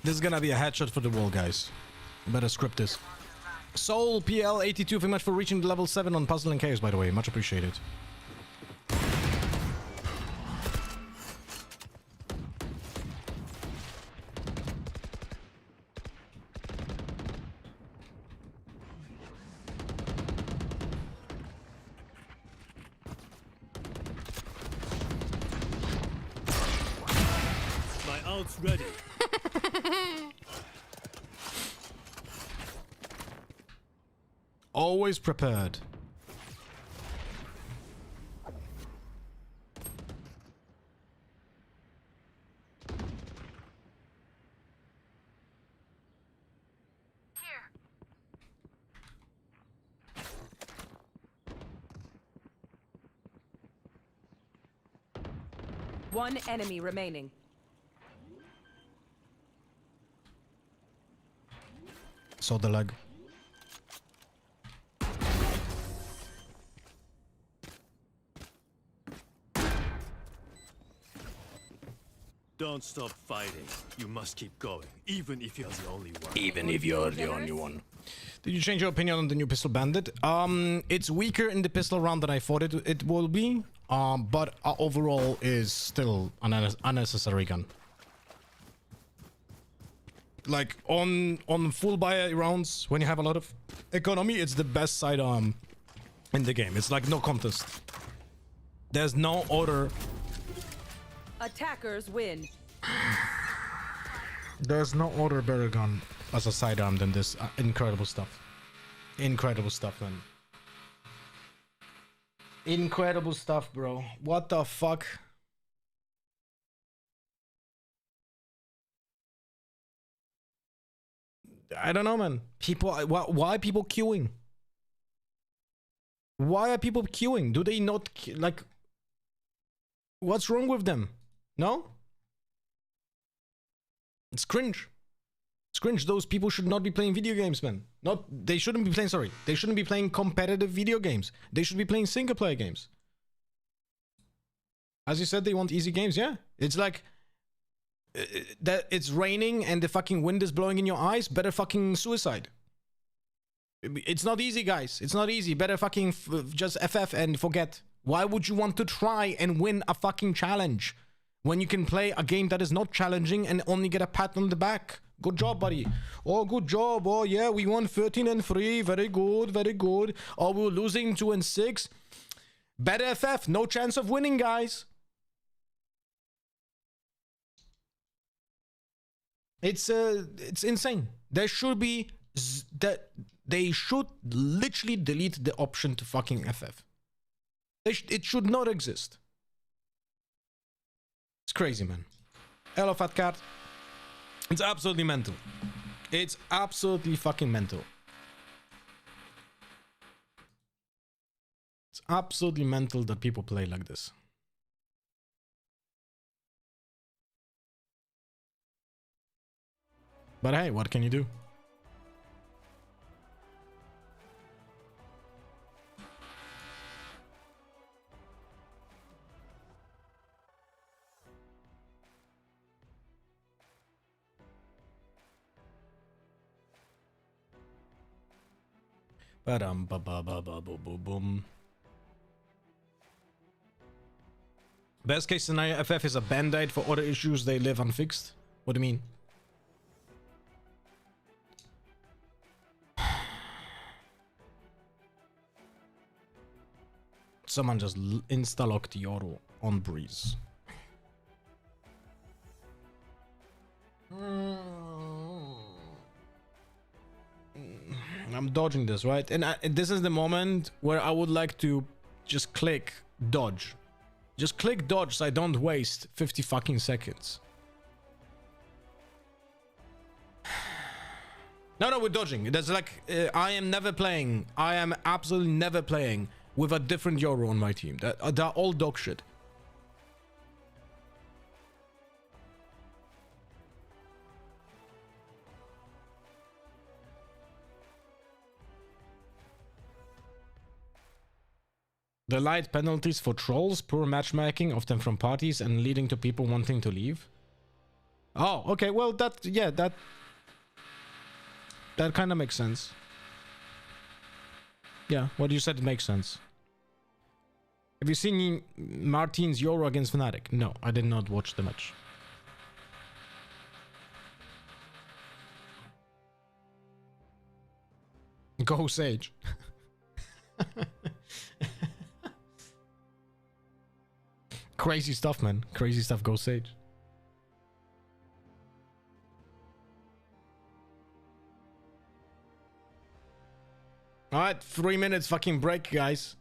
This is gonna be a headshot for the wall, guys. Better script this. Soul PL82, thank you very much for reaching level 7 on Puzzle and Chaos, by the way. Much appreciated. My ult's ready. Always prepared. One enemy remaining. Saw the leg. Don't stop fighting. You must keep going, even if you're the only one. Even if you're the only one. Did you change your opinion on the new Pistol Bandit? It's weaker in the pistol round than I thought it will be. But overall is still an unnecessary gun. Like on full buy rounds, when you have a lot of economy, it's the best sidearm in the game. It's like no contest. There's no other. Attackers win. There's no other better gun as a sidearm than this. Incredible stuff. Incredible stuff, man. Incredible stuff, bro. What the fuck? I don't know, man. People, why are people queuing? Why are people queuing? Do they not like? What's wrong with them? No? It's cringe. It's cringe. Those people should not be playing video games, man. They shouldn't be playing, sorry. They shouldn't be playing competitive video games. They should be playing single player games. As you said, they want easy games, yeah? It's like that it's raining and the fucking wind is blowing in your eyes. Better fucking suicide. It's not easy, guys. It's not easy. Better fucking just FF and forget. Why would you want to try and win a fucking challenge? When you can play a game that is not challenging and only get a pat on the back. Good job, buddy. Oh, good job. Oh, yeah, we won 13-3. Very good, very good. Oh, we were losing 2-6. Better FF. No chance of winning, guys. It's insane. There should be that they should literally delete the option to fucking FF. It should not exist. It's crazy, man. Hello, fat cat. It's absolutely mental. It's absolutely fucking mental. It's absolutely mental that people play like this. But hey, what can you do? Ba-dum, ba-ba-ba-ba-boom. Best case scenario, FF is a band-aid for other issues they live unfixed. What do you mean? Someone just insta-locked Yoro on Breeze. I'm dodging this, right? And this is the moment where I would like to just click dodge. Just click dodge so I don't waste 50 fucking seconds. No, we're dodging. That's like, I am never playing. I am absolutely never playing with a different Yoro on my team. They're all dog shit. The light penalties for trolls, poor matchmaking, often from parties, and leading to people wanting to leave. Oh, okay. Well, that kind of makes sense. Yeah, what you said makes sense. Have you seen Martin's Euro against Fnatic? No, I did not watch the match. Go Sage. Crazy stuff, man. Crazy stuff. Go Sage. All right, 3 minutes fucking break, guys.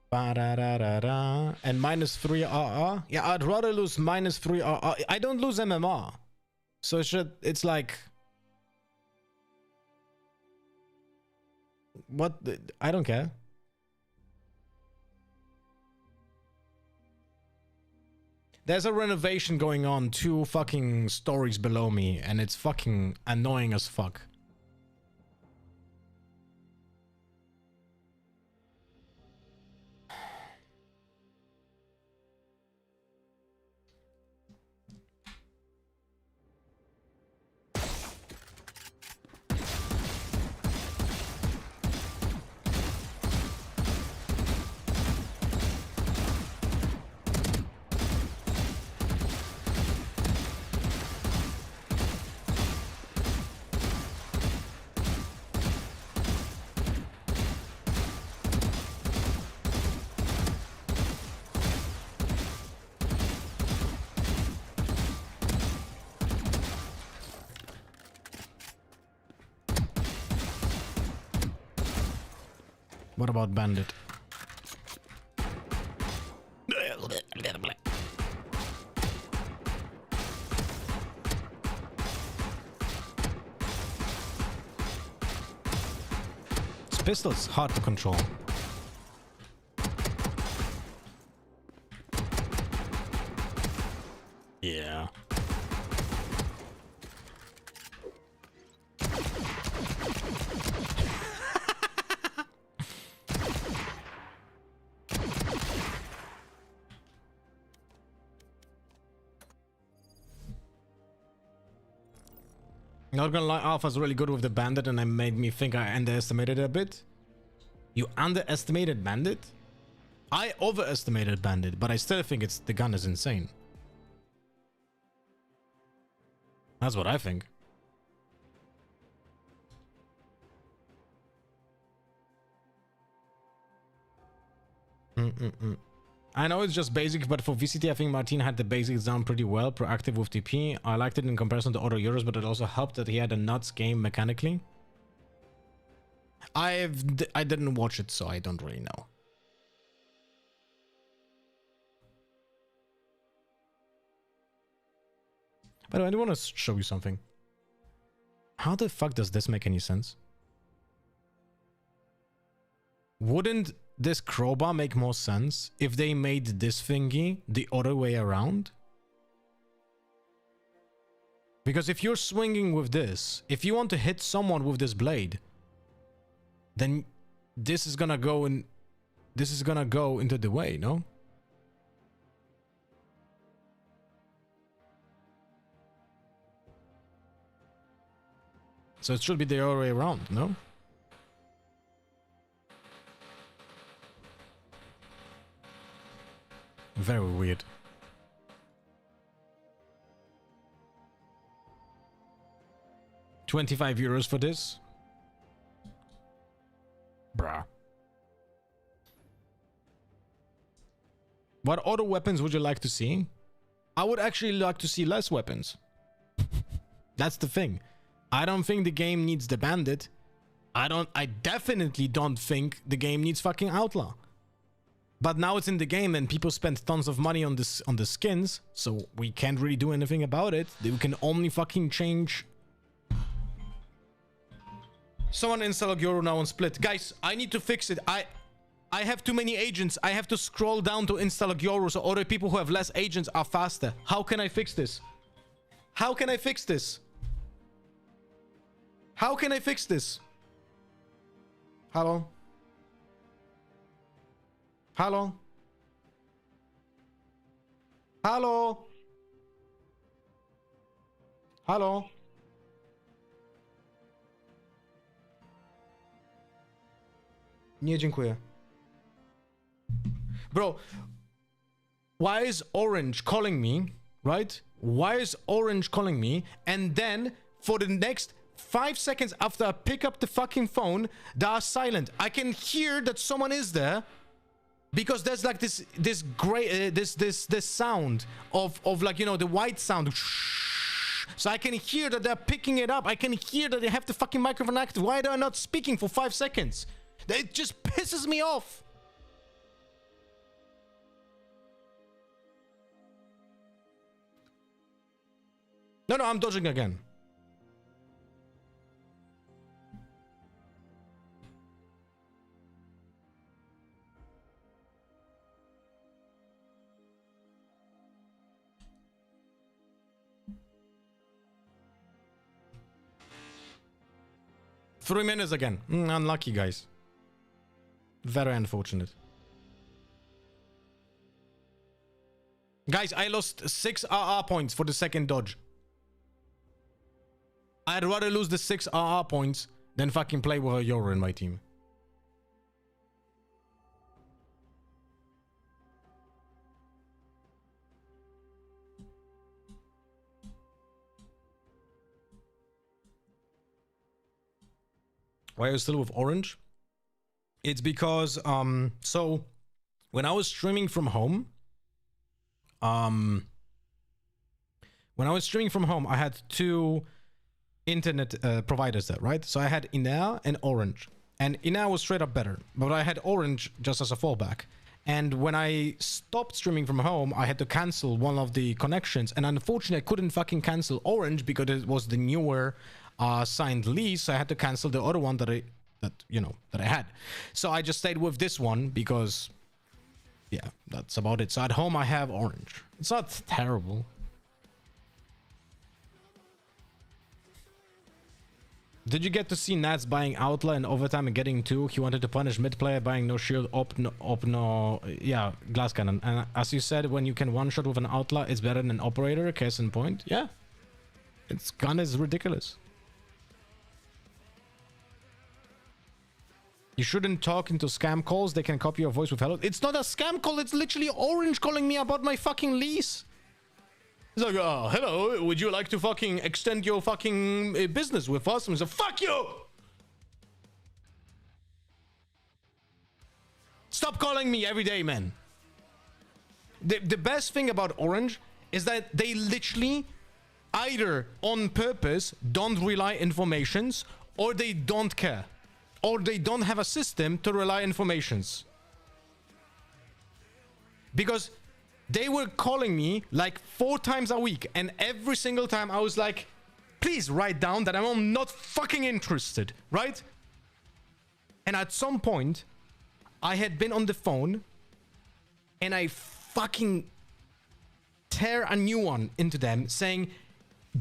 Ba-da-da-da-da. And -3 RR. Yeah, I'd rather lose -3 RR. I don't lose MMR. So it's like, what? I don't care. There's a renovation going on 2 fucking stories below me, and it's fucking annoying as fuck. What about Bandit? This pistol's hard to control. Yeah. Not gonna lie, Alpha's really good with the bandit and it made me think I underestimated it a bit. You underestimated bandit? I overestimated bandit, but I still think the gun is insane. That's what I think. I know it's just basic, but for VCT, I think Martin had the basics down pretty well. Proactive with TP. I liked it in comparison to other Euros, but it also helped that he had a nuts game mechanically. I didn't watch it, so I don't really know. By the way, I do want to show you something. How the fuck does this make any sense? Wouldn't this crowbar make more sense if they made this thingy the other way around? Because if you're swinging with this, if you want to hit someone with this blade, then this is gonna go in, this is gonna go into the way, no? So it should be the other way around, no? Very weird. €25 for this? Bruh. What other weapons would you like to see? I would actually like to see less weapons. That's the thing. I don't think the game needs the bandit. I definitely don't think the game needs fucking outlaw. But now it's in the game and people spend tons of money on this, on the skins, so we can't really do anything about it. We can only fucking change. Someone install Gyoro now on split. Guys, I need to fix it. I have too many agents. I have to scroll down to install Gyoro so other people who have less agents are faster. How can I fix this? How can I fix this? How can I fix this? Hello? Hello? Hello? Hello? Nie, dziękuję. Bro, why is Orange calling me, right? Why is Orange calling me? And then for the next 5 seconds after I pick up the fucking phone, they are silent. I can hear that someone is there because there's like this gray this sound of like, you know, the white sound. So I can hear that they're picking it up. I can hear that they have the fucking microphone active. Why are they not speaking for 5 seconds? It just pisses me off. No, I'm dodging again. Three minutes again. Unlucky, guys. Very unfortunate. Guys, I lost 6 RR points for the second dodge. I'd rather lose the 6 RR points than fucking play with a Yoru in my team. Why are you still with Orange? It's because, so when I was streaming from home, I had 2 internet providers there, right? So I had Inair and Orange, and Inair was straight up better, but I had Orange just as a fallback. And when I stopped streaming from home, I had to cancel one of the connections, and unfortunately I couldn't fucking cancel Orange because it was the newer signed lease. So I had to cancel the other one that I had. So I just stayed with this one because, yeah, that's about it. So at home I have Orange. It's not terrible. Did you get to see Nats buying Outlaw in overtime and getting 2? He wanted to punish mid player buying no shield, yeah, glass cannon. And as you said, when you can one shot with an Outlaw, it's better than an operator. Case in point, yeah. Its gun is ridiculous. You shouldn't talk into scam calls. They can copy your voice with hello. It's not a scam call. It's literally Orange calling me about my fucking lease. It's like, hello, would you like to fucking extend your fucking business with us? And he's like, fuck you! Stop calling me every day, man. The best thing about Orange is that they literally either on purpose don't rely informations, or they don't care, or they don't have a system to rely informations. Because they were calling me like 4 times a week, and every single time I was like, please write down that I'm not fucking interested, right? And at some point, I had been on the phone, and I fucking tear a new one into them saying,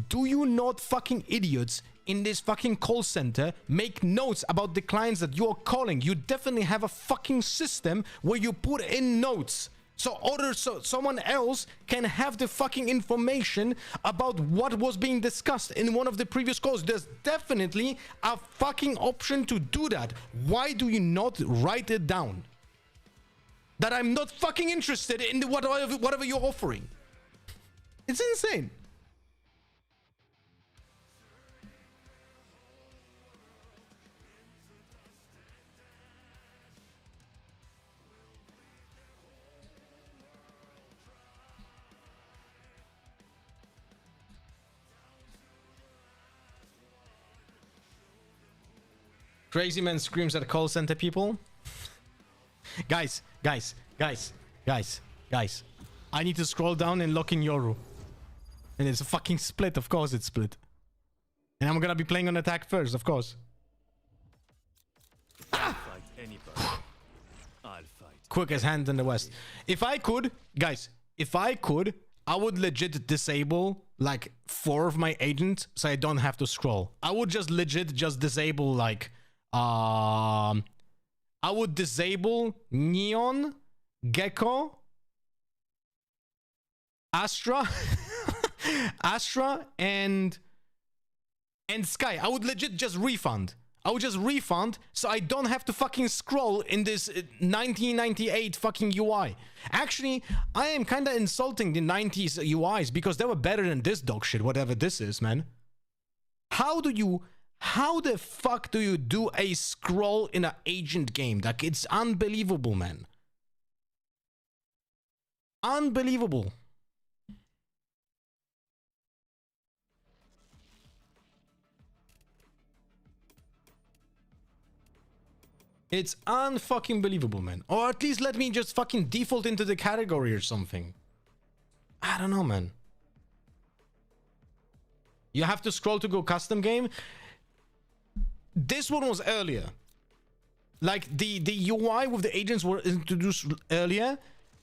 do you not fucking idiots in this fucking call center make notes about the clients that you're calling? You definitely have a fucking system where you put in notes so someone else can have the fucking information about what was being discussed in one of the previous calls. There's definitely a fucking option to do that. Why do you not write it down? That I'm not fucking interested in whatever you're offering. It's insane. Crazy man screams at call center people. Guys. I need to scroll down and lock in Yoru. And it's a fucking split. Of course it's split. And I'm gonna be playing on attack first, of course. Fight anybody. I'll fight. Quickest hand in the West. If I could, guys, I would legit disable like 4 of my agents so I don't have to scroll. I would just legit disable like I would disable Neon, Gecko, Astra, and Sky. I would legit just refund. I would just refund so I don't have to fucking scroll in this 1998 fucking UI. Actually, I am kind of insulting the 90s UIs because they were better than this dog shit, whatever this is, man. How the fuck do you do a scroll in an agent game? Like, it's unbelievable, man. Unbelievable. It's unfucking believable, man. Or at least let me just fucking default into the category or something. I don't know, man. You have to scroll to go custom game. This one was earlier. Like, the UI with the agents were introduced earlier,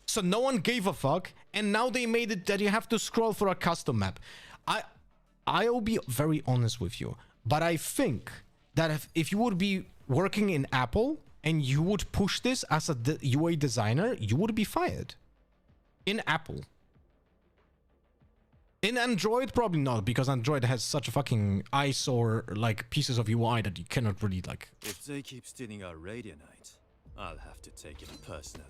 so no one gave a fuck, and now they made it that you have to scroll for a custom map. I'll be very honest with you, but I think that if you would be working in Apple and you would push this as a UI designer, you would be fired. In Apple. In Android, probably not, because Android has such a fucking eyesore, like, pieces of UI that you cannot really, like... If they keep stealing our radio night, I'll have to take it personally.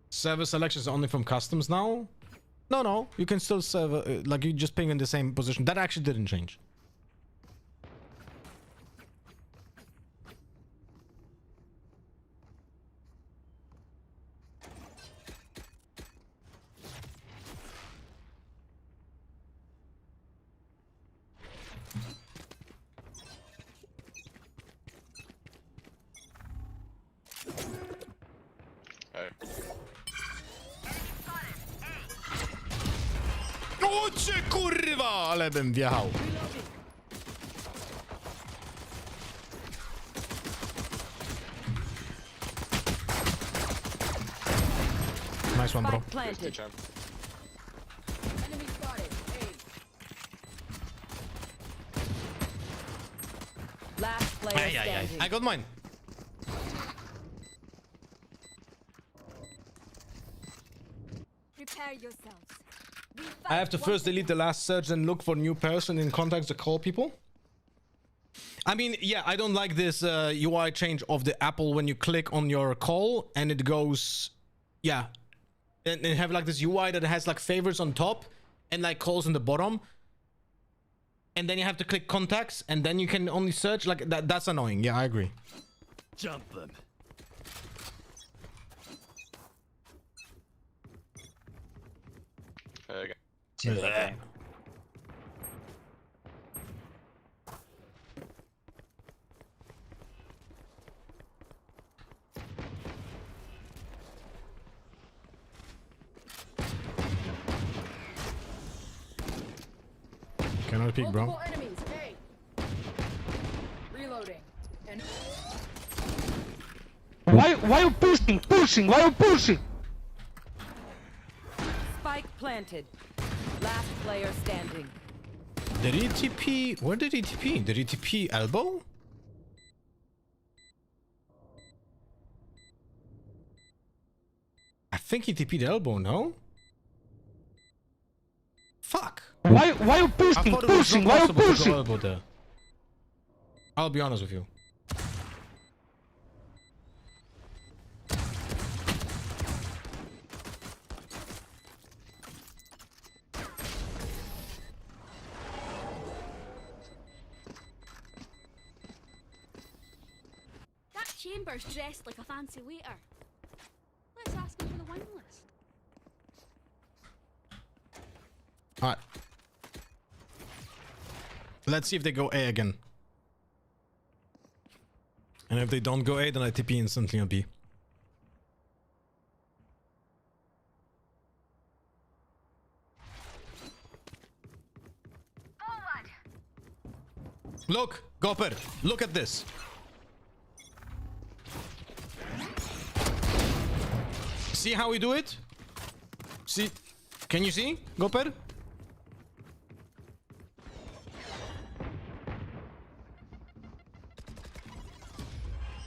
Server selections only from customs now? No, you can still serve, like, you just ping in the same position. That actually didn't change. Ocie kurwa, ale bym wjechał. Nice one, bro. Planted. Enemy spotted. Aim. Last player standing. I got mine. Prepare yourselves. We I have to fight first once delete the last search and look for new person in contacts to call people. I mean, yeah, I don't like this UI change of the Apple when you click on your call and it goes, yeah, and they have like this UI that has like favorites on top and like calls on the bottom, and then you have to click contacts and then you can only search like that. That's annoying. Yeah, I agree. Jump them. Bleh. Cannot peek, bro. Enemies, hey. Reloading. And Why you pushing? Why you pushing? Spike planted. Last player standing. Did he TP? Where did he TP? Did he TP elbow? I think he TP'd elbow, no? Fuck. Why you I pushing? thought it was not Why you possible to go pushing? elbow there. I'll be honest with you. That chamber's dressed like a fancy waiter. Let's ask him for the wine list. Alright. Let's see if they go A again. And if they don't go A, then I TP instantly on B. Look, Gopper, look at this. See how we do it? See? Can you see, Gopper?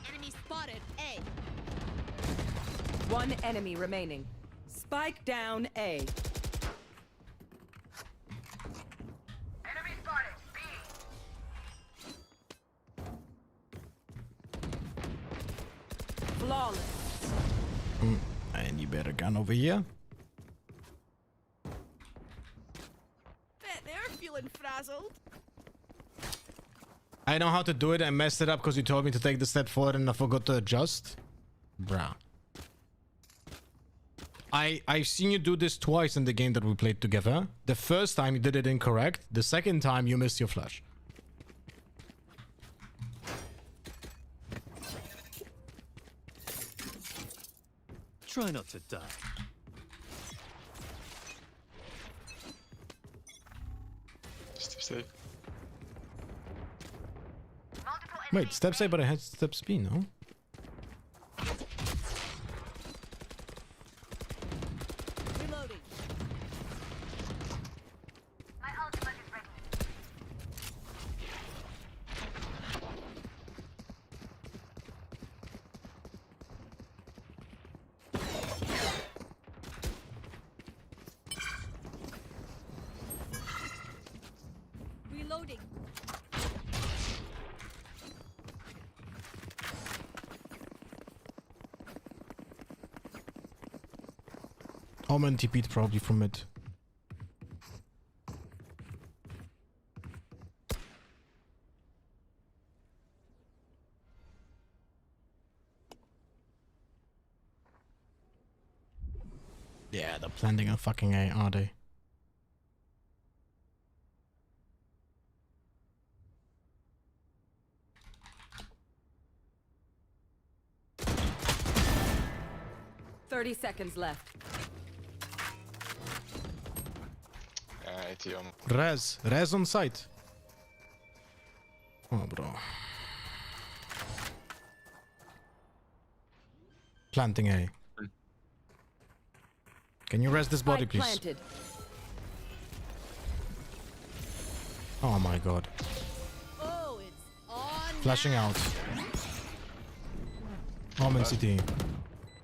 Enemy spotted. A. One enemy remaining. Spike down A. Flawless. And you better gun over here. Bet they're feeling frazzled. I know how to do it. I messed it up because you told me to take the step forward and I forgot to adjust. Bruh. I've seen you do this twice in the game that we played together. The first time you did it incorrect. The second time you missed your flash. Try not to die. Step safe. Wait, step A, but I had steps B, no? Reloading. My ultimate is ready. Reloading. Omen TP'd probably from it. Yeah, they're planting a fucking A, are they? $30 seconds left. ATM. Res on site. Oh, bro. Planting A. Can you res this body, Spike please? planted. Oh my god. Oh, it's on. Flashing out. Omen CT.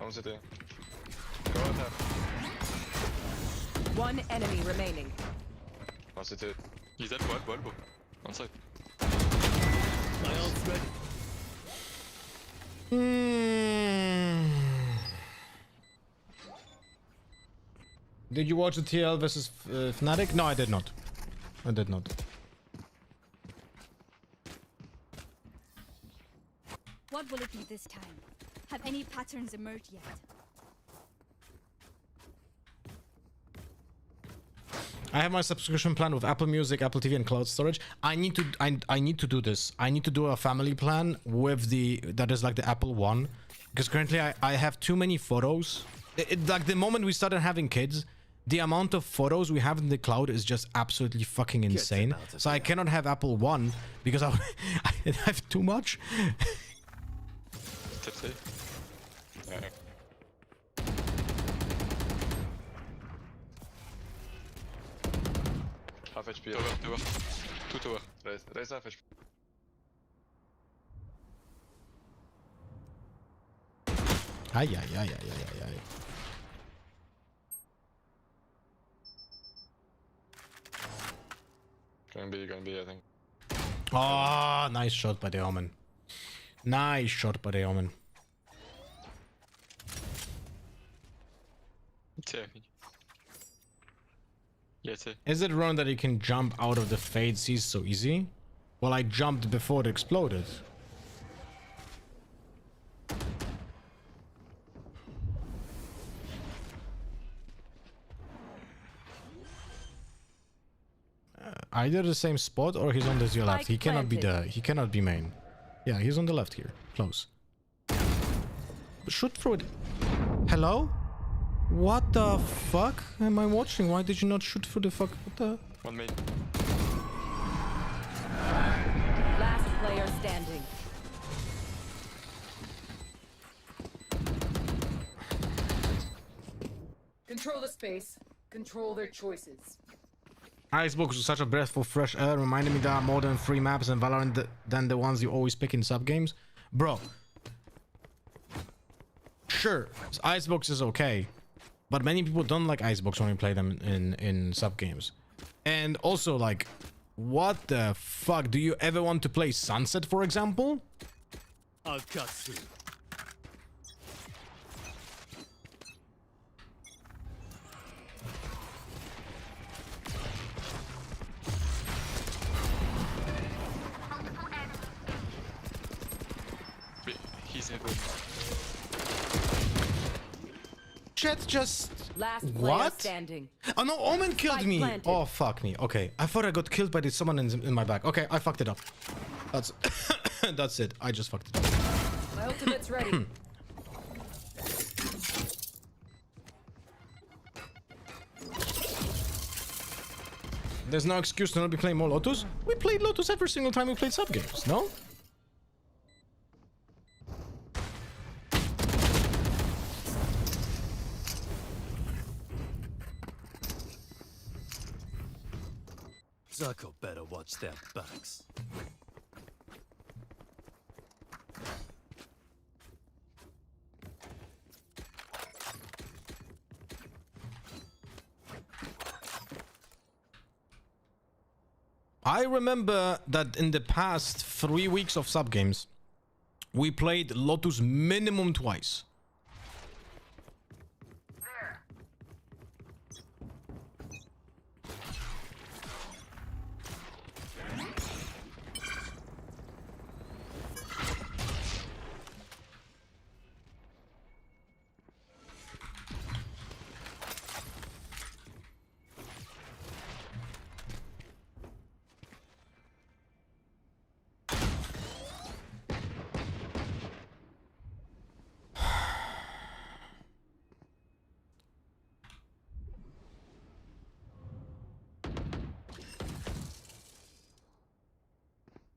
Omen CT. Go ahead. One enemy remaining. What's it? He's at elbow. One side. My ult's ready. Did you watch the TL versus Fnatic? No, I did not. I did not. What will it be this time? Have any patterns emerged yet? I have my subscription plan with Apple Music, Apple TV, and cloud storage. I need to do this. I need to do a family plan with that is like the Apple One, because currently I have too many photos. Like the moment we started having kids, the amount of photos we have in the cloud is just absolutely fucking insane. So I cannot have Apple One because I have too much. Tipsy. Yeah. Half HP. Tower. 2 tower. Raise half HP. Ay, ay, ay, ay, ay, ay. Gonna be, I think. Oh, nice shot by the Omen. Nice shot by the Omen. Is it wrong that you can jump out of the Fade Seas so easy? Well, I jumped before it exploded. Either the same spot or he's on this your left. He cannot be he cannot be main. Yeah, he's on the left here. Close. Shoot through it. Hello? What the fuck am I watching? Why did you not shoot through the fuck? What the? One main. Last player standing. Control the space. Control their choices. Icebox was such a breath of fresh air. Reminded me there are more than 3 maps in Valorant than the ones you always pick in sub games. Bro. Sure, Icebox is okay. But many people don't like Icebox when we play them in sub games. And also, like, what the fuck? Do you ever want to play Sunset, for example? I'll cut soon. He's able. Chat just... Last player what? Standing. Oh no, Omen killed me. Planted. Oh fuck me. Okay, I thought I got killed by someone in my back. Okay, I fucked it up. That's that's it. I just fucked it up. My ultimate's ready. There's no excuse to not be playing more Lotus. We played Lotus every single time we played sub games. No? Zucko better watch their backs. I remember that in the past 3 weeks of sub games, we played Lotus minimum twice.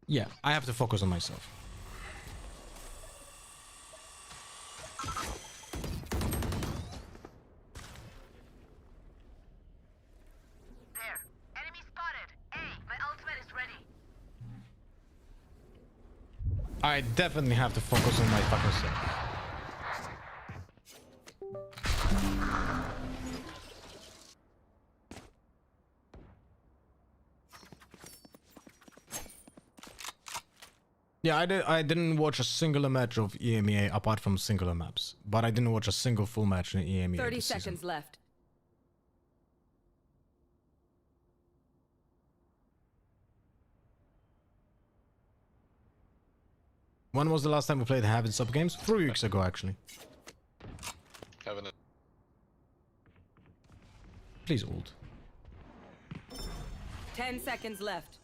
Yeah, I have to focus on myself. There. Enemy spotted. A, my ultimate is ready. I definitely have to focus on my fucking self. Yeah, I didn't watch a singular match of EMEA apart from singular maps, but I didn't watch a single full match in EMEA. 30 this season. seconds left. When was the last time we played Heaven sub games? 3 weeks ago, actually. Heaven. Please ult. 10 seconds left.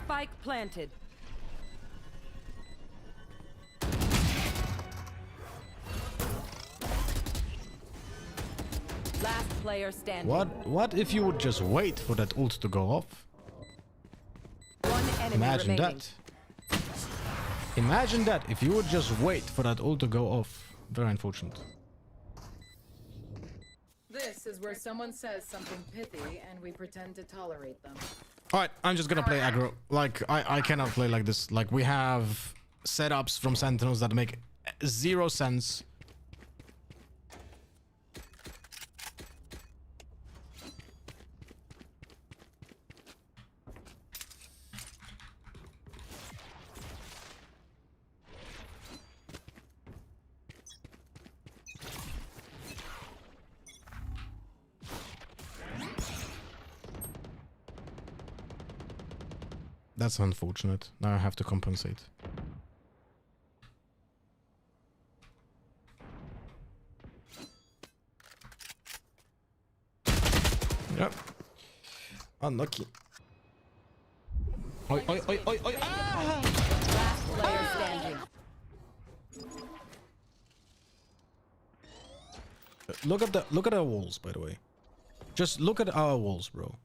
Spike planted. Last player standing. What if you would just wait for that ult to go off? One enemy Imagine remaining. that. Imagine that if you would just wait for that ult to go off. Very unfortunate. This is where someone says something pithy and we pretend to tolerate them. Alright, I'm just gonna play aggro. Like, I cannot play like this. Like, we have setups from Sentinels that make 0 sense. That's unfortunate. Now I have to compensate. Yep. Unlucky. Oi, oi, oi, oi, oi. Ah! Last player standing. Look at our walls, by the way. Just look at our walls, bro.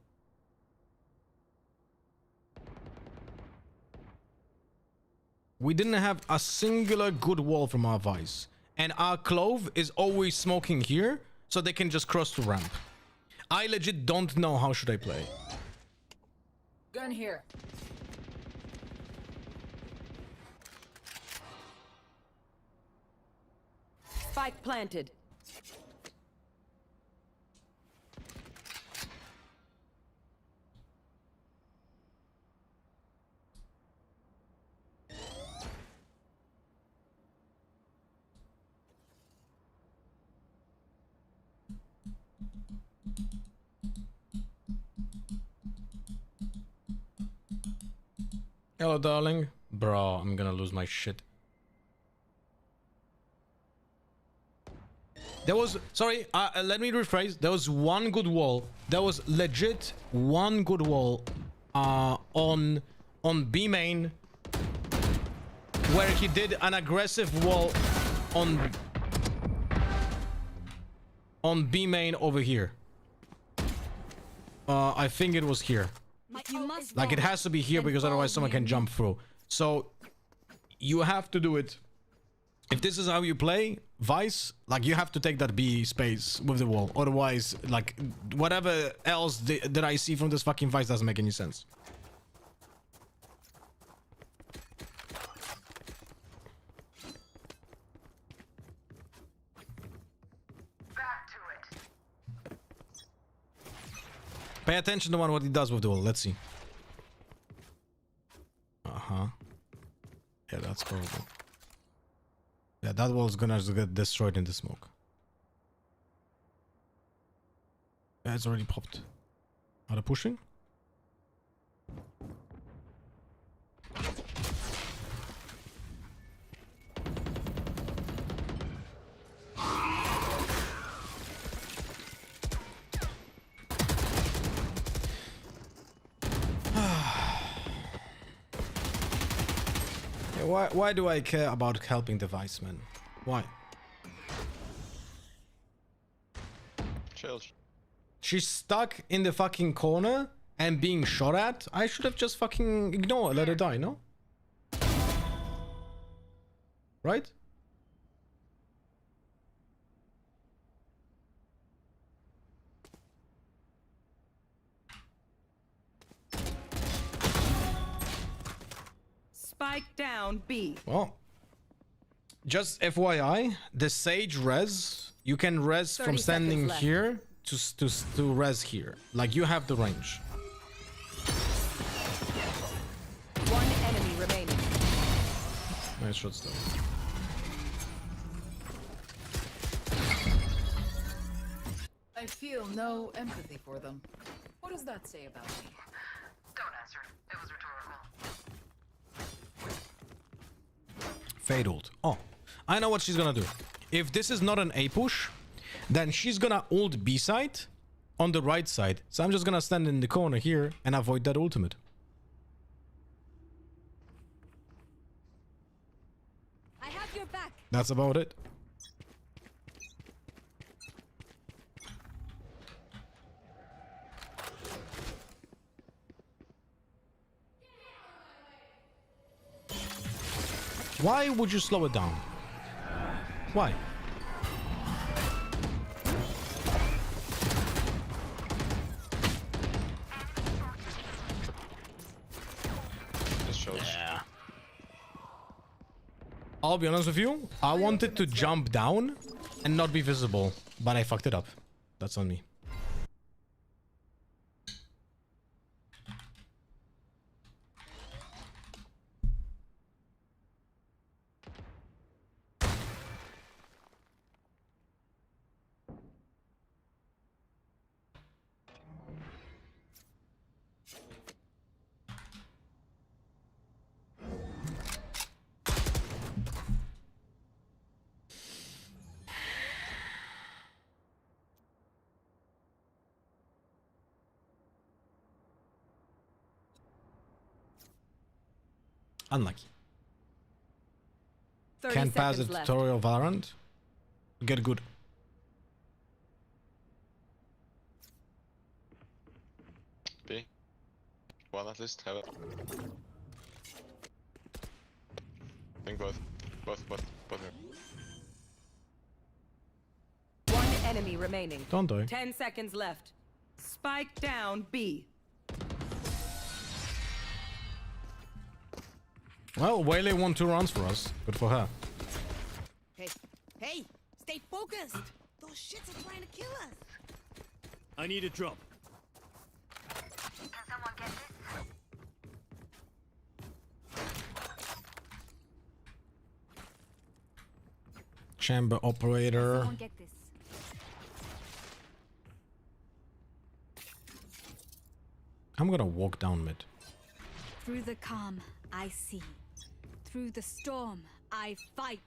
We didn't have a singular good wall from our Vice. And our Clove is always smoking here, so they can just cross the ramp. I legit don't know how should I play. Gun here. Spike planted. Hello, darling. Bro, I'm gonna lose my shit. There was... Sorry, let me rephrase. There was one good wall. There was legit one good wall on B main where he did an aggressive wall on B main over here. I think it was here. Like, it has to be here because otherwise someone can jump through. So you have to do it. If this is how you play Vice, like, you have to take that B space with the wall. Otherwise, like, whatever else that I see from this fucking Vice doesn't make any sense. Pay attention to what he does with the wall. Let's see. Uh-huh. Yeah, that's horrible. Yeah, that wall is gonna get destroyed in the smoke. Yeah, it's already popped. Are they pushing? Why do I care about helping the Vice, man? Why? Chill. She's stuck in the fucking corner and being shot at. I should have just fucking ignored, let her die, no? Right? Spike down B. Well, just FYI, the Sage res, you can res 30 from standing seconds left. here to res here. Like, you have the range. Nice shots though. I feel no empathy for them. What does that say about me? Don't answer. It was rhetorical. Fade ult. Oh, I know what she's gonna do. If this is not an A push, then she's gonna ult B side on the right side. So I'm just gonna stand in the corner here and avoid that ultimate. I have your back. That's about it. Why would you slow it down? Why? Just shows. Yeah. I'll be honest with you. I wanted to jump down and not be visible, but I fucked it up. That's on me. Unlucky. 30 Can't pass the seconds left. tutorial Valorant. Get good. B. One at least. Have it. I think both. Both. One enemy remaining. Don't die. 10 seconds left. Spike down B. Well, Waylay won 2 rounds for us. Good for her. Hey, stay focused. Those shits are trying to kill us. I need a drop. Can someone get this? Chamber operator. Someone get this. I'm gonna walk down mid. Through the calm, I see. Through the storm, I fight.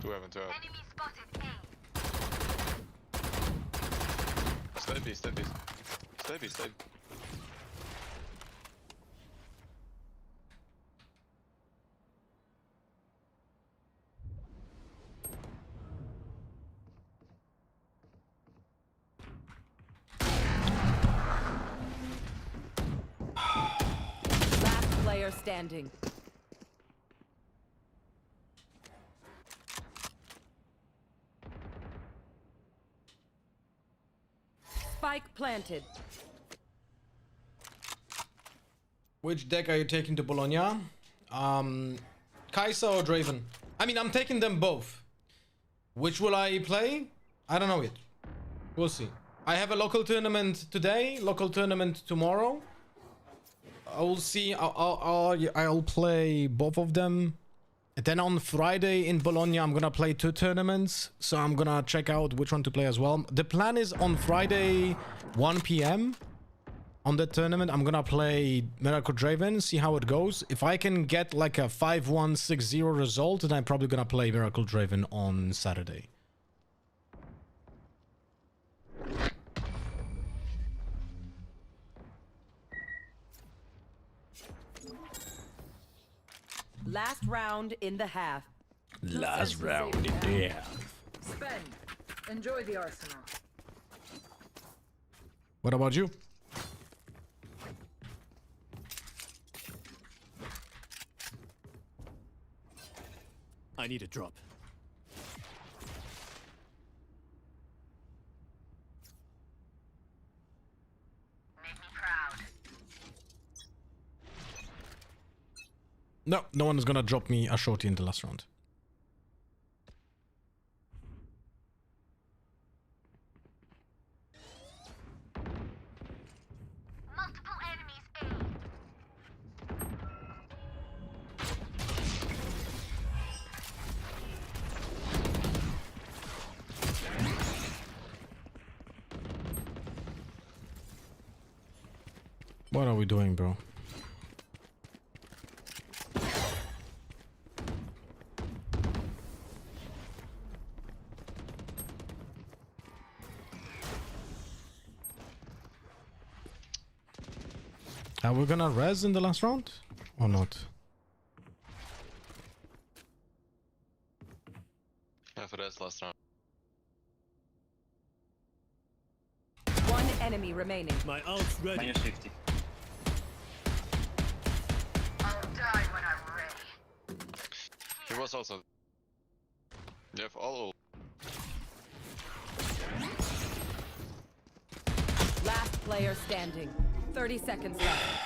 Two heaven. Enemy spotted A. Stay B. Stay B. Last player standing. Spike planted. Which deck are you taking to Bologna? Kai'Sa or Draven? I mean, I'm taking them both. Which will I play? I don't know yet. We'll see. I have a local tournament today, local tournament tomorrow. I will see. I'll play both of them. And then on Friday in Bologna, I'm gonna play 2 tournaments. So I'm gonna check out which one to play as well. The plan is on Friday, 1 PM. On that tournament, I'm gonna play Miracle Draven, see how it goes. If I can get like a 5-1, 6-0 result, then I'm probably gonna play Miracle Draven on Saturday. Last round in the half. Last round in the half. Spend. Enjoy the arsenal. What about you? I need a drop. Make me proud. No, no one is gonna drop me a shorty in the last round. What are we doing, bro? Are we gonna res in the last round? Or not? Yeah, for this last round. One enemy remaining. My ult's ready. Minus 50. He was also. You have all. Last player standing. 30 seconds left.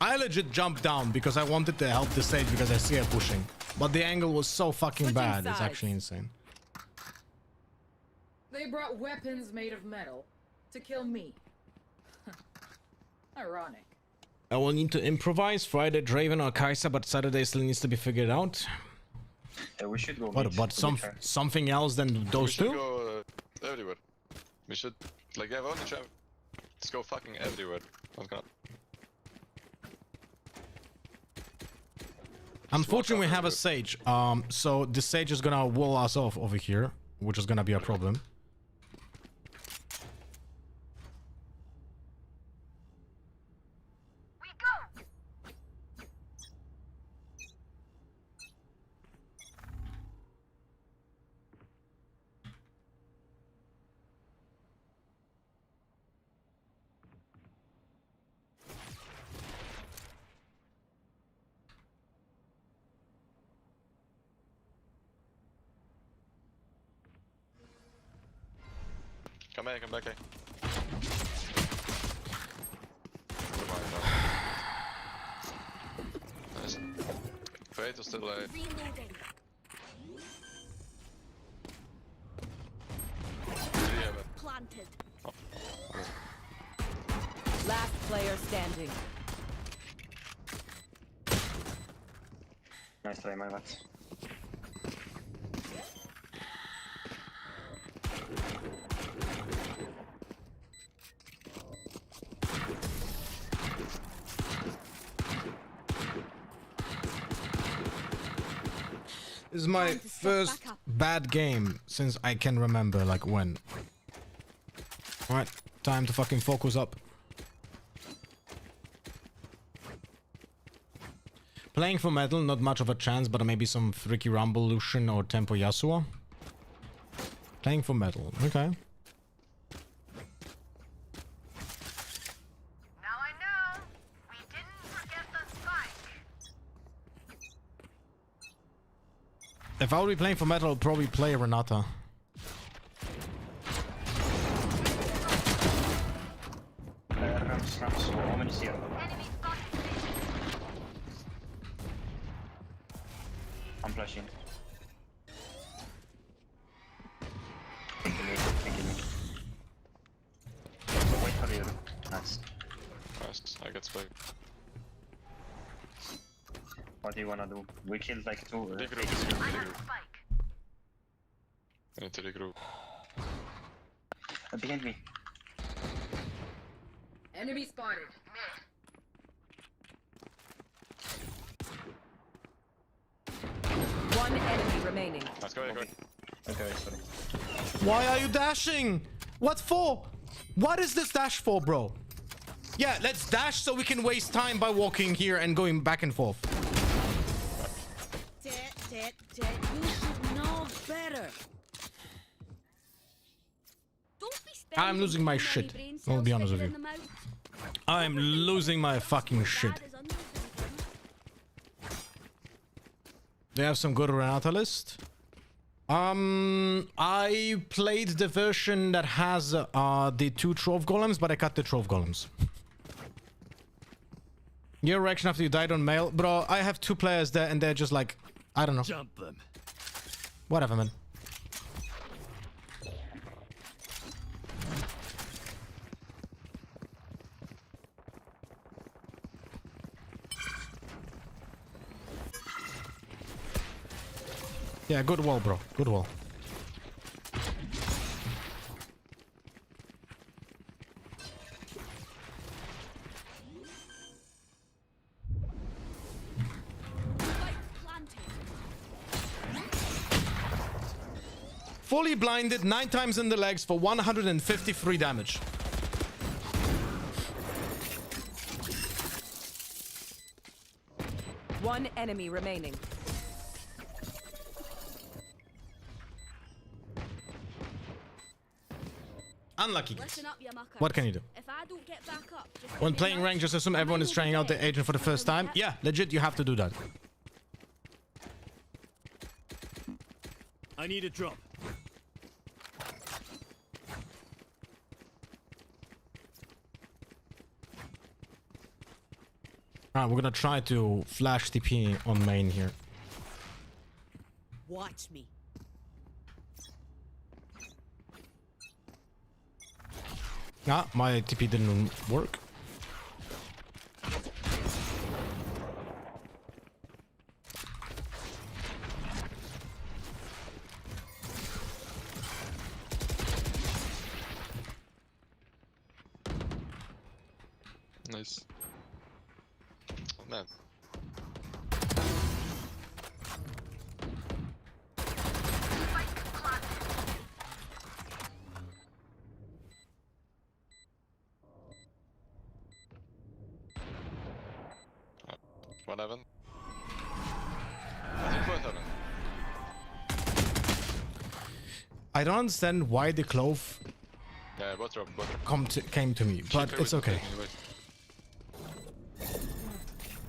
I legit jumped down because I wanted to help the stage because I see her pushing. But the angle was so fucking bad. It's actually insane. They brought weapons made of metal to kill me. Ironic. I will need to improvise Friday Draven or Kai'Sa, but Saturday still needs to be figured out. Yeah, we should go. What? But something else than those We should two? go everywhere. We should, like, have only try. Let's go fucking everywhere. I'm gonna. Unfortunately, we have a sage. So the sage is gonna wall us off over here, which is gonna be a problem. Come back, eh? Nice. Fate is still Reloading. Planted. Last player standing. Nice try, my bad. This is my first bad game since I can remember, like when. Alright, time to fucking focus up. Playing for metal, not much of a chance, but maybe some Freaky Rumble Lucian or Tempo Yasuo. Playing for metal, okay. Now I know. We didn't forget the spike. If I would be playing for metal, I'd probably play Renata. I'm flashing. Wait for you. Nice. Nice, I get spiked. What do you wanna do? We killed like two. Regroup. I need to regroup. Behind me. Enemy spotted. One enemy remaining. Let's go, Okay, sorry. Why are you dashing? What for? What is this dash for, bro? Yeah, let's dash so we can waste time by walking here and going back and forth. You should know better. I'm losing my shit. I'll be honest with you. I'm losing my fucking shit. They have some good Renata list. I played the version that has the 2 Trove Golems, but I cut the Trove Golems. Your reaction after you died on mail? Bro, I have 2 players there and they're just like, I don't know. Jump them. Whatever, man. Yeah, good wall, bro. Good wall. Fully blinded, 9 times in the legs for 153 damage. One enemy remaining. Unlucky, guys. Listen up, you muckers. What can you do? If I don't get back up, just When give me playing a rank, just assume everyone is trying out the agent for the first time. Yeah, legit, you have to do that. I need a drop. Alright, we're gonna try to flash TP on main here. Watch me. Ah, my TP didn't work. Nice. Oh man. One heaven. I think both heaven. I don't understand why the clove Yeah, both drop, both drop. came to me, but it's okay.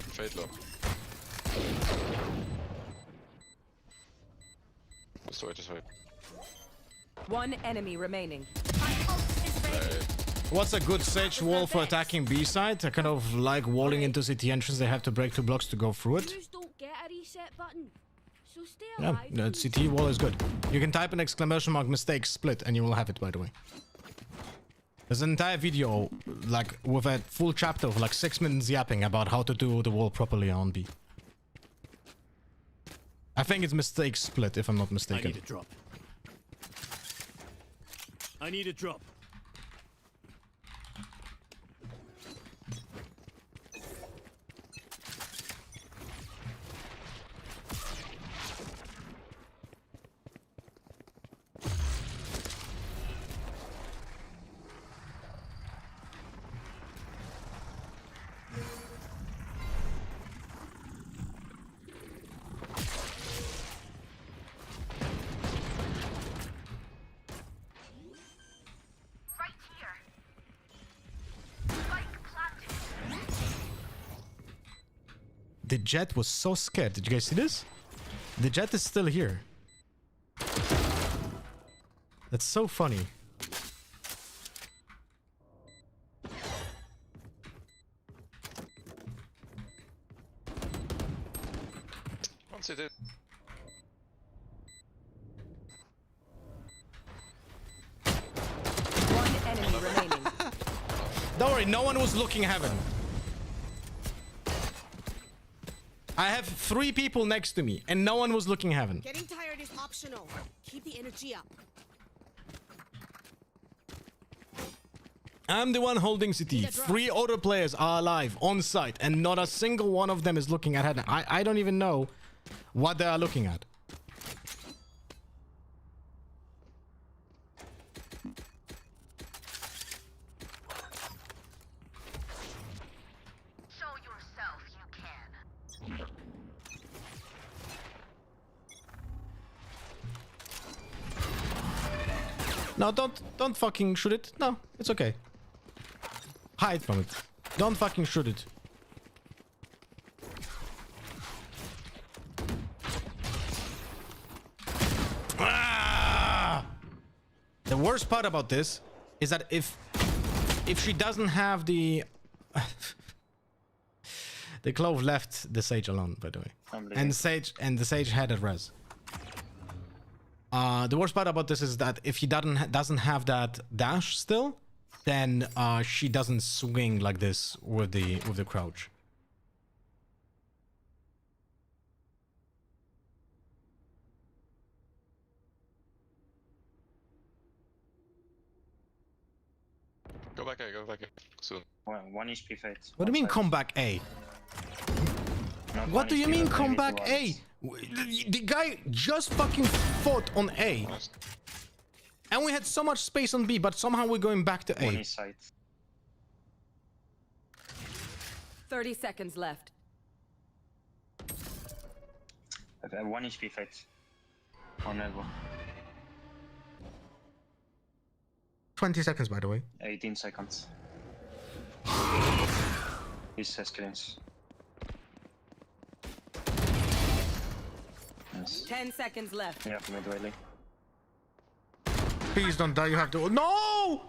Fade low. Just wait. One enemy remaining. What's a good Sage wall for attacking B side? I kind of like walling into CT entrance. They have to break 2 blocks to go through it. Yous don't get a reset button, so stay Yeah, alive. the CT wall is good. You can type an exclamation mark mistake split and you will have it, by the way. There's an entire video, like, with a full chapter of like 6 minutes yapping about how to do the wall properly on B. I think it's mistake split, if I'm not I mistaken. need a drop. I need a drop. The Jet was so scared. Did you guys see this? The Jet is still here. That's so funny. Once it did. One enemy remaining. Don't worry, no one was looking heaven. I have 3 people next to me, and no one was looking heaven. Getting tired is optional. Keep the energy up. I'm the one holding CT. 3 other players are alive, on site, and not a single one of them is looking at heaven. I don't even know what they are looking at. No, don't fucking shoot it. No, it's okay. Hide from it. Don't fucking shoot it. Ah! The worst part about this is that if she doesn't have the the Clove left the Sage alone, by the way, and the Sage had a res. The worst part about this is that if he doesn't have that dash still, then she doesn't swing like this with the crouch. Go back A, go back A. Soon. One HP fight. What do you mean come back A? What do you mean come back A? The guy just fucking fought on A. And we had so much space on B, but somehow we're going back to A. 30 seconds left. One HP fight. On elbow. 20 seconds, by the way. 18 seconds. He's screens. Yes. 10 seconds left. Yeah, mid Wiley. Please don't die, you have to. No!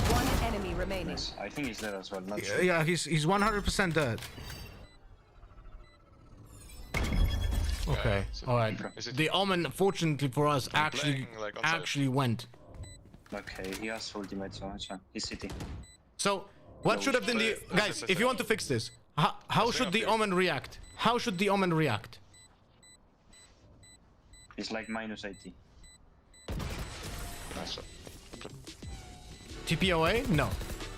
One enemy remaining. Yes. I think he's dead as well. Not sure. Yeah, he's 100% dead. Okay, alright. The Omen, fortunately for us, actually went. Okay, he has ultimate, so it's fine. He's sitting. So, what should have been the... Guys, if you want to fix this, how should the Omen react? How should the Omen react? It's like minus 80. TPOA? No.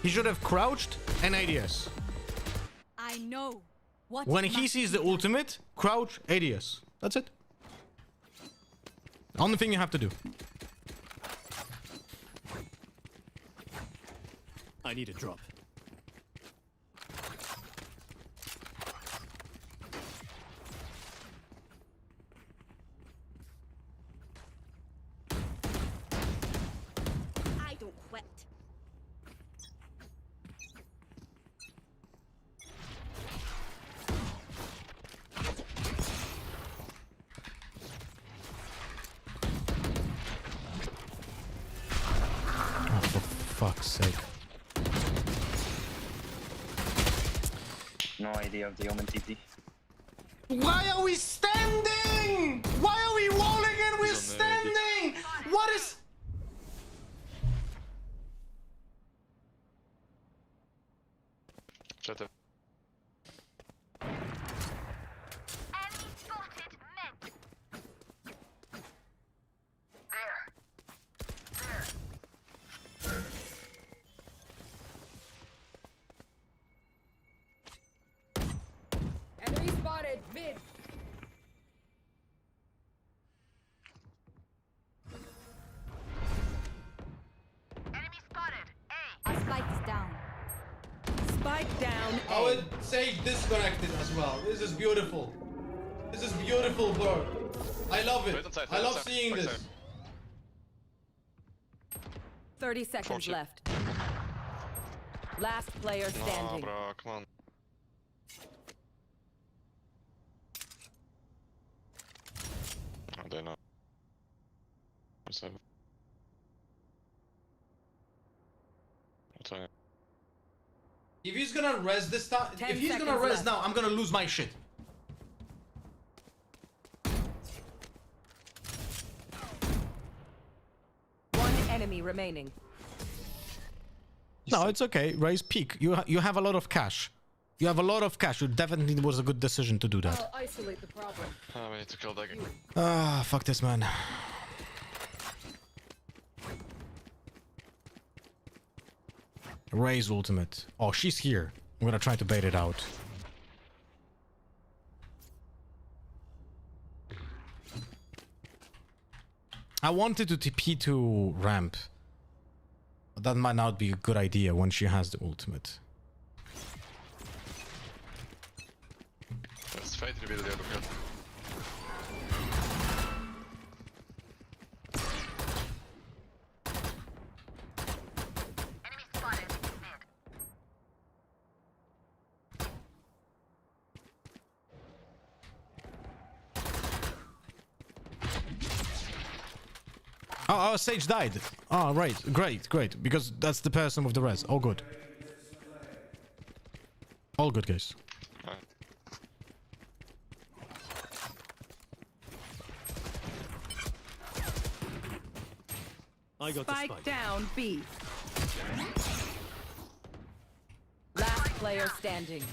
He should have crouched and ADS. I know. What When he sees the ultimate, crouch, ADS. That's it. Only thing you have to do. I need a drop. I don't quit. Oh, for fuck's sake. No idea of the Omen TP. Why are we standing? Why are we rolling and we're standing? What is... Shut up. Enemy spotted mid. Our spike is down. Spike down. I would say disconnected as well. This is beautiful. This is beautiful, bro. I love it. I love seeing this. 30 seconds left. Last player standing. No, bro, come on. Oh, they know. What's up? What's up? If he's gonna res this time, 10 if he's gonna seconds res left. now, I'm gonna lose my shit. One enemy remaining. No, it's okay. Raise peak. You have a lot of cash. You have a lot of cash. It definitely was a good decision to do that. I'll isolate the problem. Oh, we need to kill Dagger. Ah, fuck this, man. Raise ultimate. Oh, she's here. I'm gonna try to bait it out. I wanted to TP to ramp. But that might not be a good idea when she has the ultimate. That's fate to be the other kill. Oh, Sage died. Oh, right. Great. Because that's the person with the res. All good. All good, guys. I got the Spike down B. Last player standing.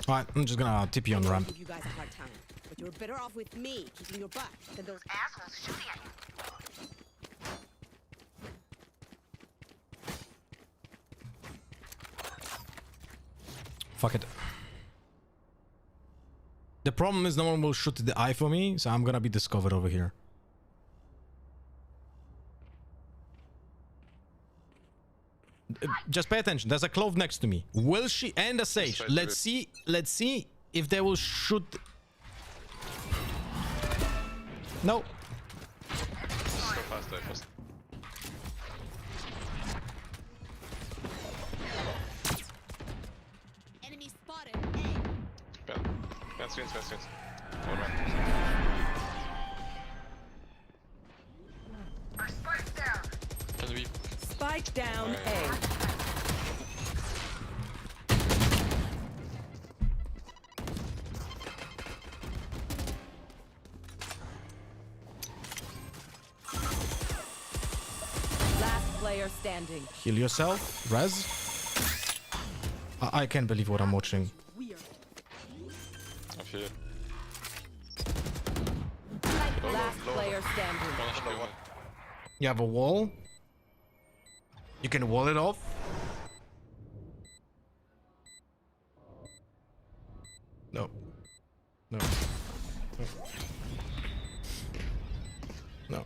Alright, I'm just gonna tip you on ramp. Give you guys a hard time, but you're better off with me keeping your butt than those assholes shooting at you. Fuck it. The problem is no one will shoot the eye for me, so I'm gonna be discovered over here. Just pay attention. There's a clove next to me. Will she and a sage? Let's see if they will shoot. No. Fast. Enemy spotted. Fast wins. All right. Can we? Spike down A. Last player standing. Heal yourself. Res. I can't believe what I'm watching. I feel it. Last player standing. You have a wall. You can wall it off. No. No. No.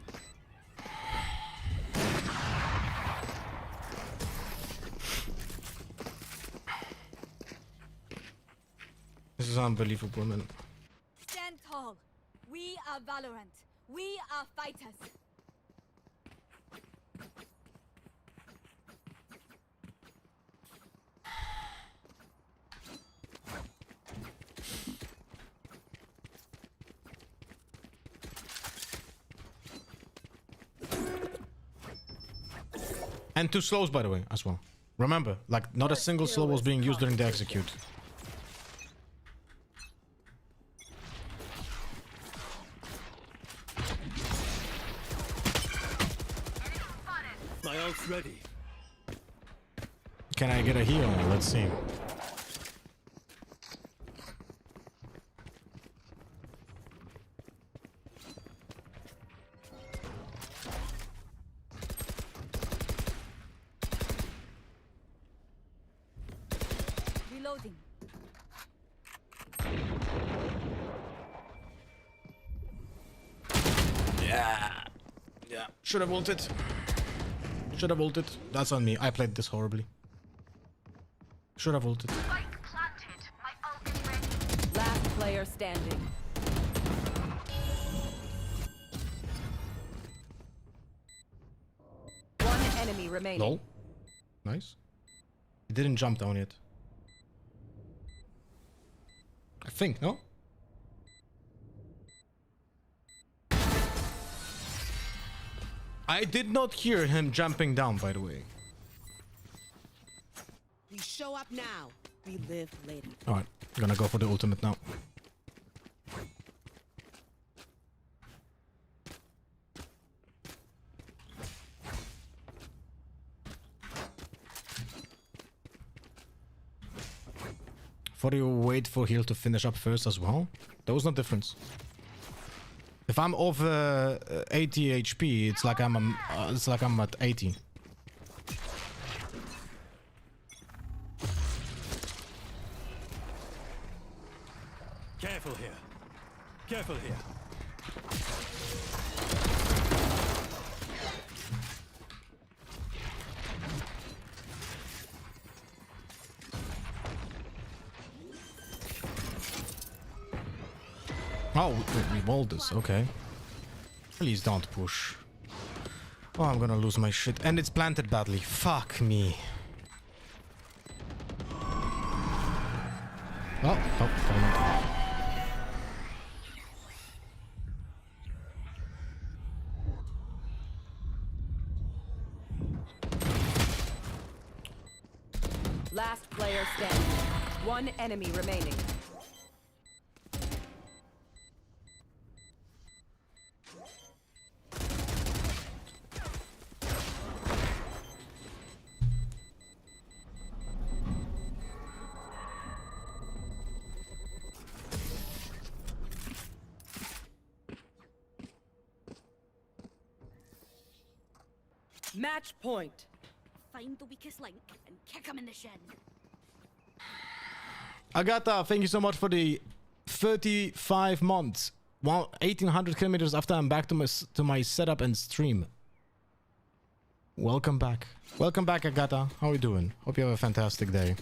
This is unbelievable, man. Stand tall. We are Valorant. We are fighters. And 2 slows, by the way, as well. Remember, like, not a single slow was being used during the execute. My ult's ready. Can I get a heal? Let's see. Reloading. Yeah. Should have ulted. Should have ulted. That's on me. I played this horribly. Should have ulted. Last player standing. One enemy remaining. Lol. Nice. He didn't jump down yet. I think, no? I did not hear him jumping down, by the way. We show up now. We live later. Alright, gonna go for the ultimate now. For you wait for heal to finish up first as well? There was no difference. If I'm over 80 HP, it's like I'm at 80. Careful here. Careful here. Oh, we walled this, okay. Please don't push. Oh, I'm gonna lose my shit. And it's planted badly. Fuck me. Oh, oh, Last player standing. One enemy remaining. Match point. Find the weakest link and kick him in the shin. Agatha, thank you so much for the 35 months. 1800 kilometers after I'm back to my setup and stream. Welcome back. Welcome back, Agatha. How are you doing? Hope you have a fantastic day.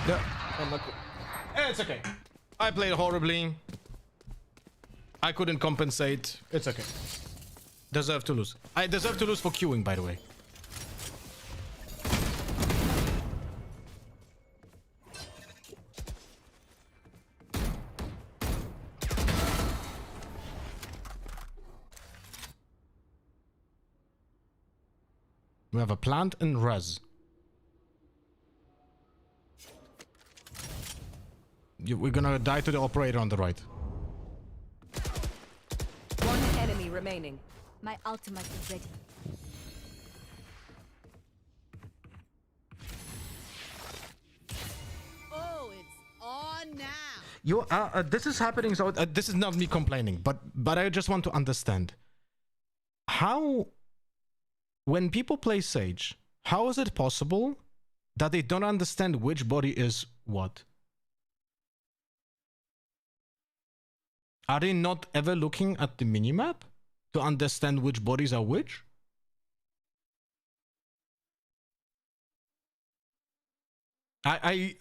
Yeah. It's okay. I played horribly. I couldn't compensate. It's okay. Deserve to lose. I deserve to lose for queuing, by the way. We have a plant and res. We're gonna die to the operator on the right. One enemy remaining. My ultimate is ready. Oh, it's on now. You this is happening, so this is not me complaining, but I just want to understand how, when people play Sage, how is it possible that they don't understand which body is what? Are they not ever looking at the minimap to understand which bodies are which? I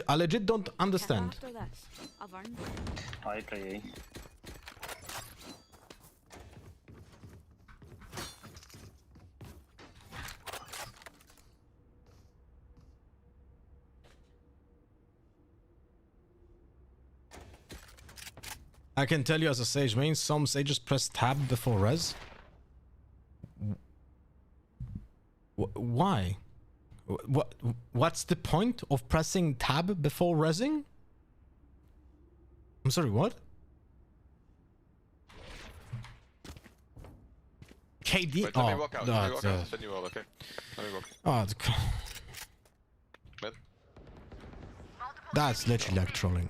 legit don't understand. After this, I've earned it. I play I can tell you as a Sage main, some Sages press tab before res. Why? What's the point of pressing tab before resing? I'm sorry, what? KD? Wait, let me walk out. Let me walk out. Then you will, okay? Let me walk. Oh, Mid. that's literally like trolling.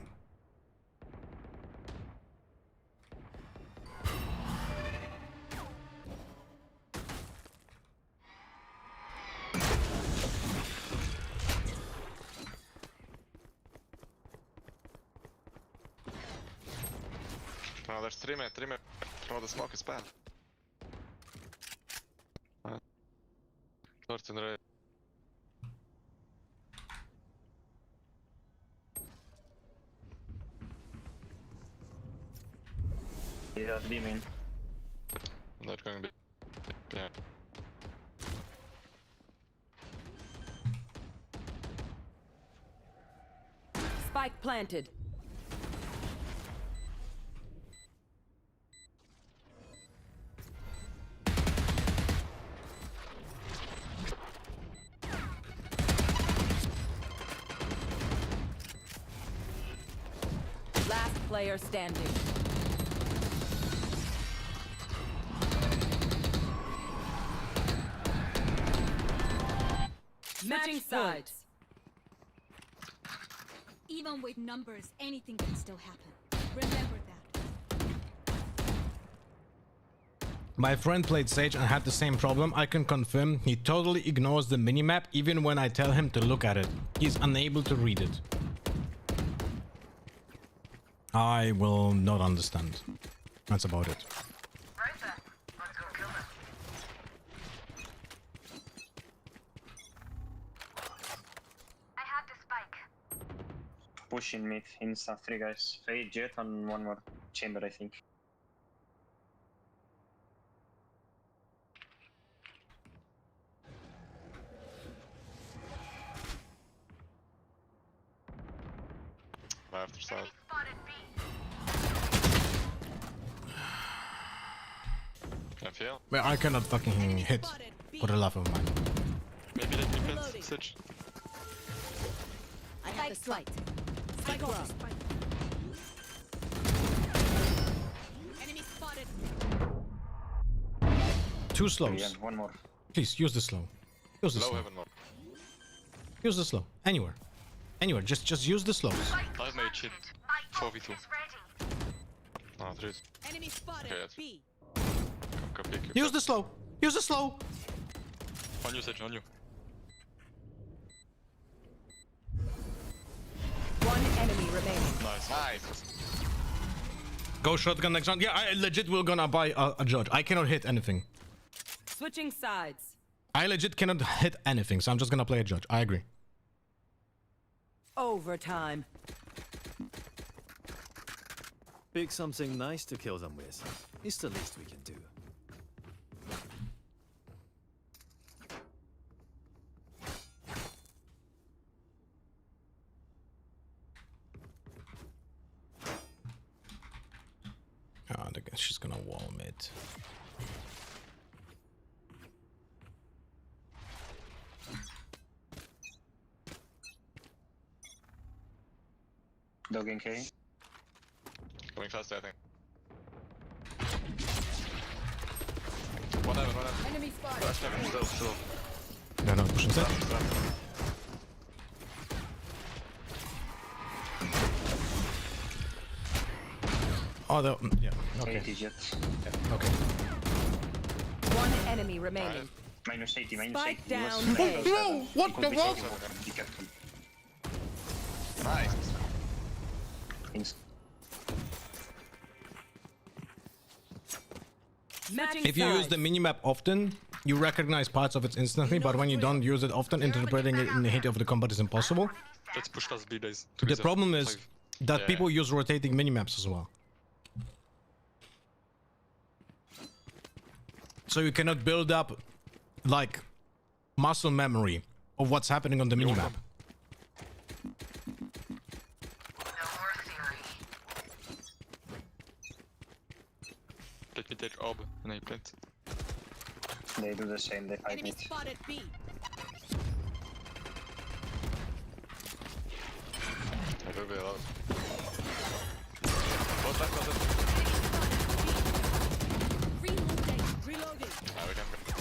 No, there's 3 men. No, the smoke is bad. North and right. Yeah, B main. Not going to be. Yeah. Spike planted. Last player standing. Matching sides. Even with numbers, anything can still happen. Remember that. My friend played Sage and had the same problem. I can confirm he totally ignores the minimap even when I tell him to look at it. He's unable to read it. I will not understand. That's about it. Right then. Let's go kill them. pushing mid. Insta, 3 guys. Fade, jet, and one more. Chamber, I think. After side. FL. Well, I cannot fucking hit for the love of mine. Maybe let me fence. Switch. I have the spike. Spike drop. Enemy spotted. 2 slows. Yeah, one more. Please use the slow. Use the Low slow. heaven one. Use the slow. Anywhere. Anywhere. Just use the slows. I've made shit. 4v2. No, 3. Enemy spotted. Okay, yes. B. Come pick you. Use the slow. Use the slow. On you, Sage, on you. One enemy remaining. Nice. Nice. Go shotgun next round. Yeah, I legit will gonna buy a judge. I cannot hit anything. Switching sides. I legit cannot hit anything, so I'm just gonna play a judge. I agree. Overtime. Pick something nice to kill them with. It's the least we can do. Oh, I guess she's gonna wall mid. Dog in K. Coming fast, I think. One heaven. Enemy spotted. Flash heaven, still. No, no, pushing set. Oh, yeah. Okay. 80 jet. Okay. One enemy remaining. Minus 80, minus Spike 80. down He was- A. No, what the fuck? Be careful. Nice. Thanks. Matching If you use sides. the minimap often, you recognize parts of it instantly, but when you don't use it often, interpreting it in the heat of the combat is impossible. Let's push past B days. The problem is that Yeah. people use rotating minimaps as well. So you cannot build up like muscle memory of what's happening on the minimap. Let me take orb and I plant. They do the same, they fight Enemy it. spotted B. I will be allowed. Both left, both left. Reloading. Ah, we can go.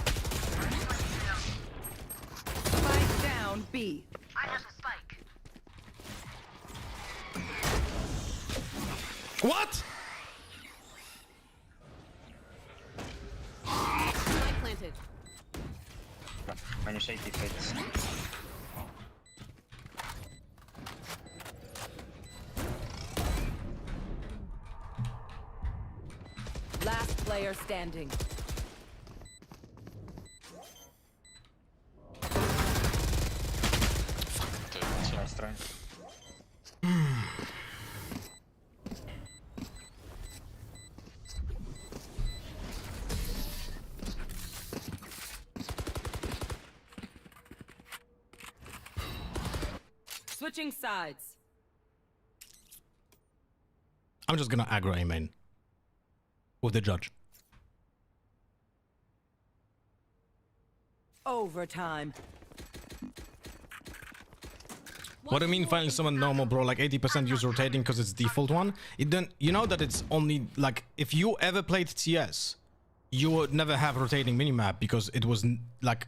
Spike down B. I have the spike. What? Spike planted. Minus 80 fades. Last player standing. Nice try. Switching sides. I'm just gonna aggro A main with the judge. Overtime. What I mean finding someone normal, bro, like 80% use rotating because it's default one. It then you know that it's only like if you ever played TS, you would never have rotating minimap because it was like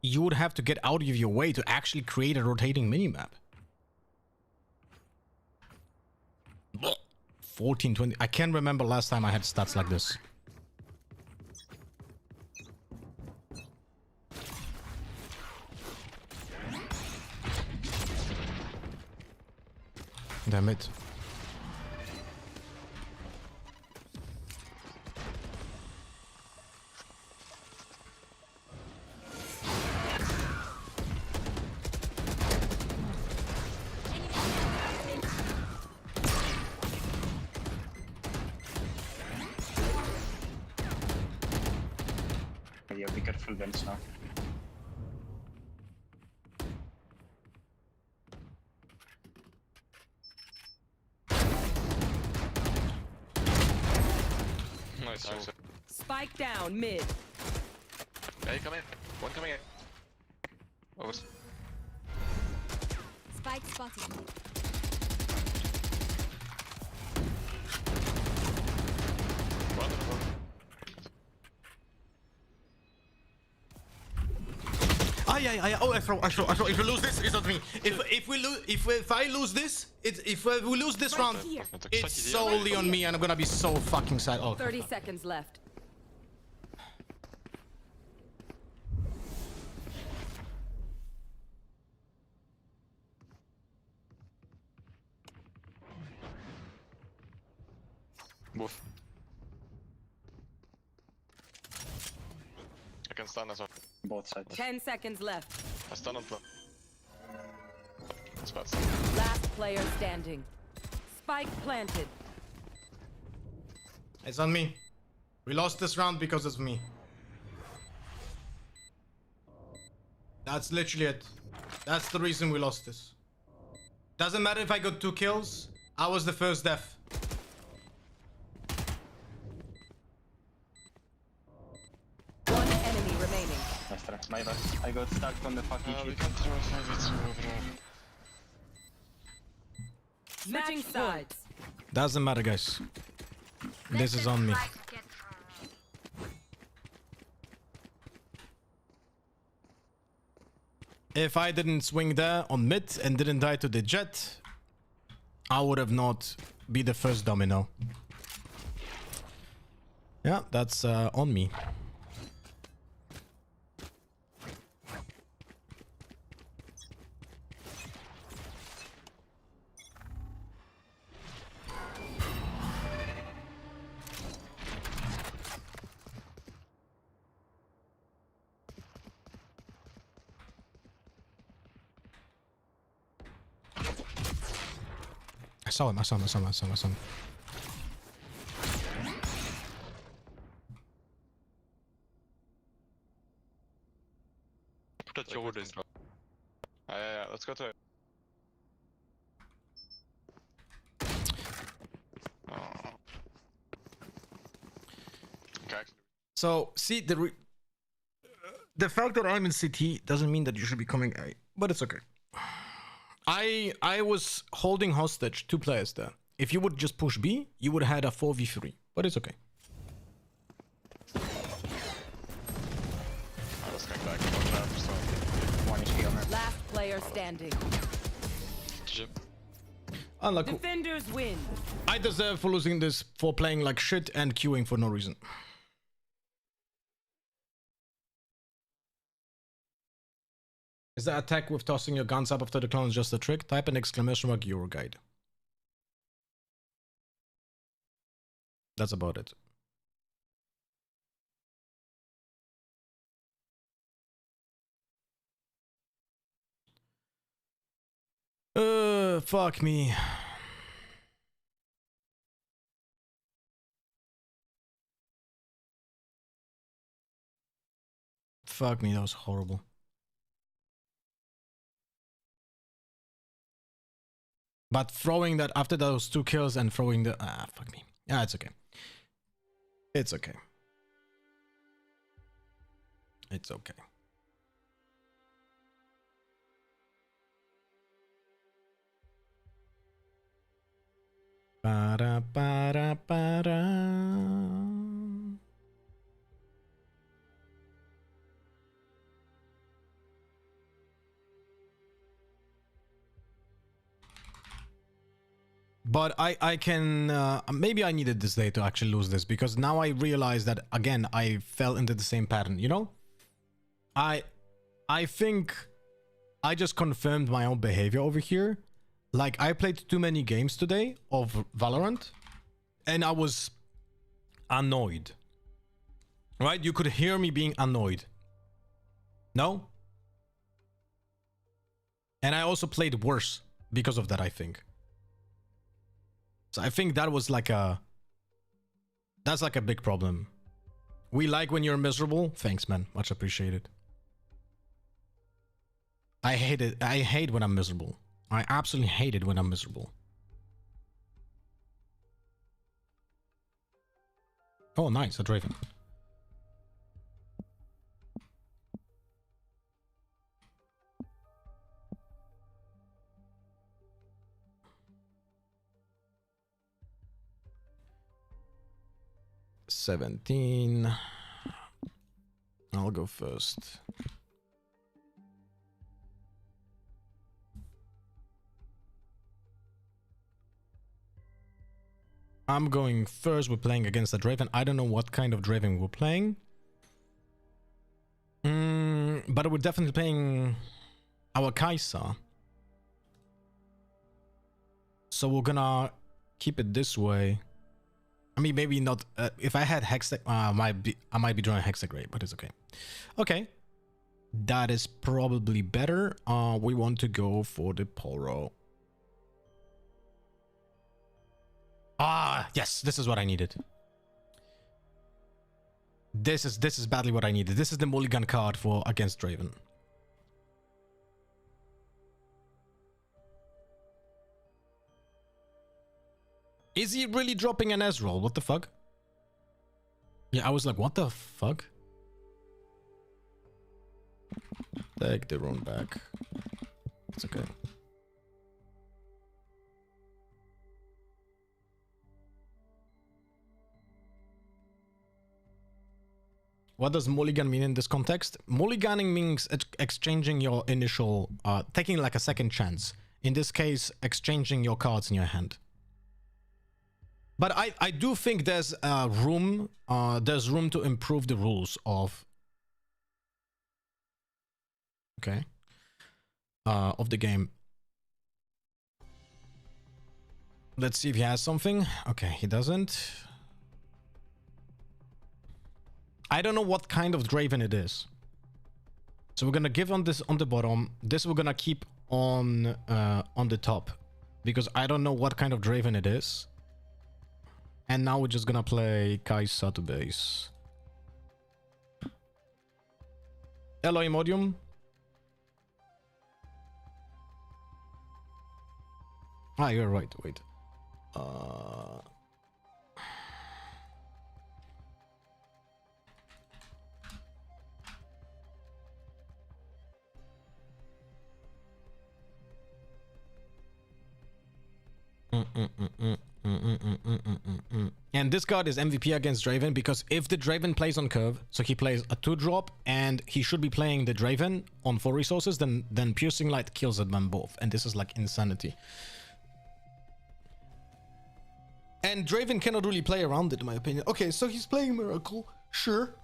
you would have to get out of your way to actually create a rotating minimap. 14, 20. I can't remember last time I had stats like this. Damn it. Yeah, be careful bench now. Nice. Spike down mid. Hey, come in. One coming in. Over. Spike spotted. One. Oh, I throw. If we lose this, it's not me. If I lose this, if we lose this round, it's solely on me, and I'm gonna be so fucking sad. Oh, 30 seconds left. Both. I can stun as well. Both sides. 10 seconds left. I stun on plan. Spots. Last player standing. Spike planted. it's on me. We lost this round because it's me. That's literally it. That's the reason we lost this. Doesn't matter if I got 2 kills. I was the first death. One enemy remaining. Nice try. My bad. I got stuck on the fucking We key. can throw 5v2 overall. Switching sides. Doesn't matter, guys. This is on me. If I didn't swing there on mid and didn't die to the jet, I would have not be the first domino. Yeah, that's on me. I saw him. Put that your wood in. Yeah, let's go to it. Okay. So, see, the fact that I'm in CT doesn't mean that you should be coming A, but it's okay. I was holding hostage 2 players there. If you would just push B, you would have had a 4v3, but it's okay. I was coming back. One HP on her. Last player standing. Unlucky. Defenders win. I deserve for losing this for playing like shit and queuing for no reason. Is the attack with tossing your guns up after the clone just a trick? Type an exclamation mark Euroguide. That's about it. Fuck me. Fuck me, that was horrible. But throwing that after those 2 kills and throwing the... fuck me. Yeah, it's okay. It's okay. It's okay. Ba-da, ba-da, ba-da. But I can maybe I needed this day to actually lose this, because now I realize that again I fell into the same pattern, you know? I think I just confirmed my own behavior over here. Like, I played too many games today of Valorant and I was annoyed. Right? You could hear me being annoyed. No? And I also played worse because of that, I think. So I think that was like that's like a big problem. We like when you're miserable. Thanks, man. Much appreciated. I hate it. I hate when I'm miserable. I absolutely hate it when I'm miserable. Oh, nice. A Draven. $17. I'll go first. I'm going first. We're playing against a Draven. I don't know what kind of Draven we're playing. But we're definitely playing our Kai'Sa. So we're gonna keep it this way. I mean, maybe not. If I had Hextech, I might be drawing Hextech Ray, but it's okay. Okay. That is probably better. We want to go for the Poro. Yes, this is what I needed. This is badly what I needed. This is the mulligan card for against Draven. Is he really dropping an Ezreal? What the fuck? Yeah, I was like, what the fuck? Take the rune back. It's okay. What does mulligan mean in this context? Mulliganing means exchanging your initial, taking like a second chance. In this case, exchanging your cards in your hand. But I do think there's room to improve the rules of of the game. Let's see if he has something. Okay, he doesn't. I don't know what kind of Draven it is. So we're gonna give on this on the bottom. This we're gonna keep on the top because I don't know what kind of Draven it is. And now we're just gonna play Kai'Sa to base. Hello, Imodium. Ah, you're right. Wait. And this card is MVP against Draven because if the Draven plays on curve, so he plays a 2-drop and he should be playing the Draven on 4 resources, then Piercing Light kills them both. And this is like insanity. And Draven cannot really play around it, in my opinion. Okay, so he's playing Miracle. Sure.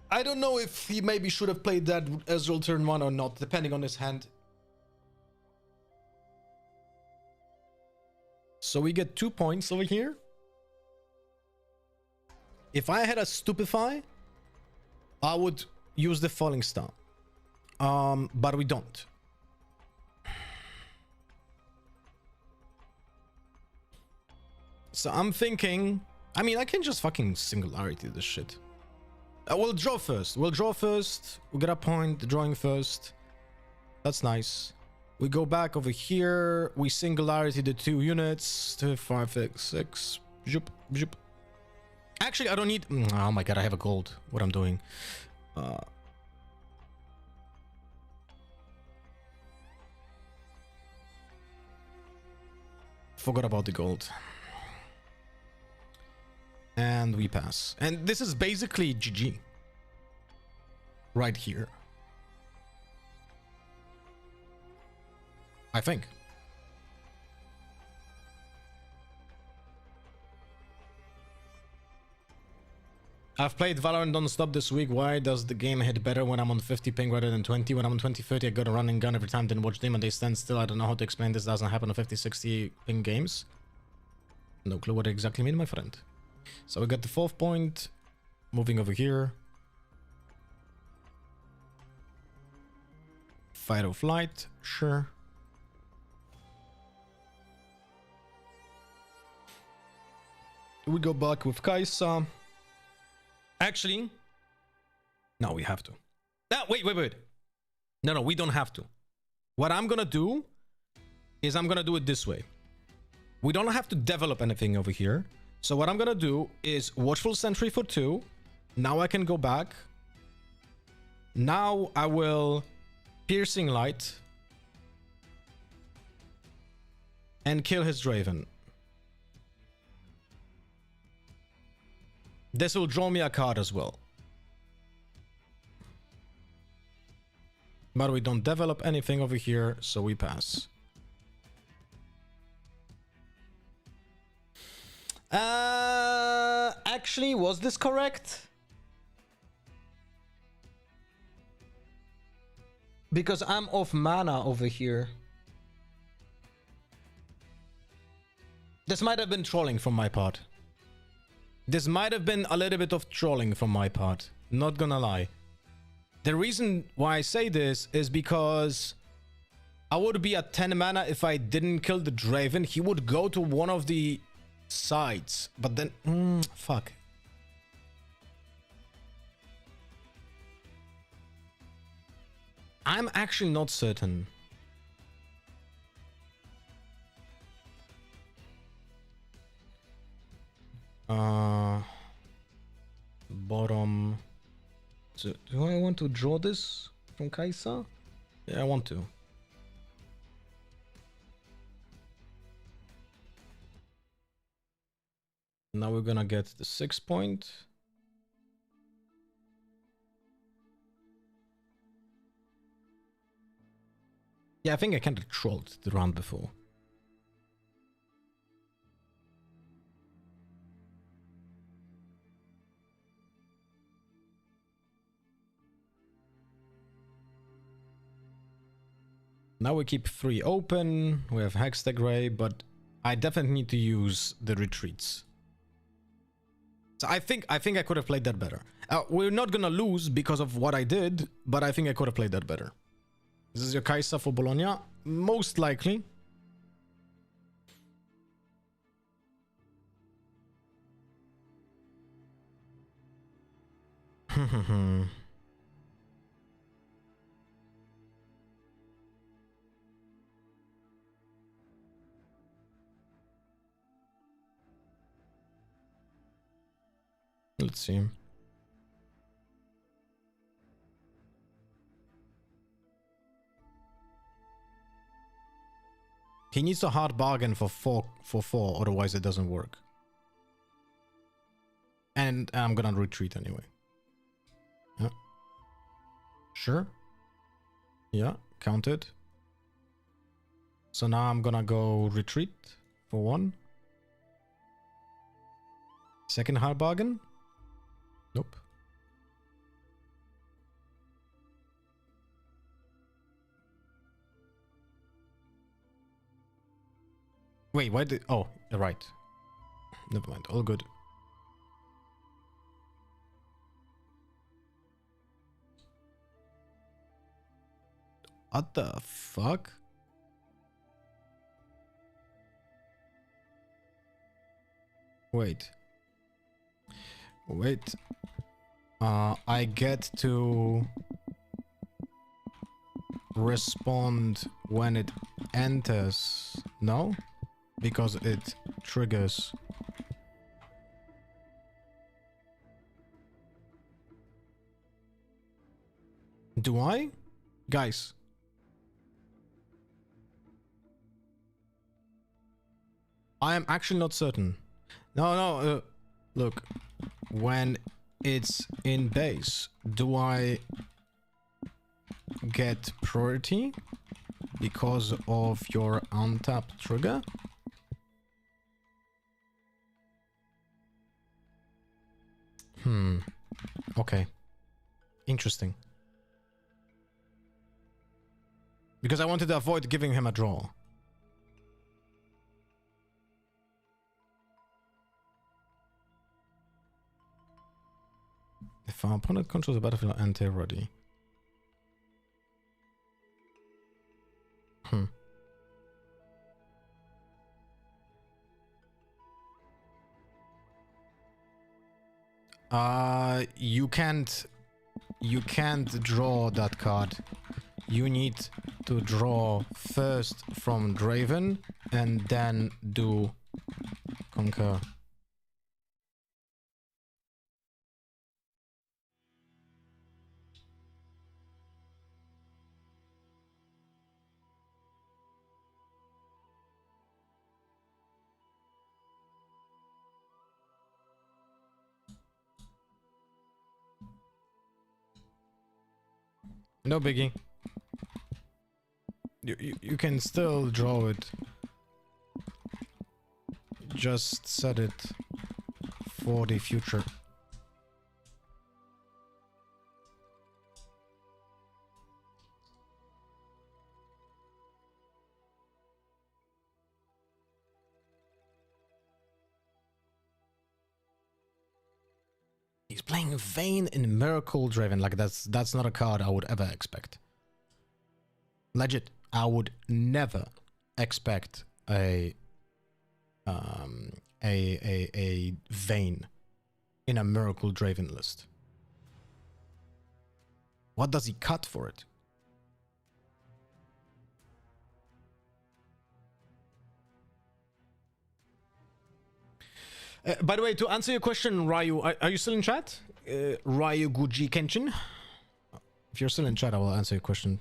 I don't know if he maybe should have played that Ezreal turn 1 or not, depending on his hand. So we get 2 points over here. If I had a Stupefy, I would use the Falling Star. But we don't. So I'm thinking, I mean, I can just fucking Singularity this shit. We'll draw first. We'll get a point, drawing first. That's nice. We go back over here. We Singularity the 2 units. 2, 5, 6, 6. Zoop, zoop. Actually, I don't need... Oh my god, I have a gold. What I'm doing. Forgot about the gold. And we pass. And this is basically GG. Right here. I think. I've played Valorant non-stop this week. Why does the game hit better when I'm on 50 ping rather than 20? When I'm on 20-30, I got a running gun every time, then watch them and they stand still. I don't know how to explain this. Doesn't happen on 50-60 ping games. No clue what I exactly mean, my friend. So we got the 4th point. Moving over here. Fight or flight. Sure. We go back with Kaisa. Actually, no, we have to. No, wait. No, we don't have to. What I'm gonna do is I'm gonna do it this way. We don't have to develop anything over here. So what I'm gonna do is Watchful Sentry for 2. Now I can go back. Now I will Piercing Light and kill his Draven. This will draw me a card as well. But we don't develop anything over here, so we pass. Actually, was this correct? Because I'm off mana over here. This might have been trolling from my part. This might have been a little bit of trolling from my part. Not gonna lie. The reason why I say this is because I would be at 10 mana if I didn't kill the Draven. He would go to one of the sides. But then... fuck. I'm actually not certain. Bottom. So, do I want to draw this from Kaisa? Yeah, I want to. Now we're gonna get the 6 point. Yeah, I think I kind of trolled the round before. Now we keep 3 open. We have Hextech Ray, but I definitely need to use the retreats. So I think I could have played that better. We're not gonna lose because of what I did, but I think I could have played that better. This is your Kaisa for Bologna? Most likely. Let's see. He needs a hard bargain for 4, otherwise it doesn't work. And I'm gonna retreat anyway. Yeah. Sure. Yeah, counted. So now I'm gonna go retreat for 1. Second hard bargain? Nope. Wait, why did... Oh, right. Never mind. All good. What the fuck? Wait. I get to respond when it enters. No? Because it triggers. Do I? Guys. I am actually not certain. No, look. When it's in base, do I get priority because of your untapped trigger? Okay. Interesting. Because I wanted to avoid giving him a draw. If our opponent controls the battlefield anti-ready. You can't draw that card. You need to draw first from Draven and then do Conquer. No biggie. You can still draw it. Just set it for the future. He's playing Vayne in Miracle Draven. Like that's not a card I would ever expect. Legit, I would never expect a Vayne in a Miracle Draven list. What does he cut for it? By the way, to answer your question, Ryu, are you still in chat? Ryu Guji Kenshin? If you're still in chat, I will answer your question.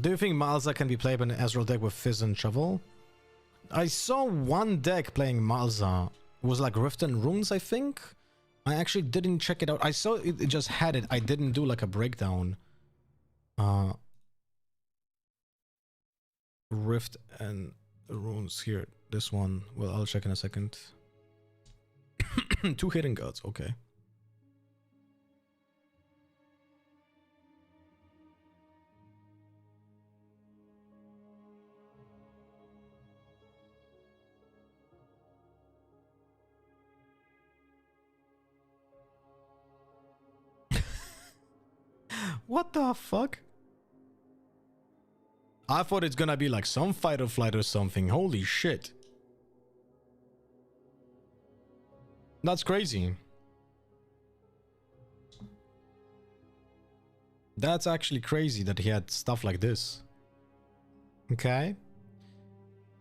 Do you think Malza can be played in an Ezreal deck with Fizz and Shovel? I saw one deck playing Malza. It was like Rift and Runes, I think. I actually didn't check it out. I saw it just had it. I didn't do like a breakdown. Rift and Runes here. This one. Well, I'll check in a second. 2 hidden gods. Okay. What the fuck? I thought it's gonna be like some fight or flight or something. Holy shit. That's crazy. That's actually crazy that he had stuff like this. Okay.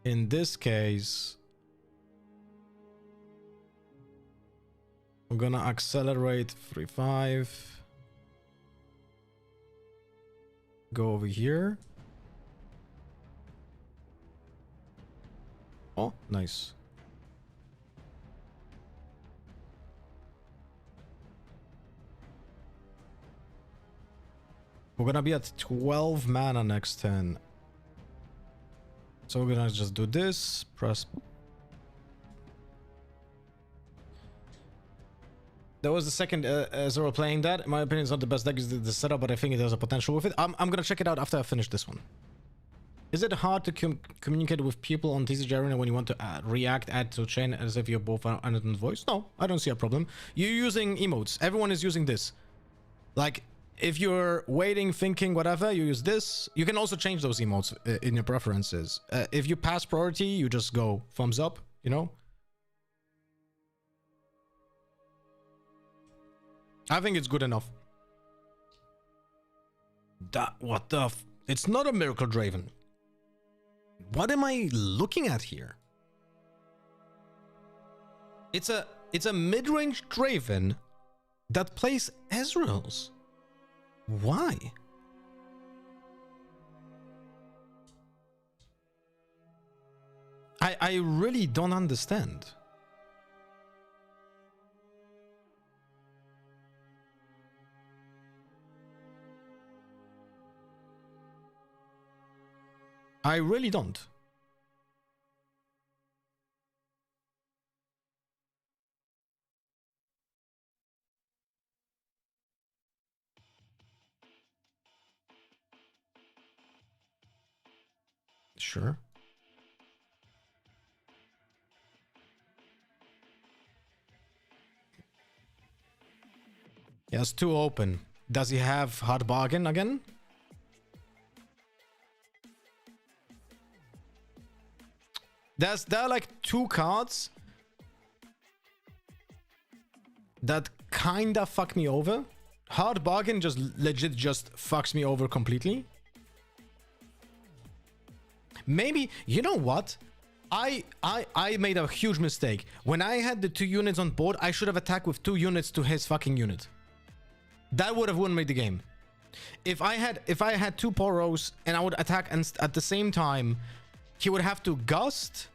In this case, we're gonna accelerate 3-5. Go over here. Oh, nice. We're gonna be at 12 mana next turn. So we're gonna just do this. Press. That was the second Zero playing that. In my opinion, it's not the best deck, is the setup, but I think there's a potential with it. I'm gonna check it out after I finish this one. Is it hard to communicate with people on TCG Arena when you want to add to chain as if you're both on voice? No, I don't see a problem. You're using emotes. Everyone is using this. Like, if you're waiting, thinking, whatever, you use this. You can also change those emotes in your preferences. If you pass priority, you just go thumbs up, you know? I think it's good enough. What the it's not a Miracle Draven. What am I looking at here? It's a mid-range Draven that plays Ezreals. Why? I really don't understand. I really don't. Sure. He has 2 open. Does he have hard bargain again? There are like 2 cards that kinda fuck me over. Hard bargain just legit just fucks me over completely. Maybe, you know what? I made a huge mistake. When I had the 2 units on board, I should have attacked with 2 units to his fucking unit. That would have won me the game. If I had 2 poros and I would attack and at the same time, he would have to gust,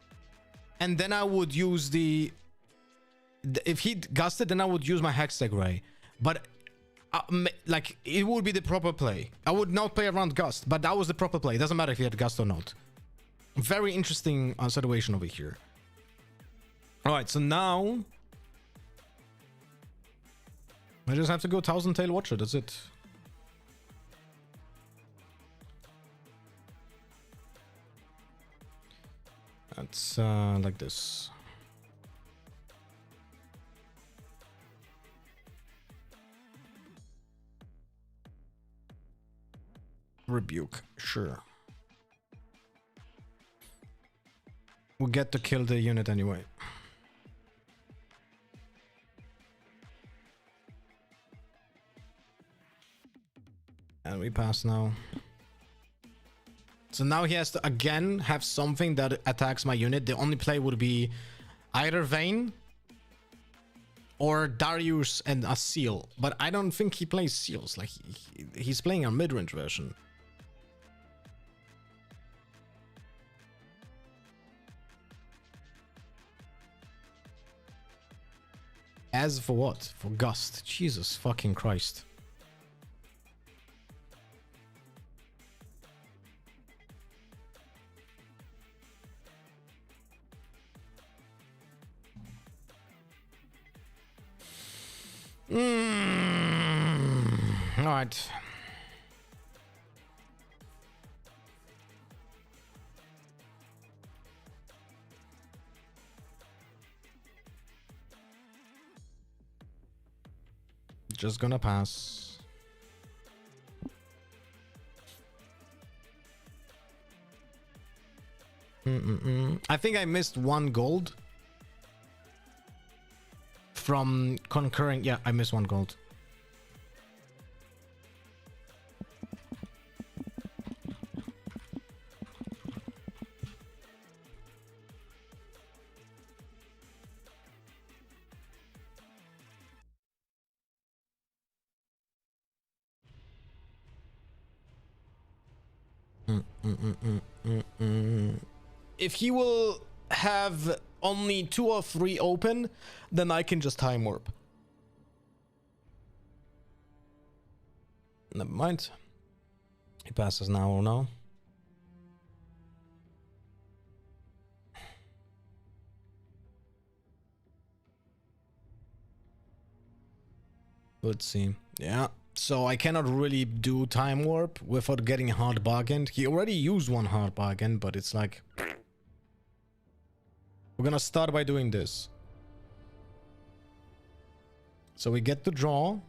and then I would use if he gusted, then I would use my Hextech Ray. But like, it would be the proper play. I would not play around gust, but that was the proper play. It doesn't matter if he had gust or not. Very interesting situation over here. All right, so now I just have to go 1000 Tail Watcher. That's it. That's like this. Rebuke, sure. We'll get to kill the unit anyway. And we pass now. So now he has to again have something that attacks my unit. The only play would be either Vayne or Darius and a Seal. But I don't think he plays Seals. Like he's playing a mid-range version. As for what? For Gust. Jesus fucking Christ. All right. Just gonna pass. I think I missed 1 gold from concurring. Yeah, I missed 1 gold. If he will have only 2 or 3 open, then I can just time warp. Never mind. He passes now or no? Let's see. Yeah. So I cannot really do time warp without getting hard bargained. He already used 1 hard bargain, but it's like, we're gonna start by doing this. So we get to draw.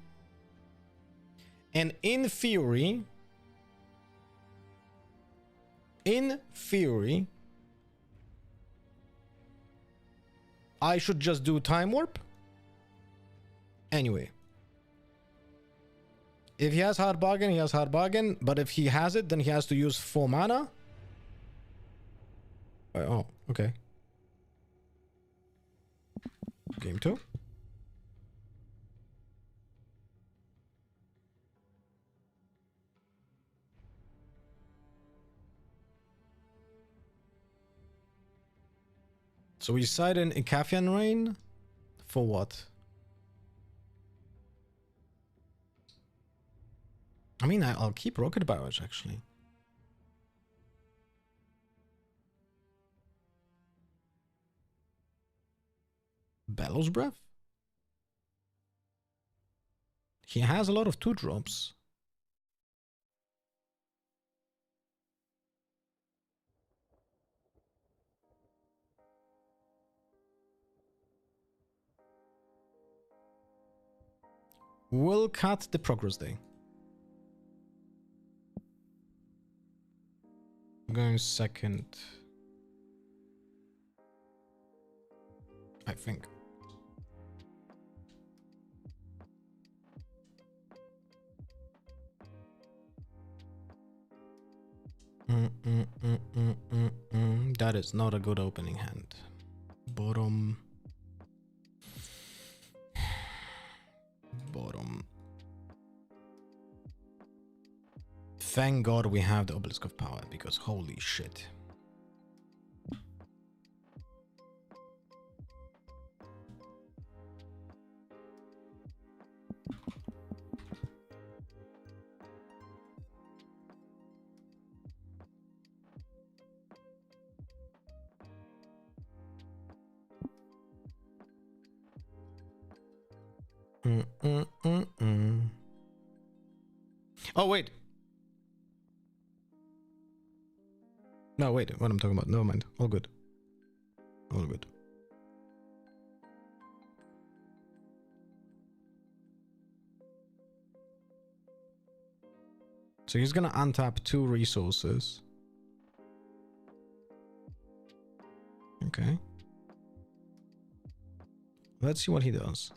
And in theory, I should just do time warp. Anyway. If he has hard bargain, he has hard bargain. But if he has it, then he has to use 4 mana. Oh, okay. Game 2. So we side in Ikafian Rain for what? I mean, I'll keep Rocket Barrage actually. Bellows Breath? He has a lot of 2-drops. We'll cut the progress day. I'm going second. I think. That is not a good opening hand. Bottom. Bottom. Thank God we have the Obelisk of Power, because holy shit. Oh, wait. No, wait. What I'm talking about. Never mind. All good. All good. So he's gonna untap 2 resources. Okay. Let's see what he does.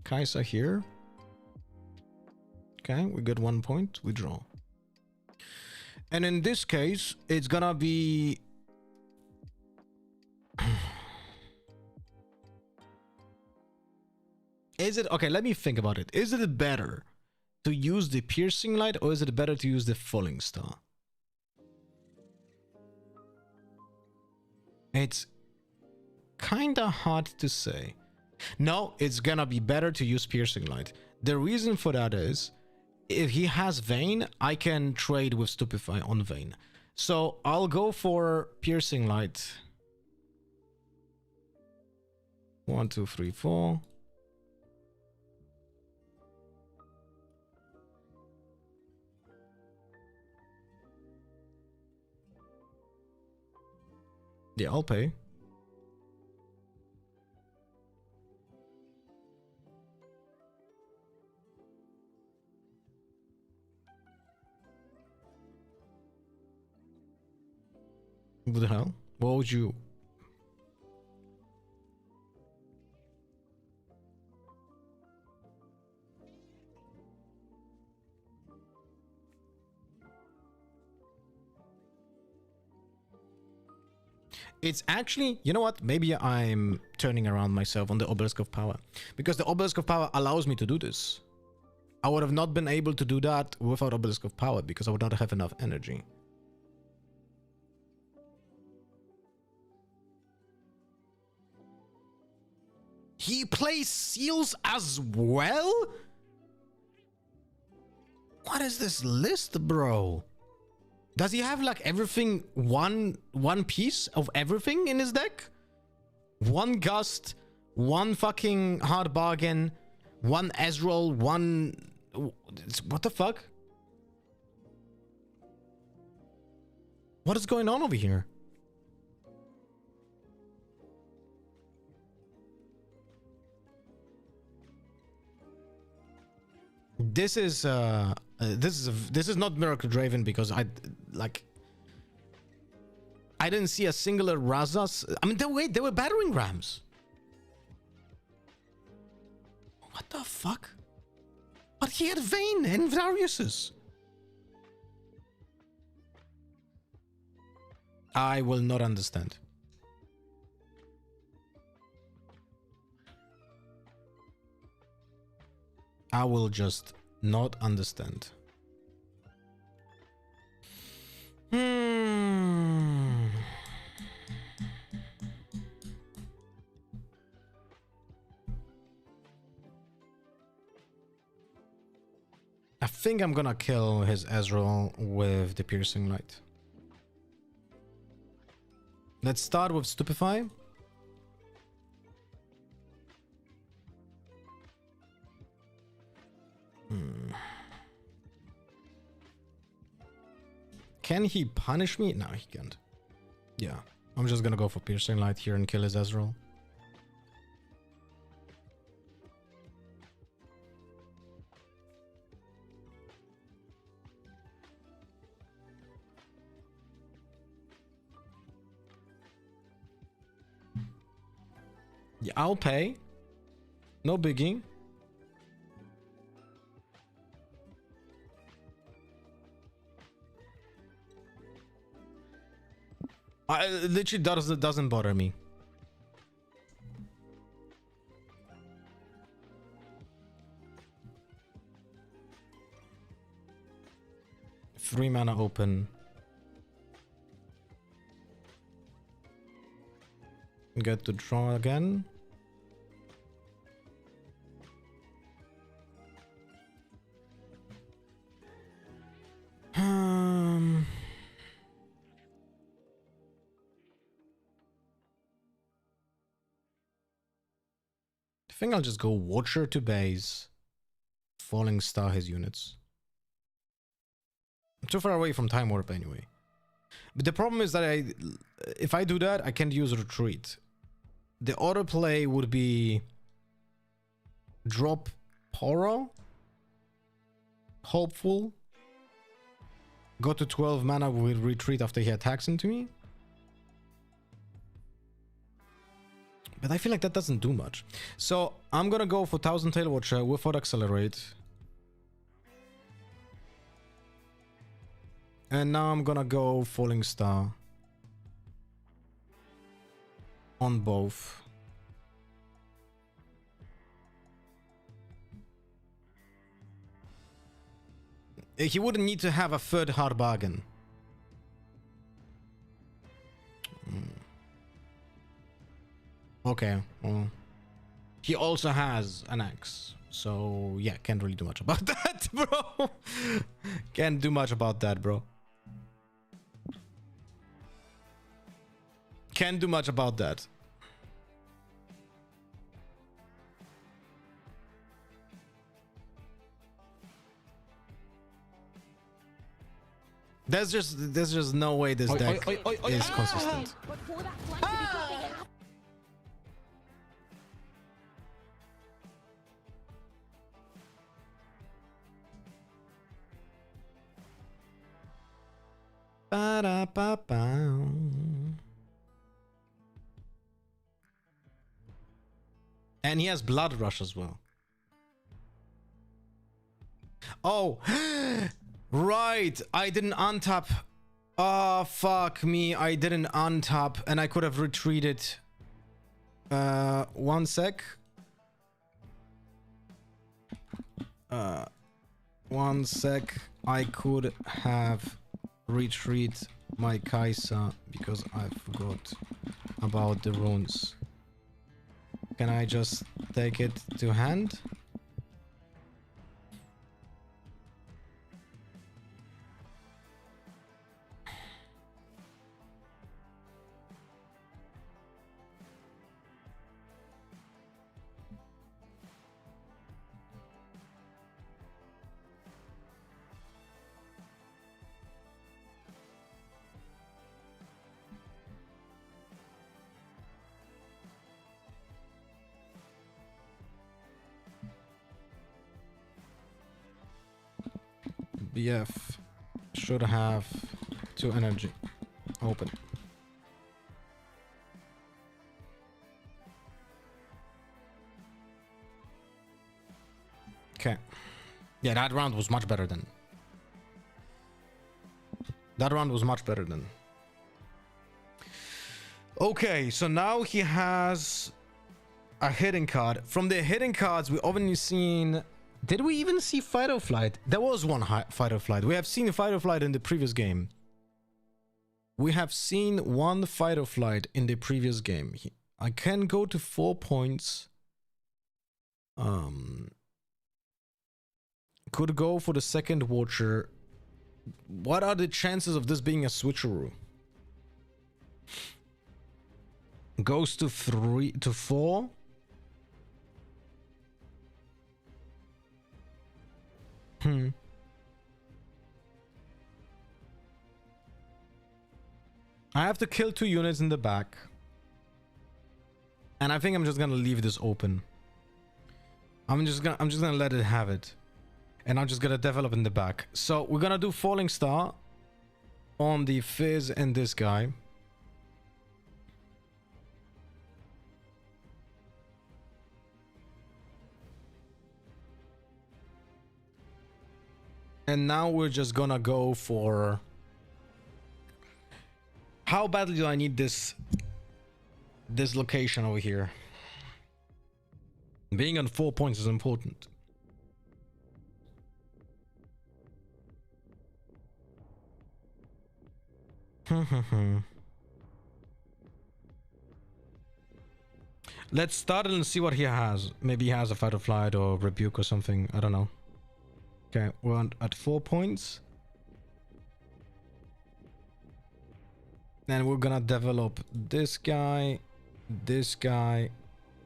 Kaisa here. Okay, we get 1 point, we draw. And in this case, it's gonna be... Is it... Okay, let me think about it. Is it better to use the piercing light, or is it better to use the falling star? It's kinda hard to say. No, it's gonna be better to use piercing light. The reason for that is, if he has Vayne, I can trade with Stupefy on Vayne. So I'll go for piercing light. 1, 2, 3, 4. Yeah, I'll pay. What the hell? What would you... It's actually, you know what? Maybe I'm turning around myself on the Obelisk of Power. Because the Obelisk of Power allows me to do this. I would have not been able to do that without Obelisk of Power, because I would not have enough energy. He plays seals as well? What is this list, bro? Does he have like everything, one piece of everything in his deck? 1 Gust, 1 fucking Hard Bargain, 1 Ezreal, 1... What the fuck? What is going on over here? This is not Miracle Draven, because I didn't see a singular Razas. I mean, they were battering rams. What the fuck? But he had Vayne and Darius's. I will not understand. I will just not understand. I think I'm gonna kill his Ezreal with the piercing light. Let's start with Stupefy. Can he punish me? No, he can't. Yeah, I'm just gonna go for piercing light here and kill his Ezreal. Yeah, I'll pay. No biggie. It literally doesn't bother me. Free mana open. Get to draw again. I think I'll just go Watcher to base. Falling Star his units. I'm too far away from Time Warp anyway. But the problem is that if I do that, I can't use Retreat. The autoplay would be drop Poro, Hopeful, go to 12 mana with Retreat after he attacks into me. But I feel like that doesn't do much. So I'm gonna go for 1000 Tail Watcher without Accelerate. And now I'm gonna go Falling Star on both. He wouldn't need to have a third hard bargain. Okay, well, he also has an axe, so yeah, can't really do much about that, bro. Can't do much about that, bro. Can't do much about that. There's just no way this deck is consistent. Ba-da-ba-ba. And he has Blood Rush as well. Oh, right. I didn't untap. Oh, fuck me. I didn't untap and I could have retreated. 1 sec. 1 sec. I could have retreat my Kai'Sa because I forgot about the runes. Can I just take it to hand? BF should have 2 energy open. Okay. Yeah, that round was much better than. That round was much better than. Okay, so now he has a hidden card. From the hidden cards, we only seen. Did we even see Fight or Flight? There was one Fight or Flight. We have seen Fight or Flight in the previous game. We have seen one Fight or Flight in the previous game. I can go to 4 points. Could go for the second Watcher. What are the chances of this being a switcheroo? Goes to 3 to 4. I have to kill 2 units in the back. And I think I'm just gonna leave this open. I'm just gonna let it have it. And I'm just gonna develop in the back. So we're gonna do Falling Star on the Fizz and this guy. And now we're just gonna go for... How badly do I need this location over here? Being on 4 points is important. Let's start it and see what he has. Maybe he has a Fight or Flight or Rebuke or something. I don't know. Okay, we're at 4 points. And we're gonna develop this guy,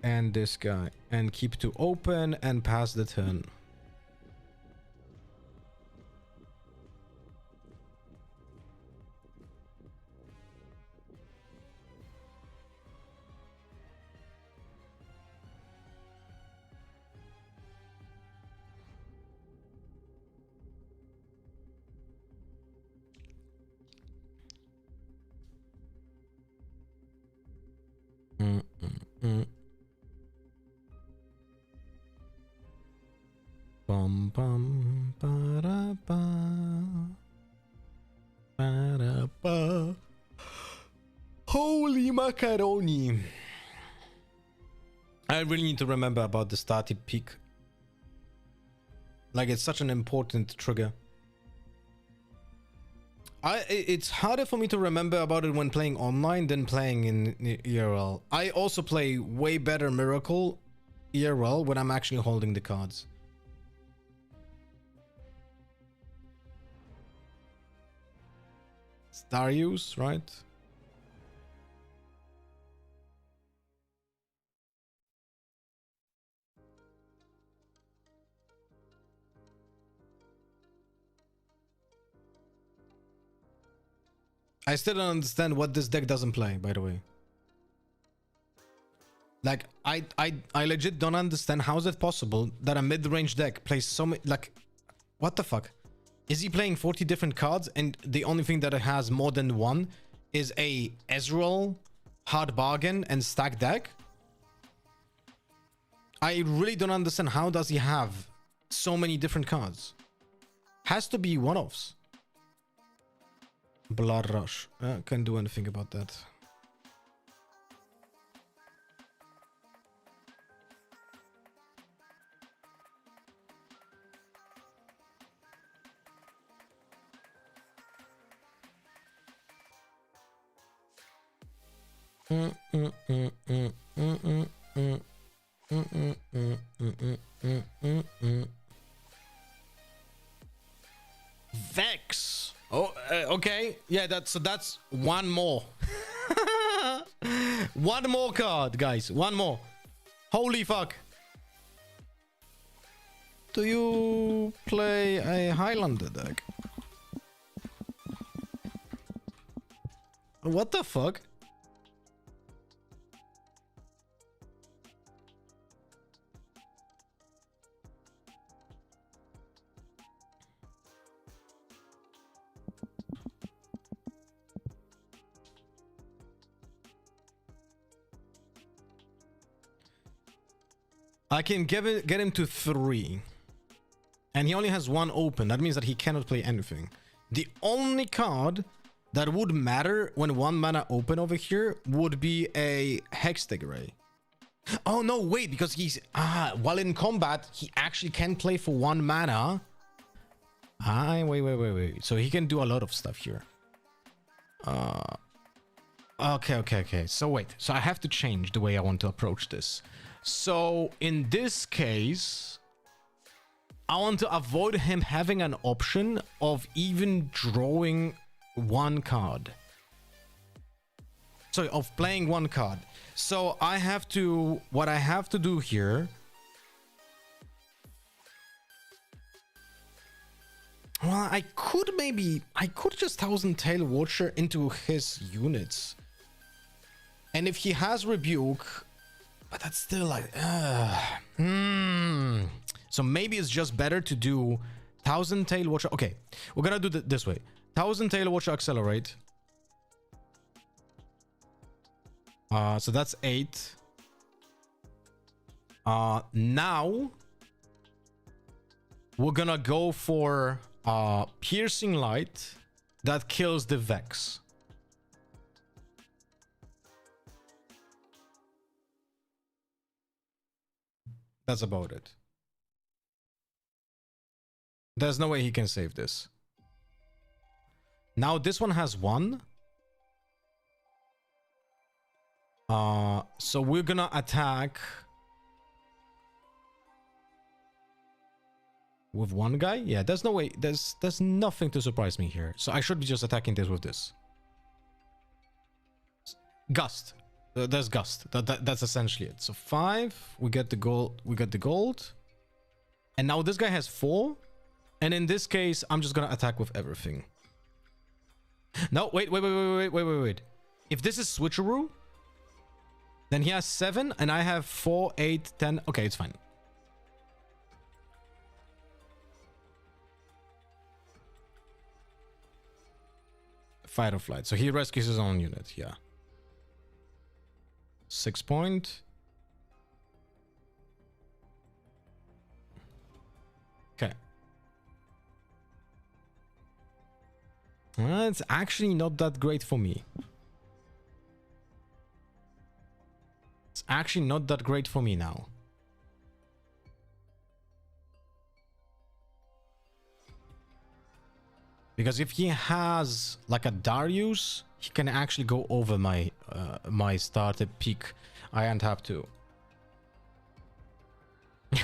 and this guy, and keep 2 open and pass the turn. Bum bum ba ba ba. Holy macaroni! I really need to remember about the started peak. Like, it's such an important trigger. It's harder for me to remember about it when playing online than playing in IRL. I also play way better Miracle IRL when I'm actually holding the cards. Darius, right? I still don't understand what this deck doesn't play, by the way. Like, I legit don't understand how is it possible that a mid-range deck plays so many, like, what the fuck? Is he playing 40 different cards and the only thing that it has more than one is a Ezreal, Hard Bargain, and Stack deck? I really don't understand how does he have so many different cards. Has to be one-offs. Blood Rush. Can't do anything about that. Vex. Oh, okay. Yeah, that's one more. One more card, guys. One more. Holy fuck. Do you play a Highlander deck? What the fuck? I can get him to 3. And he only has 1 open. That means that he cannot play anything. The only card that would matter when 1 mana open over here would be a Hextech Ray. Oh no, wait, because he's while in combat, he actually can play for 1 mana. Wait. So he can do a lot of stuff here. Okay. So wait. So I have to change the way I want to approach this. So in this case, I want to avoid him having an option of even drawing 1 card. Sorry, of playing 1 card. So I have to, what I have to do here Well, I could just 1000 Tail Watcher into his units. And if he has Rebuke, but that's still like, So maybe it's just better to do 1000 Tail Watcher. Okay, we're gonna do this way. 1000 Tail Watcher Accelerate. So that's 8. Now we're gonna go for Piercing Light that kills the Vex. That's about it. There's no way he can save this. Now this one has 1. So we're gonna attack with one guy. Yeah, there's no way. There's nothing to surprise me here. So I should be just attacking this with this. Gust. There's Gust. That's essentially it. So 5. We get the gold. We get the gold. And now this guy has 4. And in this case, I'm just gonna attack with everything. No, wait. If this is switcheroo, then he has 7 and I have 4, 8, 10. Okay, it's fine. Fight or flight. So he rescues his own unit. Yeah. 6 point. Okay. Well, it's actually not that great for me. It's actually not that great for me now. Because if he has like a Darius, he can actually go over my my starter peak. I don't have to.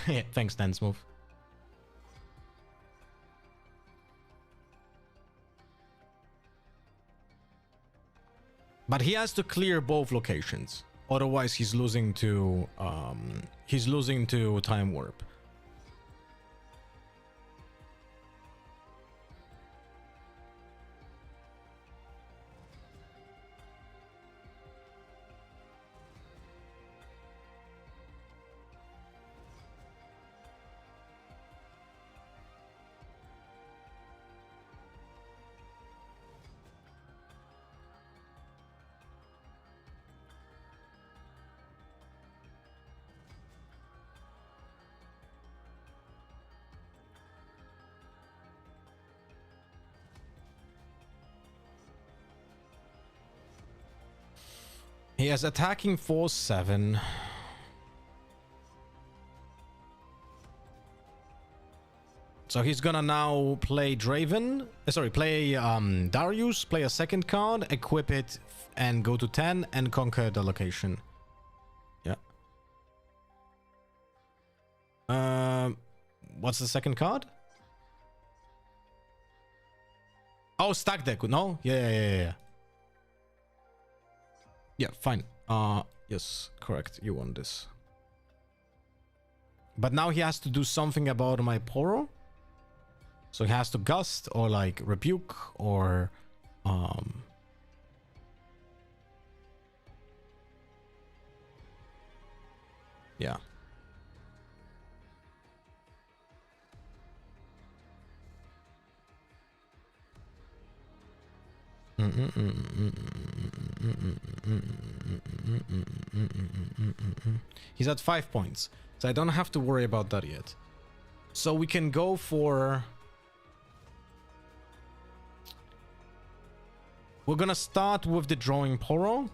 Yeah, thanks, Dance Move. But he has to clear both locations. Otherwise, he's losing to Time Warp. He has attacking force 7. So he's gonna now play Draven. Play Darius, play a second card, equip it, and go to 10 and conquer the location. Yeah. What's the second card? Oh, stack deck. No? Yeah. Yeah, fine. Yes, correct. You want this. But now he has to do something about my Poro. So he has to Gust or like Rebuke or yeah. He's at 5 points, so I don't have to worry about that yet. So we can go for... We're gonna start with the drawing Poro.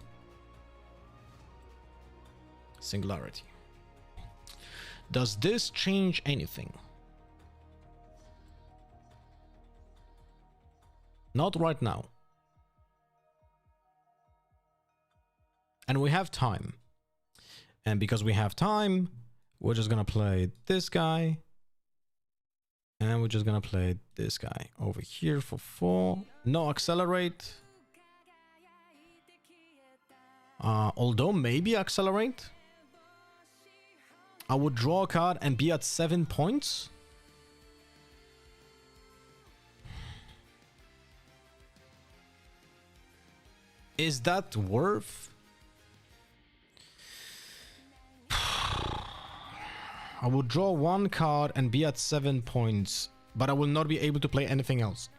Singularity. Does this change anything? Not right now. And we have time. And because we have time, we're just gonna play this guy. And we're just gonna play this guy over here for 4. No accelerate. Although maybe accelerate. I would draw a card and be at 7 points. Is that worth? I will draw one card and be at 7 points, but I will not be able to play anything else.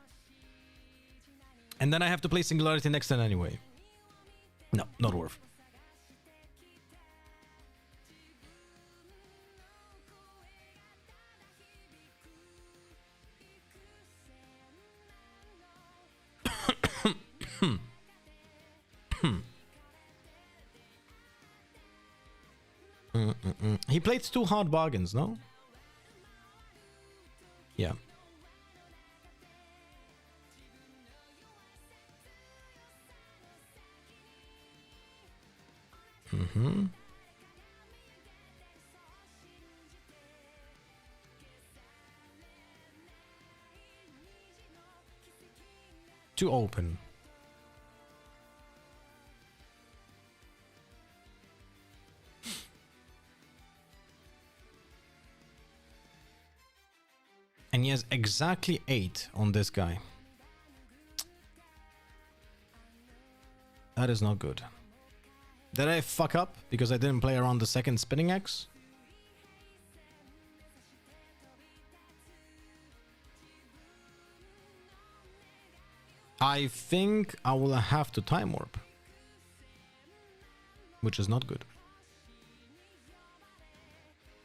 And then I have to play Singularity next turn anyway. No, not worth. He played 2 hard bargains, no? Yeah. To open. And he has exactly 8 on this guy. That is not good. Did I fuck up because I didn't play around the second spinning X? I think I will have to time warp. Which is not good.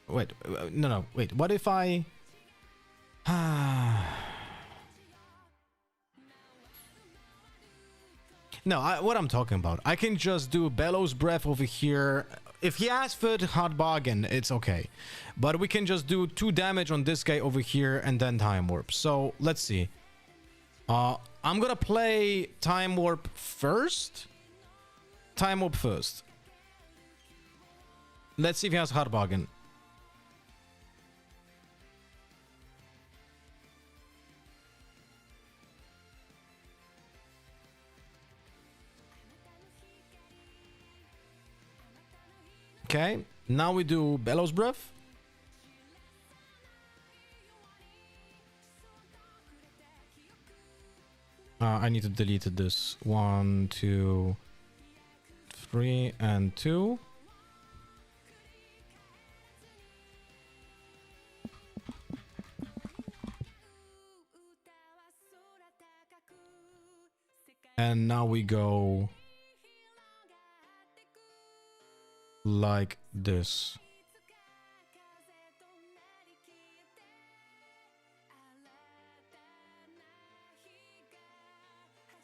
Wait, no, wait. What if I... No, what I'm talking about. I can just do Bellows Breath over here. If he asks for the hard bargain, it's okay. But we can just do 2 damage on this guy over here and then Time Warp. So, let's see. I'm gonna play Time Warp first. Time Warp first. Let's see if he has hard bargain. Okay, now we do Bellows Breath. I need to delete this. 1, 2, 3, and 2. And now we go like this.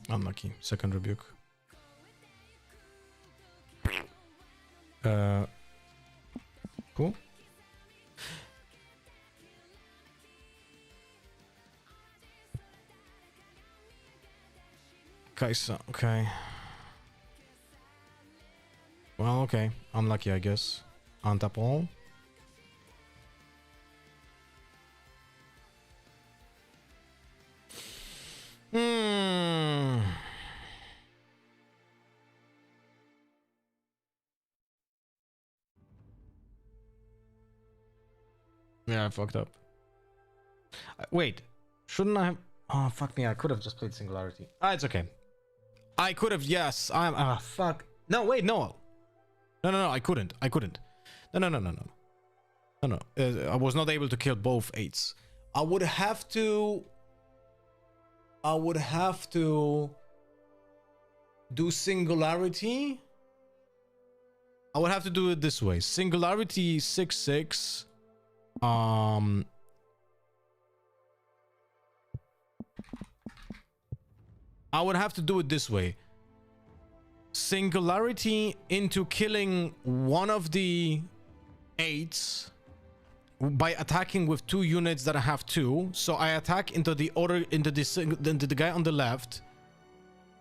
Unlucky. Second rebuke. Cool. Kaisa, okay. Well, okay. Unlucky, I guess. Untap all. Yeah, I fucked up. Wait. Shouldn't I have... Oh, fuck me. I could have just played Singularity. Ah, it's okay. I could have, yes. I'm... Ah, fuck. No, wait, no. No, I couldn't. No. I was not able to kill both 8s. I would have to do Singularity. I would have to do it this way. Singularity 6/6. I would have to do it this way. Singularity into killing one of the 8s by attacking with 2 units that I have 2. So I attack into the guy on the left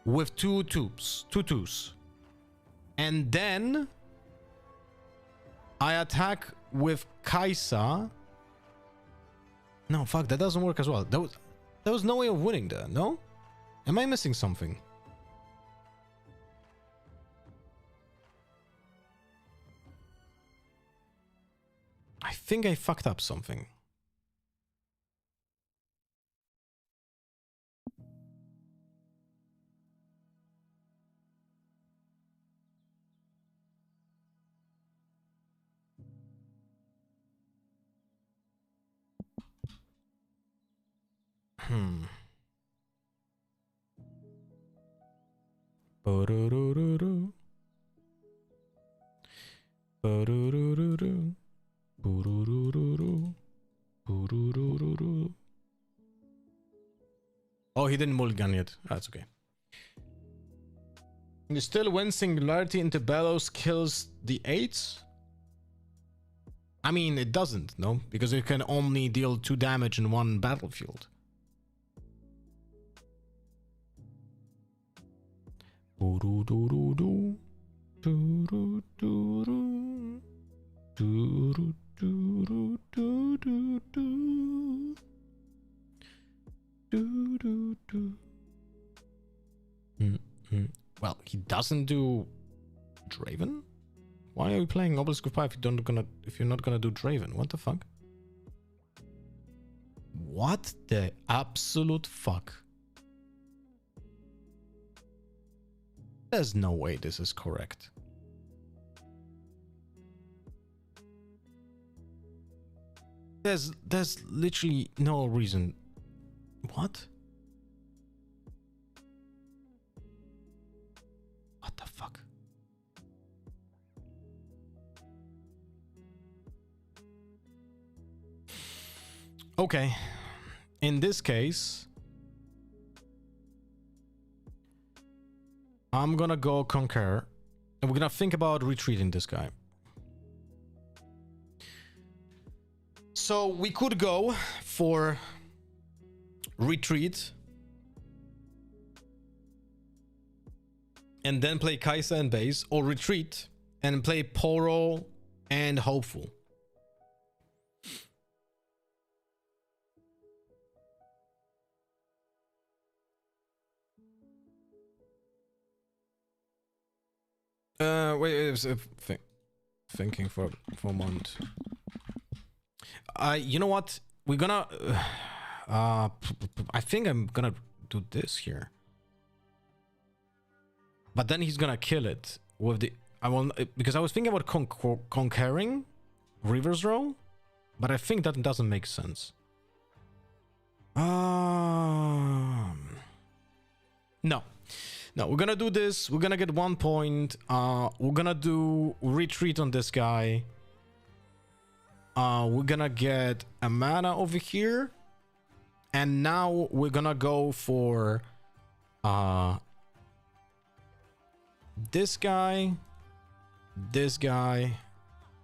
with 2 twos. And then I attack with Kaisa. No, fuck, that doesn't work as well. There was no way of winning there, no? Am I missing something? I think I fucked up something. Hmm. Ba-do-do-do-do. Ba-do-do-do-do. Boo-do-do-do-do. Boo-do-do-do-do. Oh, he didn't mulligan yet. That's okay. You still when Singularity into Bellows kills the 8s? I mean, it doesn't, no? Because it can only deal 2 damage in one battlefield. Do-do-do-do-do. Do-do-do-do. Do-do-do-do-do-do. Do-do-do. Well, he doesn't do Draven? Why are you playing Obelisk of Fire if you're not gonna do Draven? What the fuck? What the absolute fuck? There's no way this is correct. There's literally no reason. What? What the fuck? Okay. In this case, I'm gonna go Conquer, and we're gonna think about retreating this guy. So we could go for retreat and then play Kai'Sa and base, or retreat and play Poro and Hopeful. Thinking for a moment. You know what? We're gonna. I think I'm gonna do this here. But then he's gonna kill it with the. Because I was thinking about conquering reverse row, but I think that doesn't make sense. No, we're gonna do this. We're gonna get 1 point. We're gonna do retreat on this guy. We're gonna get a mana over here. And now we're gonna go for this guy,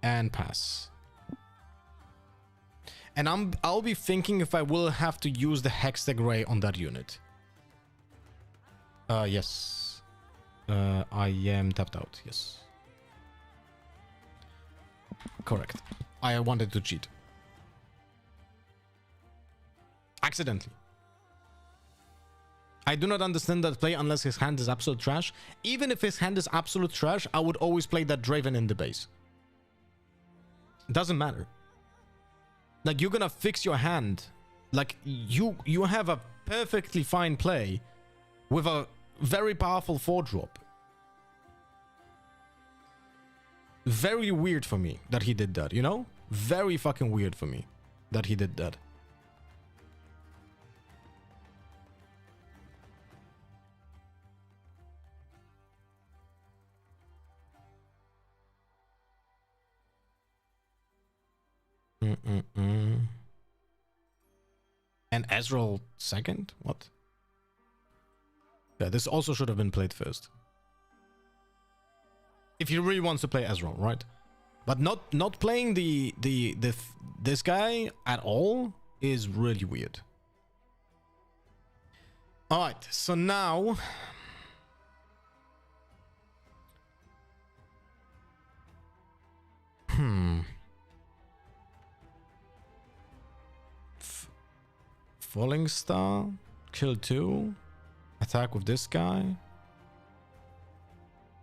and pass. And I'll be thinking if I will have to use the Hextech Ray on that unit. Yes. I am tapped out, yes. Correct. I wanted to cheat. Accidentally. I do not understand that play unless his hand is absolute trash. Even if his hand is absolute trash, I would always play that Draven in the base. It doesn't matter. Like, you're gonna fix your hand. Like, you have a perfectly fine play with a very powerful 4-drop. Very weird for me that he did that, you know? Very fucking weird for me that he did that. And Ezreal second? What? Yeah, this also should have been played first. If he really wants to play Ezreal, right? But not playing this guy at all is really weird. All right, so now Falling Star, kill 2, attack with this guy.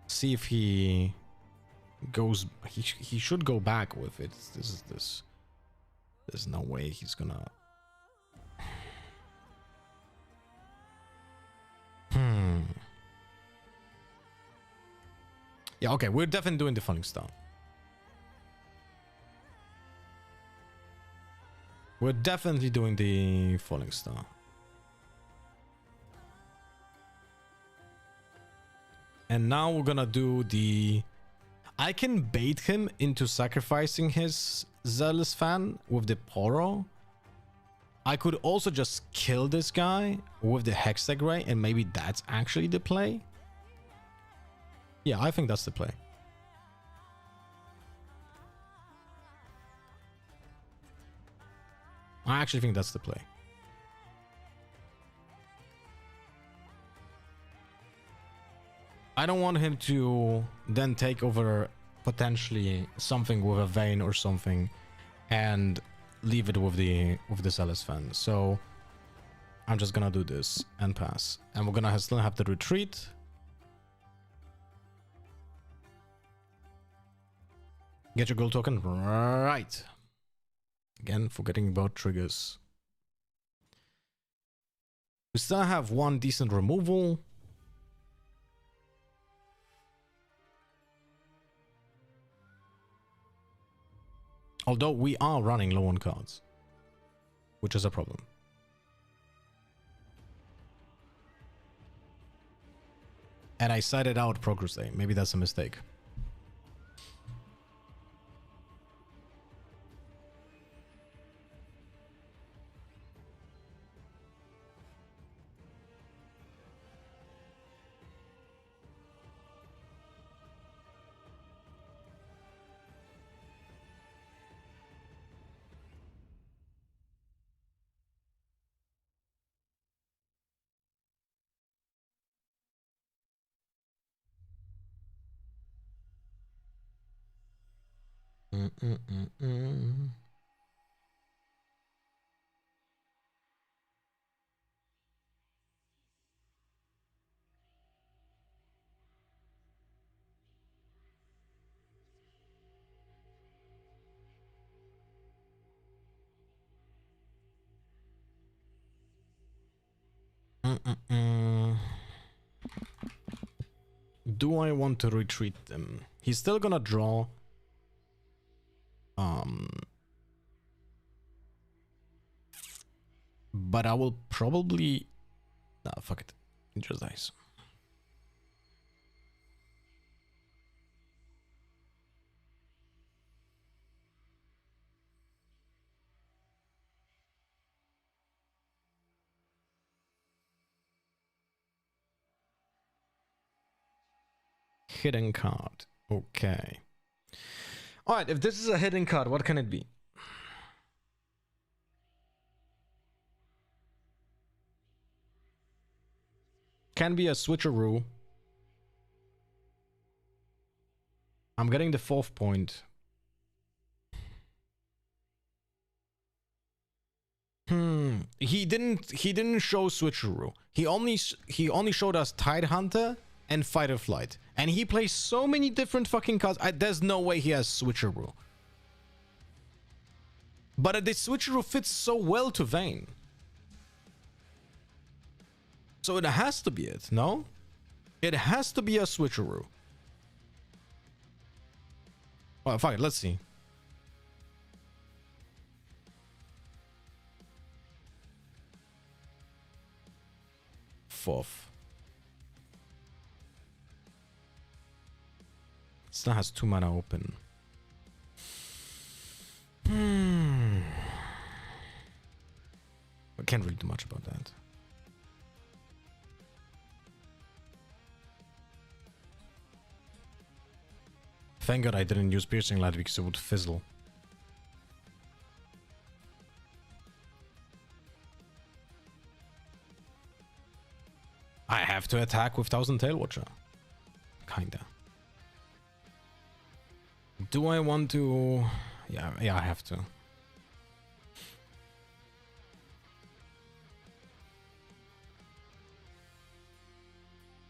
See if he goes. He should go back with it. There's no way he's gonna. Yeah, okay, we're definitely doing the Falling Star. We're definitely doing the Falling Star. And now we're gonna do the... I can bait him into sacrificing his Zealous Fan with the Poro. I could also just kill this guy with the Hextech Ray, and maybe that's actually the play. Yeah, I think that's the play. I actually think that's the play. I don't want him to then take over potentially something with a Vayne or something and leave it with the Zealous Fan. So I'm just gonna do this and pass. And we're gonna still have the retreat. Get your gold token. Right. Again, forgetting about triggers. We still have one decent removal. Although we are running low on cards, which is a problem. And I cited out Progress Day. Maybe that's a mistake. Do I want to retreat them? He's still gonna draw. But I will probably... Nah, fuck it. It just dies. Hidden card. Okay. Alright, if this is a hidden card, what can it be? Can be a switcheroo. I'm getting the 4th point. He didn't show switcheroo. He only showed us Tidehunter and Fight or Flight. And he plays so many different fucking cards. There's no way he has switcheroo. But the switcheroo fits so well to Vayne. So it has to be it, no? It has to be a switcheroo. Well, fuck it, let's see. Fourth. Still has 2 mana open. I can't really do much about that. Thank God I didn't use Piercing Light because it would fizzle. I have to attack with Thousand Tail Watcher. Kinda. Do I want to... Yeah, I have to.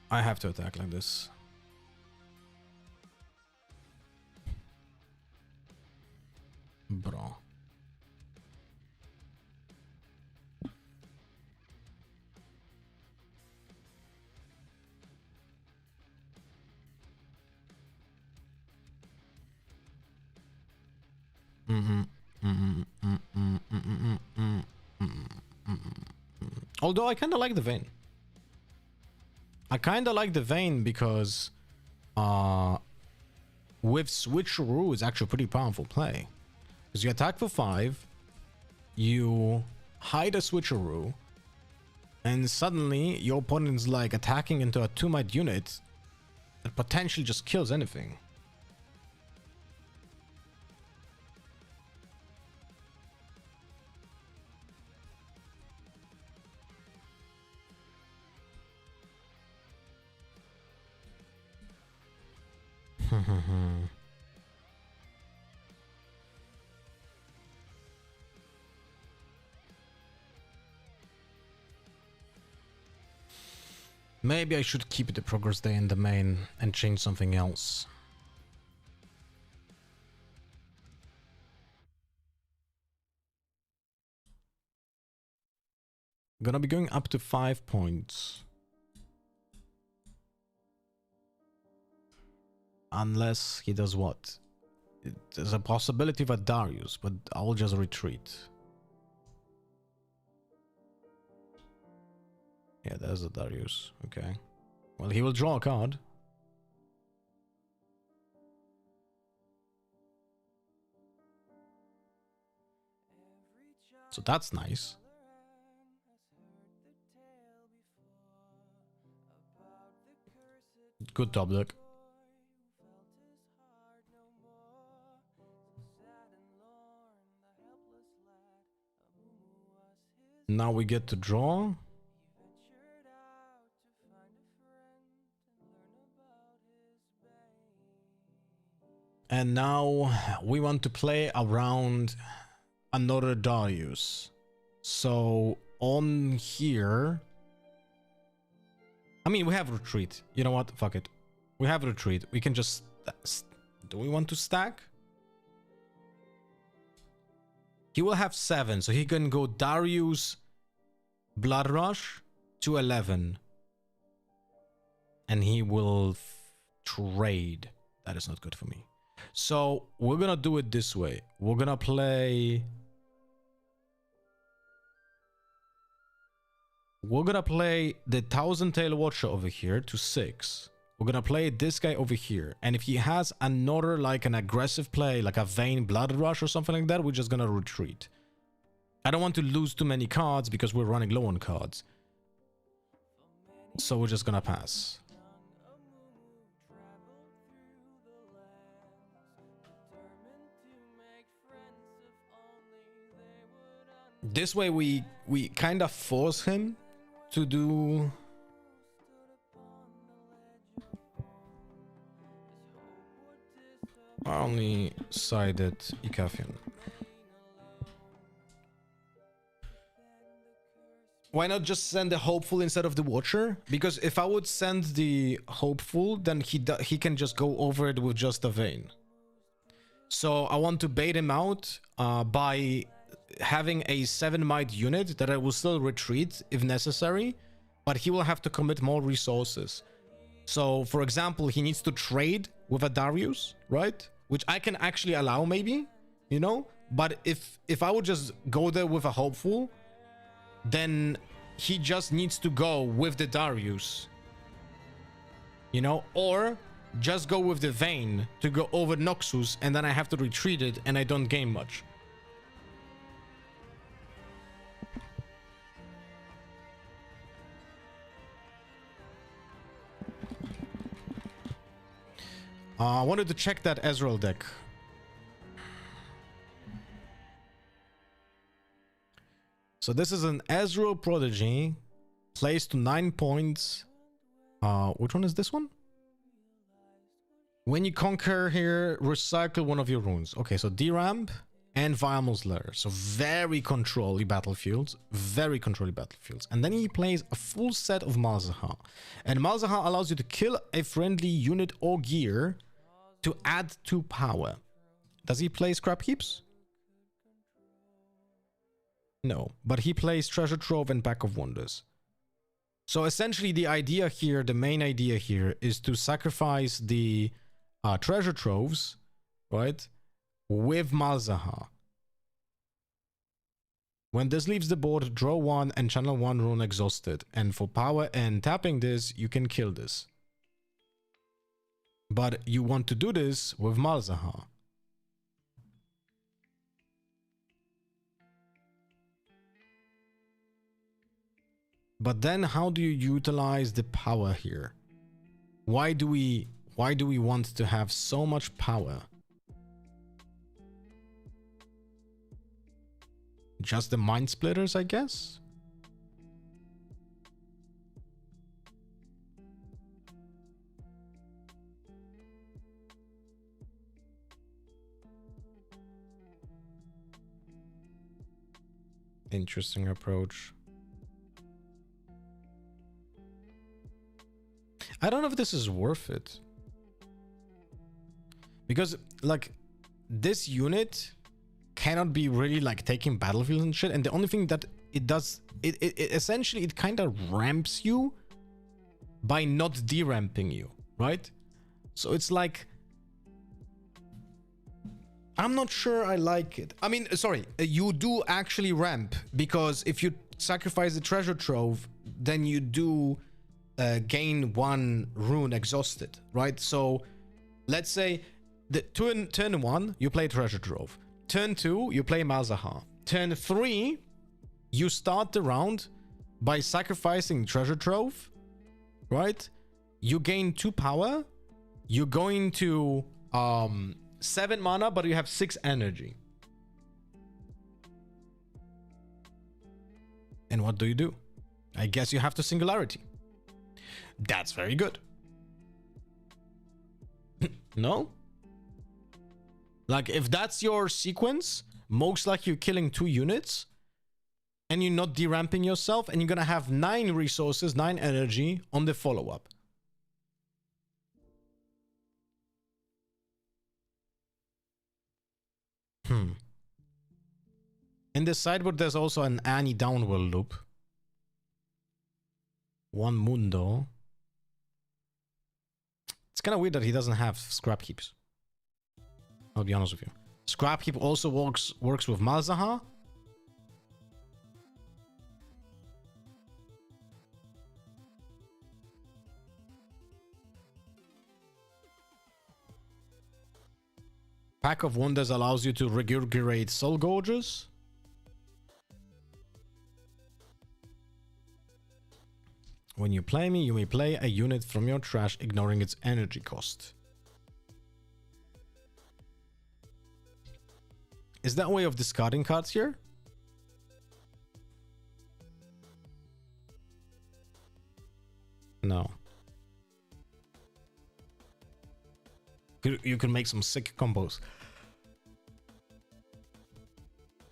I have to attack like this. Bro. Although I kind of like the Vayne. I kind of like the Vayne because with Switcheroo it's actually a pretty powerful play. Because you attack for 5, you hide a Switcheroo, and suddenly your opponent's like attacking into a 2-might unit that potentially just kills anything. Maybe I should keep the progress day in the main and change something else. Gonna be going up to 5 points. Unless he does what? There's a possibility of a Darius, but I'll just retreat. Yeah, there's a Darius. Okay. Well, he will draw a card. So that's nice. Good top deck. Now we get to draw. And now we want to play around another Darius. So on here, I mean, we have retreat. You know what? Fuck it. We have retreat. We can just... Do we want to stack? He will have 7, so he can go Darius, Blood Rush to 11. And he will trade. That is not good for me. So we're gonna do it this way. We're gonna play... We're gonna play the Thousand Tail Watcher over here to 6. We're gonna play this guy over here. And if he has another, like an aggressive play, like a Vayne Blood Rush or something like that, we're just gonna retreat. I don't want to lose too many cards because we're running low on cards. So we're just gonna pass. This way we kind of force him to do... I only sided Ikafian. Why not just send the Hopeful instead of the Watcher? Because if I would send the Hopeful, then he can just go over it with just a Vayne. So I want to bait him out by having a 7-might unit that I will still retreat if necessary, but he will have to commit more resources. So, for example, he needs to trade with a Darius, right? Which I can actually allow, maybe, you know? But if I would just go there with a Hopeful, then he just needs to go with the Darius, you know? Or just go with the Vayne to go over Noxus, and then I have to retreat it, and I don't gain much. I wanted to check that Ezreal deck. So this is an Ezreal Prodigy. Plays to 9 points. Which one is this one? When you conquer here, recycle one of your runes. Okay, so D-Ramp and Viamel's Lair. So very controlly battlefields. Very controlly battlefields. And then he plays a full set of Malzahar. And Malzahar allows you to kill a friendly unit or gear to add 2 power. Does he play Scrap Heaps? No, but he plays Treasure Trove and Pack of Wonders. So essentially the idea here, the main idea here, is to sacrifice the Treasure Troves, right, with Malzahar. When this leaves the board, draw one and channel one rune exhausted. And for power and tapping this, you can kill this. But you want to do this with Malzahar. But then how do you utilize the power here? Why do we want to have so much power? Just the mind splitters, I guess? Interesting approach. I don't know if this is worth it. Because, like, this unit cannot be really, like, taking battlefields and shit. And the only thing that it does, it essentially, it kind of ramps you by not deramping you, right? So it's like, I'm not sure I like it. I mean, sorry, you do actually ramp, because if you sacrifice the treasure trove, then you do gain one rune exhausted, right? So let's say the turn 1 you play treasure trove, turn 2 you play Malzahar, turn 3 you start the round by sacrificing treasure trove, right? You gain 2 power, you're going to 7 mana, but you have 6 energy. And what do? I guess you have to singularity. That's very good. No? Like, if that's your sequence, most likely you're killing 2 units and you're not deramping yourself, and you're gonna have 9 resources, 9 energy on the follow-up. In the sideboard, there's also an Annie downward loop. One Mundo. It's kind of weird that he doesn't have scrap heaps. I'll be honest with you. Scrap heap also works with Malzahar. Pack of Wonders allows you to regurgitate Soul Gorges. When you play me, you may play a unit from your trash, ignoring its energy cost. Is that a way of discarding cards here? No. You can make some sick combos.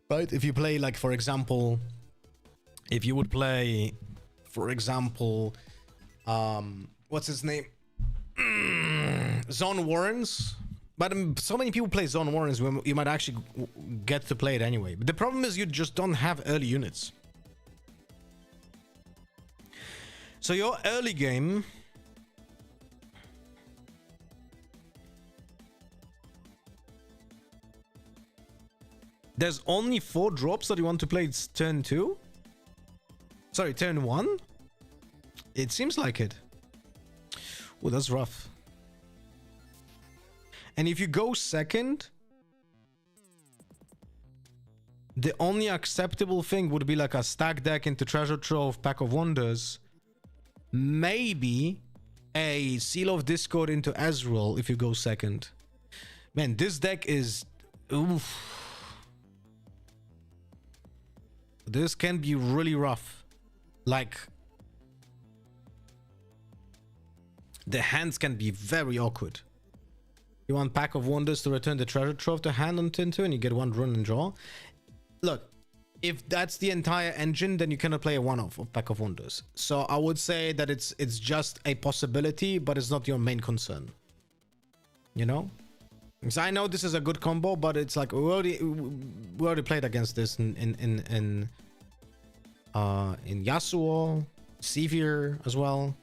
Right? If you play, like, for example, if you would play, for example, what's his name? Zone Warrens. But so many people play Zone Warrens, you might actually get to play it anyway. But the problem is you just don't have early units. So your early game... There's only 4 drops that you want to play. It's turn 2? Sorry, turn 1? It seems like it. Oh, that's rough. And if you go second, the only acceptable thing would be like a stack deck into Treasure Trove, Pack of Wonders. Maybe a Seal of Discord into Ezreal if you go second. Man, this deck is... Oof. This can be really rough. Like, the hands can be very awkward. You want Pack of Wonders to return the Treasure Trove to hand on turn 2 and you get 1 run and draw. Look, if that's the entire engine, then you cannot play a one-off of Pack of Wonders. So I would say that it's just a possibility, but it's not your main concern. You know? Because I know this is a good combo, but it's like we already played against this in Yasuo, Sevier as well.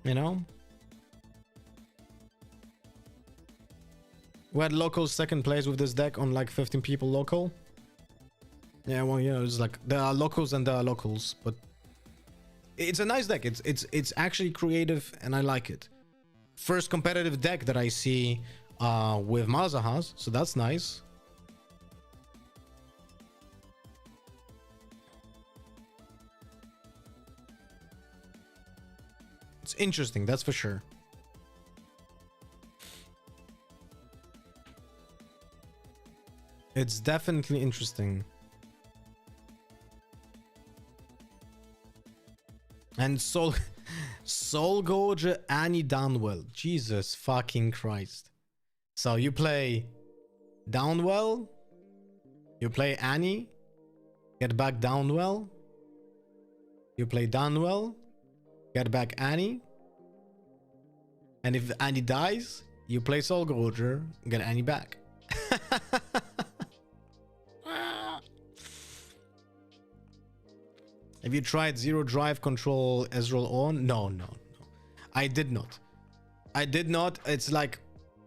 You know? We had local second place with this deck on like 15 people local. Yeah, well, you know, it's like there are locals and there are locals, but it's a nice deck. It's actually creative and I like it. First competitive deck that I see with Malzahar, so that's nice. It's interesting, that's for sure. It's definitely interesting. And Soul Gorge, Annie Downwell. Jesus fucking Christ. So you play Downwell, you play Annie, get back Downwell, you play Downwell, get back Annie, and if Annie dies, you play Soul Gorge, get Annie back. Have you tried Zero Drive Control Ezreal on? No. I did not. It's like,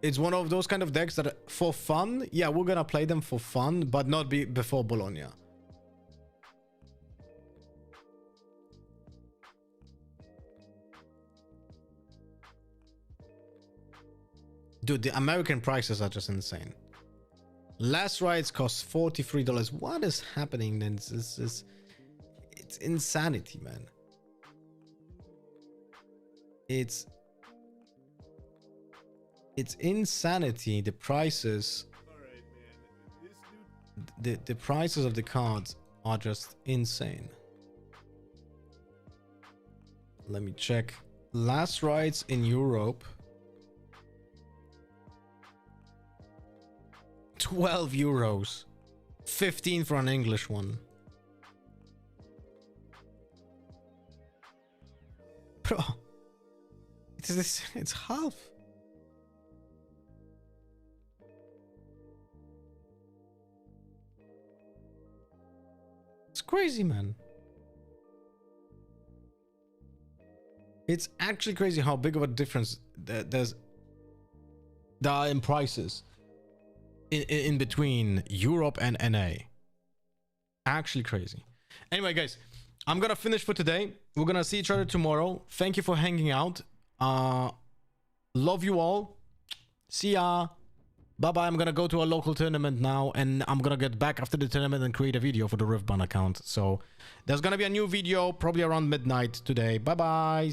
it's one of those kind of decks that for fun, yeah, we're gonna play them for fun, but not before Bologna. Dude, the American prices are just insane. Last rides cost $43. What is happening then? It's insanity, man. It's insanity. The prices, the prices of the cards are just insane. Let me check. Last rides in Europe, 12 euros, 15 for an English one. Bro, it's half. It's crazy, man. It's actually crazy how big of a difference there are in prices in between Europe and NA. Actually crazy. Anyway, guys, I'm gonna finish for today. We're gonna see each other tomorrow. Thank you for hanging out. Love you all. See ya. Bye bye. I'm gonna go to a local tournament now, and I'm gonna get back after the tournament and create a video for the Riftbound account. So there's gonna be a new video probably around midnight today. Bye bye.